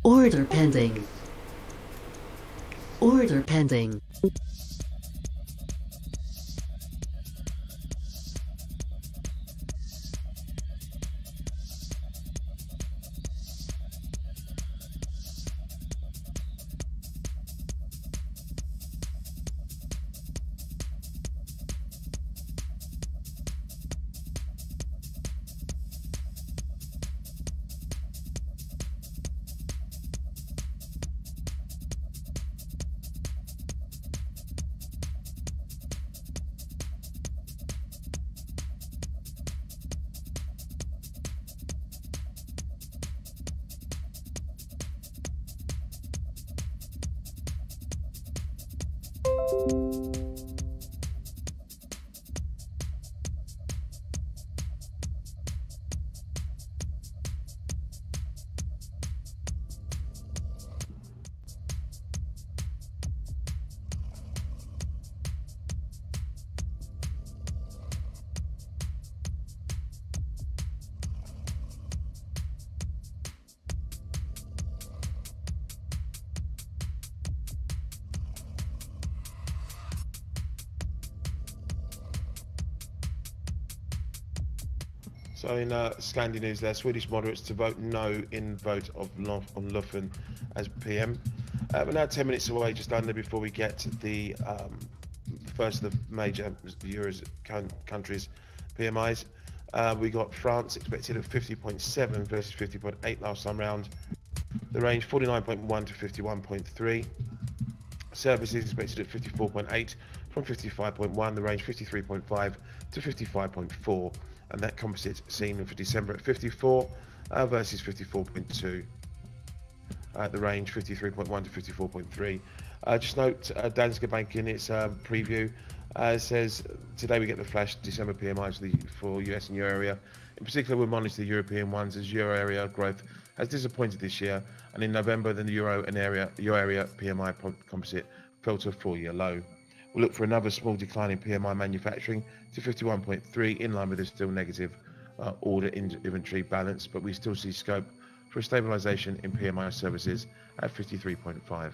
Order pending. Order pending. So in Scandi news there, Swedish moderates to vote no in vote of on Luffen as PM. We're now 10 minutes away, just under, before we get the first of the major Euros countries' PMIs. We got France expected at 50.7 versus 50.8 last time round. The range 49.1 to 51.3. Services expected at 54.8 from 55.1. The range 53.5 to 55.4. And that composite seen for December at 54 versus 54.2. The range 53.1 to 54.3. Just note, Danske Bank in its preview says today we get the flash December PMIs for US and Euro area. In particular, we'll monitor the European ones as Euro area growth has disappointed this year, and in November, then the Euro area PMI composite fell to a 4-year low. We'll look for another small decline in PMI manufacturing to 51.3, in line with a still negative order inventory balance, but we still see scope for a stabilisation in PMI services at 53.5.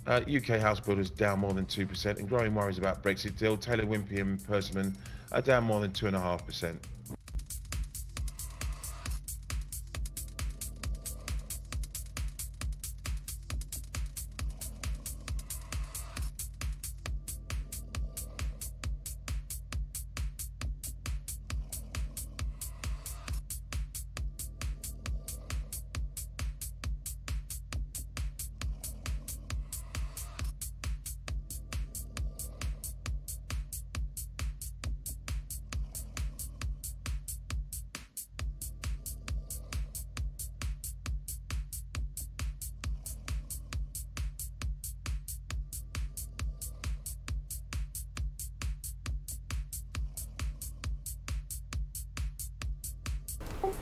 UK house builders down more than 2%, and growing worries about Brexit deal. Taylor Wimpey and Persimmon are down more than 2.5%.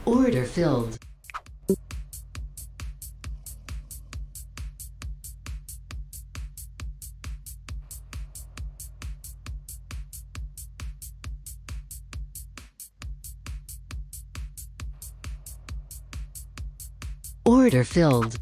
Order filled. Order filled.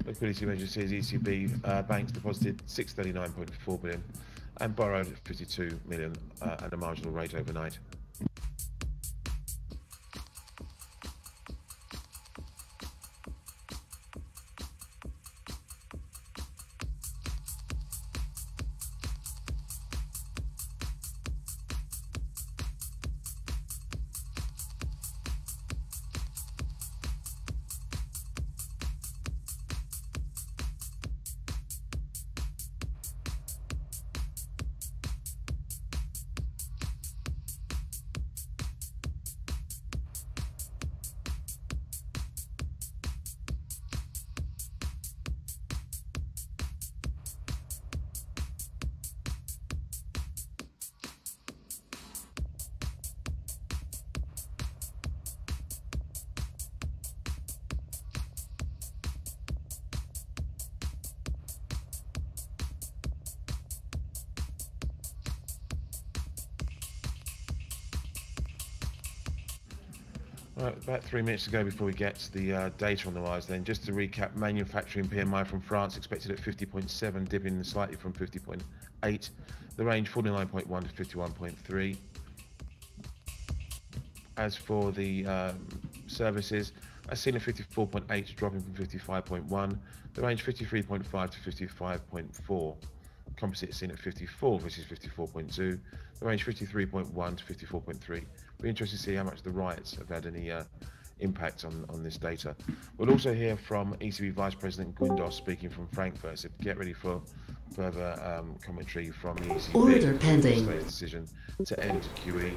Liquidity measure sees ECB banks deposited 639.4 billion and borrowed 52 million at a marginal rate overnight. Right, about 3 minutes to go before we get to the data on the wires then. Just to recap, manufacturing PMI from France expected at 50.7, dipping slightly from 50.8. The range 49.1 to 51.3. As for the services, I've seen a 54.8 dropping from 55.1. The range 53.5 to 55.4. Composite seen at 54 versus 54.2. The range 53.1 to 54.3. Be interested to see how much the riots have had any impact on this data. We'll also hear from ECB Vice President Guindos speaking from Frankfurt. So get ready for further commentary from the ECB. Order pending. Decision to end QE.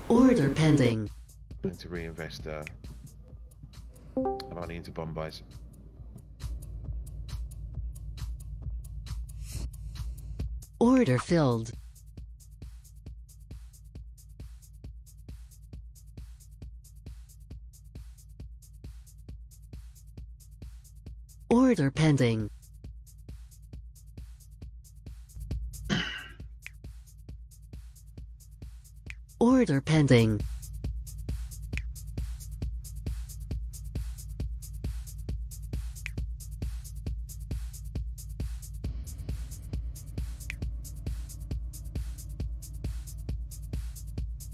Order pending. And to reinvest money into bond buys. Order filled. Order pending. Order pending.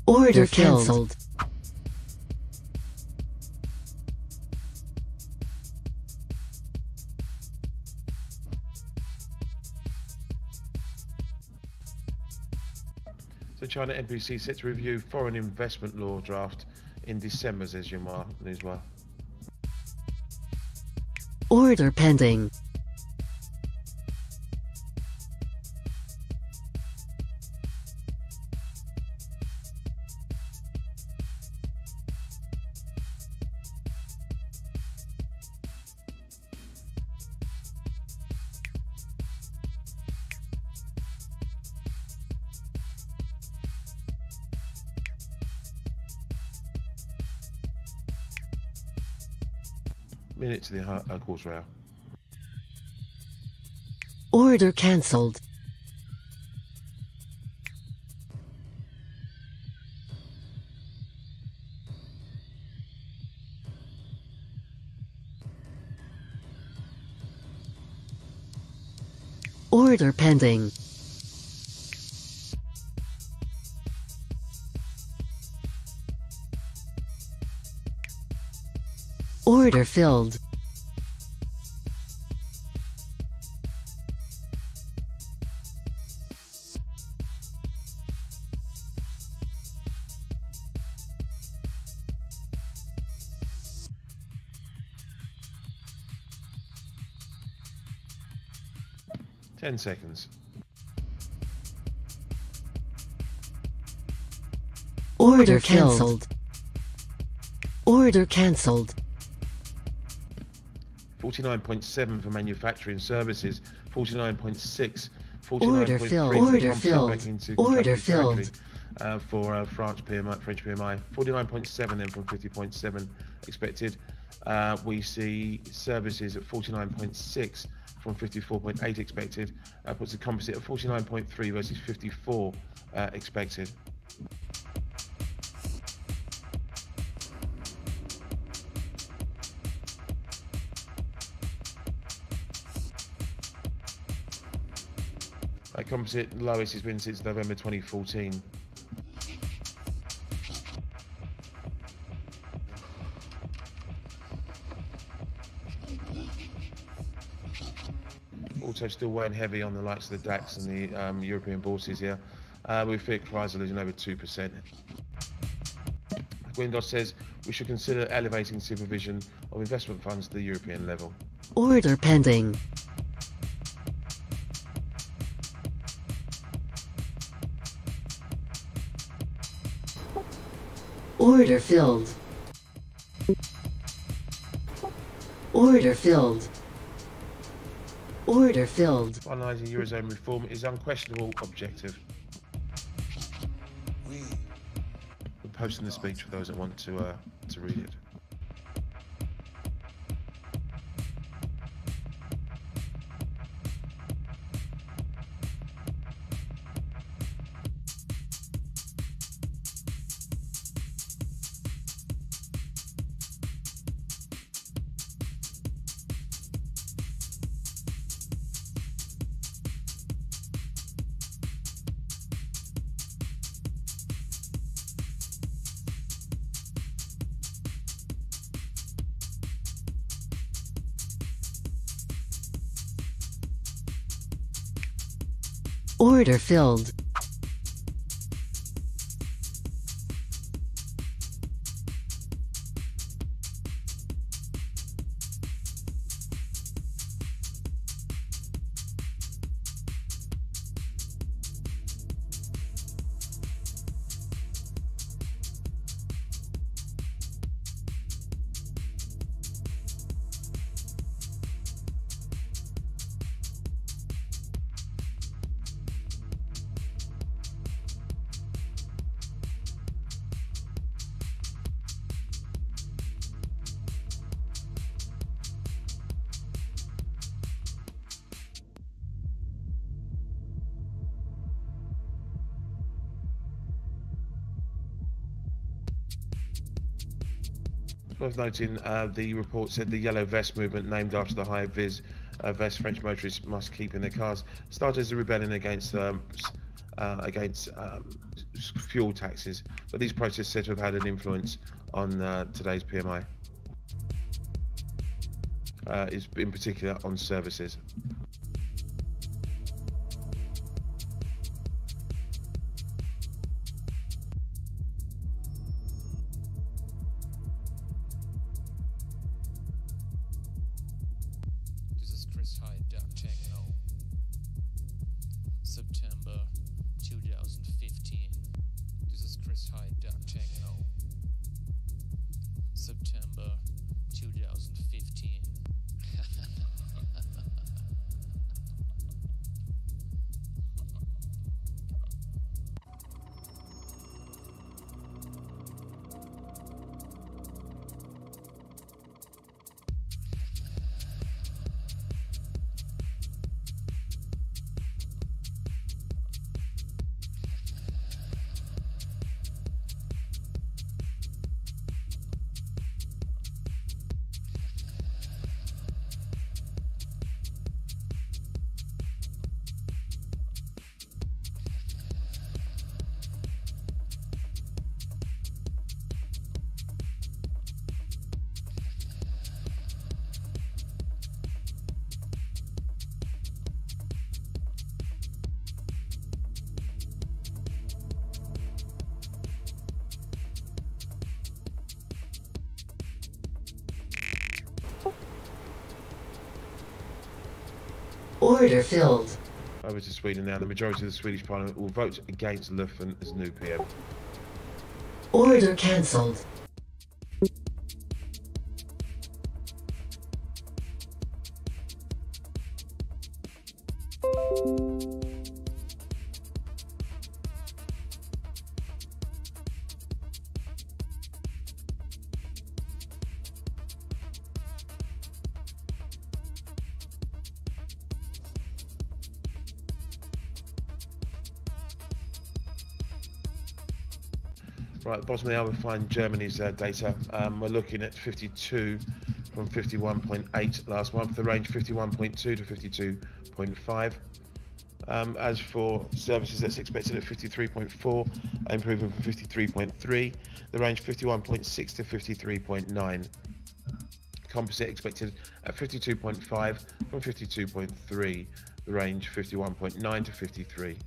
Order cancelled. So China NPC set to review foreign investment law draft in December, says Yamar Newswire. Order pending. Minute to the course rail. Order cancelled. Order pending. Order filled. Ten seconds. Order cancelled. Order cancelled. 49.7 for manufacturing services, 49.6, Order filled. Order filled. Order filled. For France PMI, French PMI, 49.7 then from 50.7 expected. We see services at 49.6 from 54.8 expected. Puts the composite at 49.3 versus 54 expected. composite lowest has been since November 2014. Also still weighing heavy on the likes of the DAX and the European bourses here, with FIC price losing over 2%. Windows says we should consider elevating supervision of investment funds to the European level. Order pending. Order filled. Order filled. Order filled. Finalising Eurozone reform is unquestionable objective. I'm posting the speech for those that want to read it. Order filled. Worth noting, the report said the yellow vest movement, named after the high vis vest French motorists must keep in their cars, started as a rebellion against fuel taxes, but these protests said to have had an influence on today's PMI, is in particular on services. September 2015. This is Chris Hyde, Dark Techno. September 2015. Order filled. Over to Sweden now. The majority of the Swedish Parliament will vote against Löfven as new PM. Order cancelled. Right, at the bottom of the hour we find Germany's data. We're looking at 52 from 51.8 last month, the range 51.2 to 52.5. As for services, that's expected at 53.4, improving from 53.3. The range 51.6 to 53.9. Composite expected at 52.5 from 52.3. The range 51.9 to 53.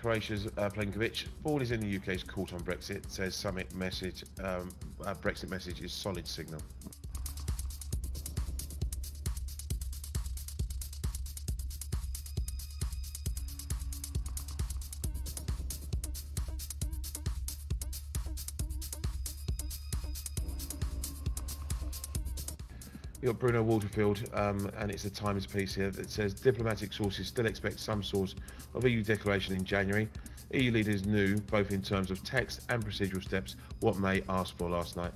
Croatia's Plenković. Fall is in the UK's court on Brexit. Says summit message. Brexit message is solid signal. You've got Bruno Waterfield, and it's a Times piece here that says diplomatic sources still expect some sort of EU declaration in January. EU leaders knew, both in terms of text and procedural steps, what May asked for last night.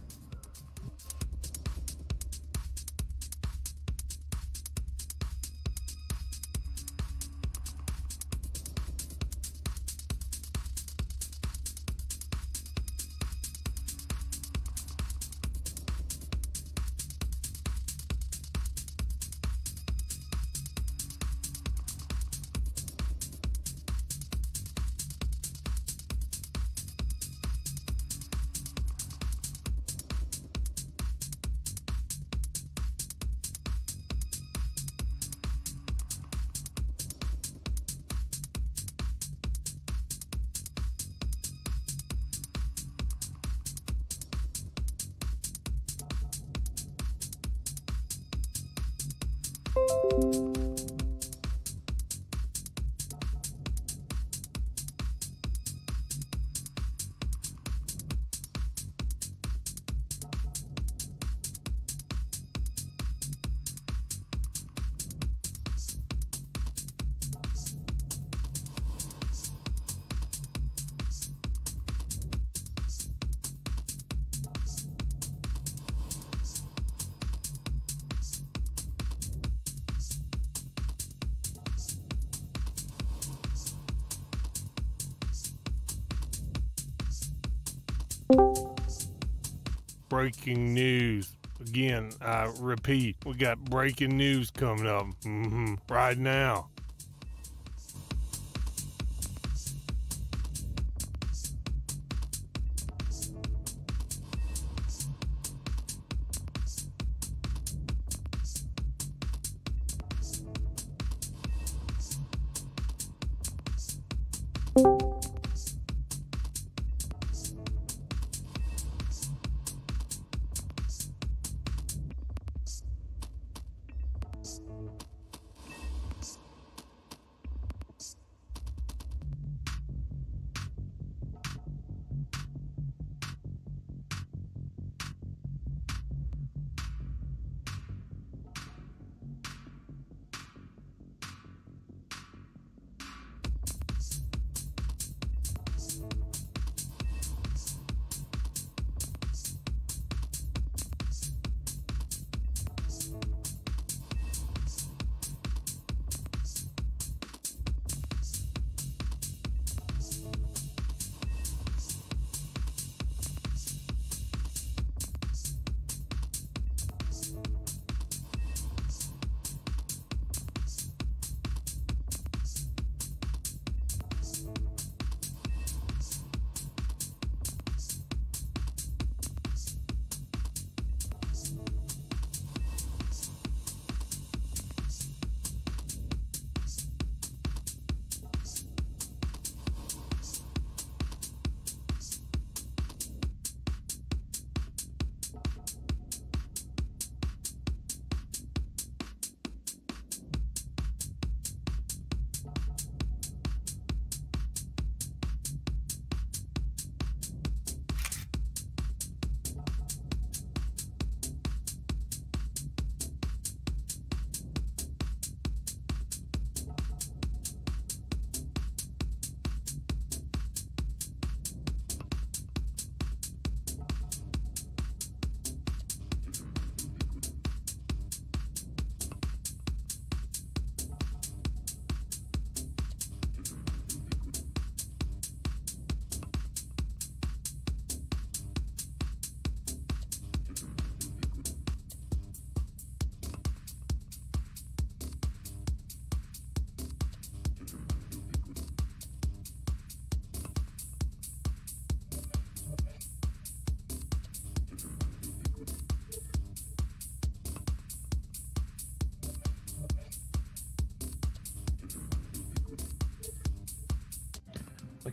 Breaking news. Again, I repeat, we got breaking news coming up right now.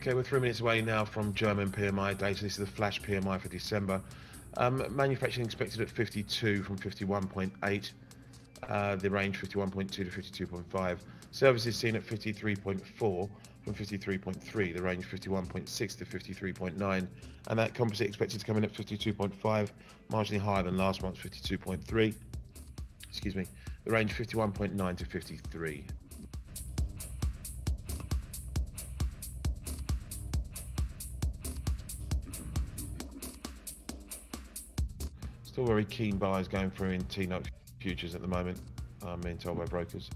Okay, we're 3 minutes away now from German PMI data. This is the flash PMI for December. Manufacturing expected at 52 from 51.8. The range 51.2 to 52.5. Services seen at 53.4 from 53.3. The range 51.6 to 53.9. And that composite expected to come in at 52.5, marginally higher than last month's 52.3. Excuse me. The range 51.9 to 53. Still very keen buyers going through in T-Note futures at the moment, I'm being told by brokers.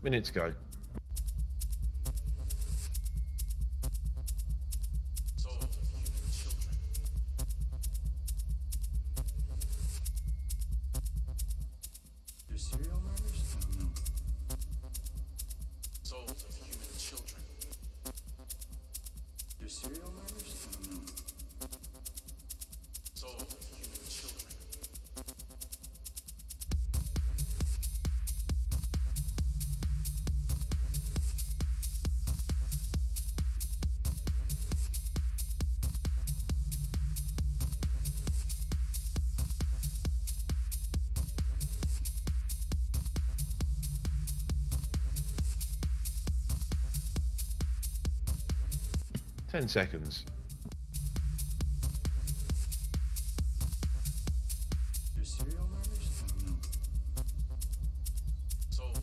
Minutes ago. Your serial numbers? I don't know. Souls of human children. Your serial numbers? I don't know. Souls of human children. 10 seconds. Your serial numbers? I don't know. Souls.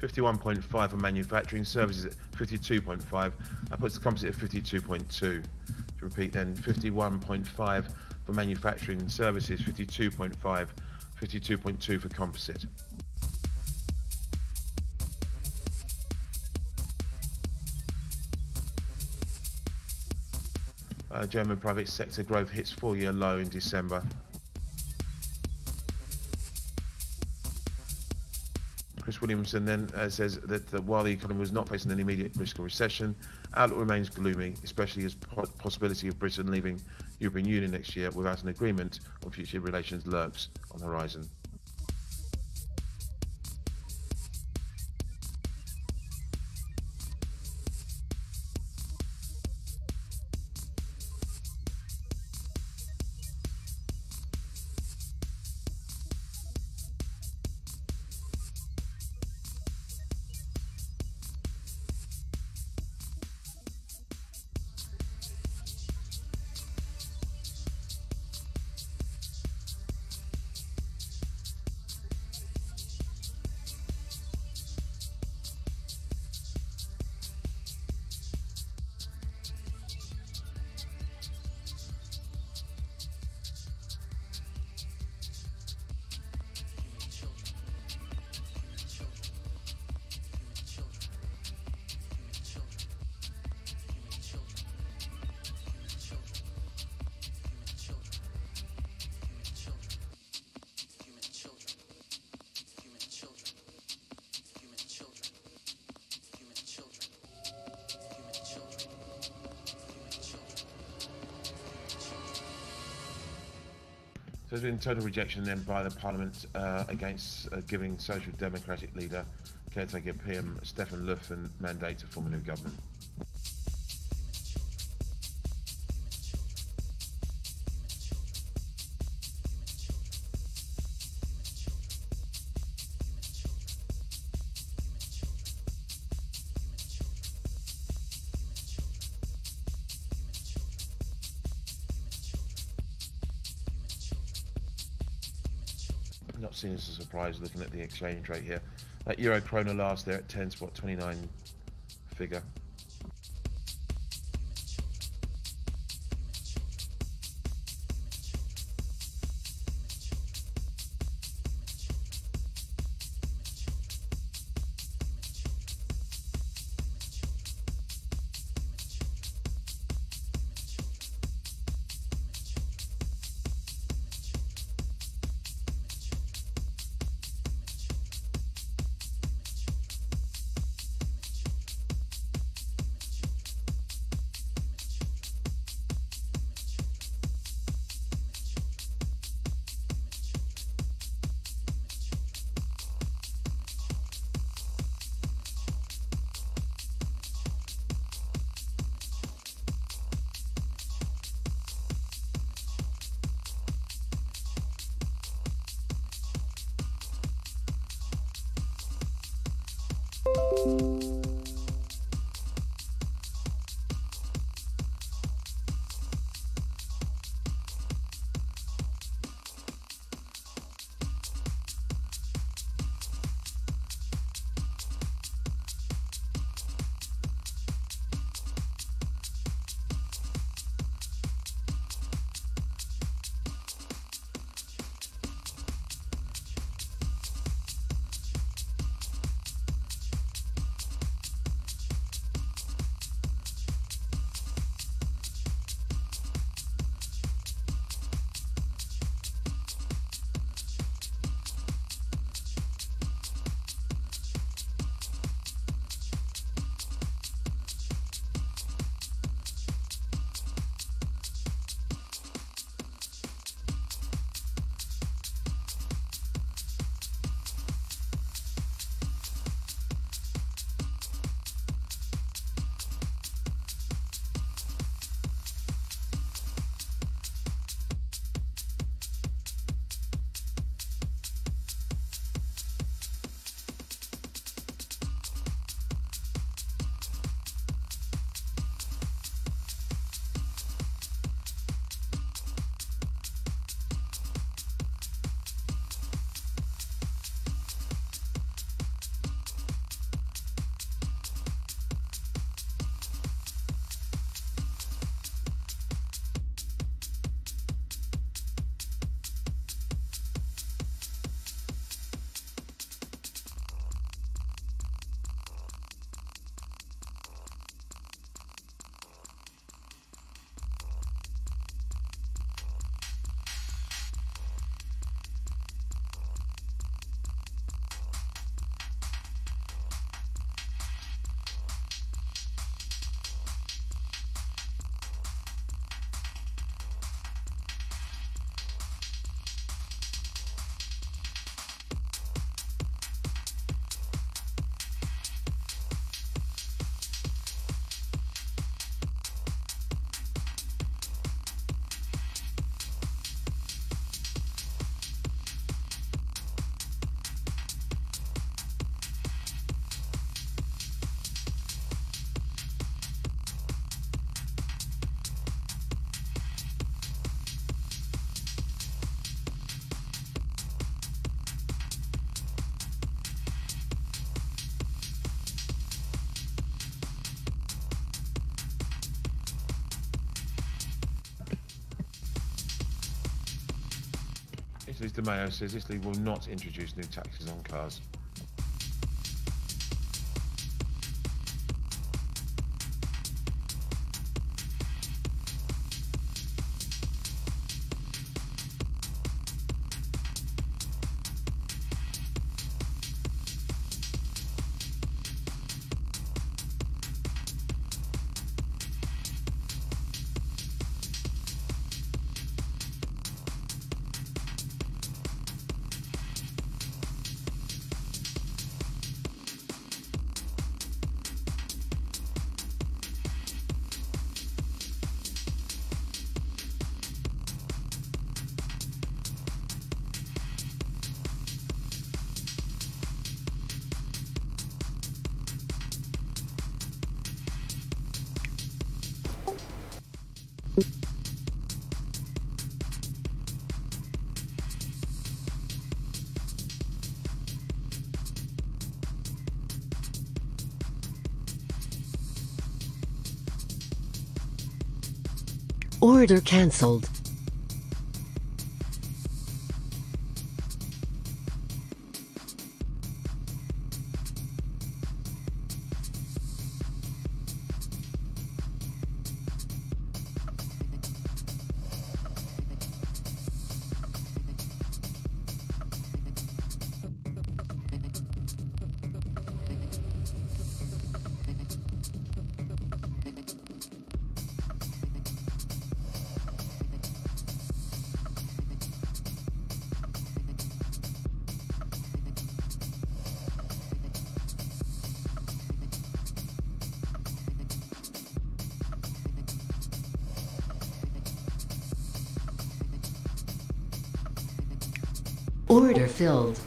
51.5 for manufacturing, services at 52.5. That puts the composite at 52.2. To repeat then, 51.5 for manufacturing and services, 52.5, 52.2 for composite. German private sector growth hits 4-year low in December. Chris Williamson then says that while the economy was not facing any immediate risk of recession, outlook remains gloomy, especially as possibility of Britain leaving the European Union next year without an agreement on future relations lurks on the horizon. there's been total rejection then by the Parliament against giving Social Democratic leader, caretaker PM Stefan Löfven mandate to form a new government. Not seen as a surprise looking at the exchange rate here. That euro krona last there at 10.29 figure. Italy's De Maio says Italy will not introduce new taxes on cars. Order cancelled. Order filled.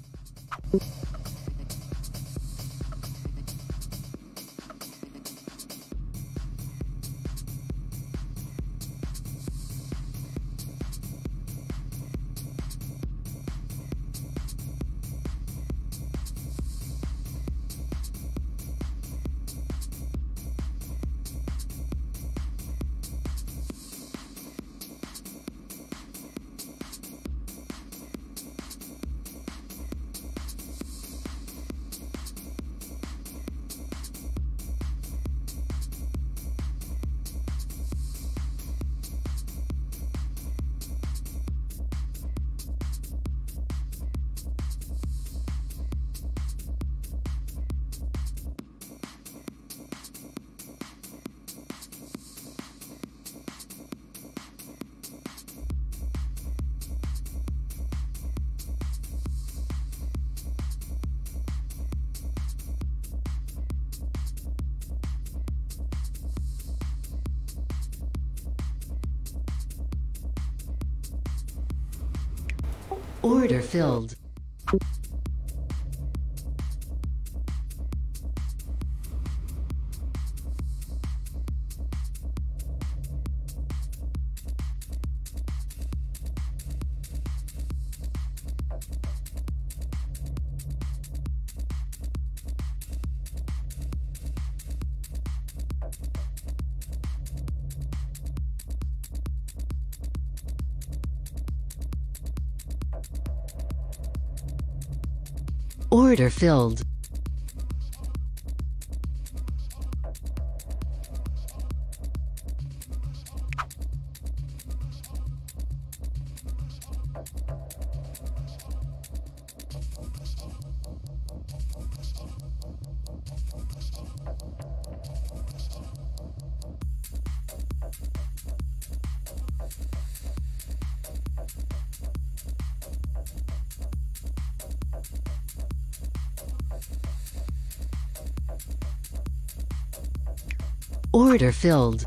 Order filled. Order filled. Order filled.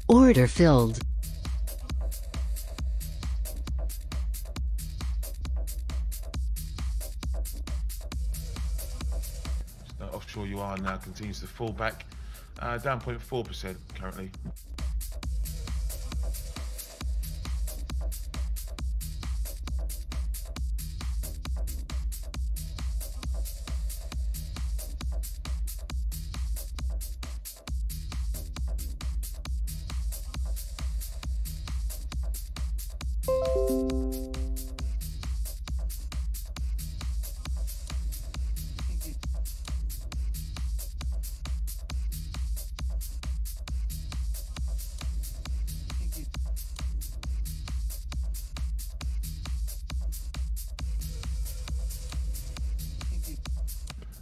Order filled. Offshore yuan now continues to fall back, down 0.4% currently.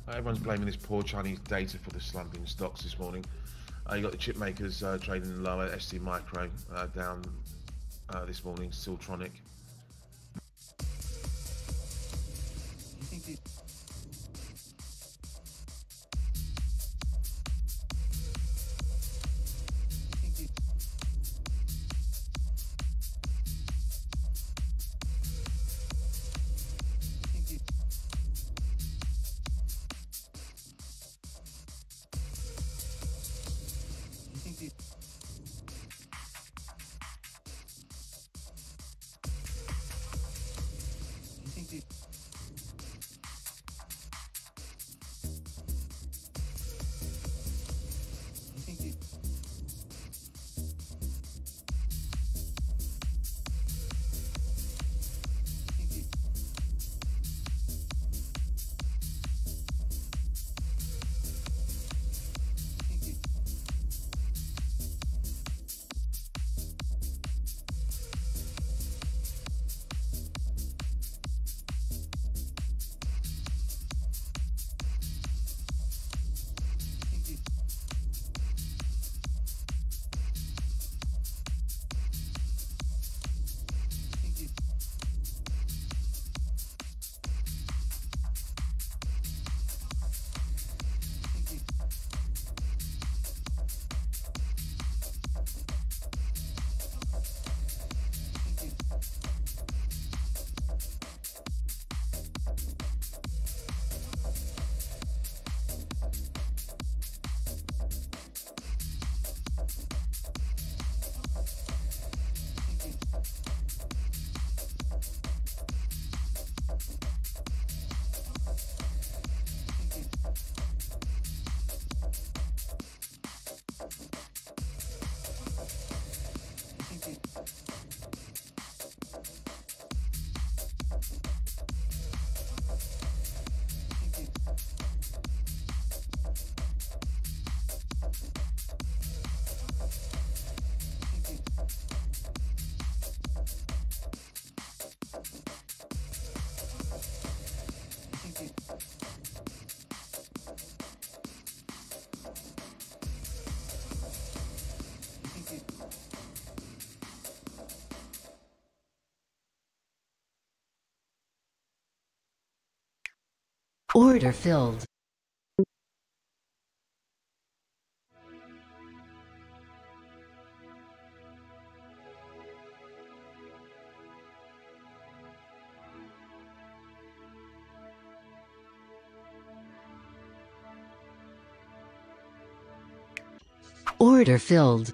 Everyone's blaming this poor Chinese data for the slump in stocks this morning. You got the chip makers trading lower, ST Micro down this morning, Siltronic. Order filled. Order filled.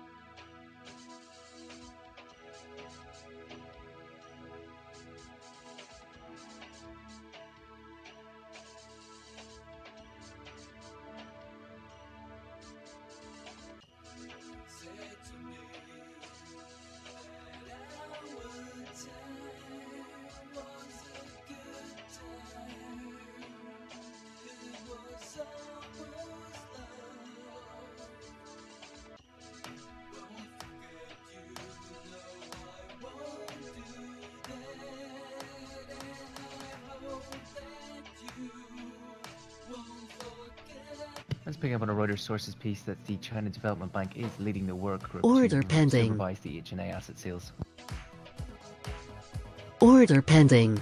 Let's pick up on a Reuters sources piece that the China Development Bank is leading the work group Order to pending. supervise the HNA asset sales. Order pending.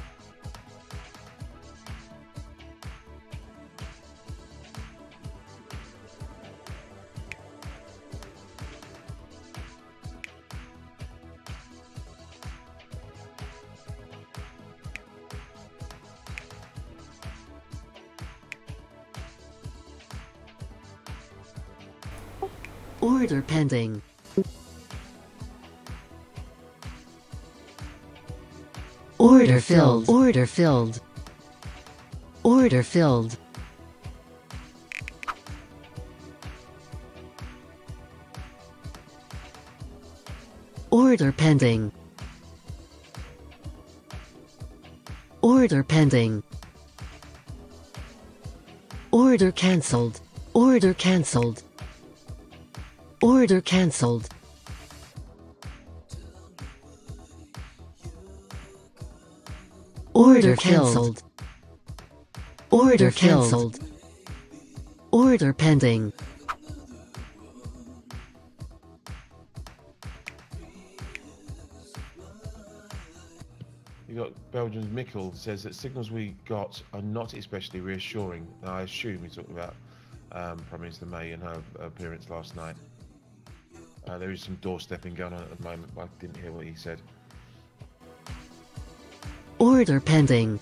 Order pending. Order filled. Order filled. Order filled. Order pending. Order pending. Order cancelled. Order cancelled. Order cancelled. Order cancelled. Order cancelled. Order pending. You got Belgium's Mikkel says that signals we got are not especially reassuring. I assume he's talking about Prime Minister May and her appearance last night. There is some doorstepping going on at the moment, but I didn't hear what he said. Order pending.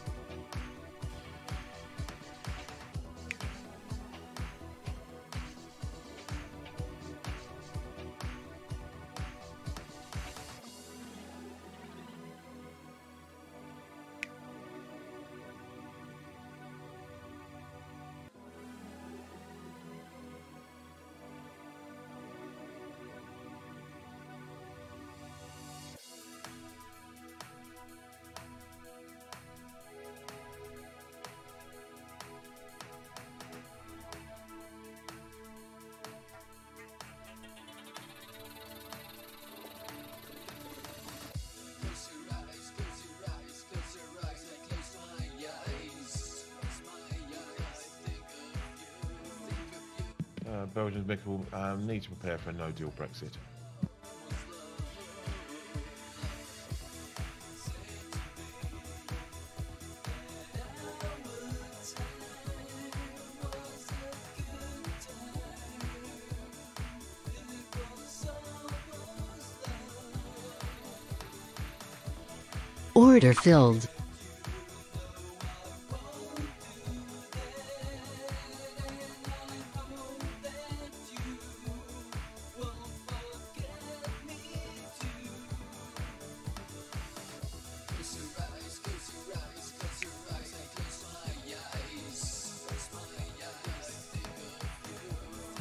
Belgium's Mikkel need to prepare for a no-deal Brexit. Order filled.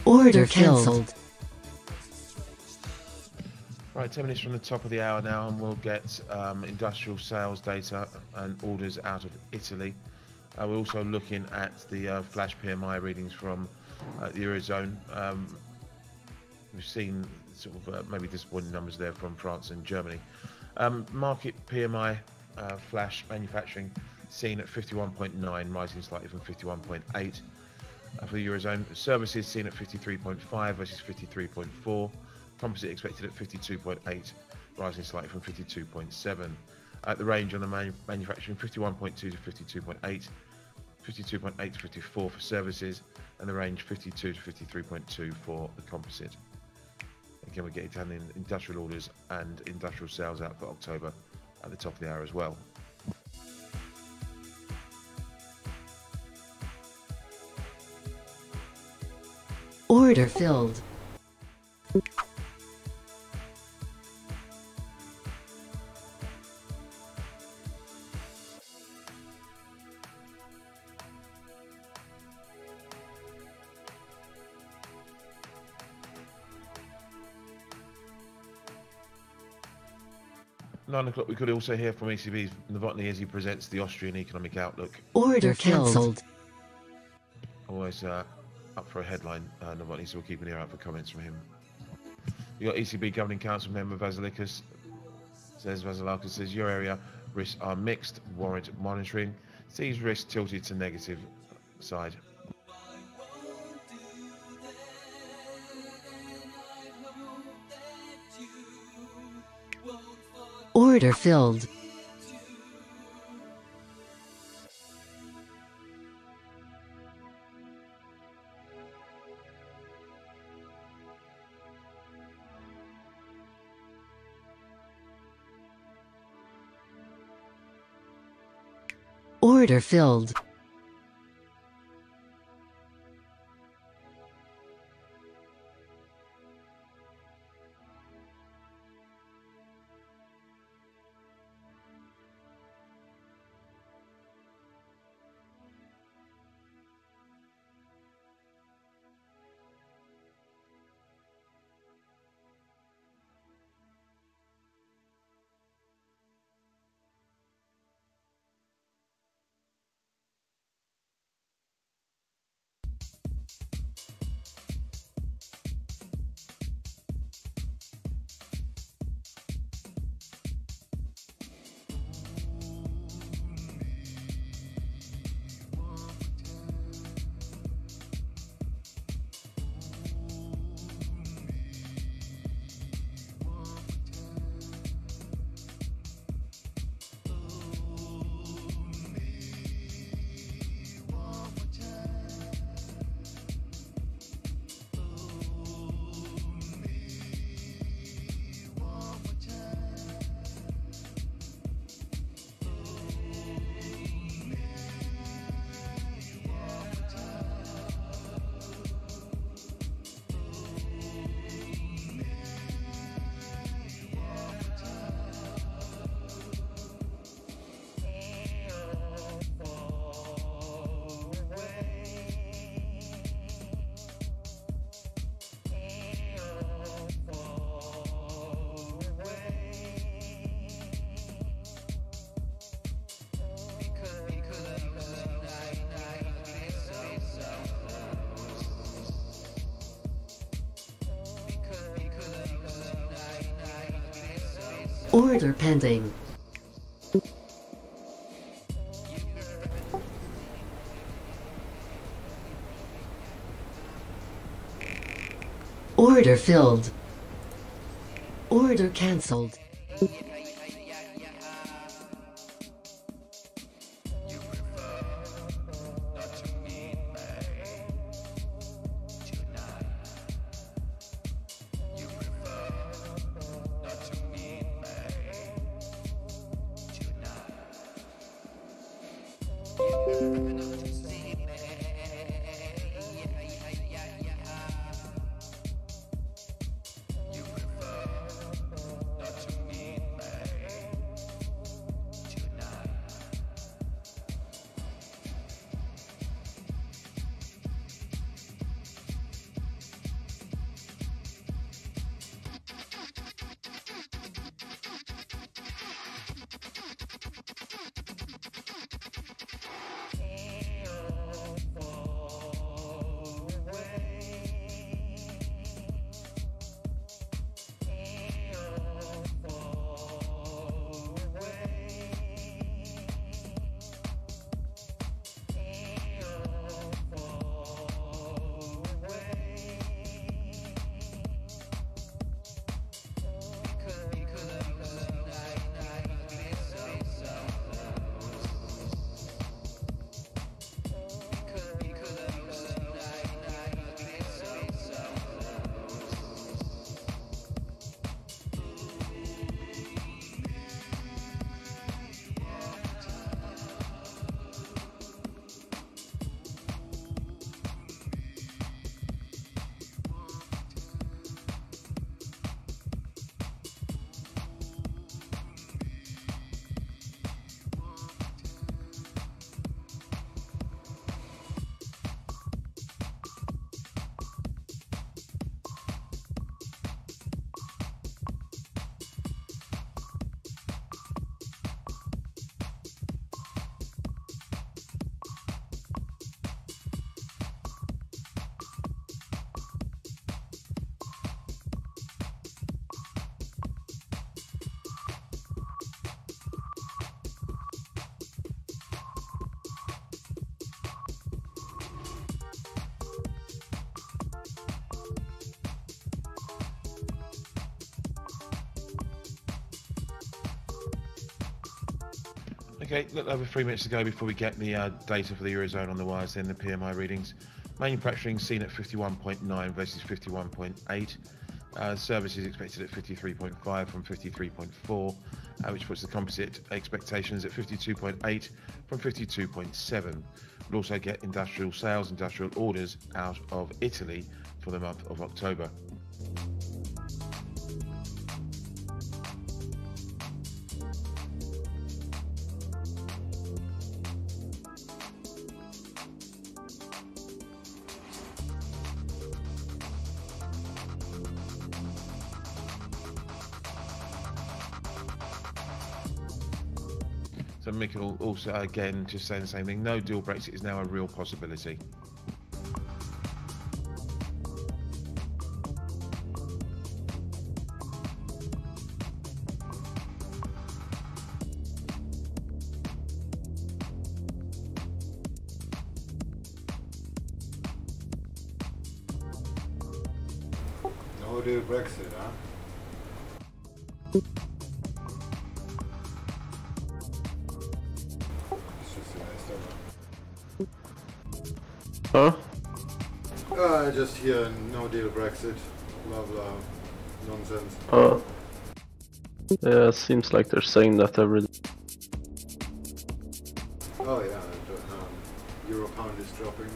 Order cancelled. Right, 10 minutes from the top of the hour now, and we'll get industrial sales data and orders out of Italy. We're also looking at the flash PMI readings from the Eurozone. We've seen sort of maybe disappointing numbers there from France and Germany. Market PMI flash manufacturing seen at 51.9, rising slightly from 51.8. For the Eurozone, services seen at 53.5 versus 53.4. Composite expected at 52.8, rising slightly from 52.7. The range on the manufacturing 51.2 to 52.8, 52.8 to 54 for services, and the range 52 to 53.2 for the composite. Again, we're getting down in industrial orders and industrial sales out for October at the top of the hour as well. Order filled. Nine o'clock, we could also hear from ECB's Novotny as he presents the Austrian economic outlook. Order cancelled. Always up for a headline, Novotny, so we'll keep an ear out for comments from him. You got ECB Governing Council member Vasilakis says your area risks are mixed, warrant monitoring. Sees risks tilted to negative side. Order filled. Order filled. Order pending. Order filled. Order cancelled. Okay, look, over 3 minutes to go before we get the data for the Eurozone on the wires, then the PMI readings. Manufacturing seen at 51.9 versus 51.8. Services expected at 53.5 from 53.4, which puts the composite expectations at 52.8 from 52.7. We'll also get industrial sales, industrial orders out of Italy for the month of October. So Mikkel also again just saying the same thing. No deal Brexit is now a real possibility. No deal Brexit, huh? Huh? I just hear no deal Brexit, blah blah, nonsense. Yeah, it seems like they're saying that every day. Oh yeah, Euro pound is dropping.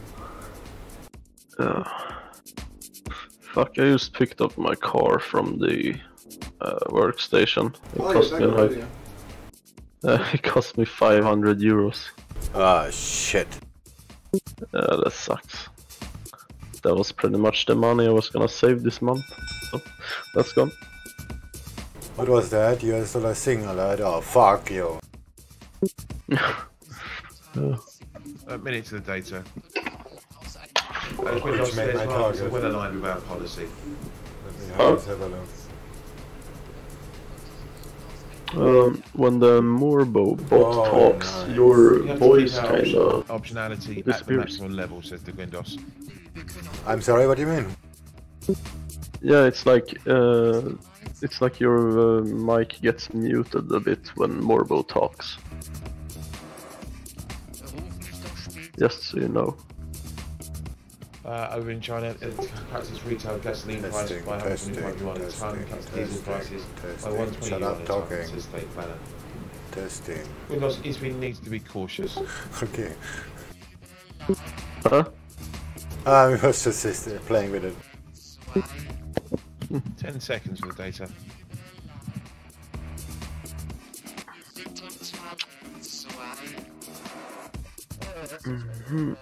Fuck, I just picked up my car from the workstation. It cost me like... it cost me 500 euros. Ah, shit. Yeah, that sucks. That was pretty much the money I was gonna save this month. So, that's gone. What was that? US dollar single, right? Oh, fuck you. A minute to the data. Which made my target. Well aligned with our policy. Let me have a look. When the Morbo bot talks, your voice kind of optionality at the disappears. maximum level, says the Grindos. I'm sorry, what do you mean? Yeah, it's like your mic gets muted a bit when Morbo talks. Just so you know. Over in China, it cuts its retail gasoline price by 125 yuan a ton, cuts diesel prices by 120 yuan a ton, says State Planner. Testing. Because ECB needs to be cautious. Okay. Huh? I was just playing with it. 10 seconds for the data. Mm-hmm.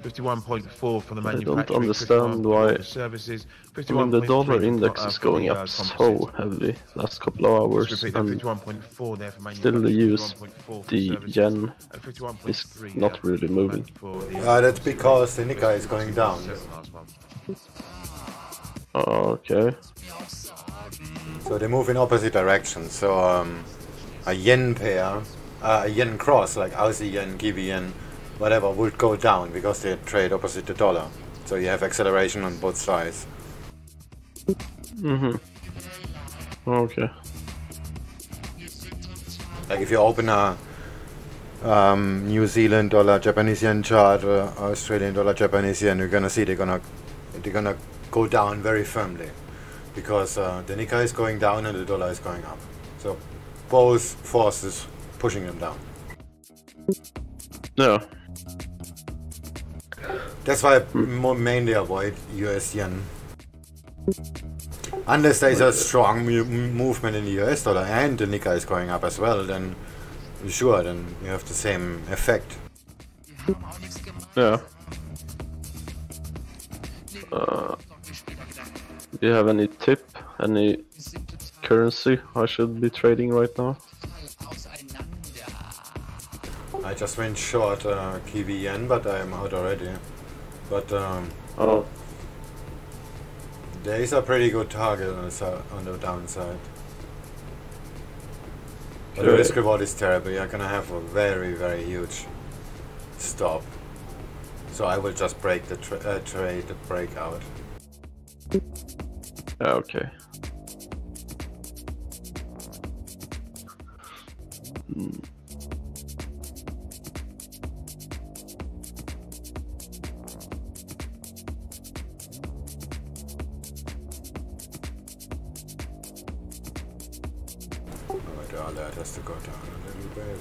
51.4 for the I manufacturing. don't understand why. Services. I mean, the dollar index is going up so heavily last couple of hours, and 51.4 there for still the yen is not really moving. That's because the Nikkei is going down. Okay. So they move in opposite directions. So a yen pair, a yen cross like Aussie yen, Kiwi yen, whatever, would go down because they trade opposite the dollar. So you have acceleration on both sides. Mhm. Okay. Like if you open a New Zealand dollar Japanese yen chart or Australian dollar Japanese yen, you're gonna see they're gonna go down very firmly because the Nikkei is going down and the dollar is going up. So both forces pushing them down. Yeah. That's why I mainly avoid US yen. Unless there's a strong movement in the US dollar and the Nikkei is going up as well, then sure, then you have the same effect. Yeah. Do you have any tip? Any currency I should be trading right now? I just went short Kiwi yen, but I'm out already. But oh. There is a pretty good target on the downside. But the risk reward is terrible. You're gonna have a very, very huge stop. So I will just break the trade, the breakout. Okay. That has to go down a little bit.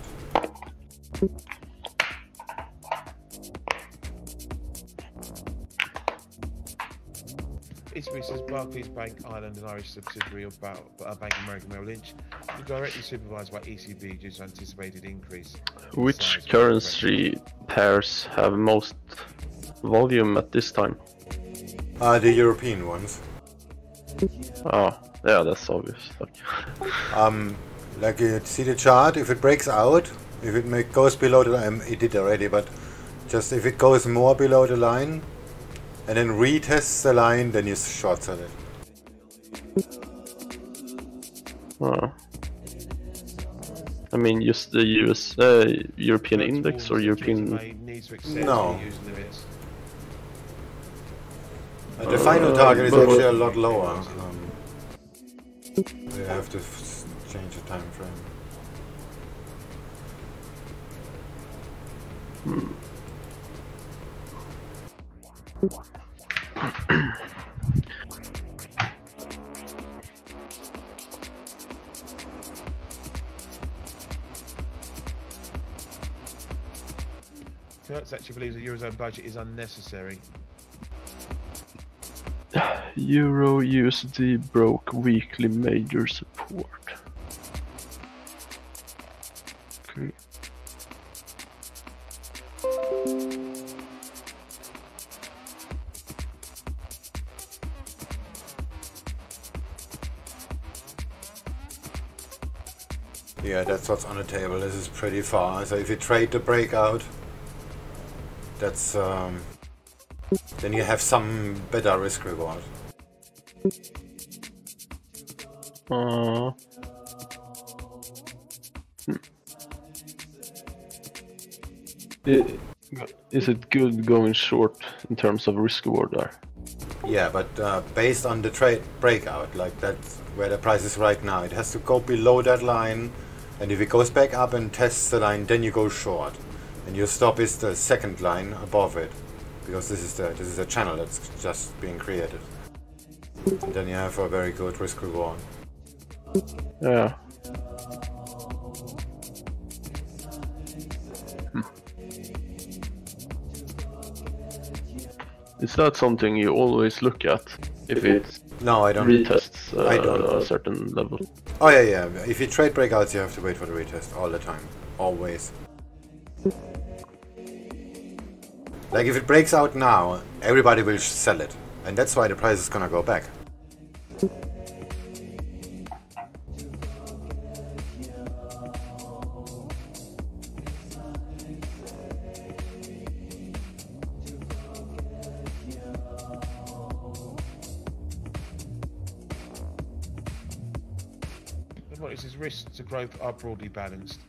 ECB says Barclays Bank Ireland, an Irish subsidiary of Bank of America Merrill Lynch, is directly supervised by ECB due to anticipated increase. Which currency pairs have most volume at this time? The European ones. Oh, yeah, that's obvious. Like you see the chart, if it breaks out, if it goes below the line, it did already, but just if it goes more below the line and then retests the line, then you short sell it. Oh. I mean, just the European index or European... No. The final target is actually a lot lower. You have to change the time frame. Kurtz actually believes the Eurozone budget is unnecessary. Euro USD broke weekly major support. Okay. Yeah, that's what's on the table. This is pretty far. So if you trade the breakout, that's then you have some better risk reward. Is it good going short in terms of risk reward there? Yeah, but based on the trade breakout, like that's where the price is right now, it has to go below that line, and if it goes back up and tests the line, then you go short, and your stop is the second line above it, because this is a channel that's just being created, and then you have a very good risk reward. Yeah. Is that something you always look at? If it No, I don't. retests I don't. a certain level? Oh yeah. If you trade breakouts, you have to wait for the retest all the time, always. Like if it breaks out now, everybody will sell it, and that's why the price is gonna go back. His risks to growth are broadly balanced.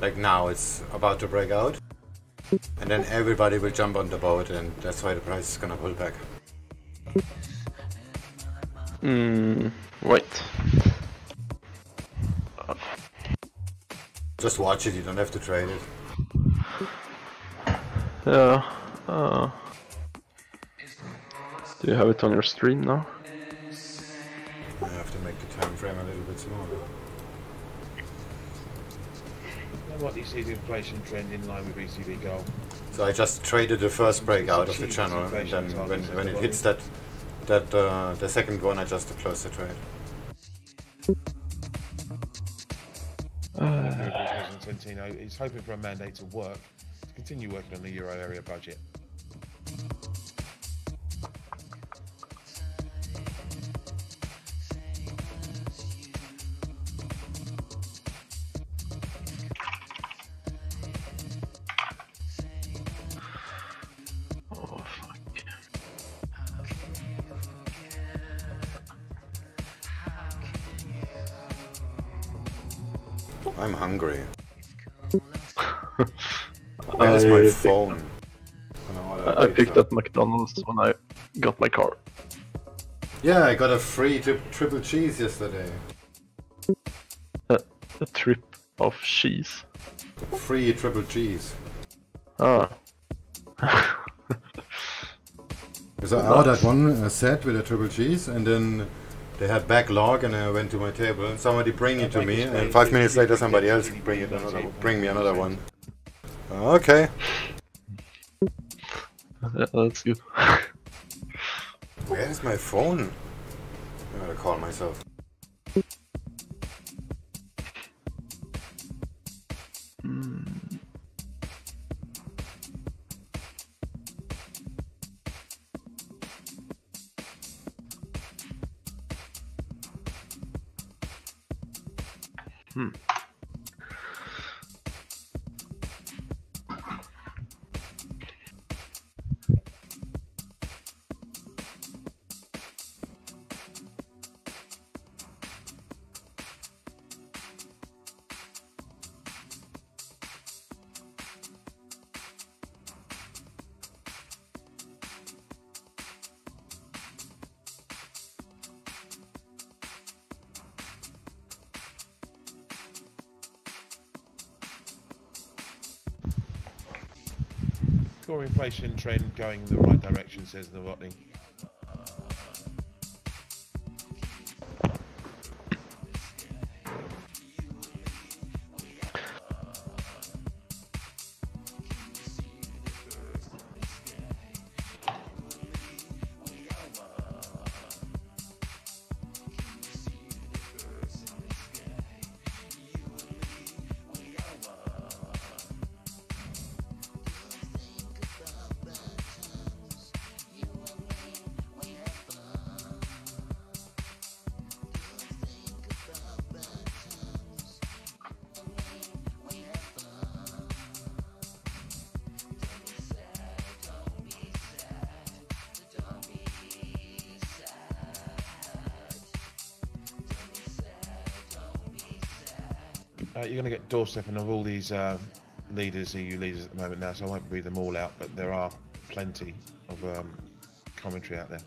Like now, it's about to break out, and then everybody will jump on the boat, and that's why the price is gonna pull back. Wait. Just watch it, you don't have to trade it. Yeah. Do you have it on your stream now? I have to make the time frame a little bit smaller. What do you see the inflation trend in line with ECB goal? So I just traded the first breakout of the channel, and then when it hits the second one, I just close the trade. 2017, he's hoping for a mandate to work, to continue working on the euro area budget. I'm hungry. Where's my phone? I picked up McDonald's when I got my car. Yeah, I got a free triple cheese yesterday. A trip of cheese? Free triple cheese. Ah. Because I ordered one set with a triple cheese, and then they had backlog, and I went to my table, and somebody bring it to me, and 5 minutes later somebody else bring me another one. Okay. Yeah, that's good. Where's my phone? I'm gonna call myself. Core inflation trend going in the right direction, says Novotny. You're going to get doorstepping of all these leaders, EU leaders at the moment now, so I won't read them all out, but there are plenty of commentary out there.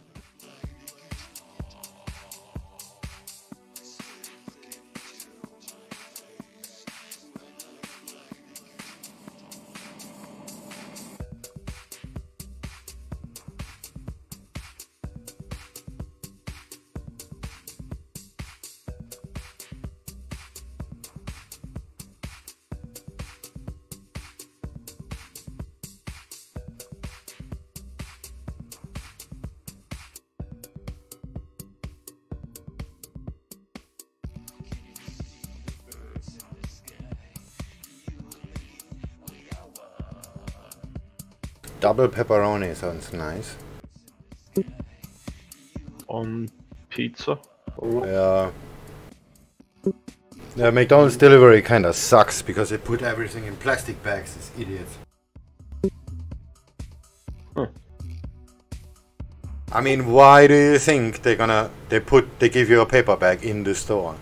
Double pepperoni sounds nice. On pizza? Yeah. Yeah, McDonald's delivery kinda sucks because they put everything in plastic bags, these idiots. I mean, why do you think they give you a paper bag in the store?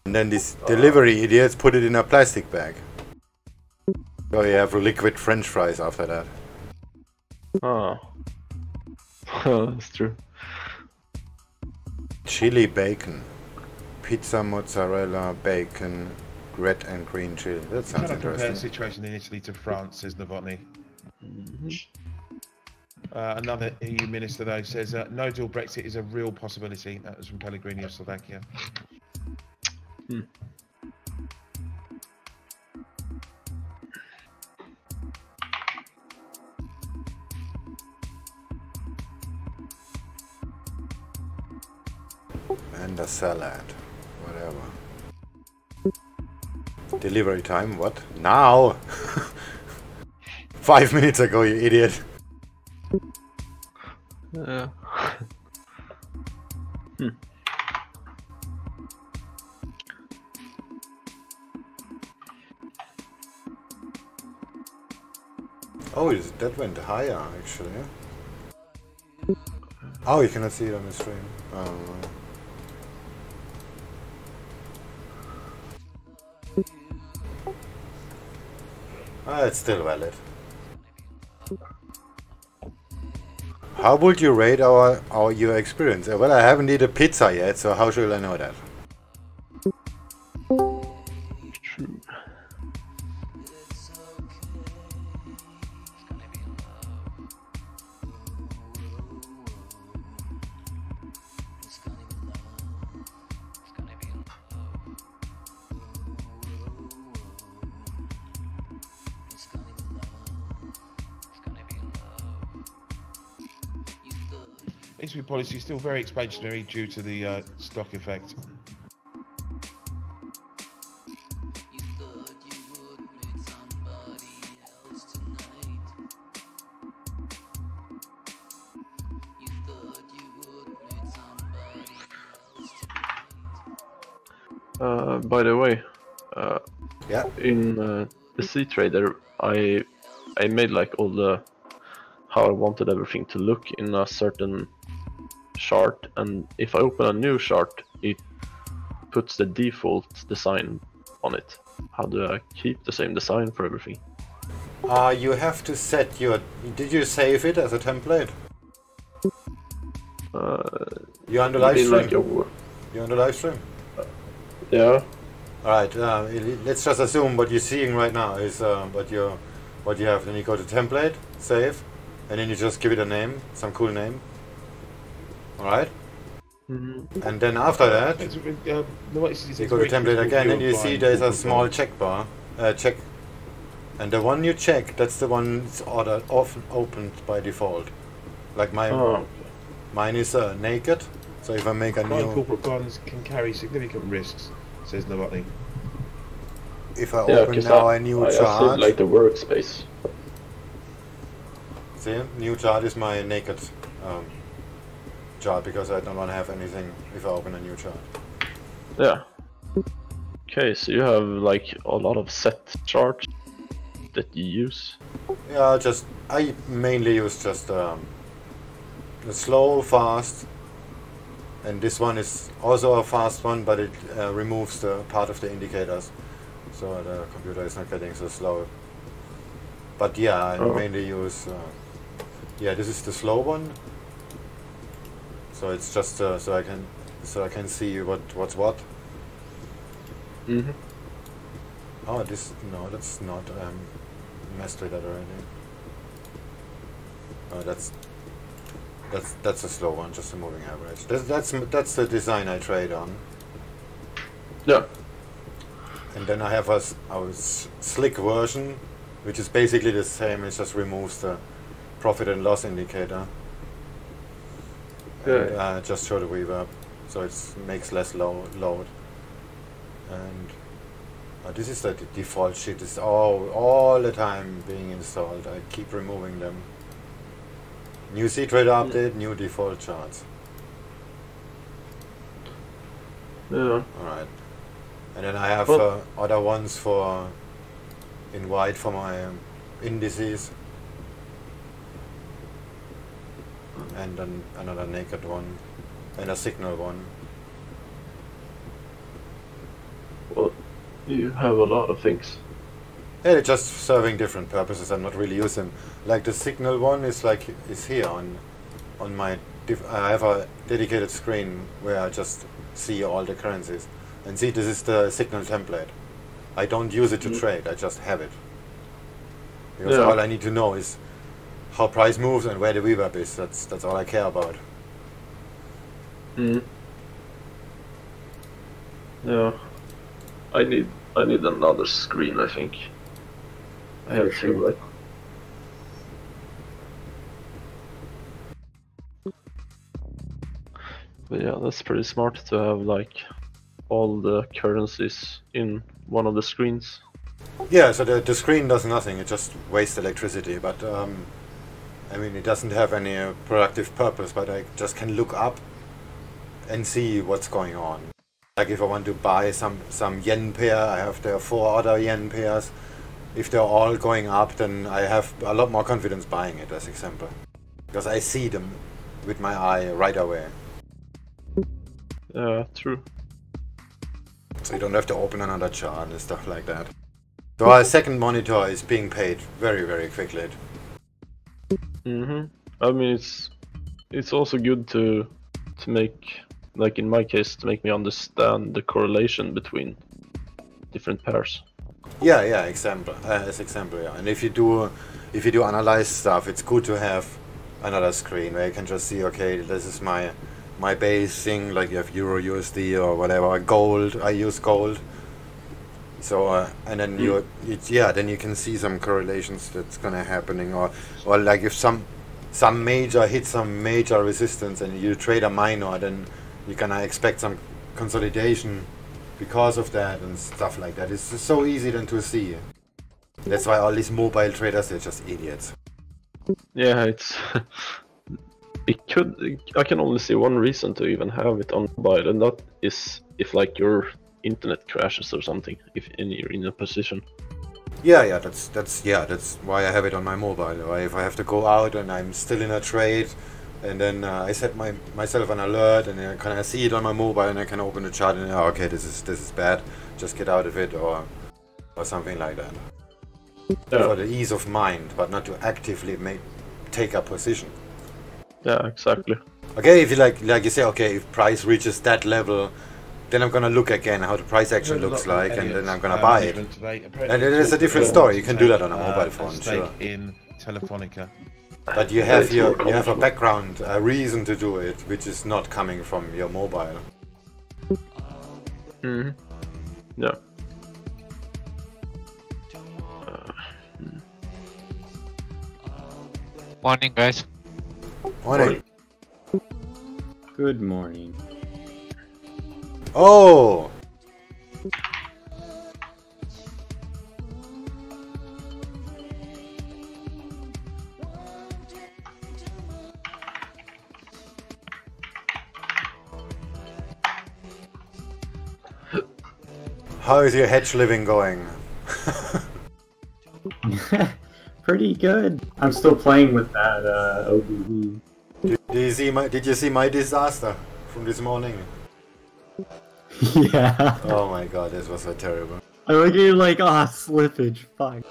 And then these delivery idiots put it in a plastic bag. So you have liquid French fries after that. Oh. That's true. Chili bacon. Pizza, mozzarella, bacon, red and green chili. That sounds Can I compare the interesting. situation in Italy to France, says Novotny. Another EU minister, though, says no deal Brexit is a real possibility. That was from Pellegrini of Slovakia. And a salad. Whatever. Delivery time, what? Now? 5 minutes ago, you idiot. Yeah. Oh, that went higher, actually. Oh, you cannot see it on the stream. Oh. It's still valid. How would you rate your experience? Well, I haven't eaten pizza yet, so how should I know that? True. ECB policy is still very expansionary due to the stock effect. By the way, yeah. In the C Trader, I made like all the how I wanted everything to look in a certain chart, and if I open a new chart, it puts the default design on it. How do I keep the same design for everything? You have to set your. Did you save it as a template? You're on the live stream. Like you're on the live stream. Yeah. Alright, let's just assume what you're seeing right now is what you have. Then you go to template, save, and then you just give it a name, some cool name. Alright? And then after that, you go to template again and you see there's a small check bar, check. And the one you check, that's the one that's often opened by default. Like mine is naked, so if I make a new... corporate bonds can carry significant risks, says Novotny. If I open now a new chart... I like the workspace. See, new chart is my naked chart, because I don't want to have anything if I open a new chart. Yeah. Okay, so you have like a lot of set charts that you use? Yeah, I mainly use just the slow, fast, and this one is also a fast one, but it removes the part of the indicators, so the computer is not getting so slow. But yeah, I mainly use this is the slow one, so it's just so I can see what's what. Oh, no, that's not messed with that already. Oh, that's a slow one, just a moving average. That's the design I trade on. Yeah. And then I have a slick version, which is basically the same. It just removes the profit and loss indicator. Yeah. And just show the reverb, so it makes less load. And this is the default shit. It's all the time being installed. I keep removing them. New C Trader update, new default charts. Yeah. Alright. And then I have other ones in white for my indices. And then another naked one. And a signal one. Well, you have a lot of things. Yeah, they're just serving different purposes. I'm not really using them. Like the signal one is here on my. I have a dedicated screen where I just see all the currencies. And see, this is the signal template. I don't use it to trade. I just have it. Because all I need to know is how price moves and where the reverb is. That's all I care about. Yeah. I need another screen, I think. I have two, right? But yeah, that's pretty smart to have like all the currencies in one of the screens. Yeah, so the screen does nothing, it just wastes electricity, but I mean, it doesn't have any productive purpose, but I just can look up and see what's going on. Like if I want to buy some yen pair, there are 4 other yen pairs. If they're all going up, then I have a lot more confidence buying it, as example. Because I see them with my eye right away. Yeah, true. So you don't have to open another chart and stuff like that. So our second monitor is being paid very, very quickly. I mean, it's also good to make, like in my case, to make me understand the correlation between different pairs. Yeah, example, yeah. And if you do analyze stuff, it's good to have another screen where you can just see, okay, this is my base thing, like you have Euro, USD or whatever, gold. I use gold. So and then then you can see some correlations that's gonna happening, or like if some major hits some major resistance and you trade a minor, then you're gonna expect some consolidation because of that and stuff like that. It's just so easy then to see. That's why all these mobile traders, they're just idiots. Yeah, it's I can only see one reason to even have it on mobile, and that is if like you're internet crashes or something if you're in a position. Yeah, that's why I have it on my mobile. Or if I have to go out and I'm still in a trade, and then I set myself an alert, and then I kind of see it on my mobile, and I can open the chart and okay, this is bad. Just get out of it, or something like that. Yeah. For the ease of mind, but not to actively take a position. Yeah, exactly. Okay, if you like you say, okay, if price reaches that level, then I'm gonna look again how the price action looks like, and then I'm gonna buy it. And it is a different story. You can do that on a mobile phone, sure. In Telefonica. But you have a background, a reason to do it, which is not coming from your mobile. Mm-hmm. Yeah. Morning, guys. Morning. Good morning. Oh! How is your hedge living going? Pretty good. I'm still playing with that OBV. Did you see my disaster from this morning? Yeah. Oh my god, this was so terrible. I look at you like, slippage, fuck.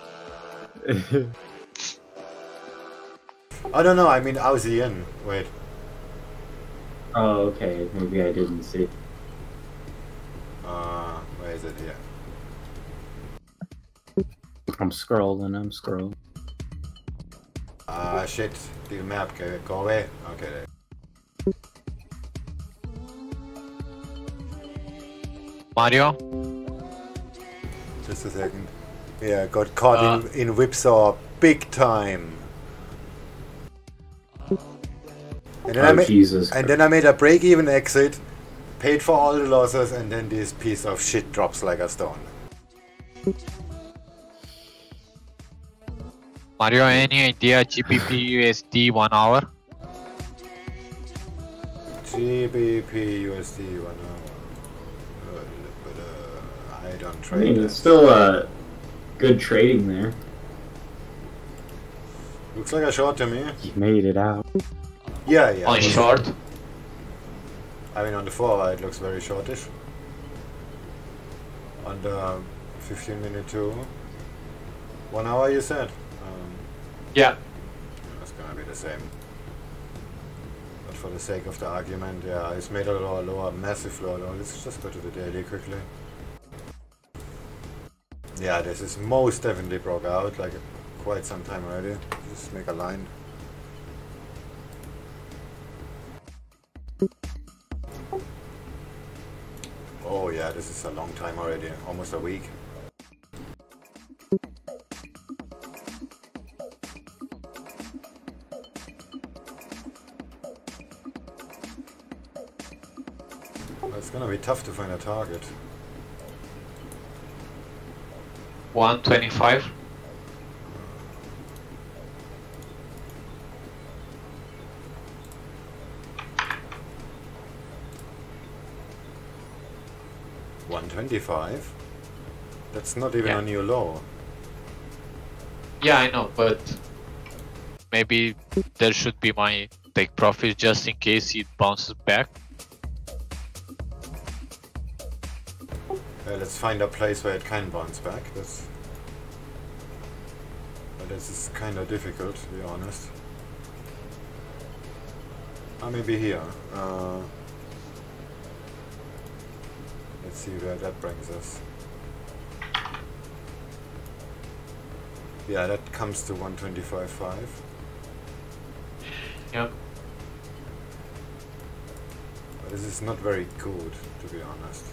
I don't know, I mean AUDJPY. Wait. Oh, okay, maybe I didn't see. Where is it here? I'm scrolling. Shit. The map, go away. Okay. Mario? Just a second. Yeah, got caught in whipsaw big time. And then then I made a break-even exit, paid for all the losses, and then this piece of shit drops like a stone. Mario, any idea GBPUSD 1 hour? GBPUSD 1 hour. But I don't trade. I mean, it's still good trading there. Looks like a short to me. You made it out. Yeah. On short? I mean, on the 4 it looks very shortish. On the 15-minute too. 1 hour, you said? Yeah. That's gonna be the same. But for the sake of the argument, yeah, it's made a lower, massive lower. Let's just go to the daily quickly. Yeah, this is most definitely broke out, like quite some time already. Just make a line. Oh yeah, this is a long time already, almost a week. It's gonna be tough to find a target. 125. $125? That's not even a new low. Yeah, I know, but maybe there should be my take profit just in case it bounces back. Let's find a place where it can bounce back. But this is kind of difficult, to be honest. Maybe here. Let's see where that brings us. Yeah, that comes to 125.5. Yep. But this is not very good, to be honest.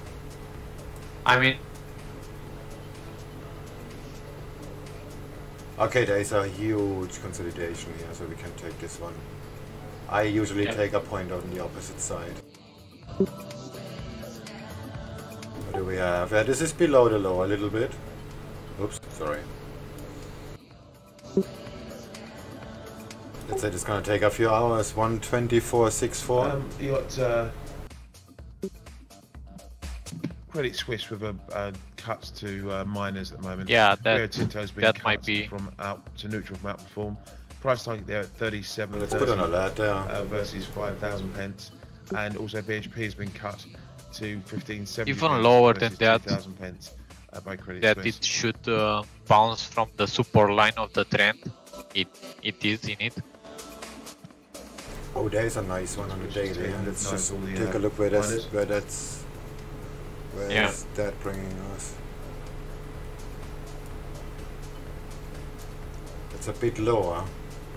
I mean... Okay, there is a huge consolidation here, so we can take this one. I usually take a point on the opposite side. What do we have? Yeah, this is below the low a little bit. Oops, sorry. Let's say it's gonna take a few hours. 124.64. You got Credit Suisse with a cuts to miners at the moment. Yeah, Rio Tinto's been that cut might be from out to neutral from outperform. Price target there at 37. Let's put on a alert there. Versus 5,000 pence, and also BHP has been cut to 1570. Even lower than that. 3,000 pence by Credit That Suisse. it should bounce from the support line of the trend. It is in it. Oh, there's a nice one on the daily. Let's just take a look where that's where's that bringing us. It's a bit lower.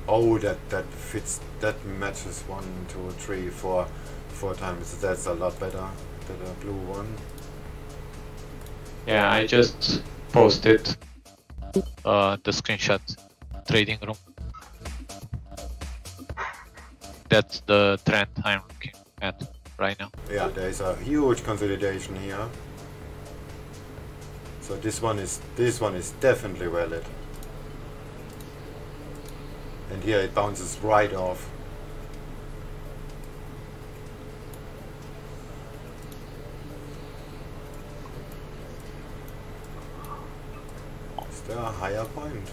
Oh, that fits. That matches 1, 2, 3, 4 times. That's a lot better than the blue one. Yeah, I just posted the screenshot trading room. That's the trend I'm looking at right now. Yeah, there is a huge consolidation here. So this one is definitely valid. And here it bounces right off. Is there a higher point?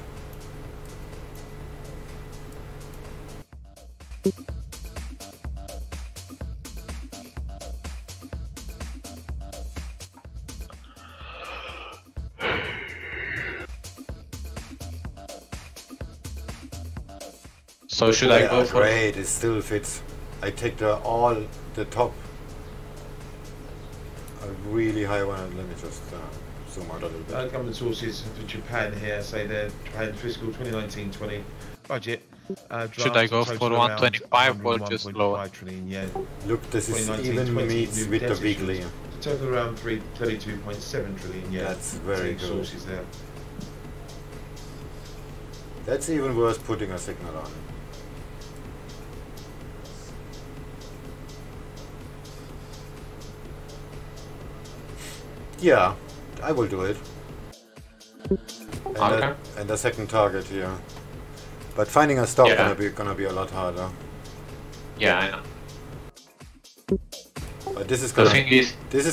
So should I go for great, it still fits. I take the top. A really high one. Let me just zoom out a little bit. Government sources for Japan here say their Japan fiscal 2019-20 budget. Should I go for 125 or just lower? Yen. Look, this is even meets with the weekly. Total around 32.7 trillion yen. That's very good. Sources there. That's even worth putting a signal on. Yeah, I will do it. And the second target here. But finding a stop gonna be a lot harder. Yeah, I know. But this is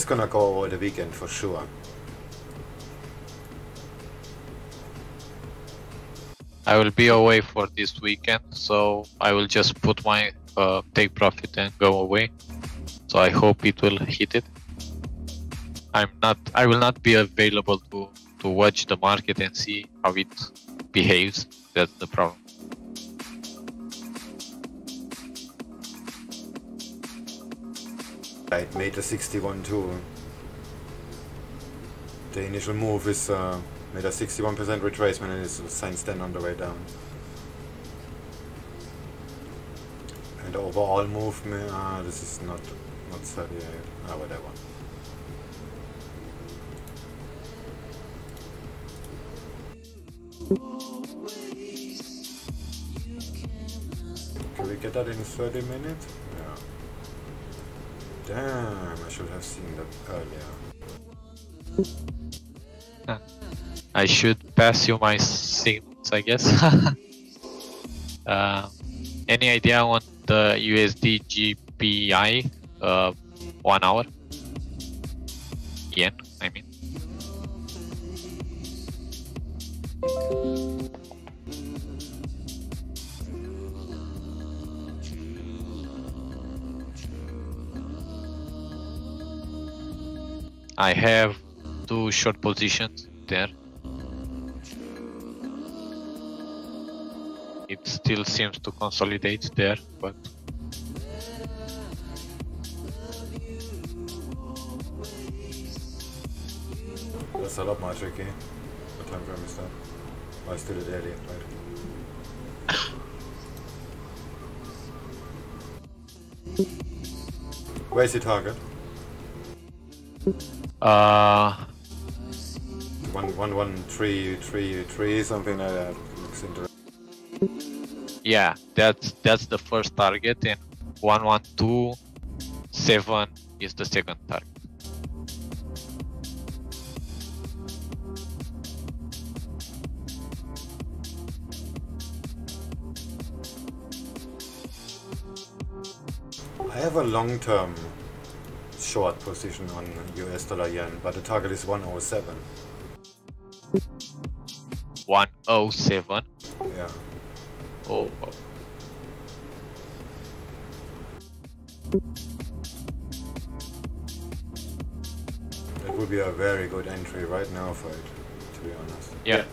gonna go all the weekend for sure. I will be away for this weekend, so I will just put my take profit and go away. So I hope it will hit it. I will not be available to watch the market and see how it behaves. That's the problem. Right, made a 61 too. The initial move is made a 61% retracement and is since then on the way down. And the overall movement, this is not 38, whatever. Can we get that in 30 minutes? Yeah. Damn, I should have seen that earlier. I should pass you my signals, I guess. Any idea on the USDGPY 1 hour? Yen, I mean. I have 2 short positions there. It still seems to consolidate there, but that's a lot more tricky. What time frame is that? Oh, it's still a daily, right? Where's the target? 11333, something like that. Looks interesting. yeah, that's the first target, and 1127 is the second target. I have a long-term short position on US dollar yen, but the target is 107. 107. Yeah. Oh. That would be a very good entry right now for it, to be honest. Yeah.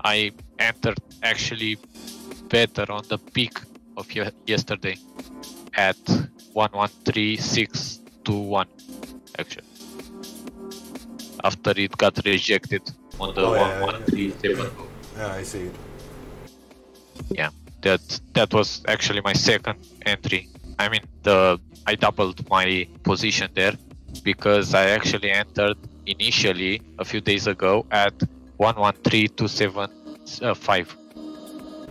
I entered actually better on the peak of yesterday at 113621 actually. After it got rejected on the 1137. Yeah, I see it. Yeah, that was actually my second entry. I mean, I doubled my position there because I actually entered initially a few days ago at 113275.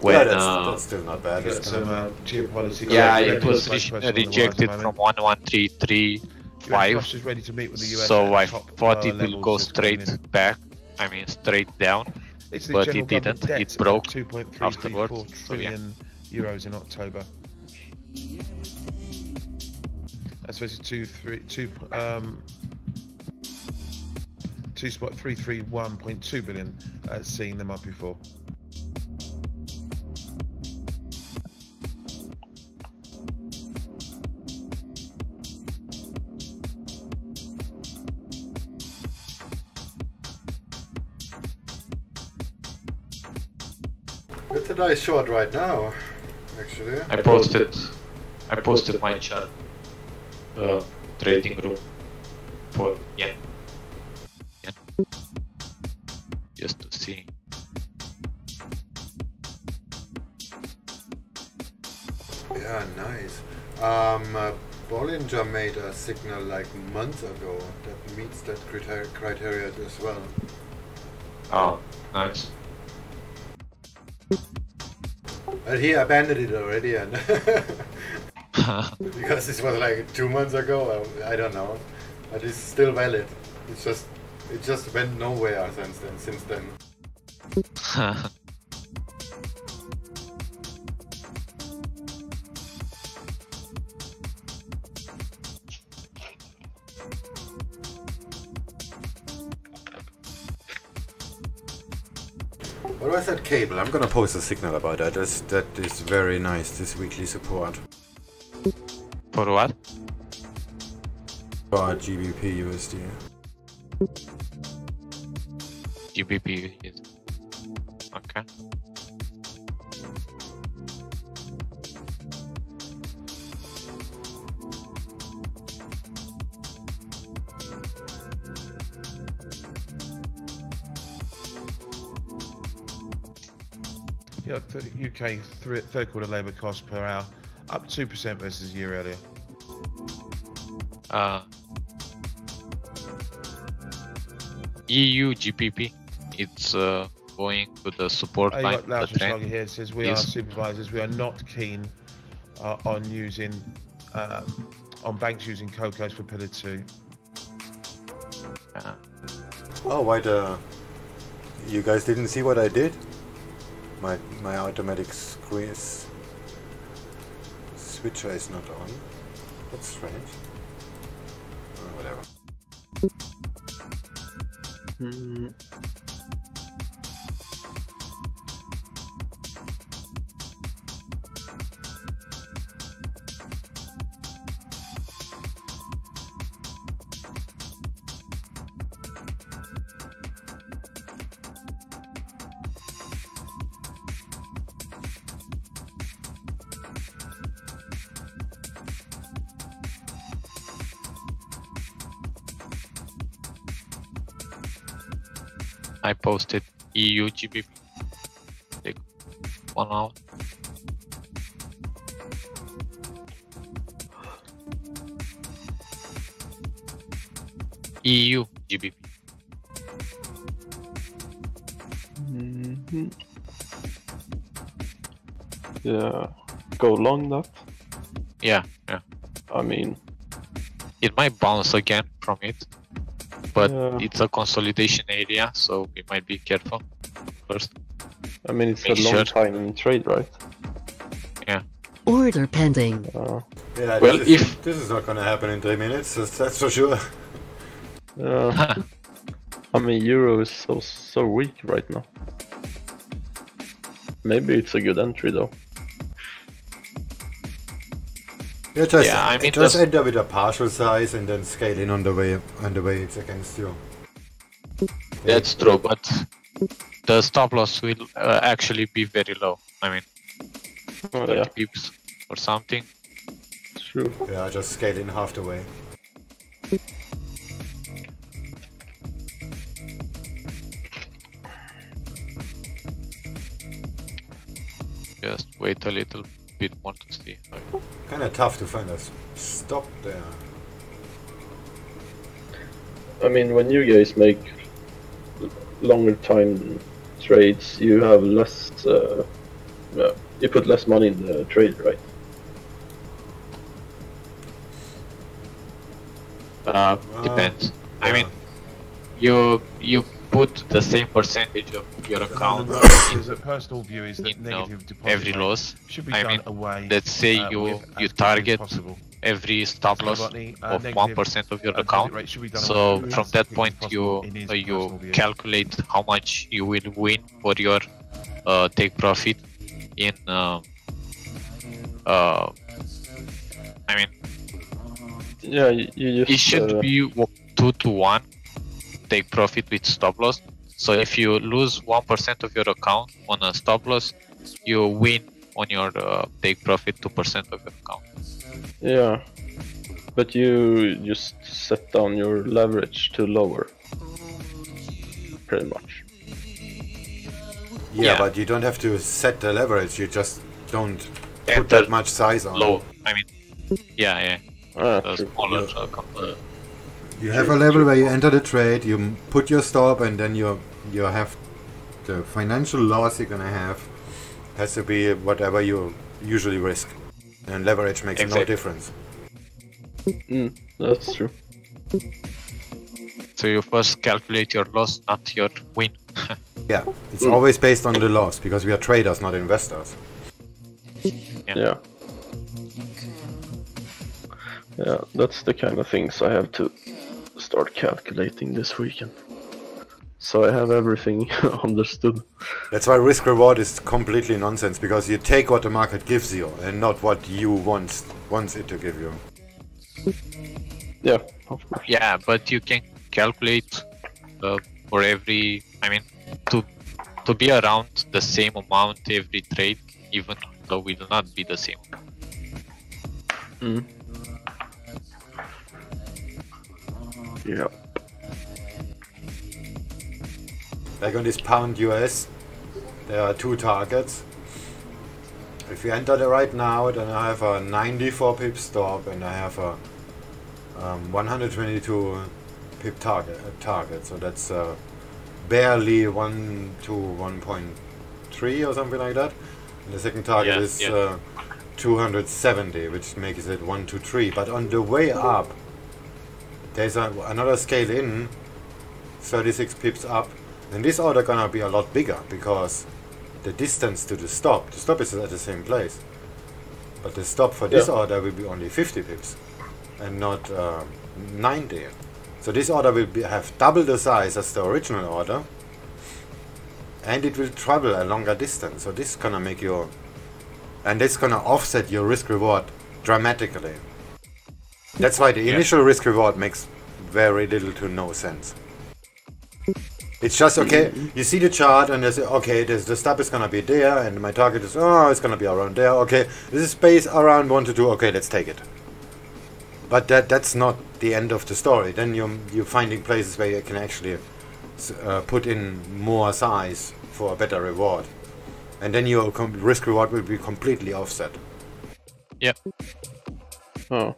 When, that's still not bad. Geopolitics. Yeah, it was rejected from 11335. Ready to meet with the US So I thought it will go straight back. I mean, straight down. But it didn't. It broke afterwards. So yeah. Euros in October. That's versus 2.331.2 billion. Seeing them up before. It's a nice short right now, actually. I posted my chart trading room for yen. Just to see. Yeah, nice. Bollinger made a signal like months ago that meets that criteria as well. Oh, nice. But he abandoned it already, and because this was like 2 months ago. I don't know, but it's still valid. It just went nowhere since then. What was that cable? I'm gonna post a signal about that. That is very nice, this weekly support. For what? For GBP USD. GBP is okay. Yeah, UK third quarter labour cost per hour up 2% versus a year earlier. EU GBP, it's going to the support line. The trend here it says we are supervisors. We are not keen on using on banks using COCOs for Pillar 2. Oh, why you guys didn't see what I did? My automatic switcher is not on. That's strange. Whatever. I posted EU GBP. Take 1 hour. EU GBP. Yeah, go long that. Yeah. I mean, it might bounce again from it, but it's a consolidation area, so we might be careful first. I mean, it's a long time in trade, right? Yeah. Order pending. Yeah, Well, this is not gonna happen in 3 minutes, that's for sure. I mean, euro is so weak right now. Maybe it's a good entry though. Yeah, just, I mean, just enter with a partial size and then scale in on the way it's against you. That's true, but the stop loss will actually be very low. I mean, 30 pips or something. True. Yeah, just scale in half the way. Just wait a little bit more to see. Kind of tough to find a stop there. I mean, when you guys make longer time trades, you have less. You put less money in the trade, right? Depends. I mean, you put the same percentage of your account There's a personal view is that negative deposit every rate loss. should be I done mean, away, let's say with you as quickly as target possible. every stop loss of negative 1% of your account. rate should be done So away from as that quickly point as you possible in his personal view. calculate how much you will win for your take profit in I mean, yeah, you just, it should be 2 to 1 take profit with stop loss. So if you lose 1% of your account on a stop loss, you win on your take profit 2% of your account. Yeah, but you just set down your leverage to lower, pretty much. Yeah, but you don't have to set the leverage, you just don't put that much size on. Low, I mean, yeah. Smaller you have a level where you enter the trade, you put your stop, and then you have the financial loss you're gonna have has to be whatever you usually risk, and leverage makes no difference. That's true. So you first calculate your loss, not your win. Yeah, it's always based on the loss, because we are traders, not investors. Yeah. Yeah, that's the kind of things I have to start calculating this weekend. So I have everything understood. That's why risk reward is completely nonsense, because you take what the market gives you and not what you wants it to give you. Yeah, of course. Yeah, but you can calculate for every, I mean, to be around the same amount every trade, even though it will not be the same. Yeah. Like on this pound US, there are two targets. If you enter it right now, then I have a 94 pip stop and I have a 122 pip target. So that's barely 1 to 1.3 or something like that. And the second target is 270, which makes it 1 to 3. But on the way up, there's another scale in, 36 pips up. And this order gonna be a lot bigger, because the distance to the stop is at the same place. But the stop for this order will be only 50 pips and not 90. So this order will have double the size as the original order, and it will travel a longer distance. So this is gonna make you, and it's gonna offset your risk reward dramatically. That's why the initial risk reward makes very little to no sense. It's just, okay, you see the chart and there's, okay, the stop is gonna be there and my target is, oh, it's gonna be around there, okay, this is space around 1 to 2, okay, let's take it. But that's not the end of the story. Then you're finding places where you can actually put in more size for a better reward. And then your risk reward will be completely offset. Yep. Oh.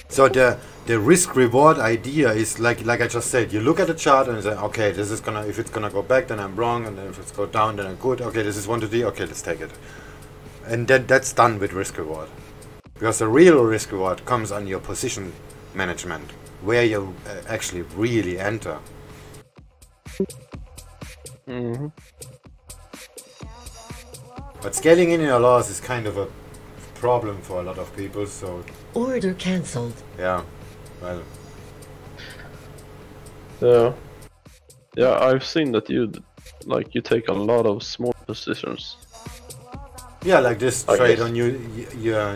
So the risk reward idea is like I just said, you look at the chart and say, okay, this is gonna, if it's gonna go back, then I'm wrong, and then if it's go down, then I'm good. Okay, this is 1 to 3, okay, let's take it. And then that's done with risk reward. Because the real risk reward comes on your position management, where you actually really enter. But scaling in your loss is kind of a problem for a lot of people. So Order cancelled. yeah, well, yeah, I've seen that you take a lot of small positions. yeah, like this I trade guess. on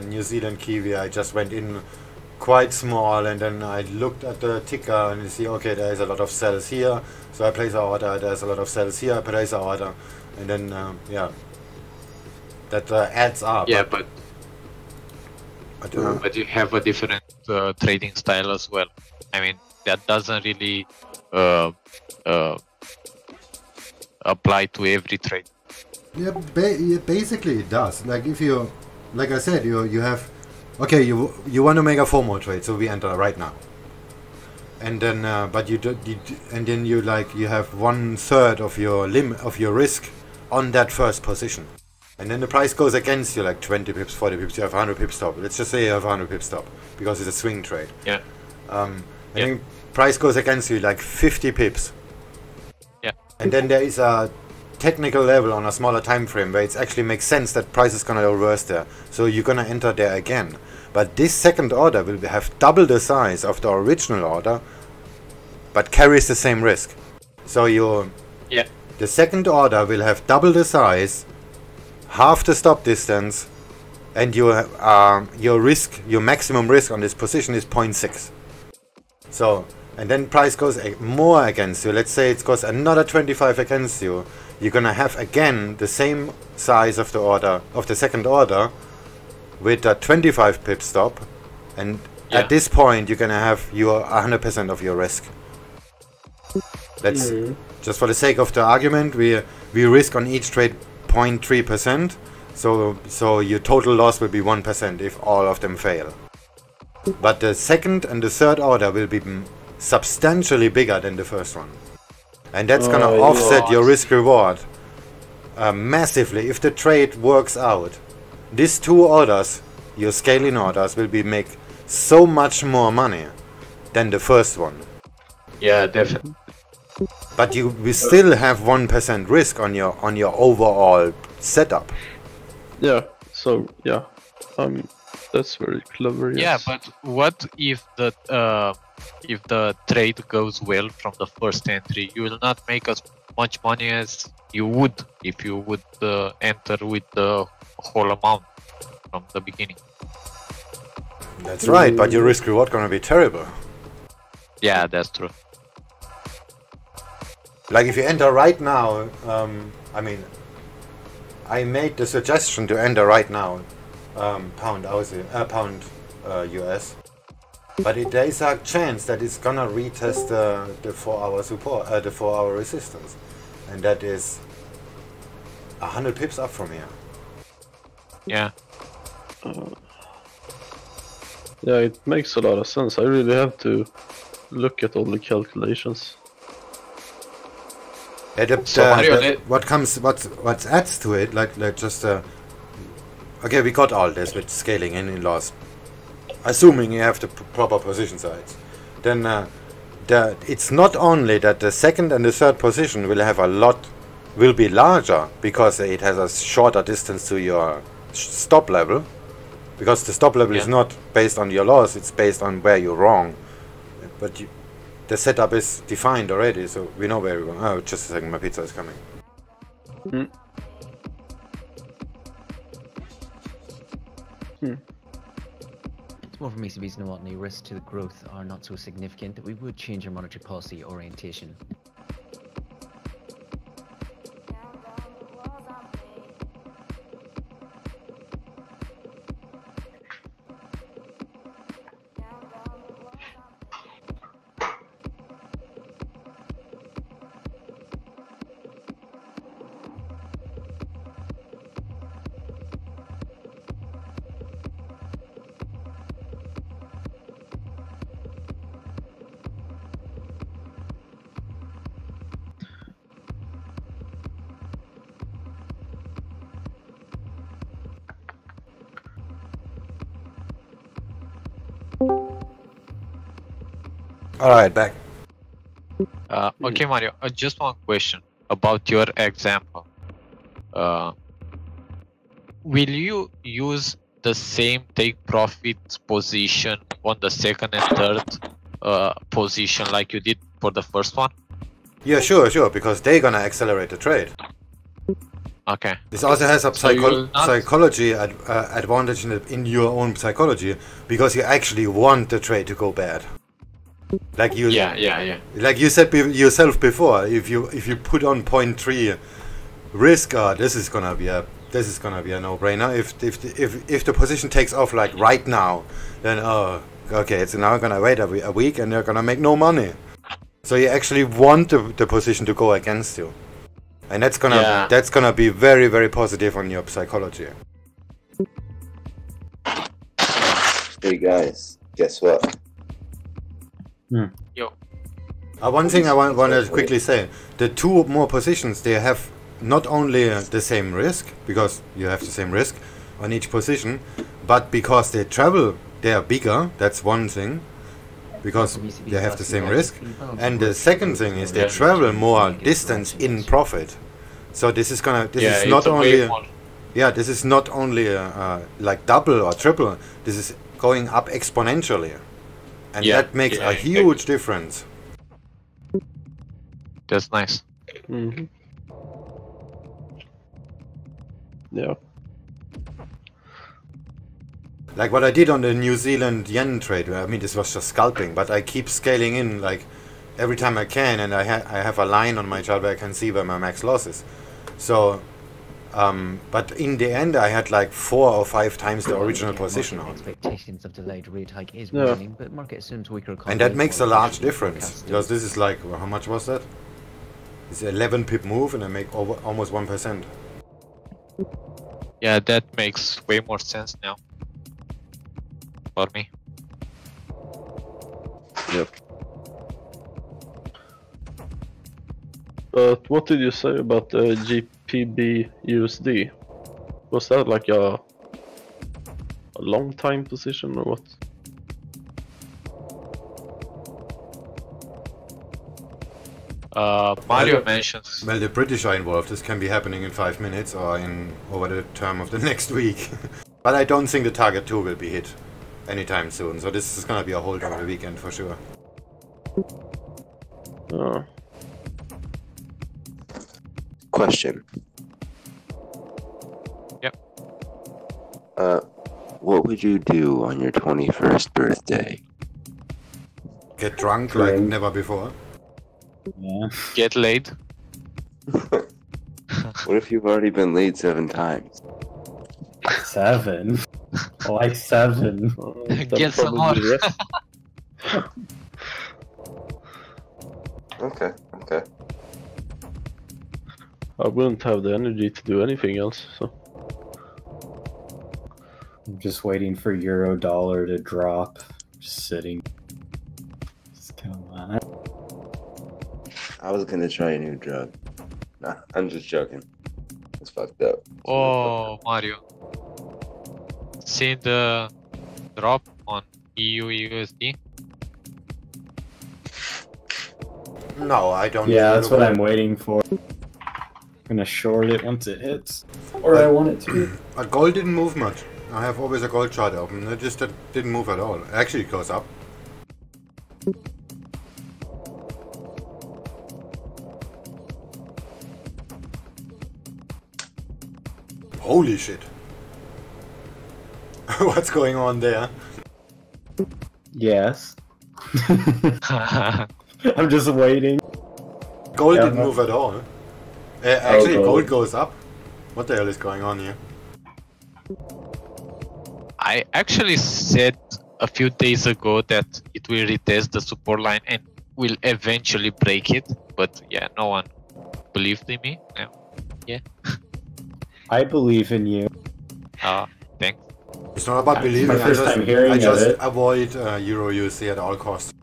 New Zealand Kiwi, I just went in quite small, and then I looked at the ticker and you see, okay, there's a lot of sells here, so I place an order. There's a lot of sells here, I place an order, and then yeah, that adds up. Yeah, but you have a different trading style as well. I mean, that doesn't really apply to every trade. Yeah, basically it does. Like if you, like I said, you have, okay, you want to make a FOMO trade, so we enter right now, and then but you have 1/3 of your risk on that first position, and then the price goes against you like 20 pips, 40 pips. You have 100 pip stop. Let's just say you have 100 pip stop because it's a swing trade. Yeah. And then price goes against you like 50 pips. Yeah. And then there is a technical level on a smaller time frame where it actually makes sense that price is gonna reverse there, so you're gonna enter there again. But this second order will have double the size of the original order, but carries the same risk. So the second order will have double the size, half the stop distance, and your maximum risk on this position is 0.6. So, and then price goes more against you. Let's say it goes another 25 against you. You're gonna have again the same size of the order, of the second order, with a 25 pip stop, and at this point you're gonna have your 100% of your risk. Let's just for the sake of the argument, we risk on each trade 0.3%, so your total loss will be 1% if all of them fail. But the second and the third order will be substantially bigger than the first one. And that's gonna offset your risk reward massively if the trade works out. These two orders, your scaling orders, will make so much more money than the first one. Yeah, definitely. But we still have 1% risk on your overall setup. Yeah. So yeah, that's very clever. Yes. Yeah, but what if the trade goes well from the first entry? You will not make as much money as you would if you would enter with the whole amount from the beginning. That's right, but your risk reward gonna be terrible. Yeah, that's true. Like if you enter right now, I mean, I made the suggestion to enter right now, pound US, but there is a chance that it's gonna retest the 4-hour support, the 4-hour resistance, and that is 100 pips up from here. Yeah. Yeah, it makes a lot of sense. I really have to look at all the calculations. What adds to it, like just okay, we got all this with scaling in loss, assuming you have the proper position size. Then it's not only that the second and the third position will be larger because it has a shorter distance to your stop level, because the stop level is not based on your loss, it's based on where you're wrong. But the setup is defined already, so we know where we're going. Oh, just a second, my pizza is coming. It's more from ECB's know what the risks to the growth are not so significant that we would change our monetary policy orientation. Alright, back. Okay, Mario, just one question about your example. Will you use the same take profit position on the second and third position like you did for the first one? Yeah, sure, because they're gonna accelerate the trade. Okay. This also has a So you will not- psychology advantage in your own psychology, because you actually want the trade to go bad. Like you, yeah. Like you said yourself before, if you put on 0.3 risk, this is gonna be a no-brainer. If the position takes off like right now, then okay, it's now gonna wait a week and they're gonna make no money. So you actually want the position to go against you, and that's gonna be very, very positive on your psychology. Hey guys, guess what? Yo. One thing I want to quickly say: the two more positions, they have not only the same risk, because you have the same risk on each position, but because they travel, they are bigger. That's one thing, because they have the same risk. And the second thing is they travel more distance in profit. So this is not only like double or triple. This is going up exponentially, and that makes a huge difference. That's nice. Mm-hmm. Yeah. Like what I did on the New Zealand yen trade. I mean, this was just scalping, but I keep scaling in like every time I can, and I have a line on my chart where I can see where my max loss is. So, but in the end, I had like 4 or 5 times the original position on. Expectations of delayed rate hike is waning, but market assumes weaker economy. And that makes a large difference, because this is like, how much was that? It's an 11 pip move, and I make almost 1%. Yeah, that makes way more sense now for me. Yep. But what did you say about the GBPAUD? Was that like a long time position or what? Mario mentions. Well, the British are involved. This can be happening in 5 minutes or over the term of the next week. But I don't think the target 2 will be hit anytime soon. So this is gonna be a hold over the weekend for sure. Question. Yep. What would you do on your 21st birthday? Get drunk like never before. Yeah. Get laid. What if you've already been laid 7 times? 7? Like 7. Get some more. Okay. I wouldn't have the energy to do anything else, so. I'm just waiting for euro dollar to drop. Just sitting. Just come on. I was gonna try a new drug. Nah, I'm just joking. It's fucked up. Oh, Mario. See the drop on EUUSD? No, I don't. Yeah, that's what I'm waiting for. I'm gonna short it once it hits. Or I want it to. Gold didn't move much. I have always a gold chart open. It just didn't move at all. Actually, it goes up. Holy shit. What's going on there? Yes. I'm just waiting. Gold didn't move at all. Actually, gold goes up. What the hell is going on here? I actually said a few days ago that it will retest the support line and will eventually break it, but yeah, no one believed in me. Yeah. I believe in you. Thanks. It's not about believing. My first time hearing I just it. avoid Euro USD at all costs.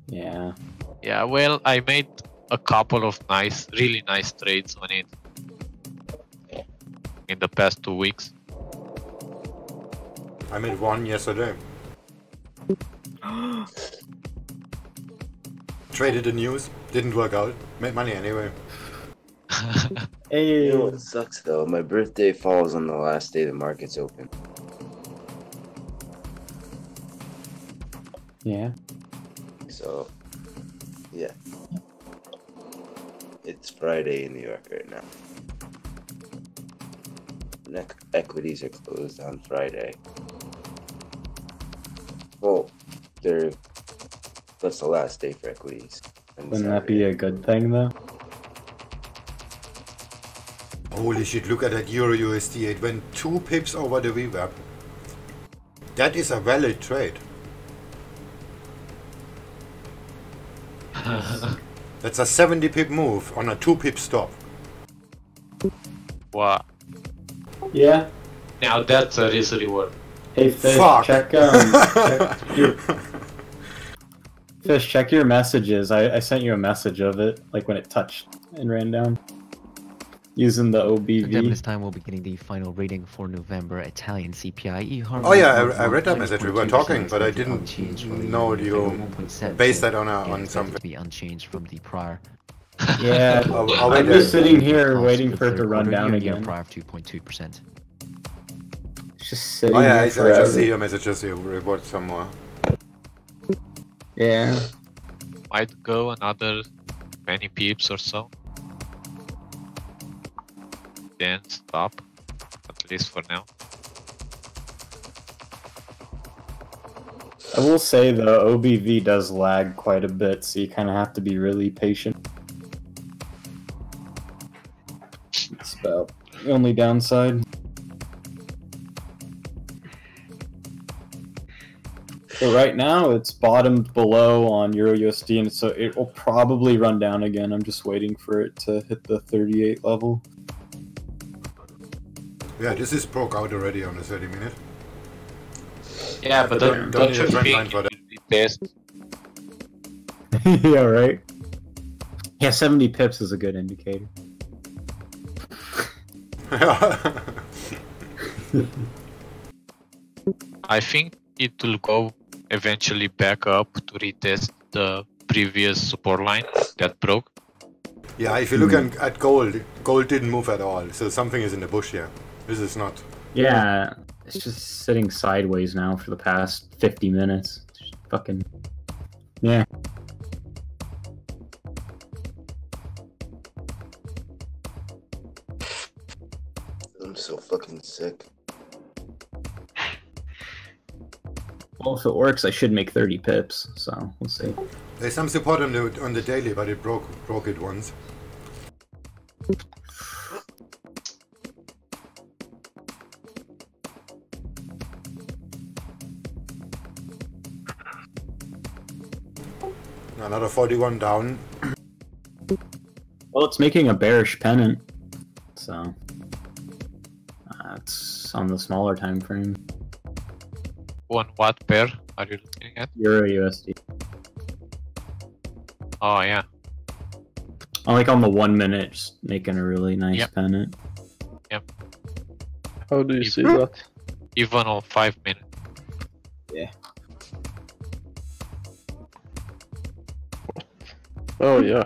Yeah. Yeah, well, I made a couple of really nice trades on it in the past 2 weeks. I made one yesterday. Traded the news, didn't work out. Made money anyway. Hey. You know what sucks though? My birthday falls on the last day the market's open. Yeah. So, yeah. It's Friday in New York right now. Equities are closed on Friday. Well, that's the last day for equities. Wouldn't that be a good thing though? Holy shit, look at that Euro USD. It went 2 pips over the VWAP. That is a valid trade. That's a 70 pip move on a 2 pip stop. Wow. Yeah. Now that's a risk reward. Hey Fish, Fuck. check Fish, check your messages. I sent you a message of it, like when it touched and ran down. Using the In 10 OBV. minutes time, we'll be getting the final reading for November Italian CPI. Oh yeah, I read that message. We were talking, but I didn't know you based that on something. To be unchanged from the prior. Yeah, I'm just sitting here waiting for it to run down again. Prior of 2.2%. It's just sitting Oh yeah, here I forever. just see your messages. You report some more. Yeah. Might go another 20 pips or so. Then stop, at least for now. I will say the OBV does lag quite a bit, so you kind of have to be really patient. It's about the only downside. So right now it's bottomed below on Euro USD, and so it will probably run down again. I'm just waiting for it to hit the 38 level. Yeah, this is broke out already on the 30 minute. Yeah, but don't you think for that. test? Yeah, right. Yeah, 70 pips is a good indicator. I think it will go eventually back up to retest the previous support line that broke. Yeah, if you look at gold, gold didn't move at all. So something is in the bush here. This is not. Yeah, it's just sitting sideways now for the past 50 minutes. Just fucking. Yeah. I'm so fucking sick. Well, if it works, I should make 30 pips, so we'll see. There's some support on the daily, but it broke it once. Another 41 down. Well, it's making a bearish pennant, so it's on the smaller time frame. On what pair are you looking at? Euro USD. Oh yeah. I like on the 1 minute, just making a really nice pennant. Yep. How do you see that? Even on 5 minutes. Yeah. Oh yeah.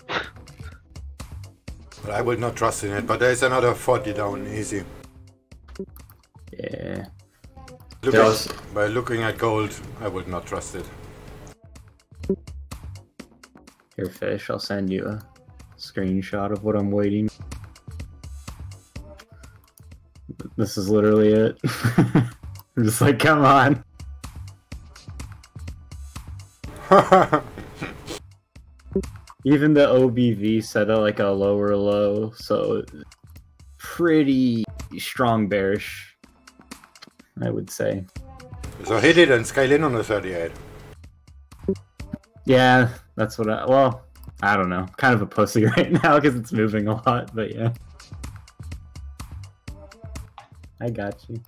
But I will not trust in it, but there's another 40 down, easy. Yeah. By looking at gold, I would not trust it. Here, Fish, I'll send you a screenshot of what I'm waiting. This is literally it. I'm just like, come on. Even the OBV set at like a lower low, so pretty strong bearish, I would say. So hit it and scale in on the 38. Yeah, that's what well, I don't know. Kind of a pussy right now because it's moving a lot, but yeah. I got you.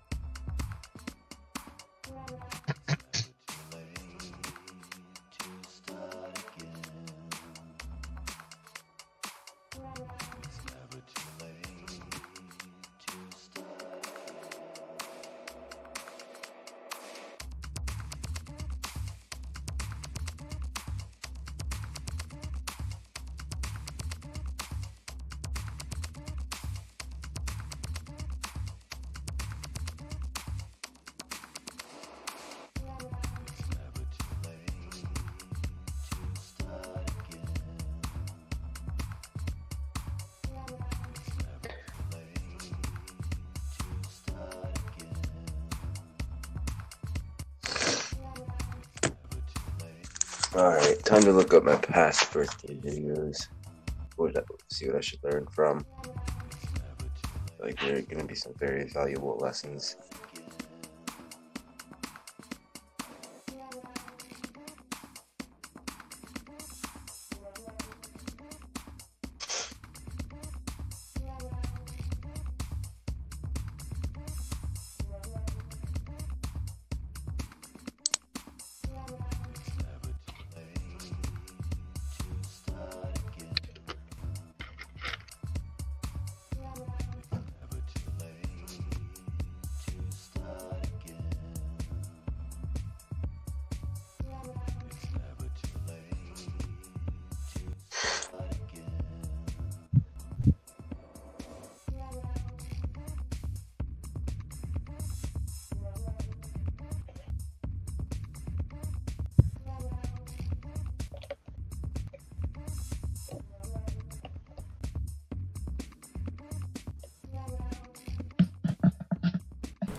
Alright, time to look up my past birthday videos. See what I should learn from. Like, there are going to be some very valuable lessons.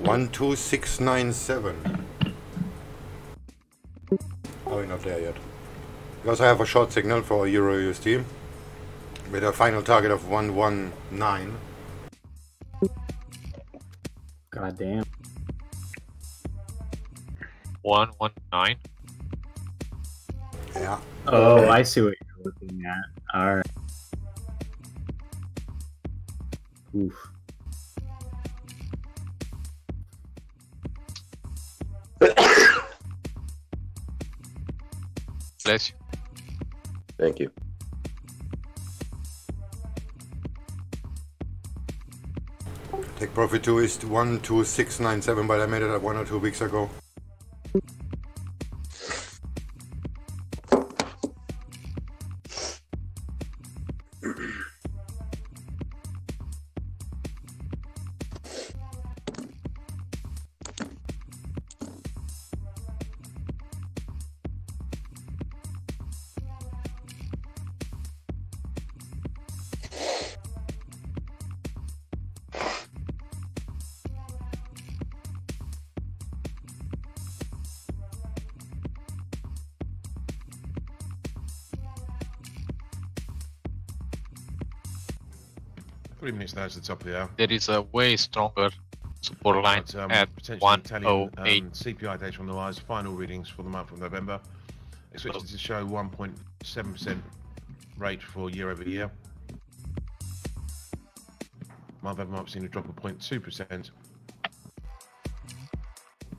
One, 2, 6, 9, 7. Oh, we're not there yet. Because I have a short signal for Euro USD with a final target of 119. God damn. 119. Yeah. Oh, I see what you're looking at. Alright. Oof. Bless you. Thank you. Take profit 2 is 12697, but I made it up 1 or 2 weeks ago. Minutes now to the top of the hour. There is a way stronger support line at Potentially Italian 108. CPI data on the rise. Final readings for the month of November. Expected to show 1.7% rate for year over year. Month over month seen a drop of 0.2%.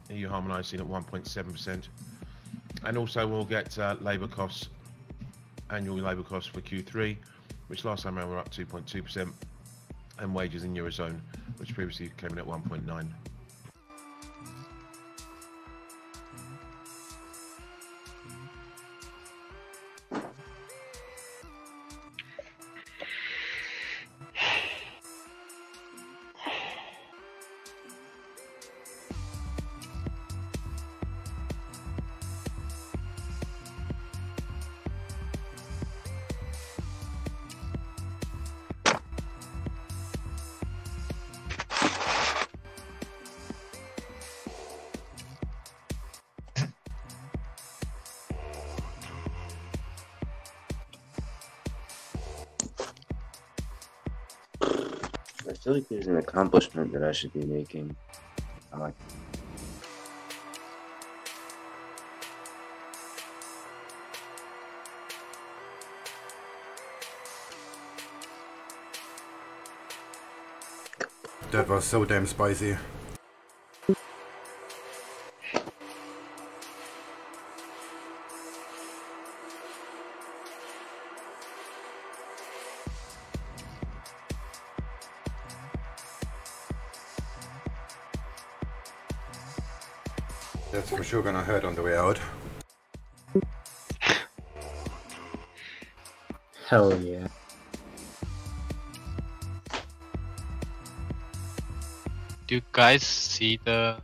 EU harmonised seen at 1.7%. And also we'll get labour costs, annual labour costs for Q3, which last time around were up 2.2%. And wages in Eurozone, which previously came in at 1.9. I feel like there's an accomplishment that I should be making. I like That was so damn spicy. That's for sure gonna hurt on the way out. Hell yeah. Do you guys see the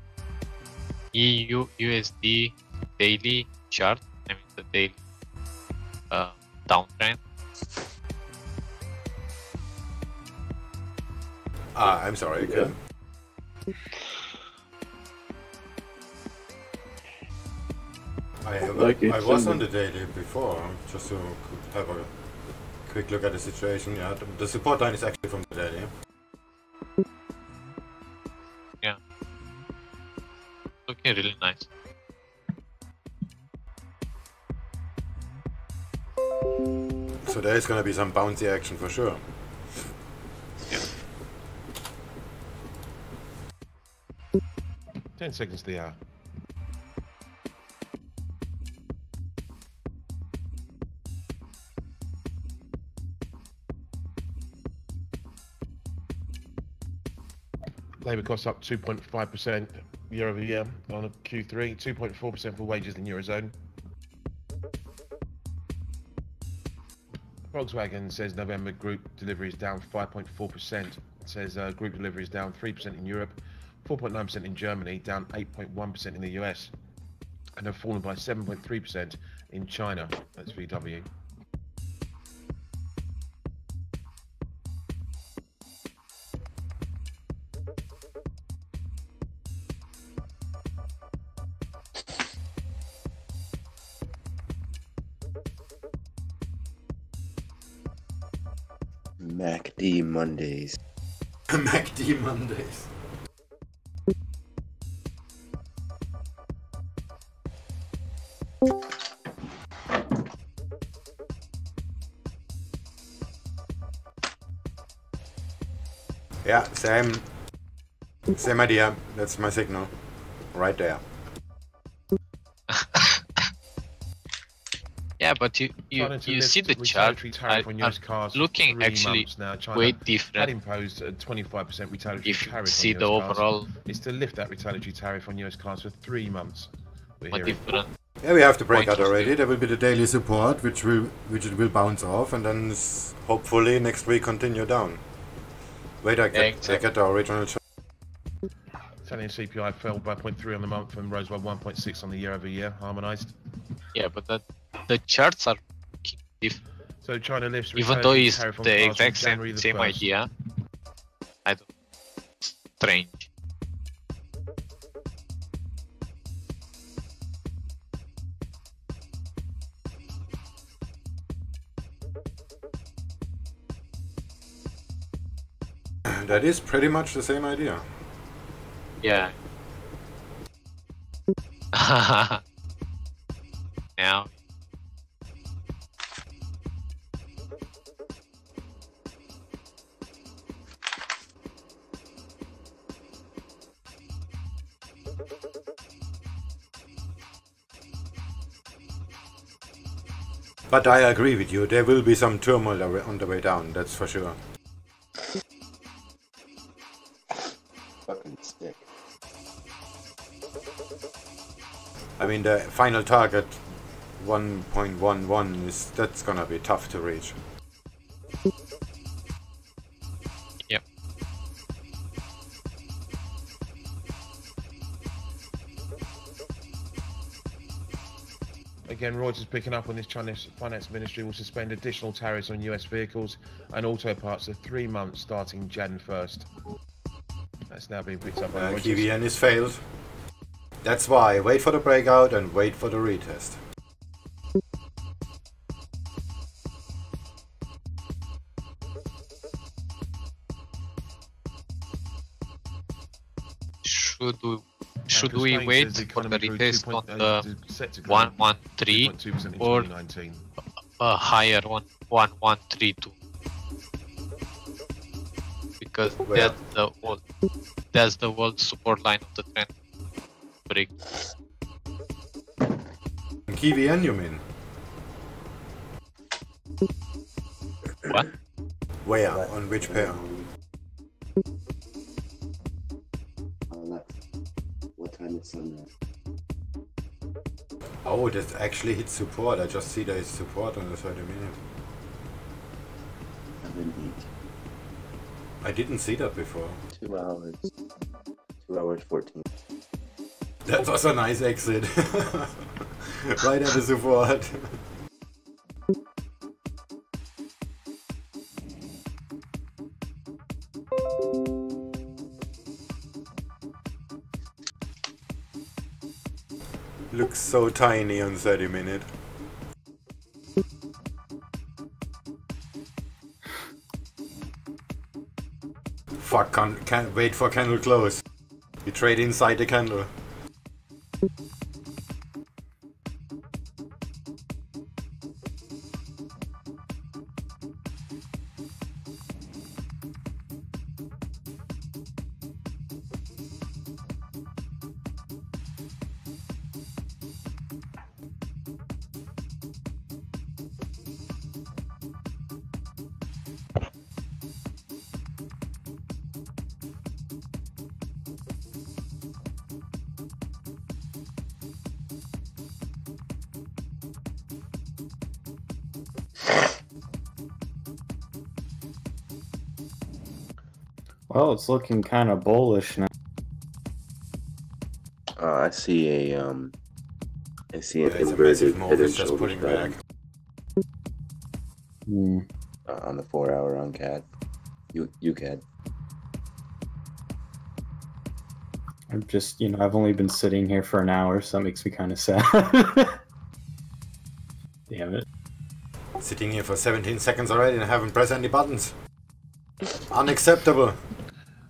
EU USD daily chart? I mean the daily downtrend. I'm sorry. Yeah. I was on the daily before, just to have a quick look at the situation. Yeah, the support line is actually from the daily. Yeah. Looking really nice. So there is gonna be some bouncy action for sure. Yeah. 10 seconds to the hour. Labour costs up 2.5% year over year on a Q3, 2.4% for wages in Eurozone. Volkswagen says November group deliveries down 5.4%. It says group deliveries down 3% in Europe, 4.9% in Germany, down 8.1% in the US, and have fallen by 7.3% in China. That's VW. MACD Mondays. MACD Mondays. Yeah, same idea. That's my signal. Right there. Yeah, but you see the chart. I'm looking actually way different. Imposed a 25% retaliatory If you tariff see on the US cars. overall Is to lift that retaliatory tariff on US cars for 3 months. different. Yeah, we have to break out already. There will be the daily support, which it will bounce off, and then hopefully next week continue down. Wait, I get the original chart. Italian CPI fell by 0.3 on the month and rose by 1.6 on the year over year, harmonised. Yeah, but the charts are different. So China lifts Even though it's tariff on the cars from exact January same 1st. idea, I don't. Strange. That is pretty much the same idea. Yeah. Now. But I agree with you, there will be some turmoil on the way down, that's for sure. Fucking stick. I mean, the final target 1.11 that's gonna be tough to reach. Yep. Again, Reuters picking up on this. Chinese Finance Ministry will suspend additional tariffs on US vehicles and auto parts for 3 months starting Jan 1st. That's now being picked up by Reuters. KVN is failed. That's why, wait for the breakout and wait for the retest. Should we wait for the retest on the 113 or a higher one, 1132? Because that's the world support line of the trend break. KVN, you mean? What? Where? On which pair? What time is sunrise? Oh, that actually hits support. I just see there is support on the 30 minute. I didn't see that before. 2 hours. 2 hours 14. That was a nice exit. Right at the support. Looks So tiny on 30 minutes. Fuck, can't wait for candle close. We trade inside the candle. Well, it's looking kind of bullish now. I see a it's a massive move, it's just putting back. On the 4-hour on CAD. UCAD. I'm just, I've only been sitting here for an hour, so that makes me kind of sad. Damn it. Sitting here for 17 seconds already and haven't pressed any buttons. Unacceptable.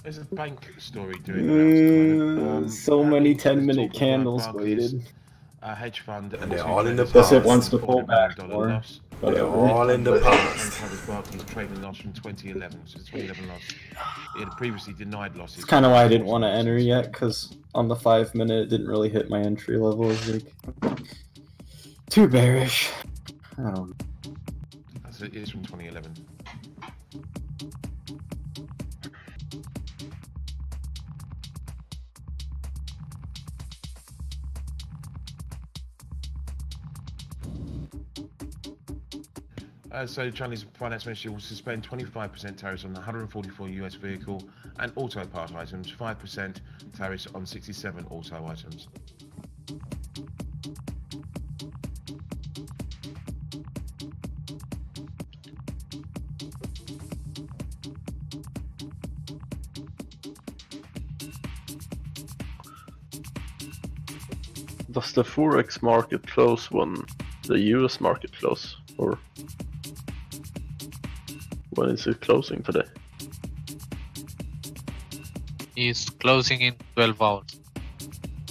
There's a bank story doing so many 10-minute candles waited. Hedge fund and they're all in the past. Guess it wants to pull back more. They're all in the past. Barclays trading loss from 2011, so the 2011 loss. It had previously denied losses. It's kind of why I didn't want to enter yet, because on the 5-minute it didn't really hit my entry level. It was like too bearish. I don't know. It is from 2011. So Chinese Finance Ministry will suspend 25% tariffs on 144 US vehicle and auto part items, 5% tariffs on 67 auto items. Does the Forex market close when the US market close, or when is it closing today? It's closing in 12 hours.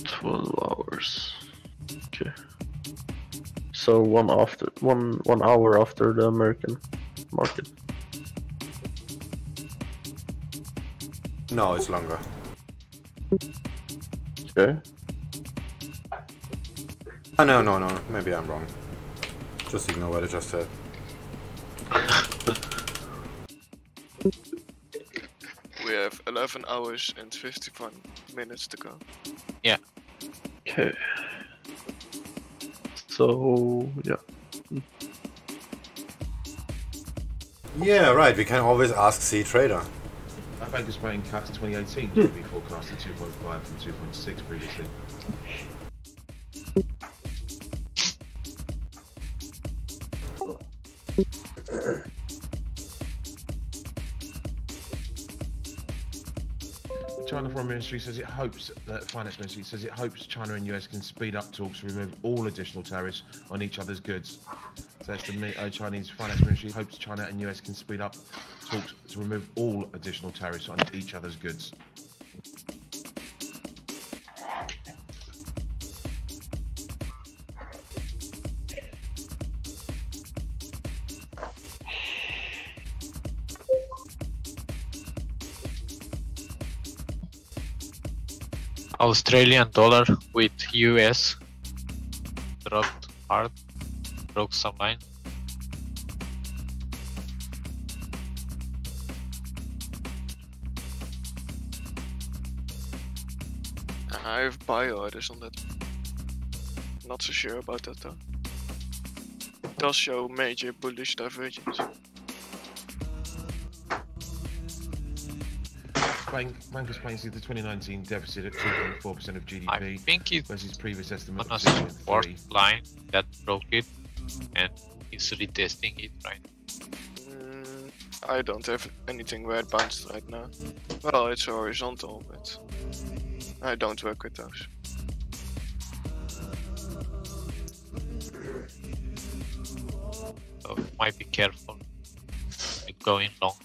12 hours. Okay. So 1 hour after the American market. No, it's longer. Okay. Oh, no. Maybe I'm wrong. Just ignore what I just said. We have 11 hours and 51 minutes to go. Yeah. Okay. So, yeah. Yeah, right. We can always ask C Trader. Our bank is paying cuts in 2018 to be forecasted 2.5 from 2.6 previously. China Foreign Ministry says it hopes that Finance Ministry says it hopes China and US can speed up talks to remove all additional tariffs on each other's goods. So that's the Chinese Finance Ministry hopes China and US can speed up talks to remove all additional tariffs on each other's goods. Australian dollar with US dropped hard, broke some line. I have buy orders on that. Not so sure about that though. It does show major bullish divergence. Bank is planning to see the 2019 deficit at 2.4% of GDP. I think it's versus previous estimate on of a support line that broke it and is retesting it, right? I don't have anything where it bounced right now. Well, it's horizontal, but I don't work with those. so might be careful with going long.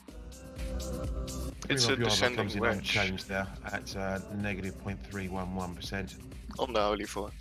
It's a descending comes in wedge. unchanged there at negative 0.311%. On the Holy 4.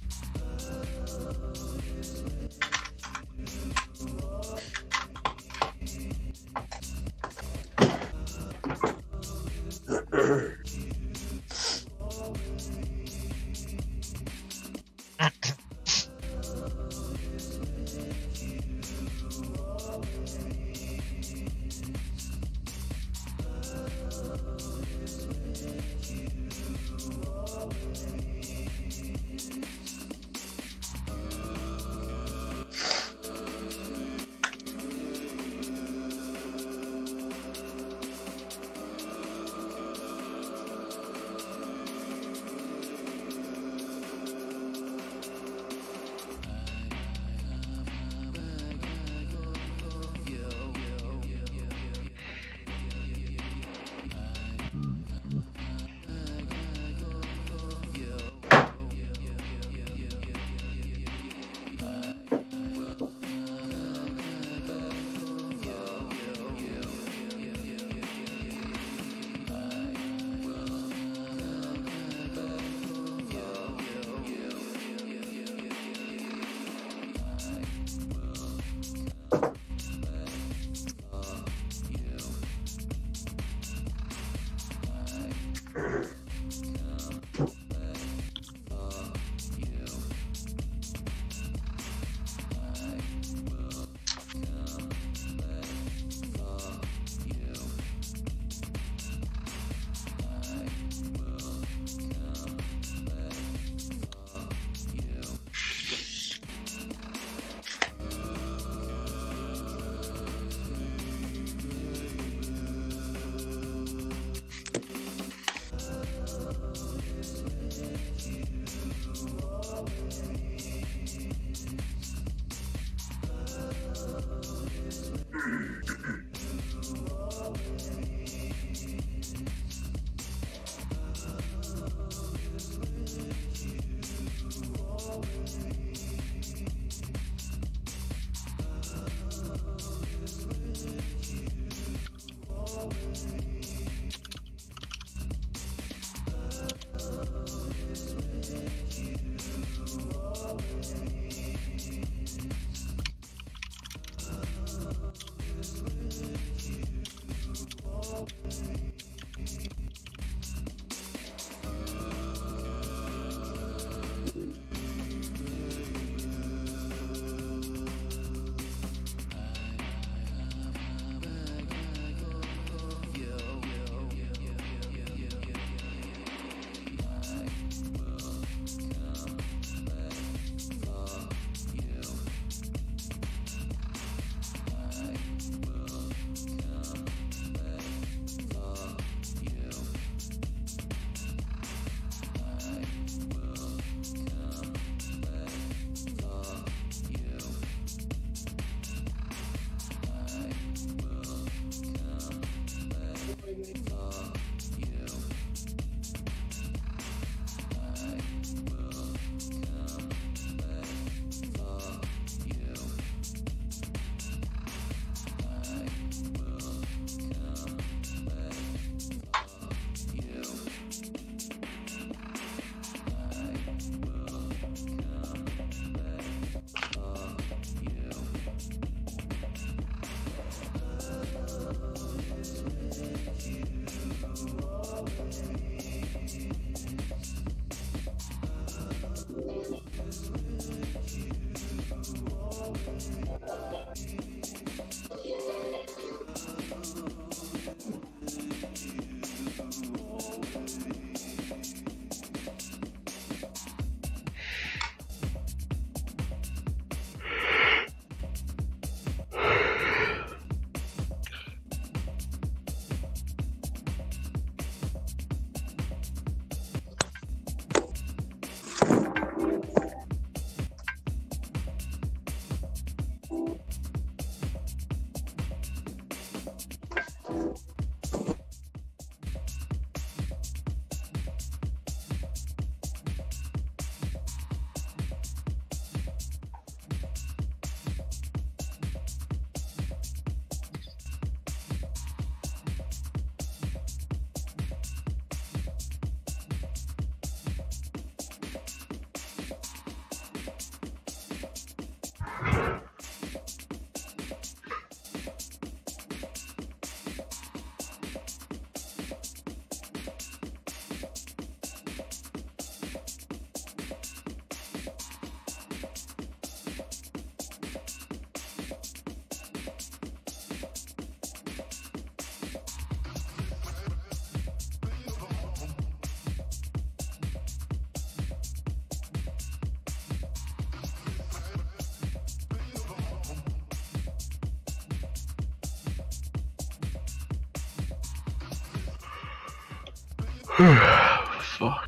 Fuck.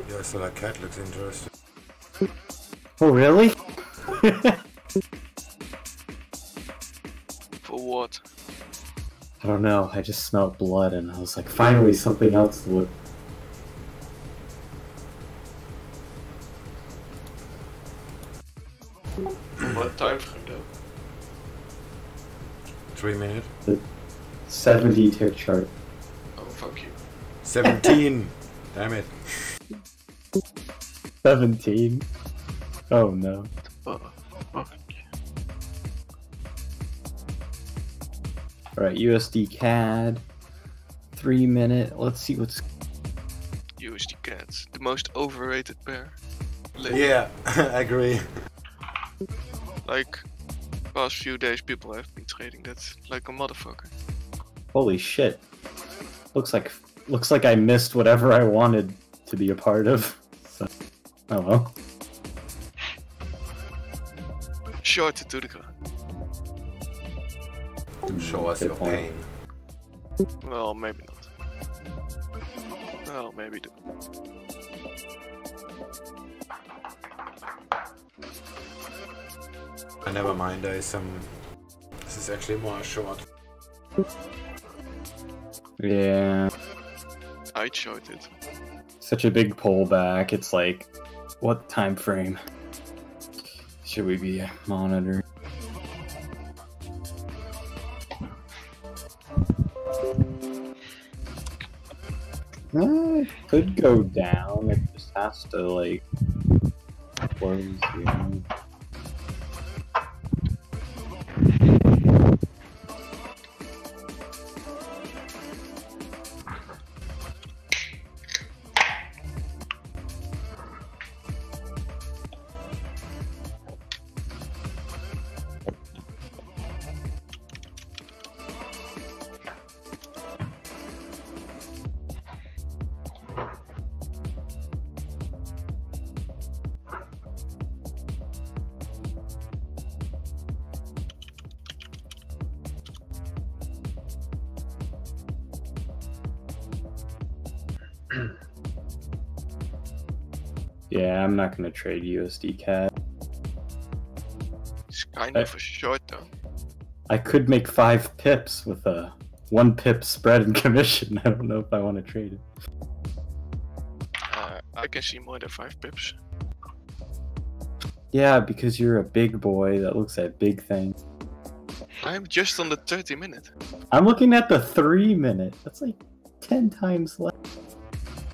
Yeah, so that cat looks interesting. Oh, really? For what? I don't know. I just smelled blood and I was like, finally something else to look. What time frame though? 3 minutes. The 70 tick chart. Oh, fuck you. 17! Damn it. 17? Oh no. Alright, USD CAD. 3 minute. Let's see what's. USDCAD, the most overrated pair. Yeah, I agree. Like, past few days people have been trading that like a motherfucker. Holy shit. Looks like I missed whatever I wanted to be a part of. So, oh well. Short to the ground. Show us your pain. Well, maybe not. Well, maybe do. Never mind, there is some... This is actually more short. Yeah. I shorted. Such a big pullback. It's like, what time frame should we be monitoring? It could go down. It just has to like close. Yeah. Yeah, I'm not gonna trade USD CAD. It's kind of a short though. I could make 5 pips with a 1 pip spread and commission. I don't know if I want to trade it. I can see more than 5 pips. Yeah, because you're a big boy that looks at big things. I'm just on the 30 minute. I'm looking at the 3 minute. That's like 10 times less.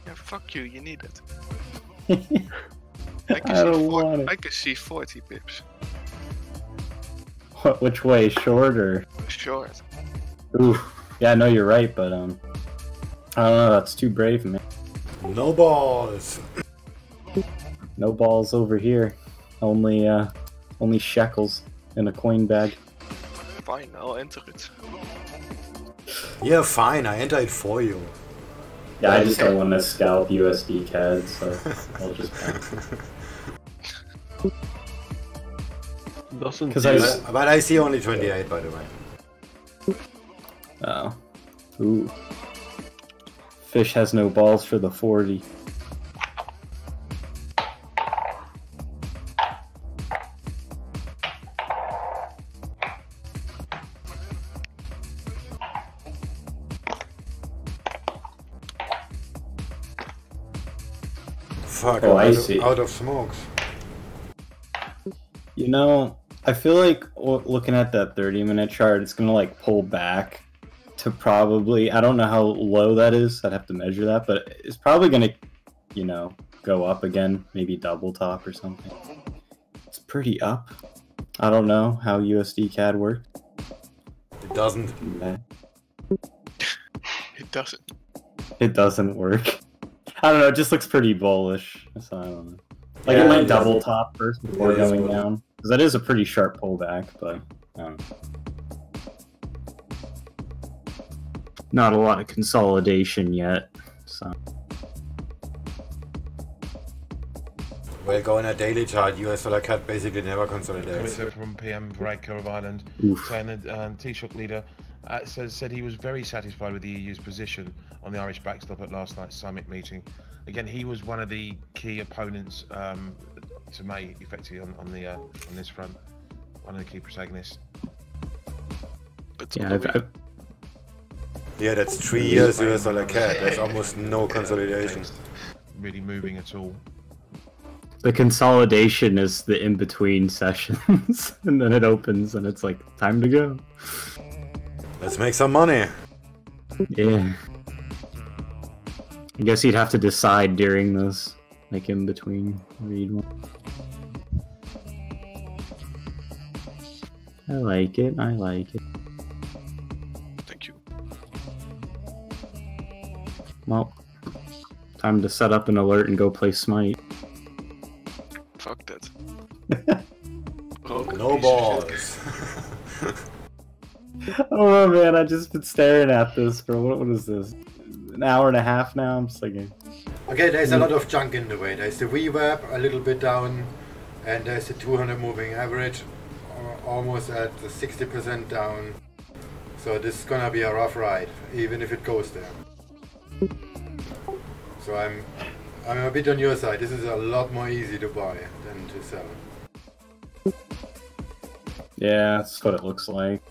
Yeah, fuck you, you need it. I don't want it. I can see 40 pips. What? Which way? Short or? Short. Ooh. Yeah, I know you're right, but I don't know. That's too brave, man. No balls. No balls over here. Only shekels in a coin bag. Fine, I'll enter it. Yeah, fine. I enter it for you. Yeah, I just don't want to scalp USD CAD, so I'll just Doesn't. But I see only 28, by the way. Oh. Ooh. Fish has no balls for the 40. Fuck, Oh, I I'm see. out of smokes. You know, I feel like looking at that 30-minute chart, it's gonna like pull back to probably, I don't know how low that is, I'd have to measure that, but it's probably gonna, you know, go up again, maybe double top or something. It's pretty up. I don't know how USD CAD works. It doesn't. Okay. doesn't. It doesn't work. I don't know, it just looks pretty bullish. So I don't know. Like Yeah, it might it double does. top first before It is going bullish. down. Because that is a pretty sharp pullback, but I don't know. Not a lot of consolidation yet, so. Well, going a daily chart, US dollar CAD basically never consolidates. Twitter from PM Varadkar of Ireland, Oof. saying that Taoiseach leader said he was very satisfied with the EU's position on the Irish backstop at last night's summit meeting. Again, he was one of the key opponents to May, effectively on this front, one of the key protagonists. But Yeah, Yeah, that's 3 years US dollar CAD. There's almost no consolidation. Really moving at all. the consolidation is the in-between sessions, and then it opens and it's like, time to go. Let's make some money. Yeah. I guess you'd have to decide during this, like in between read one. I like it, I like it. Thank you. Well, time to set up an alert and go play Smite. Fuck that. No balls. Oh man, I just been staring at this for what is this? An hour and a half now. I'm just like, Okay, there's a lot of junk in the way. There's the VWAP a little bit down, and there's the 200 moving average almost at the 60% down. So this is gonna be a rough ride, even if it goes there. So I'm a bit on your side. This is a lot more easy to buy than to sell. yeah, that's what it looks like.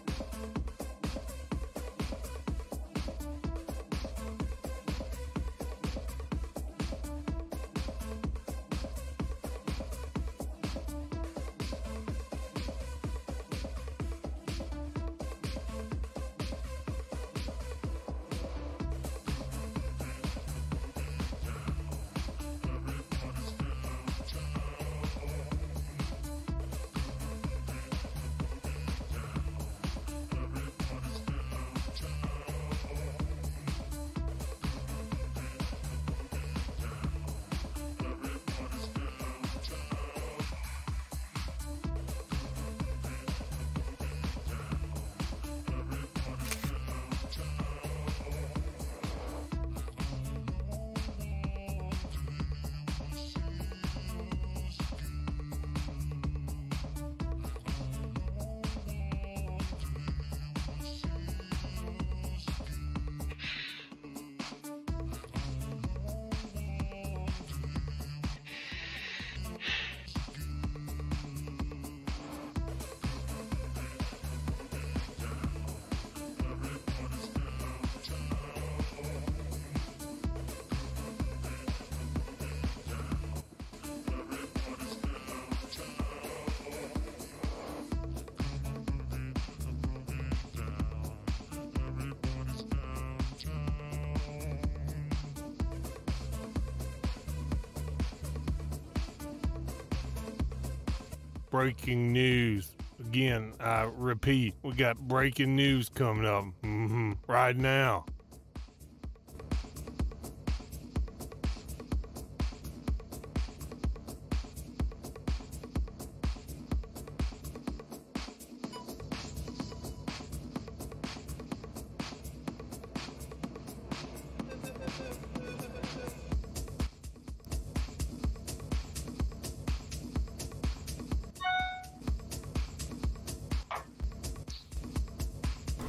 Breaking news. Again, I repeat, we got breaking news coming up right now.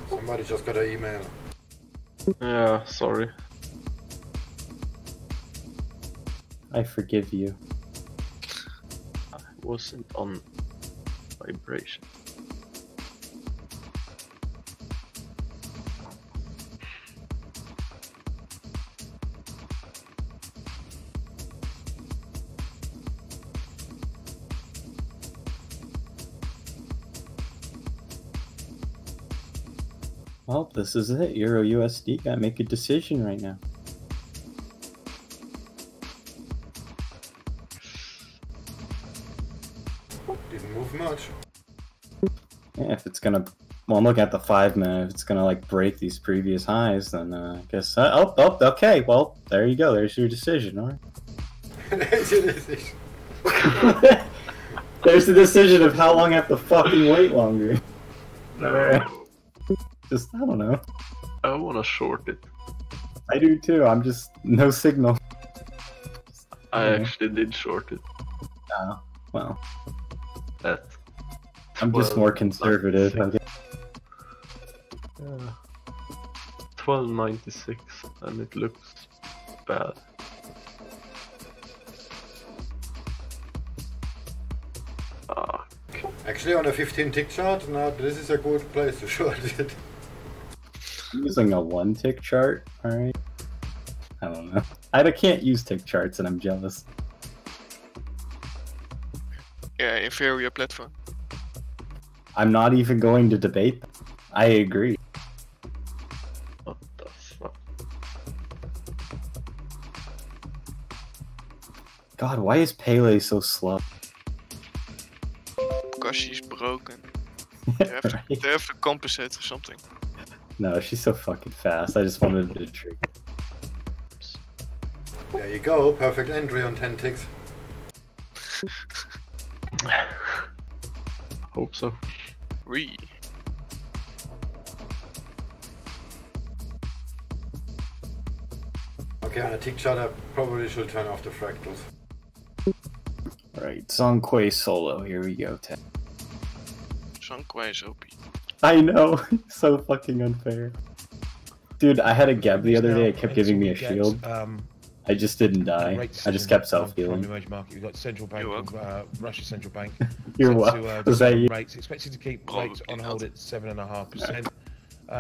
Somebody just got an email. Yeah, sorry. I forgive you. I wasn't on vibration. Well, this is it. Euro USD gotta make a decision right now. Didn't move much. Yeah, if it's gonna Well, I'm looking at the 5 minute. If it's gonna like break these previous highs, then I guess. Okay. Well, there you go. There's your decision. All right. There's your decision. There's the decision of how long I have to fucking wait longer. Just I don't know. I wanna short it. I do too. I'm just no signal. I actually did short it. Oh, well. At I'm just more conservative. I guess. 12.96, and it looks bad. Actually, on a 15 tick chart, now this is a good place to short it. I'm using a 1 tick chart. All right. I don't know. I can't use tick charts, and I'm jealous. Yeah, inferior platform. I'm not even going to debate them. I agree. What the fuck? God, why is Pele so slow? Because she's broken. They have to compensate or something. No, she's so fucking fast. I just wanted to trick. There you go, perfect entry on 10 ticks. Hope so. Okay, on a tick chart, I probably should turn off the fractals. Right, Zongquay solo. Here we go, Ted. Zongquay is OP. I know, so fucking unfair. Dude, I had a Geb the other day. It kept giving me a shield. I just didn't die. I just kept self-healing. Emerging market. We've got central bank, Russia central bank. You're welcome. Was that you? Rates expected to keep rates on hold at 7.5%.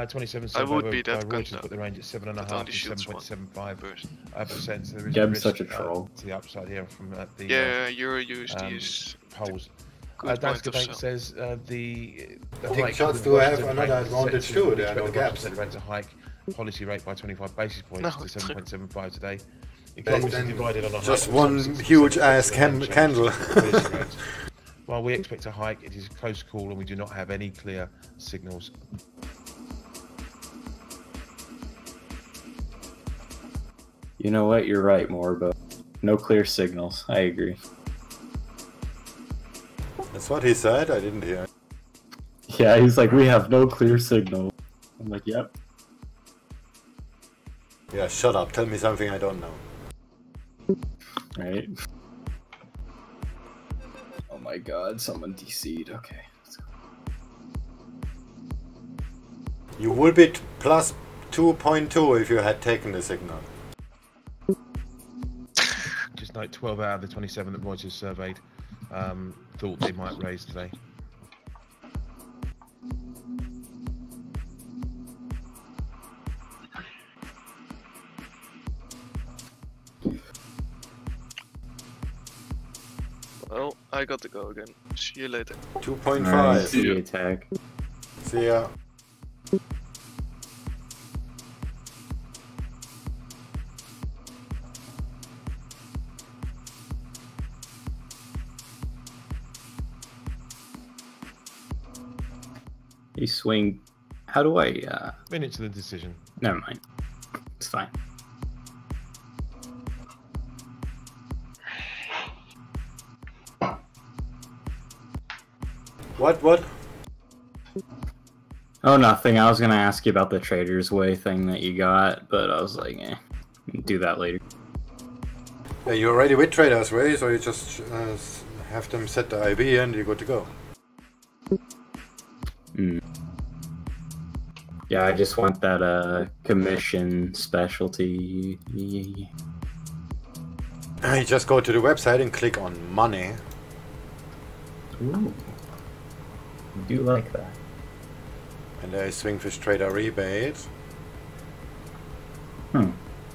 27 I would be that Reuters put the range at 7.5 to 7.75%. So there is Geb's risk, such a troll. to the upside here from the Euro USD is polls. good point Danske of Bank sell. says the Tick charts do have another advantage too. There are no gaps. Rate to hike policy rate by 25 basis points to 7.75 today. Just one huge ass candle. While we expect a hike, it is a close call and we do not have any clear signals. You know what? You're right, Morbo. No clear signals. I agree. That's what he said. I didn't hear. Yeah, he's like, we have no clear signal. I'm like, yep. Yeah, shut up. Tell me something I don't know. Right. Oh my god, someone DC'd. Okay, let's go. You would be plus 2.2 if you had taken the signal. Just note 12 out of the 27 that Reuters surveyed thought they might raise today. Well, I got to go again. See you later. 2.5. Right, see you, attack. See ya. You swing. How do I? Minute to the decision. Never mind. It's fine. What? Oh, nothing. I was gonna ask you about the Trader's Way thing that you got, but I was like, do that later. Yeah, you're already with Trader's Way, so you just have them set the IB and you're good to go. Yeah, I just want that commission specialty. You just go to the website and click on money. Ooh. I do like that. And there is SwingFish Trader Rebate. Do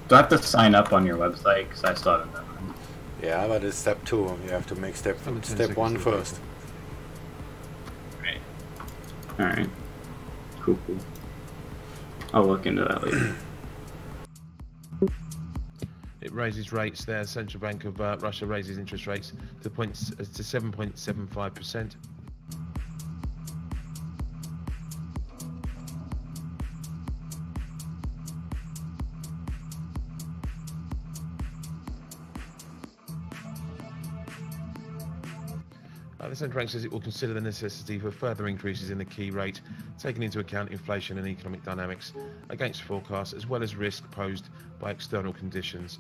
I have to sign up on your website? Because I still haven't done that. Yeah, but it's step 2. You have to make step 1 first. Right. Alright. Cool. I'll look into that later. It raises rates there. Central Bank of Russia raises interest rates to 7.75%. The central bank says it will consider the necessity for further increases in the key rate, taking into account inflation and economic dynamics against forecasts, as well as risk posed by external conditions.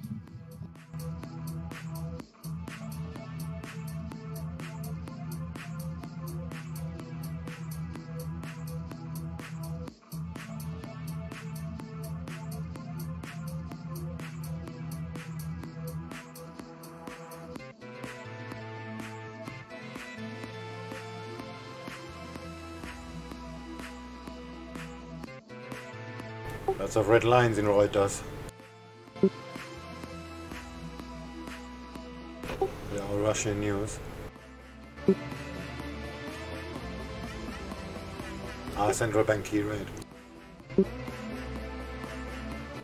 Lots of red lines in Reuters. They're all Russian news. Central bank key rate.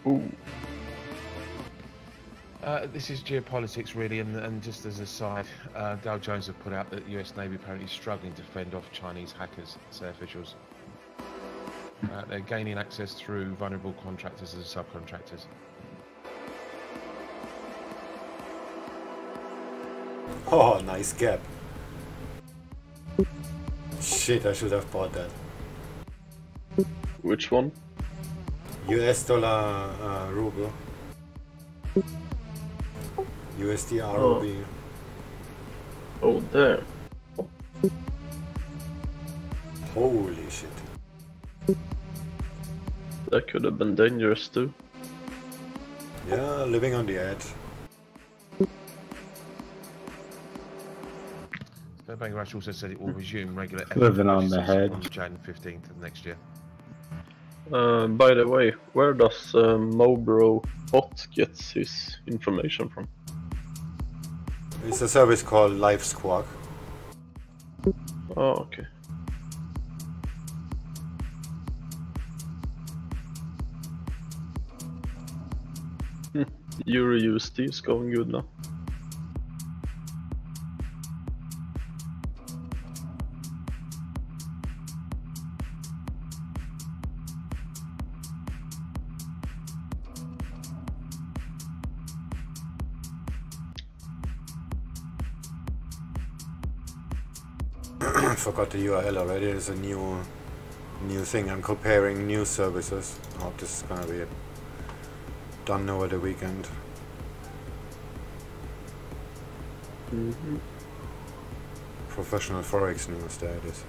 Ooh. This is geopolitics really, and just as a side, Dow Jones have put out that US Navy apparently is struggling to fend off Chinese hackers, say officials. They're gaining access through vulnerable contractors as subcontractors. Oh, nice gap. Shit, I should have bought that. Which one? US dollar ruble. USD ROB. Oh, there. Holy shit. That could have been dangerous too. Yeah, living on the edge. The Bank of Russia also said it will resume regular Living on the purchases hedge. on Jan 15th of next year. By the way, where does Mobro bot gets his information from? It's a service called Live Squawk. Oh, okay. Euro USD is going good now. I forgot the URL already. There's a new thing. I'm comparing news services. I hope this is gonna be done over the weekend. Professional Forex news, there it is.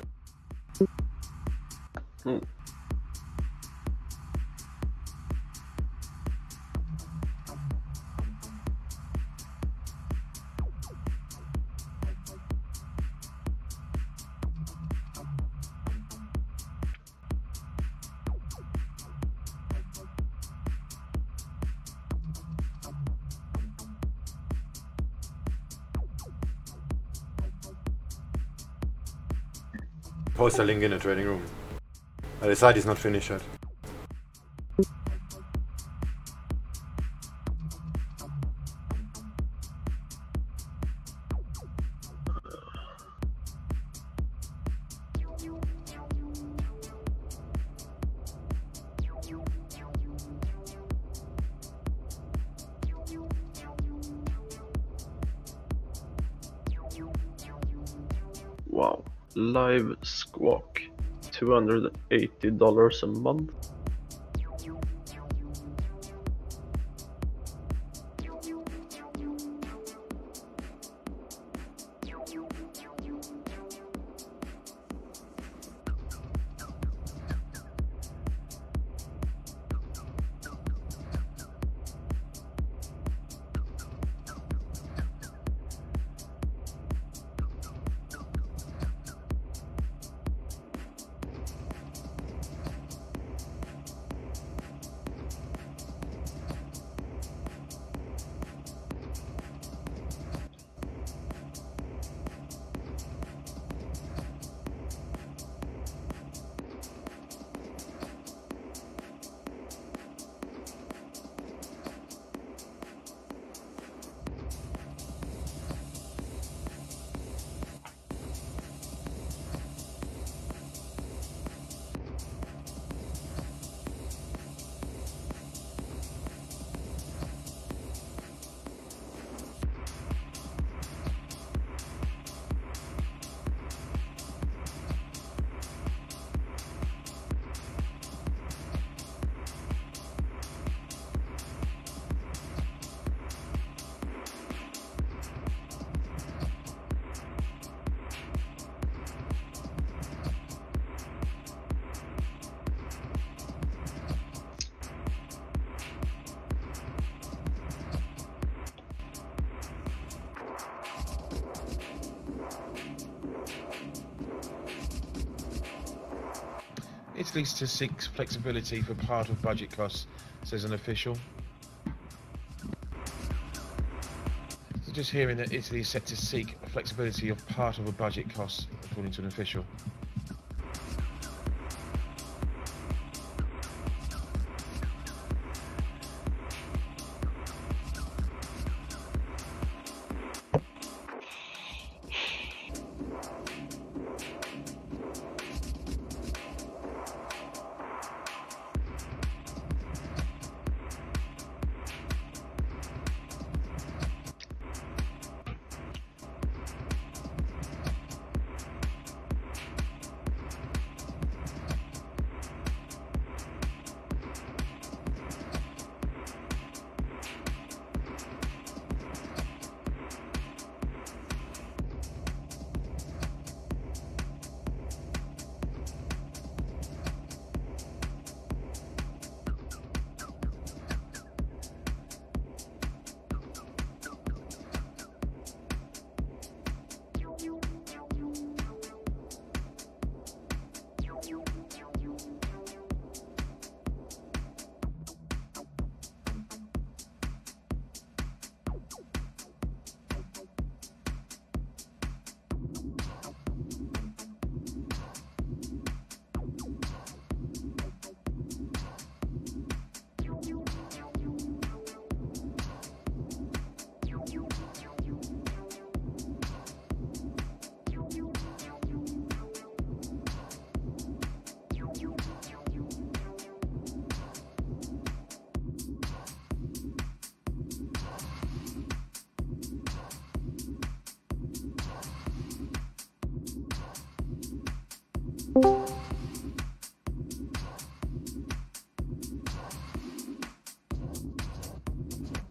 Post a link in the trading room. The site is not finished yet. Wow. Live Squawk. $280 a month. Italy's to seek flexibility for part of budget costs, says an official. So just hearing that Italy is set to seek flexibility of part of a budget costs, according to an official.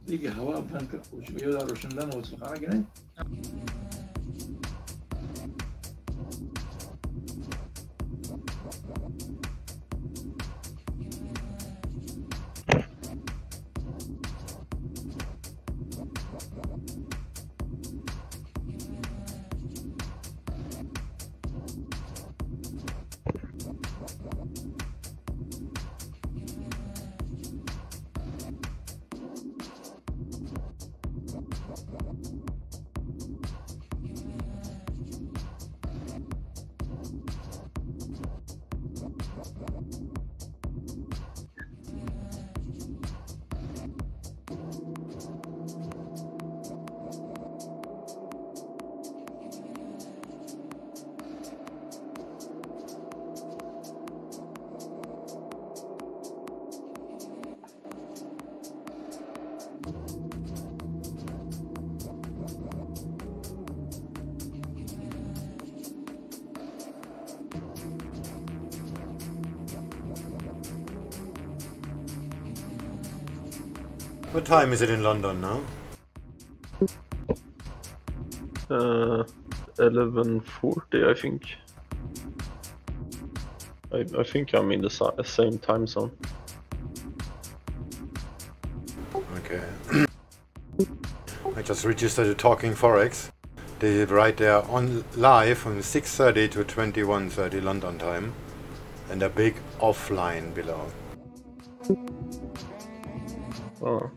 دیگه هوا بلند خوشبیه در روشندن و سخنه گره What time is it in London now? 11:40, I think. I think I'm in the same time zone. Okay. I just registered a Talking Forex. They did right there on live from 6:30 to 21:30 London time, and a big offline below. Oh.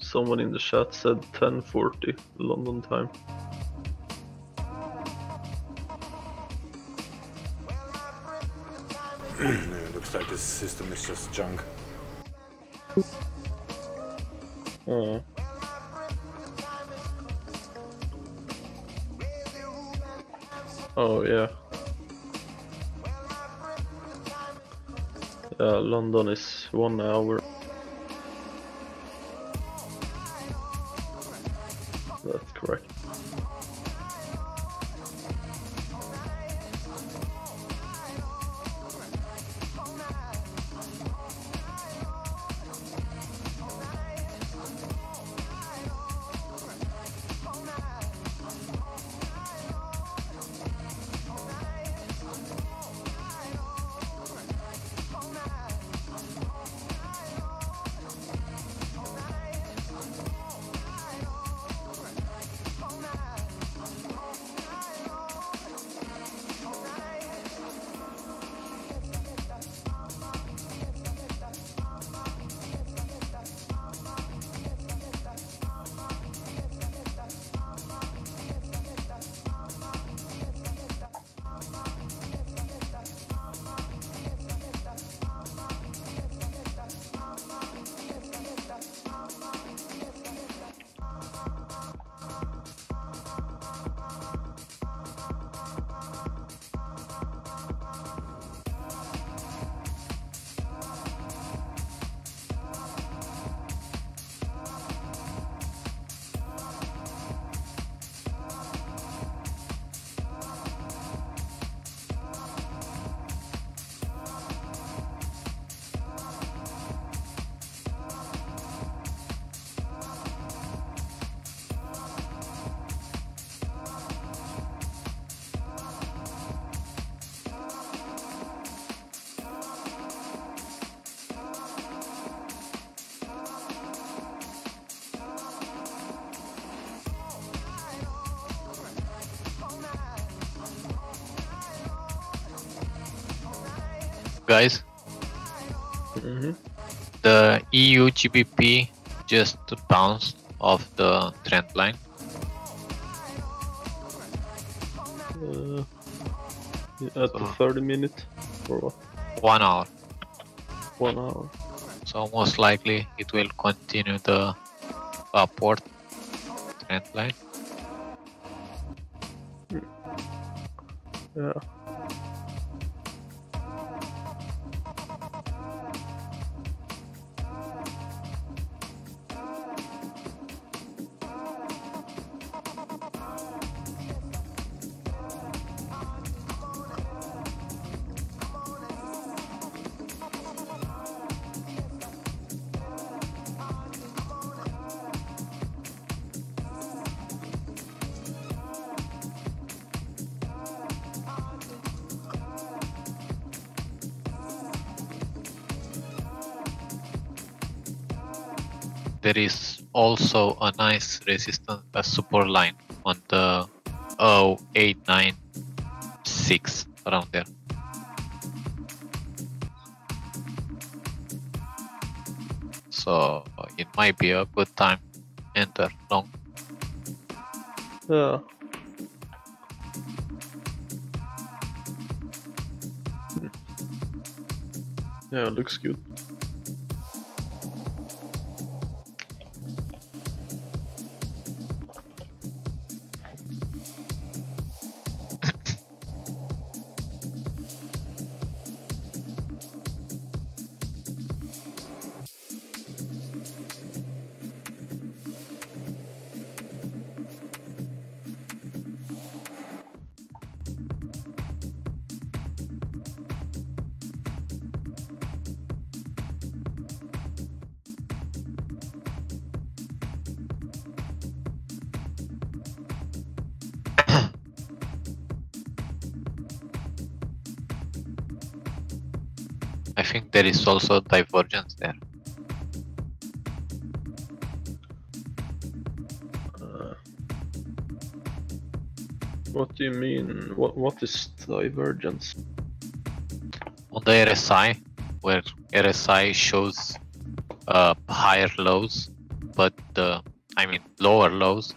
Someone in the chat said 10:40 London time. It looks like this system is just junk. Oh. Oh yeah. London is 1 hour. That's correct. Guys, the EU GBP just bounced off the trend line. At the 30 minute or what? 1 hour. 1 hour. So most likely it will continue the upward trend line. Yeah. There is also a nice resistance, a support line on the 0896 around there. So it might be a good time to enter long. Yeah. Yeah, it looks good. I think there is also divergence there. What do you mean? What is divergence? On the RSI, where RSI shows higher lows, but I mean lower lows,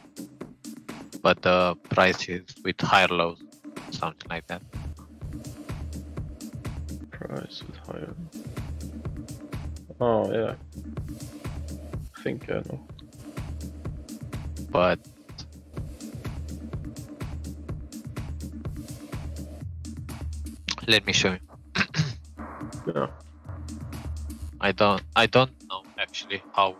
but the price is with higher lows, something like that. Price with higher. Oh yeah. I think I know. But let me show you. Yeah. I don't know actually how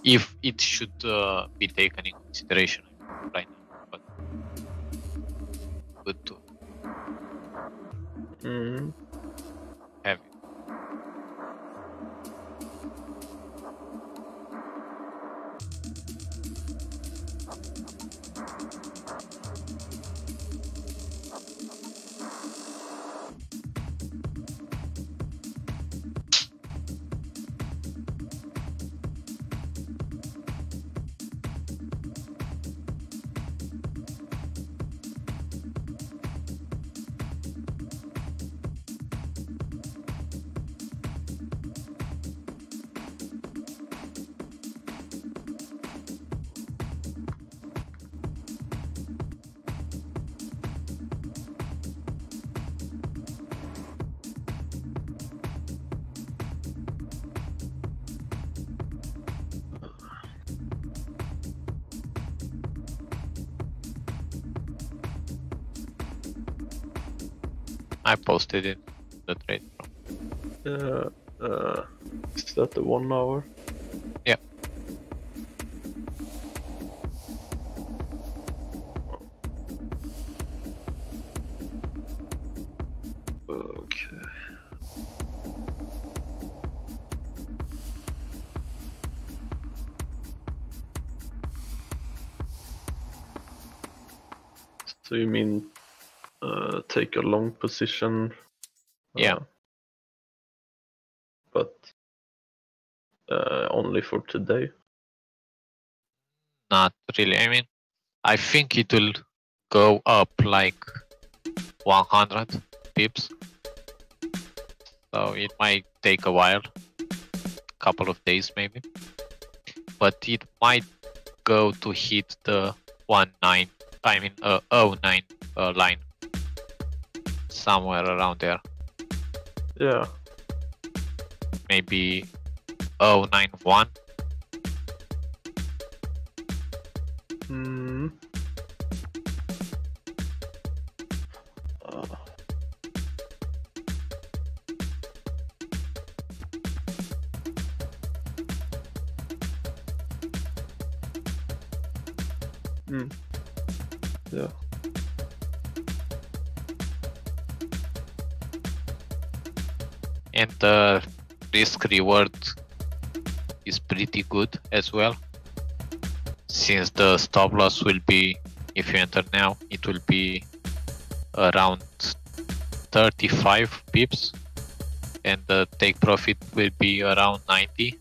if it should be taken in consideration right now, but good to have it. I posted it, the trade. Is that the 1 hour? Yeah. Okay. So you mean take a long position? Yeah. But only for today? Not really. I mean, I think it will go up like 100 pips. So it might take a while, couple of days maybe. But it might go to hit the 09 line. Somewhere around there. Yeah. Maybe 091. Yeah. And the risk reward is pretty good as well, since the stop loss will be, if you enter now, it will be around 35 pips, and the take profit will be around 90.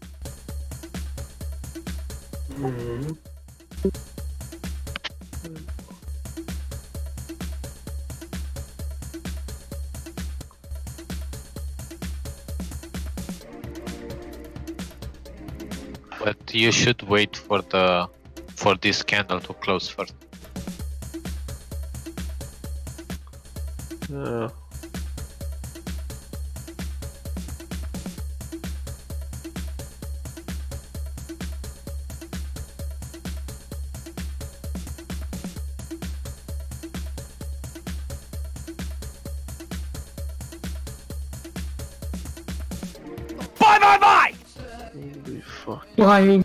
But you should wait for this candle to close first. Yeah. Bye! Holy fuck. Flying.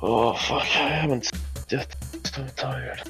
Oh fuck, I haven't yet. So tired.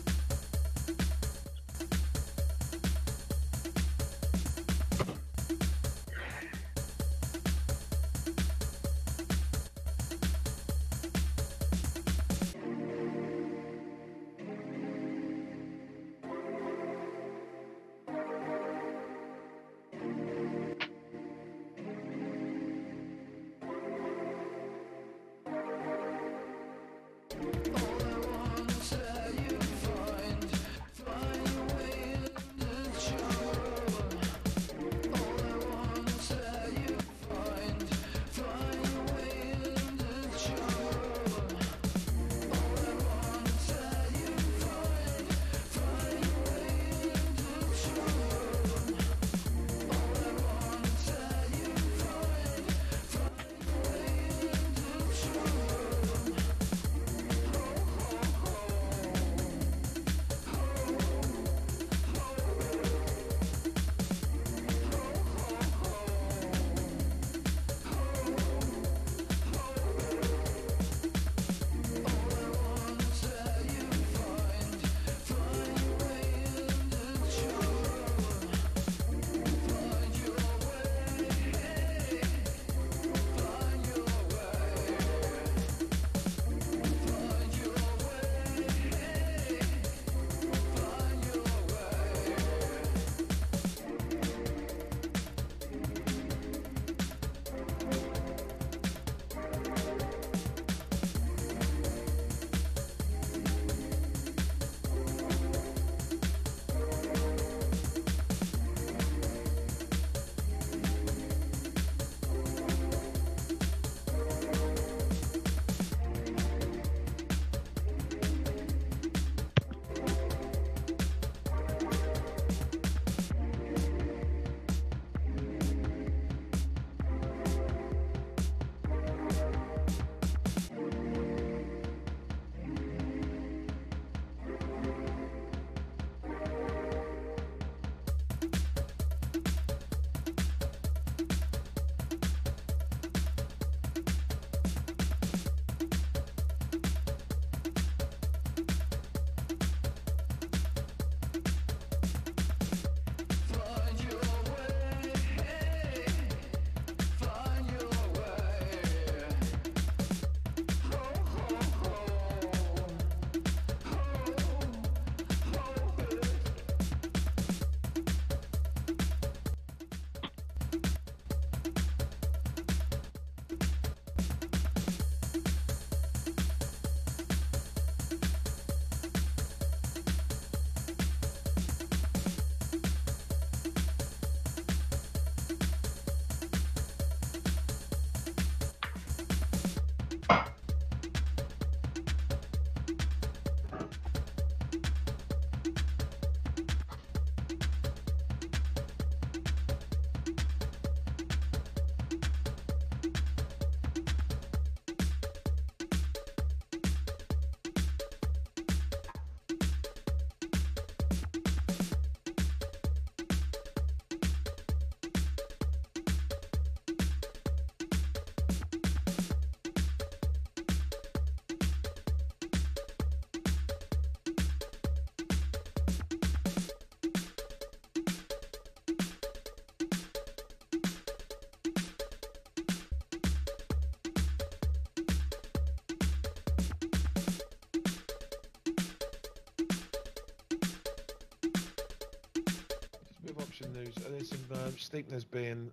Steepness being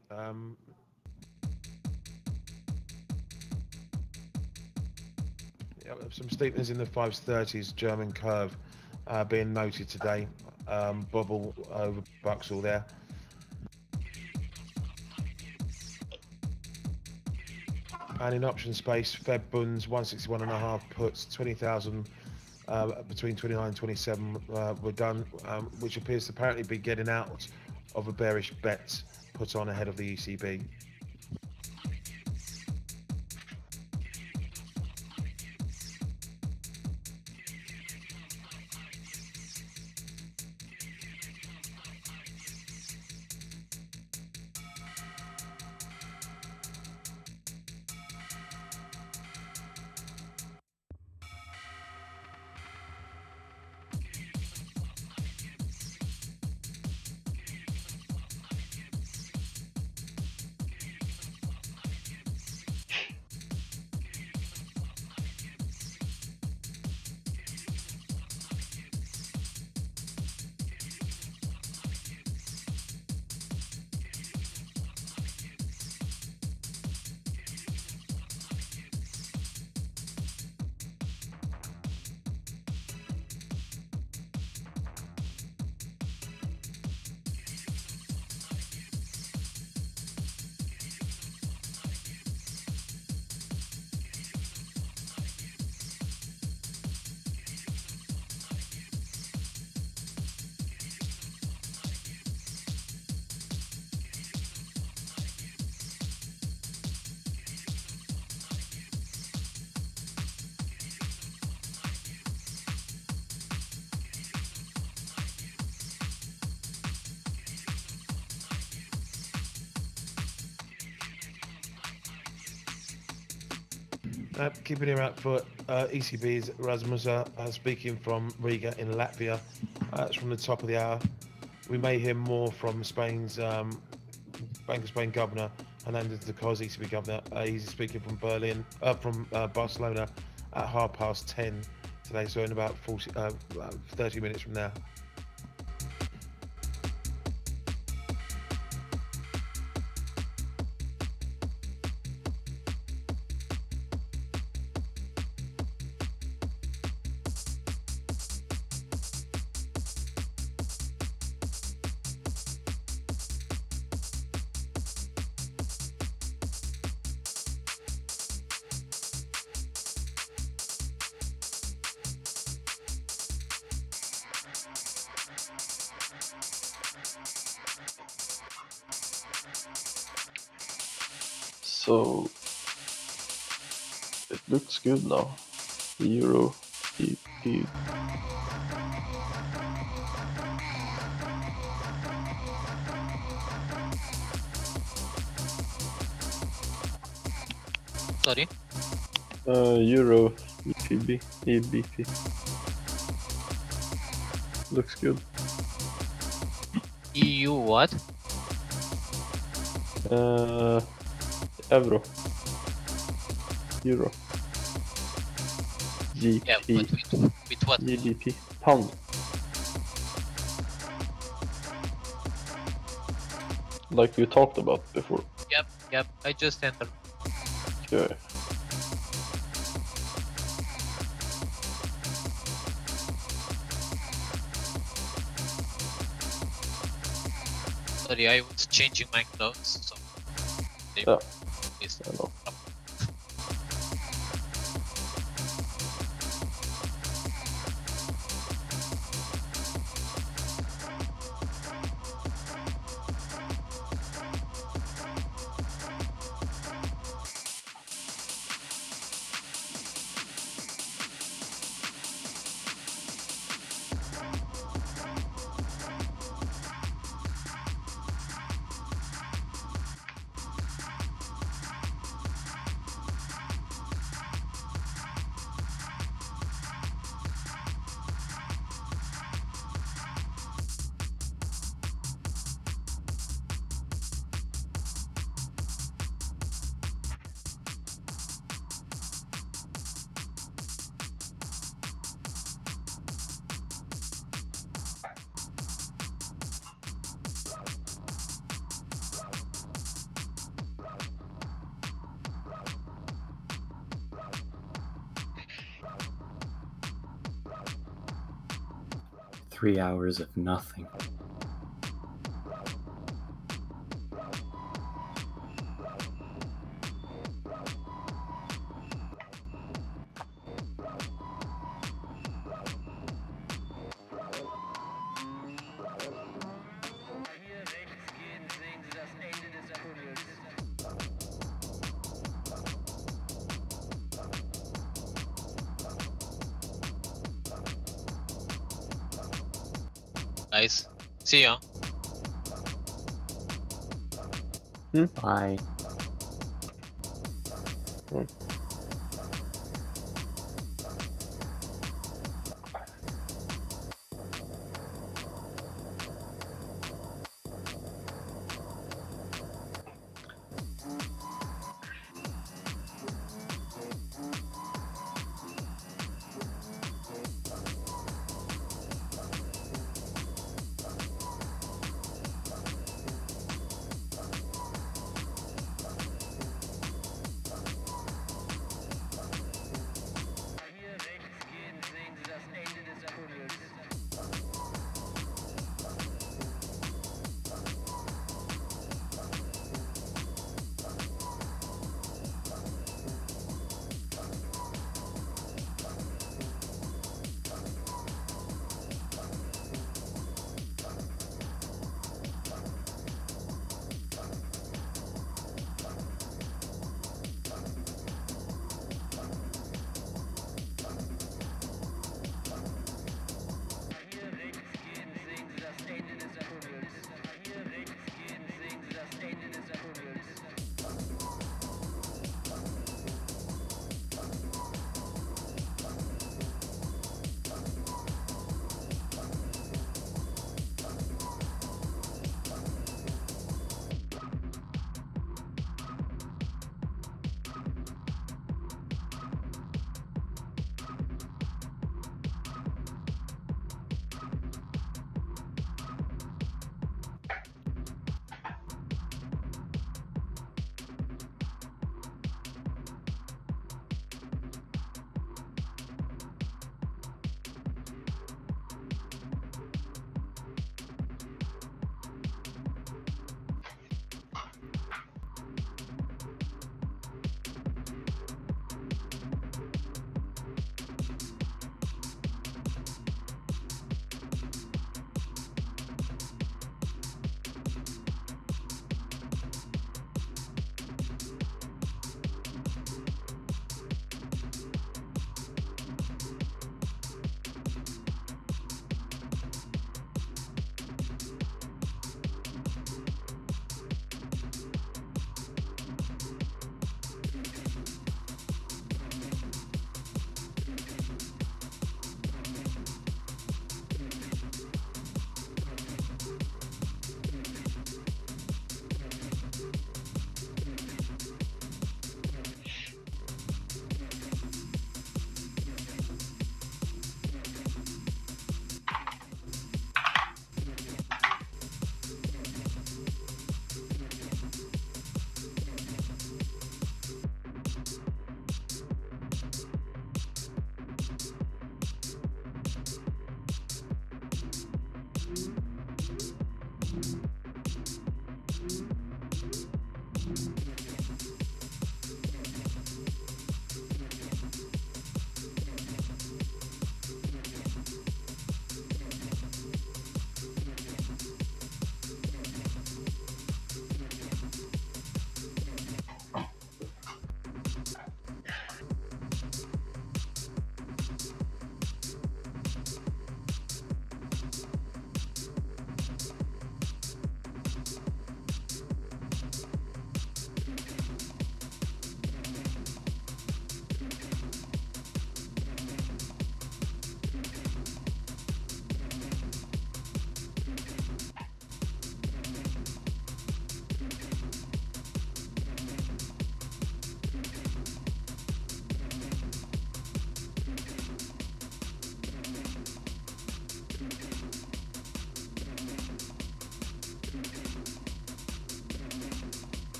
some steepness in the 530s German curve being noted today. Bubble over Buxall there. And in option space, Fed Bunds 161.5 puts 20,000 between 29 and 27 were done, which appears to apparently be getting out of a bearish bet put on ahead of the ECB. Keeping him out for ECB's Rasmus speaking from Riga in Latvia. It's from the top of the hour. We may hear more from Spain's Bank of Spain governor, Hernandez de Cos, ECB governor. He's speaking from Barcelona at 10:30 today, so in about 30 minutes from now. So it looks good now. The Euro, GBPAUD. Sorry? Euro, EBP. Looks good. EU what? Euro. Euro. GP. Yeah, but with what? GBP. Pound. Like you talked about before. Yep, I just entered. Okay. Sorry, I was changing my clothes, so... Yeah. Yes. I know. 3 hours of nothing. Nice. See ya. Bye.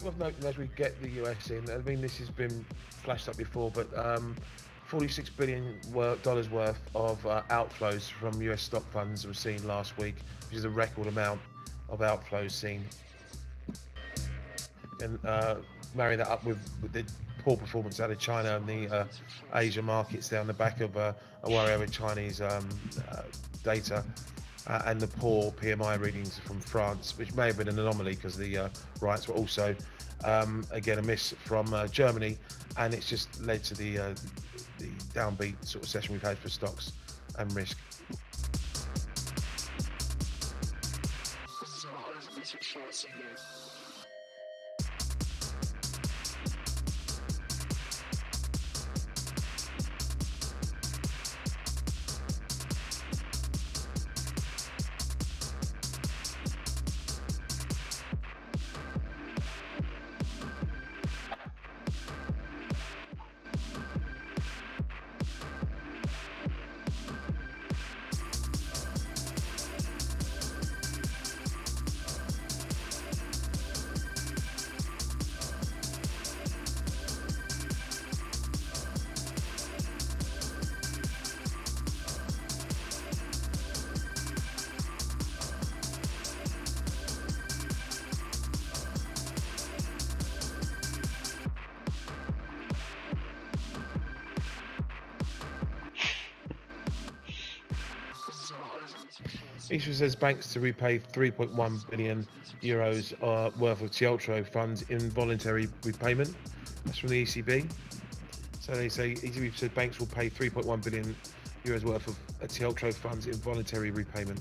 Worth noting as we get the US in, I mean this has been flashed up before, but $46 billion worth of outflows from US stock funds were seen last week, which is a record amount of outflows seen. And marry that up with the poor performance out of China and the Asia markets down the back of a worry over Chinese data. And the poor PMI readings from France, which may have been an anomaly because the riots were also, again, a miss from Germany, and it's just led to the downbeat sort of session we've had for stocks and risk. Each says banks to repay 3.1 billion euros worth of TLTRO funds in voluntary repayment. That's from the ECB. So they say ECB said banks will pay 3.1 billion euros worth of TLTRO funds in voluntary repayment.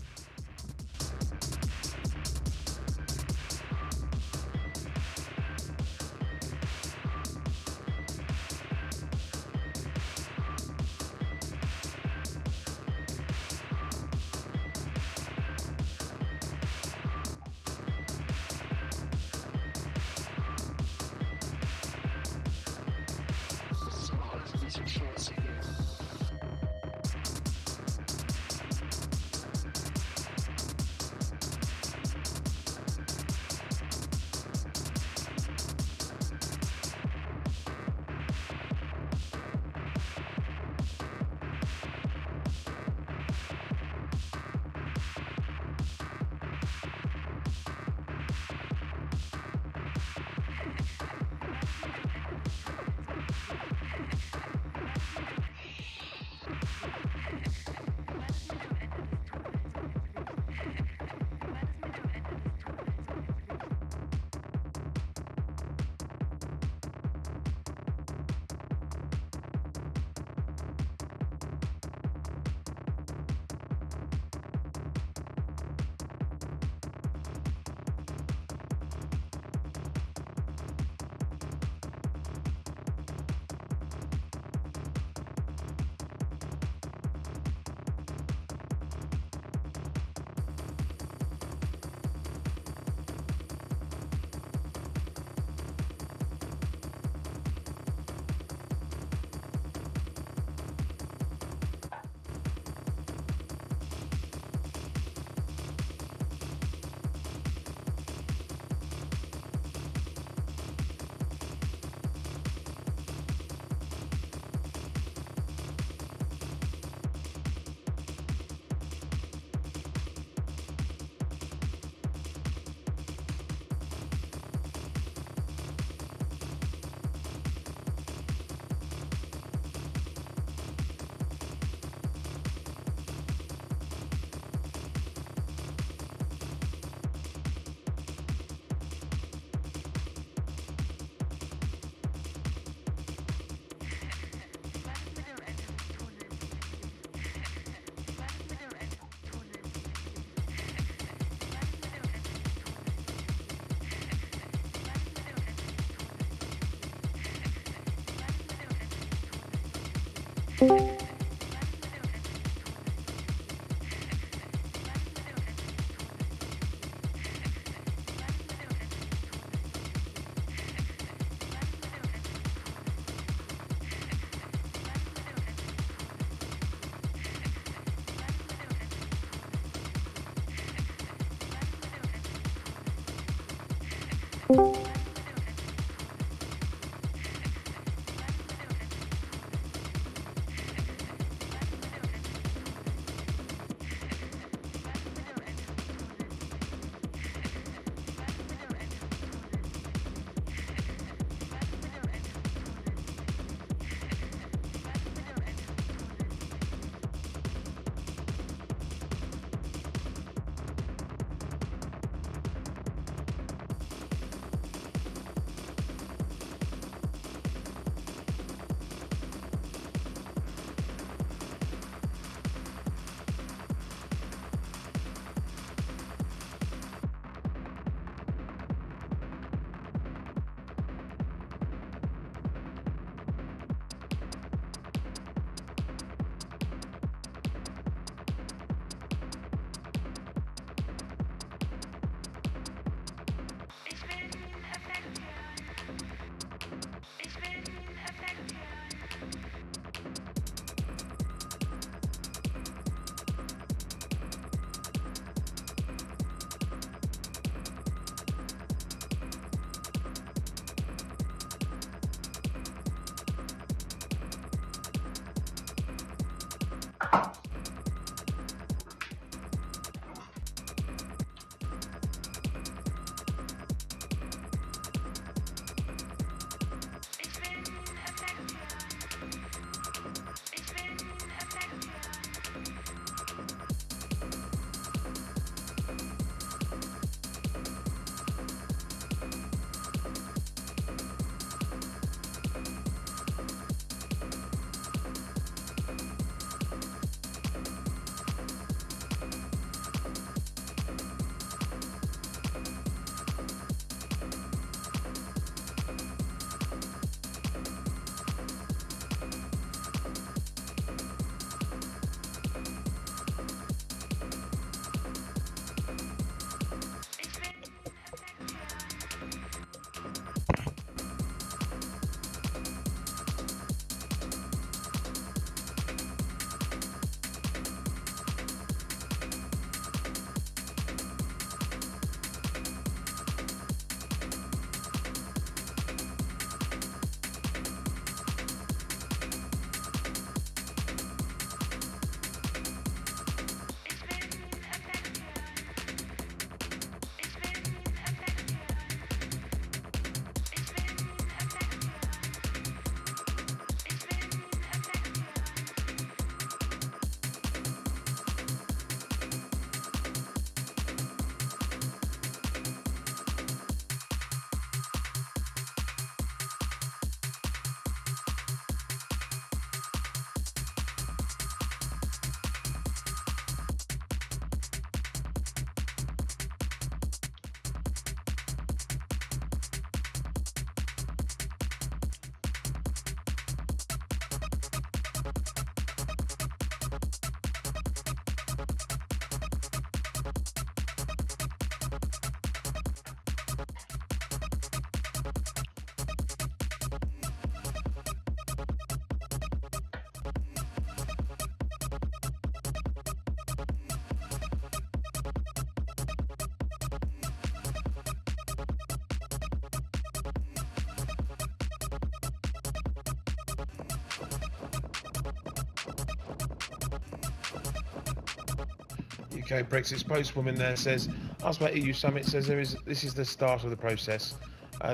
UK Brexit spokeswoman there says, asked about EU summit, says this is the start of the process.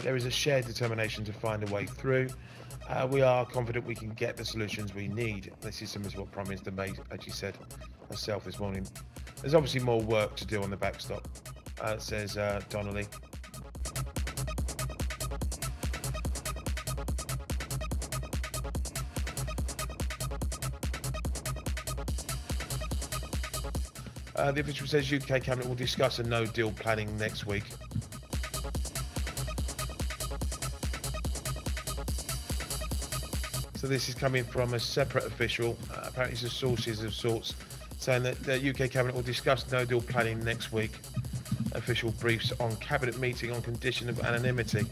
There is a shared determination to find a way through. We are confident we can get the solutions we need. This is similar to what Prime Minister May actually said herself this morning. There's obviously more work to do on the backstop, says Donnelly. The official says UK Cabinet will discuss a no-deal planning next week. So So this is coming from a separate official, apparently some sources of sorts, saying that the UK Cabinet will discuss no deal planning next week. Official briefs on Cabinet meeting on condition of anonymity.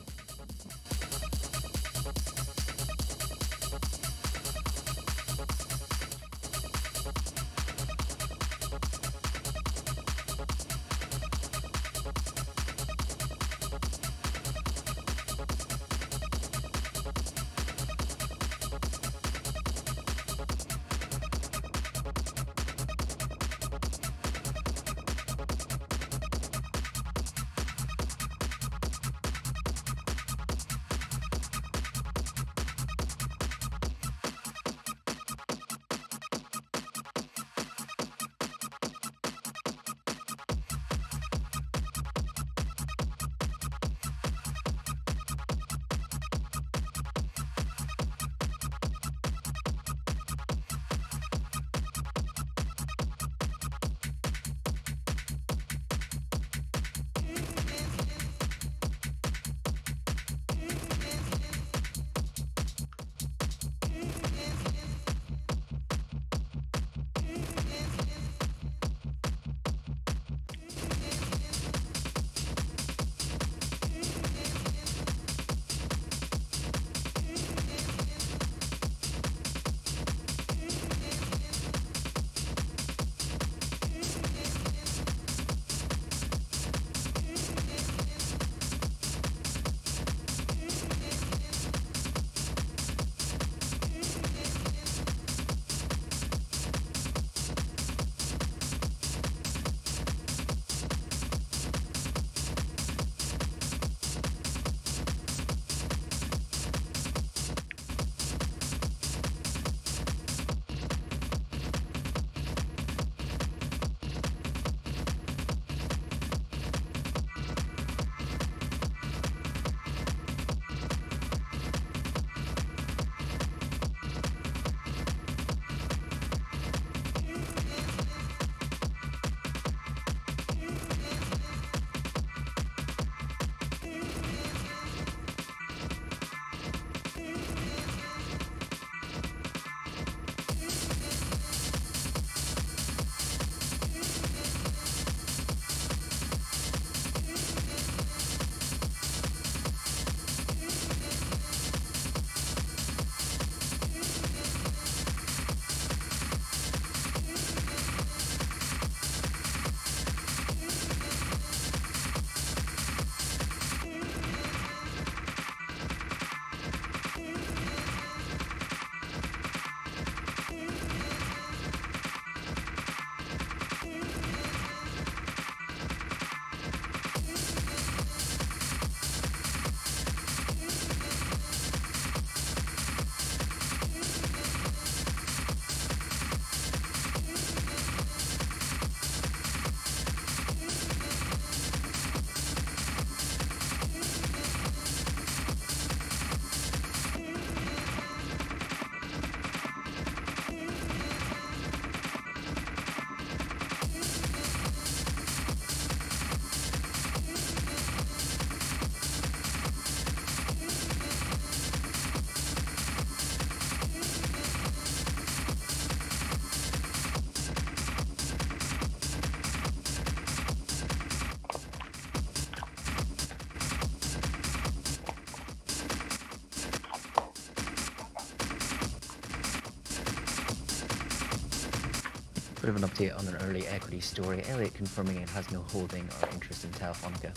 Bit of an update on an early equity story. Elliott confirming it has no holding or interest in Telefonica.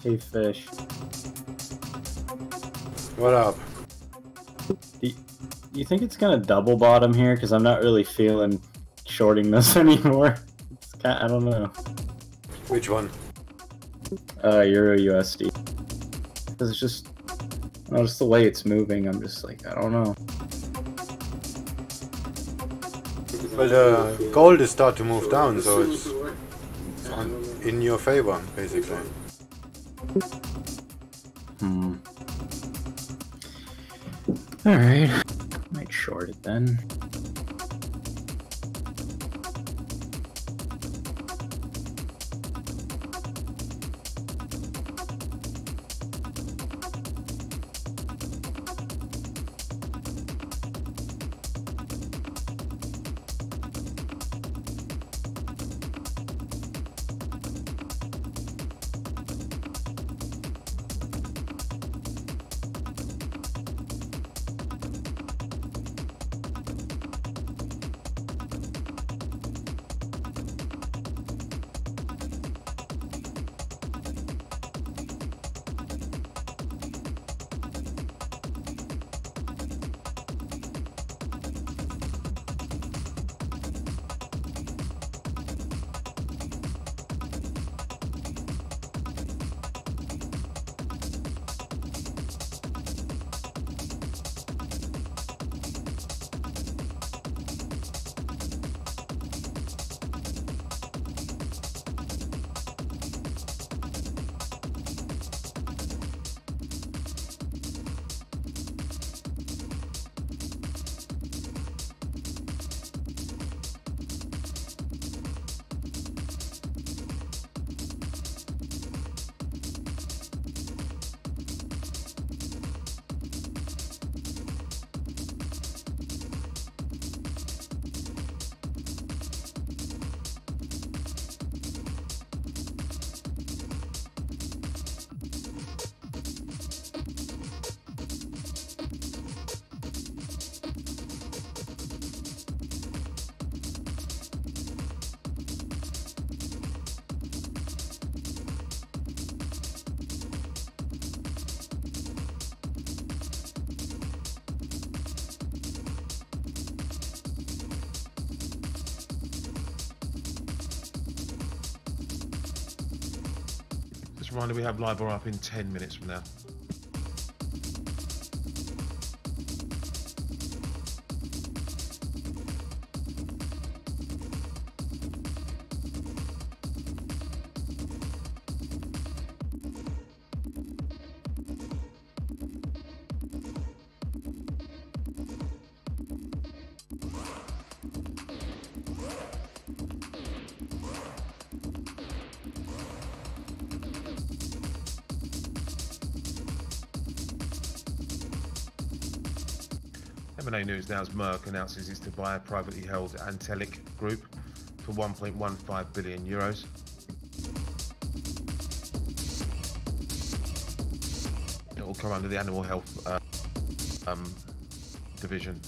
Hey, Fish. What up? Do you think it's gonna double bottom here? Because I'm not really feeling shorting this anymore. I don't know. Which one? Euro USD. Because it's just, just the way it's moving. I'm just like, I don't know. Well, gold is start to move down, so it's in your favor, basically. Alright. Might short it then. Reminder, we have LIBOR up in 10 minutes from now. M&A news now as Merck announces it's to buy a privately held Antelic Group for 1.15 billion euros. It will come under the animal health division.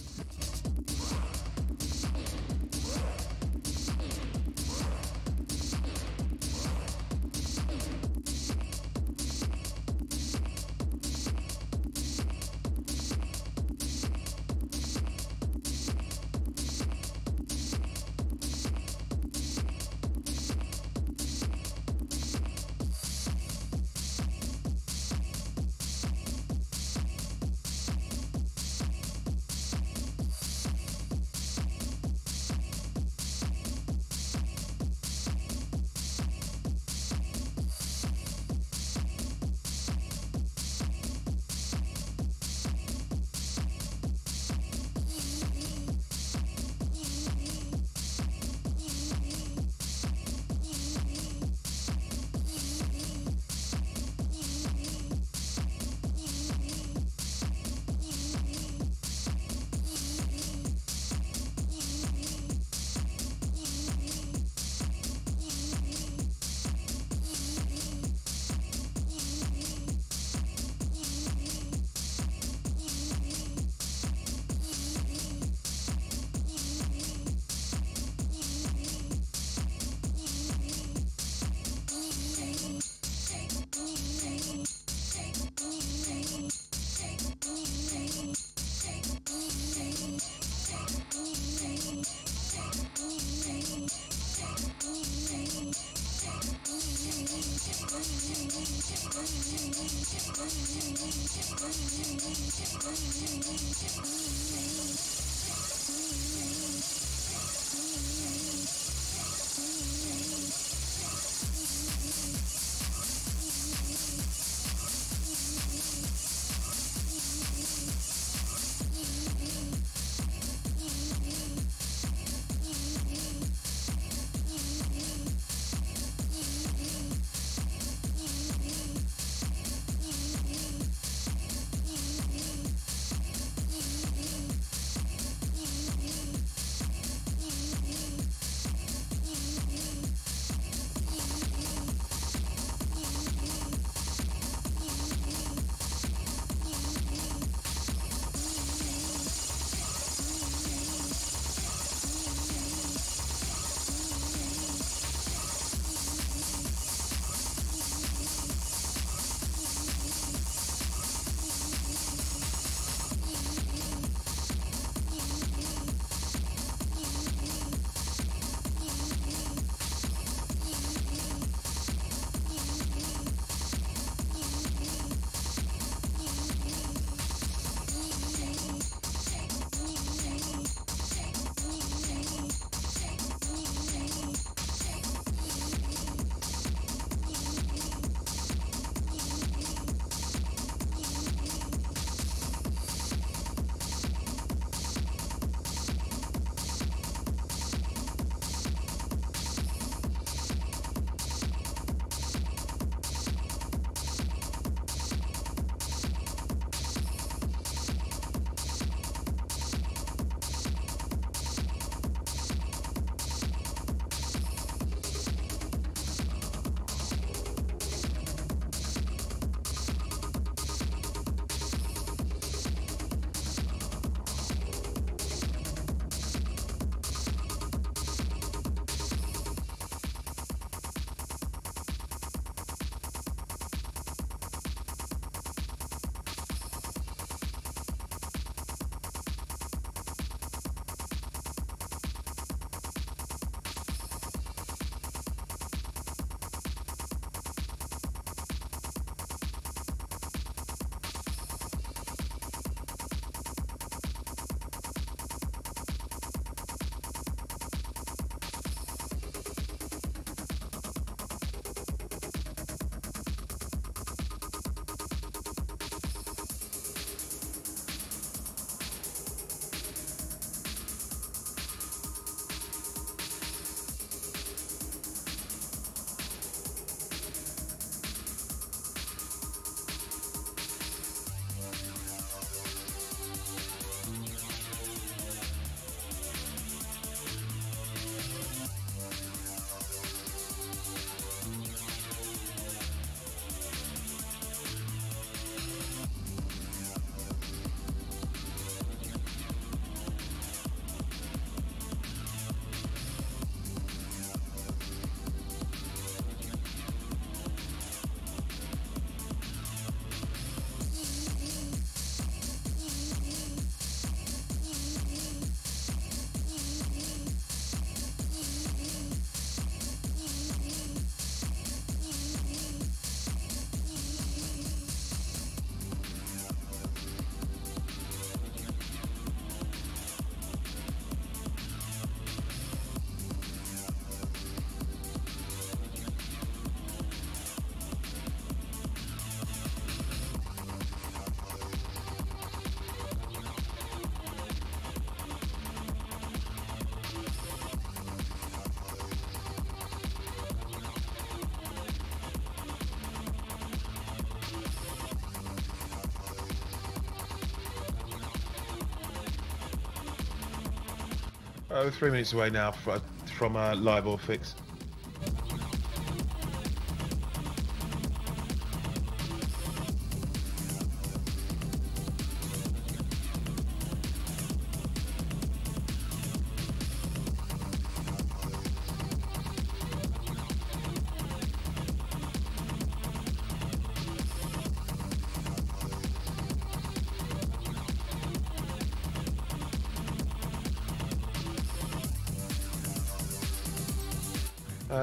We're 3 minutes away now from LIBOR fix.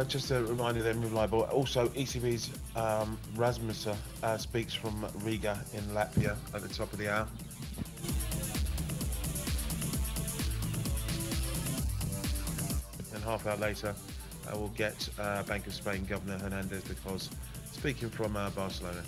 Just a reminder then with LIBOR. Also, ECB's Rasmussen speaks from Riga in Latvia at the top of the hour. And half hour later, we'll get Bank of Spain Governor Hernandez because speaking from Barcelona.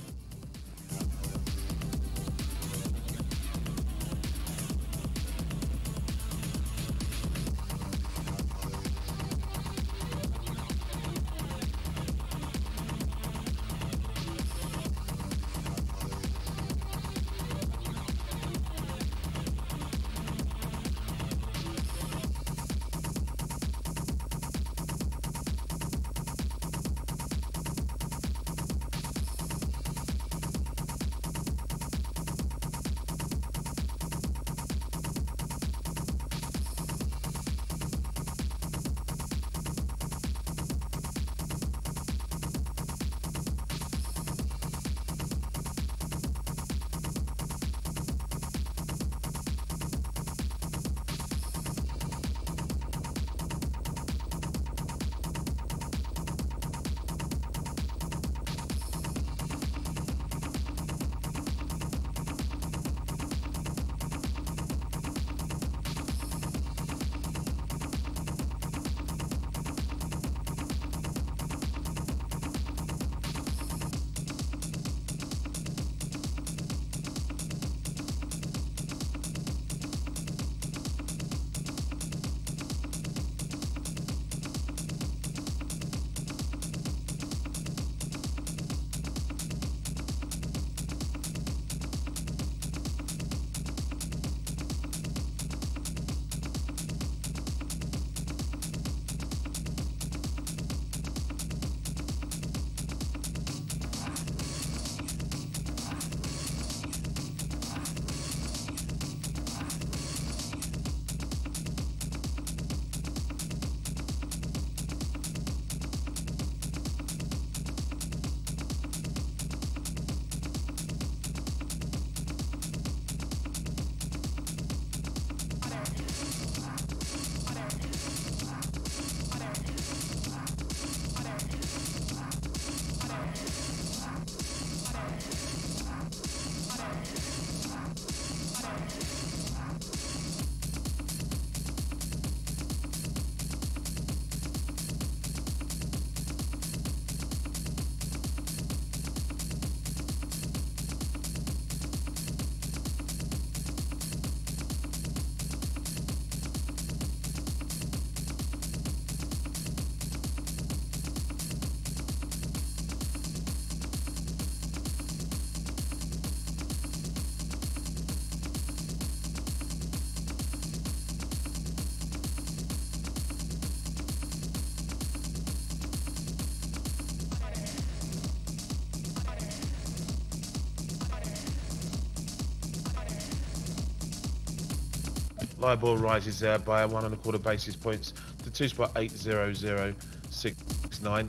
LIBOR rises by 1.25 basis points to 2.80069.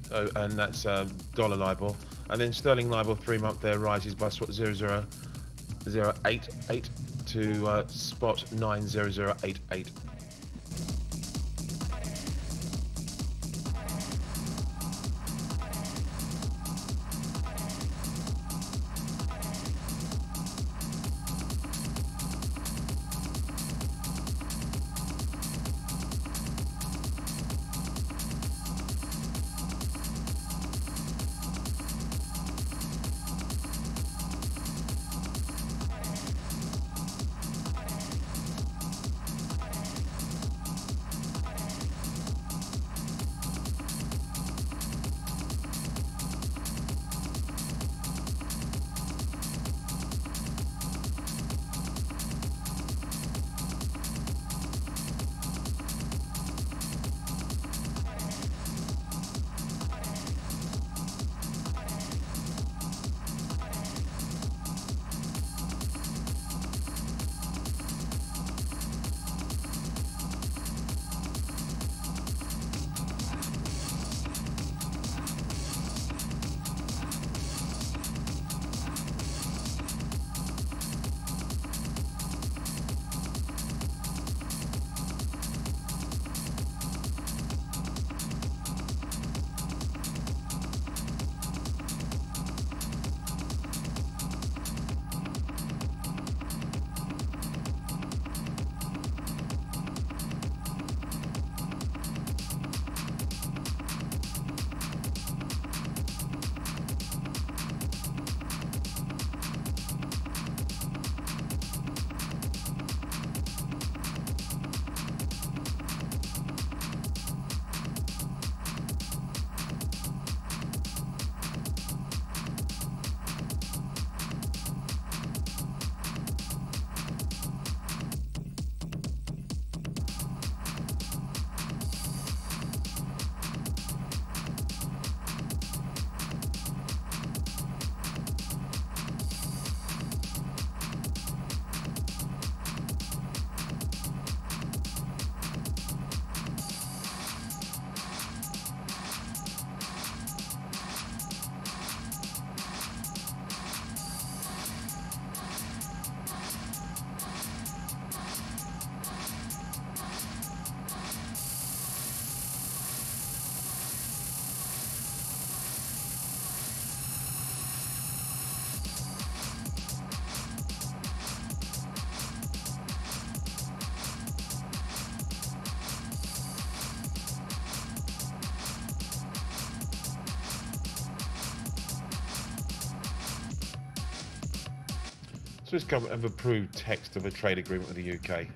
So, and that's dollar LIBOR. And then sterling LIBOR 3-month there rises by 0.00088 to spot 90088. Swiss government have approved text of a trade agreement with the UK.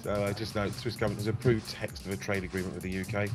So I just note Swiss government has approved text of a trade agreement with the UK.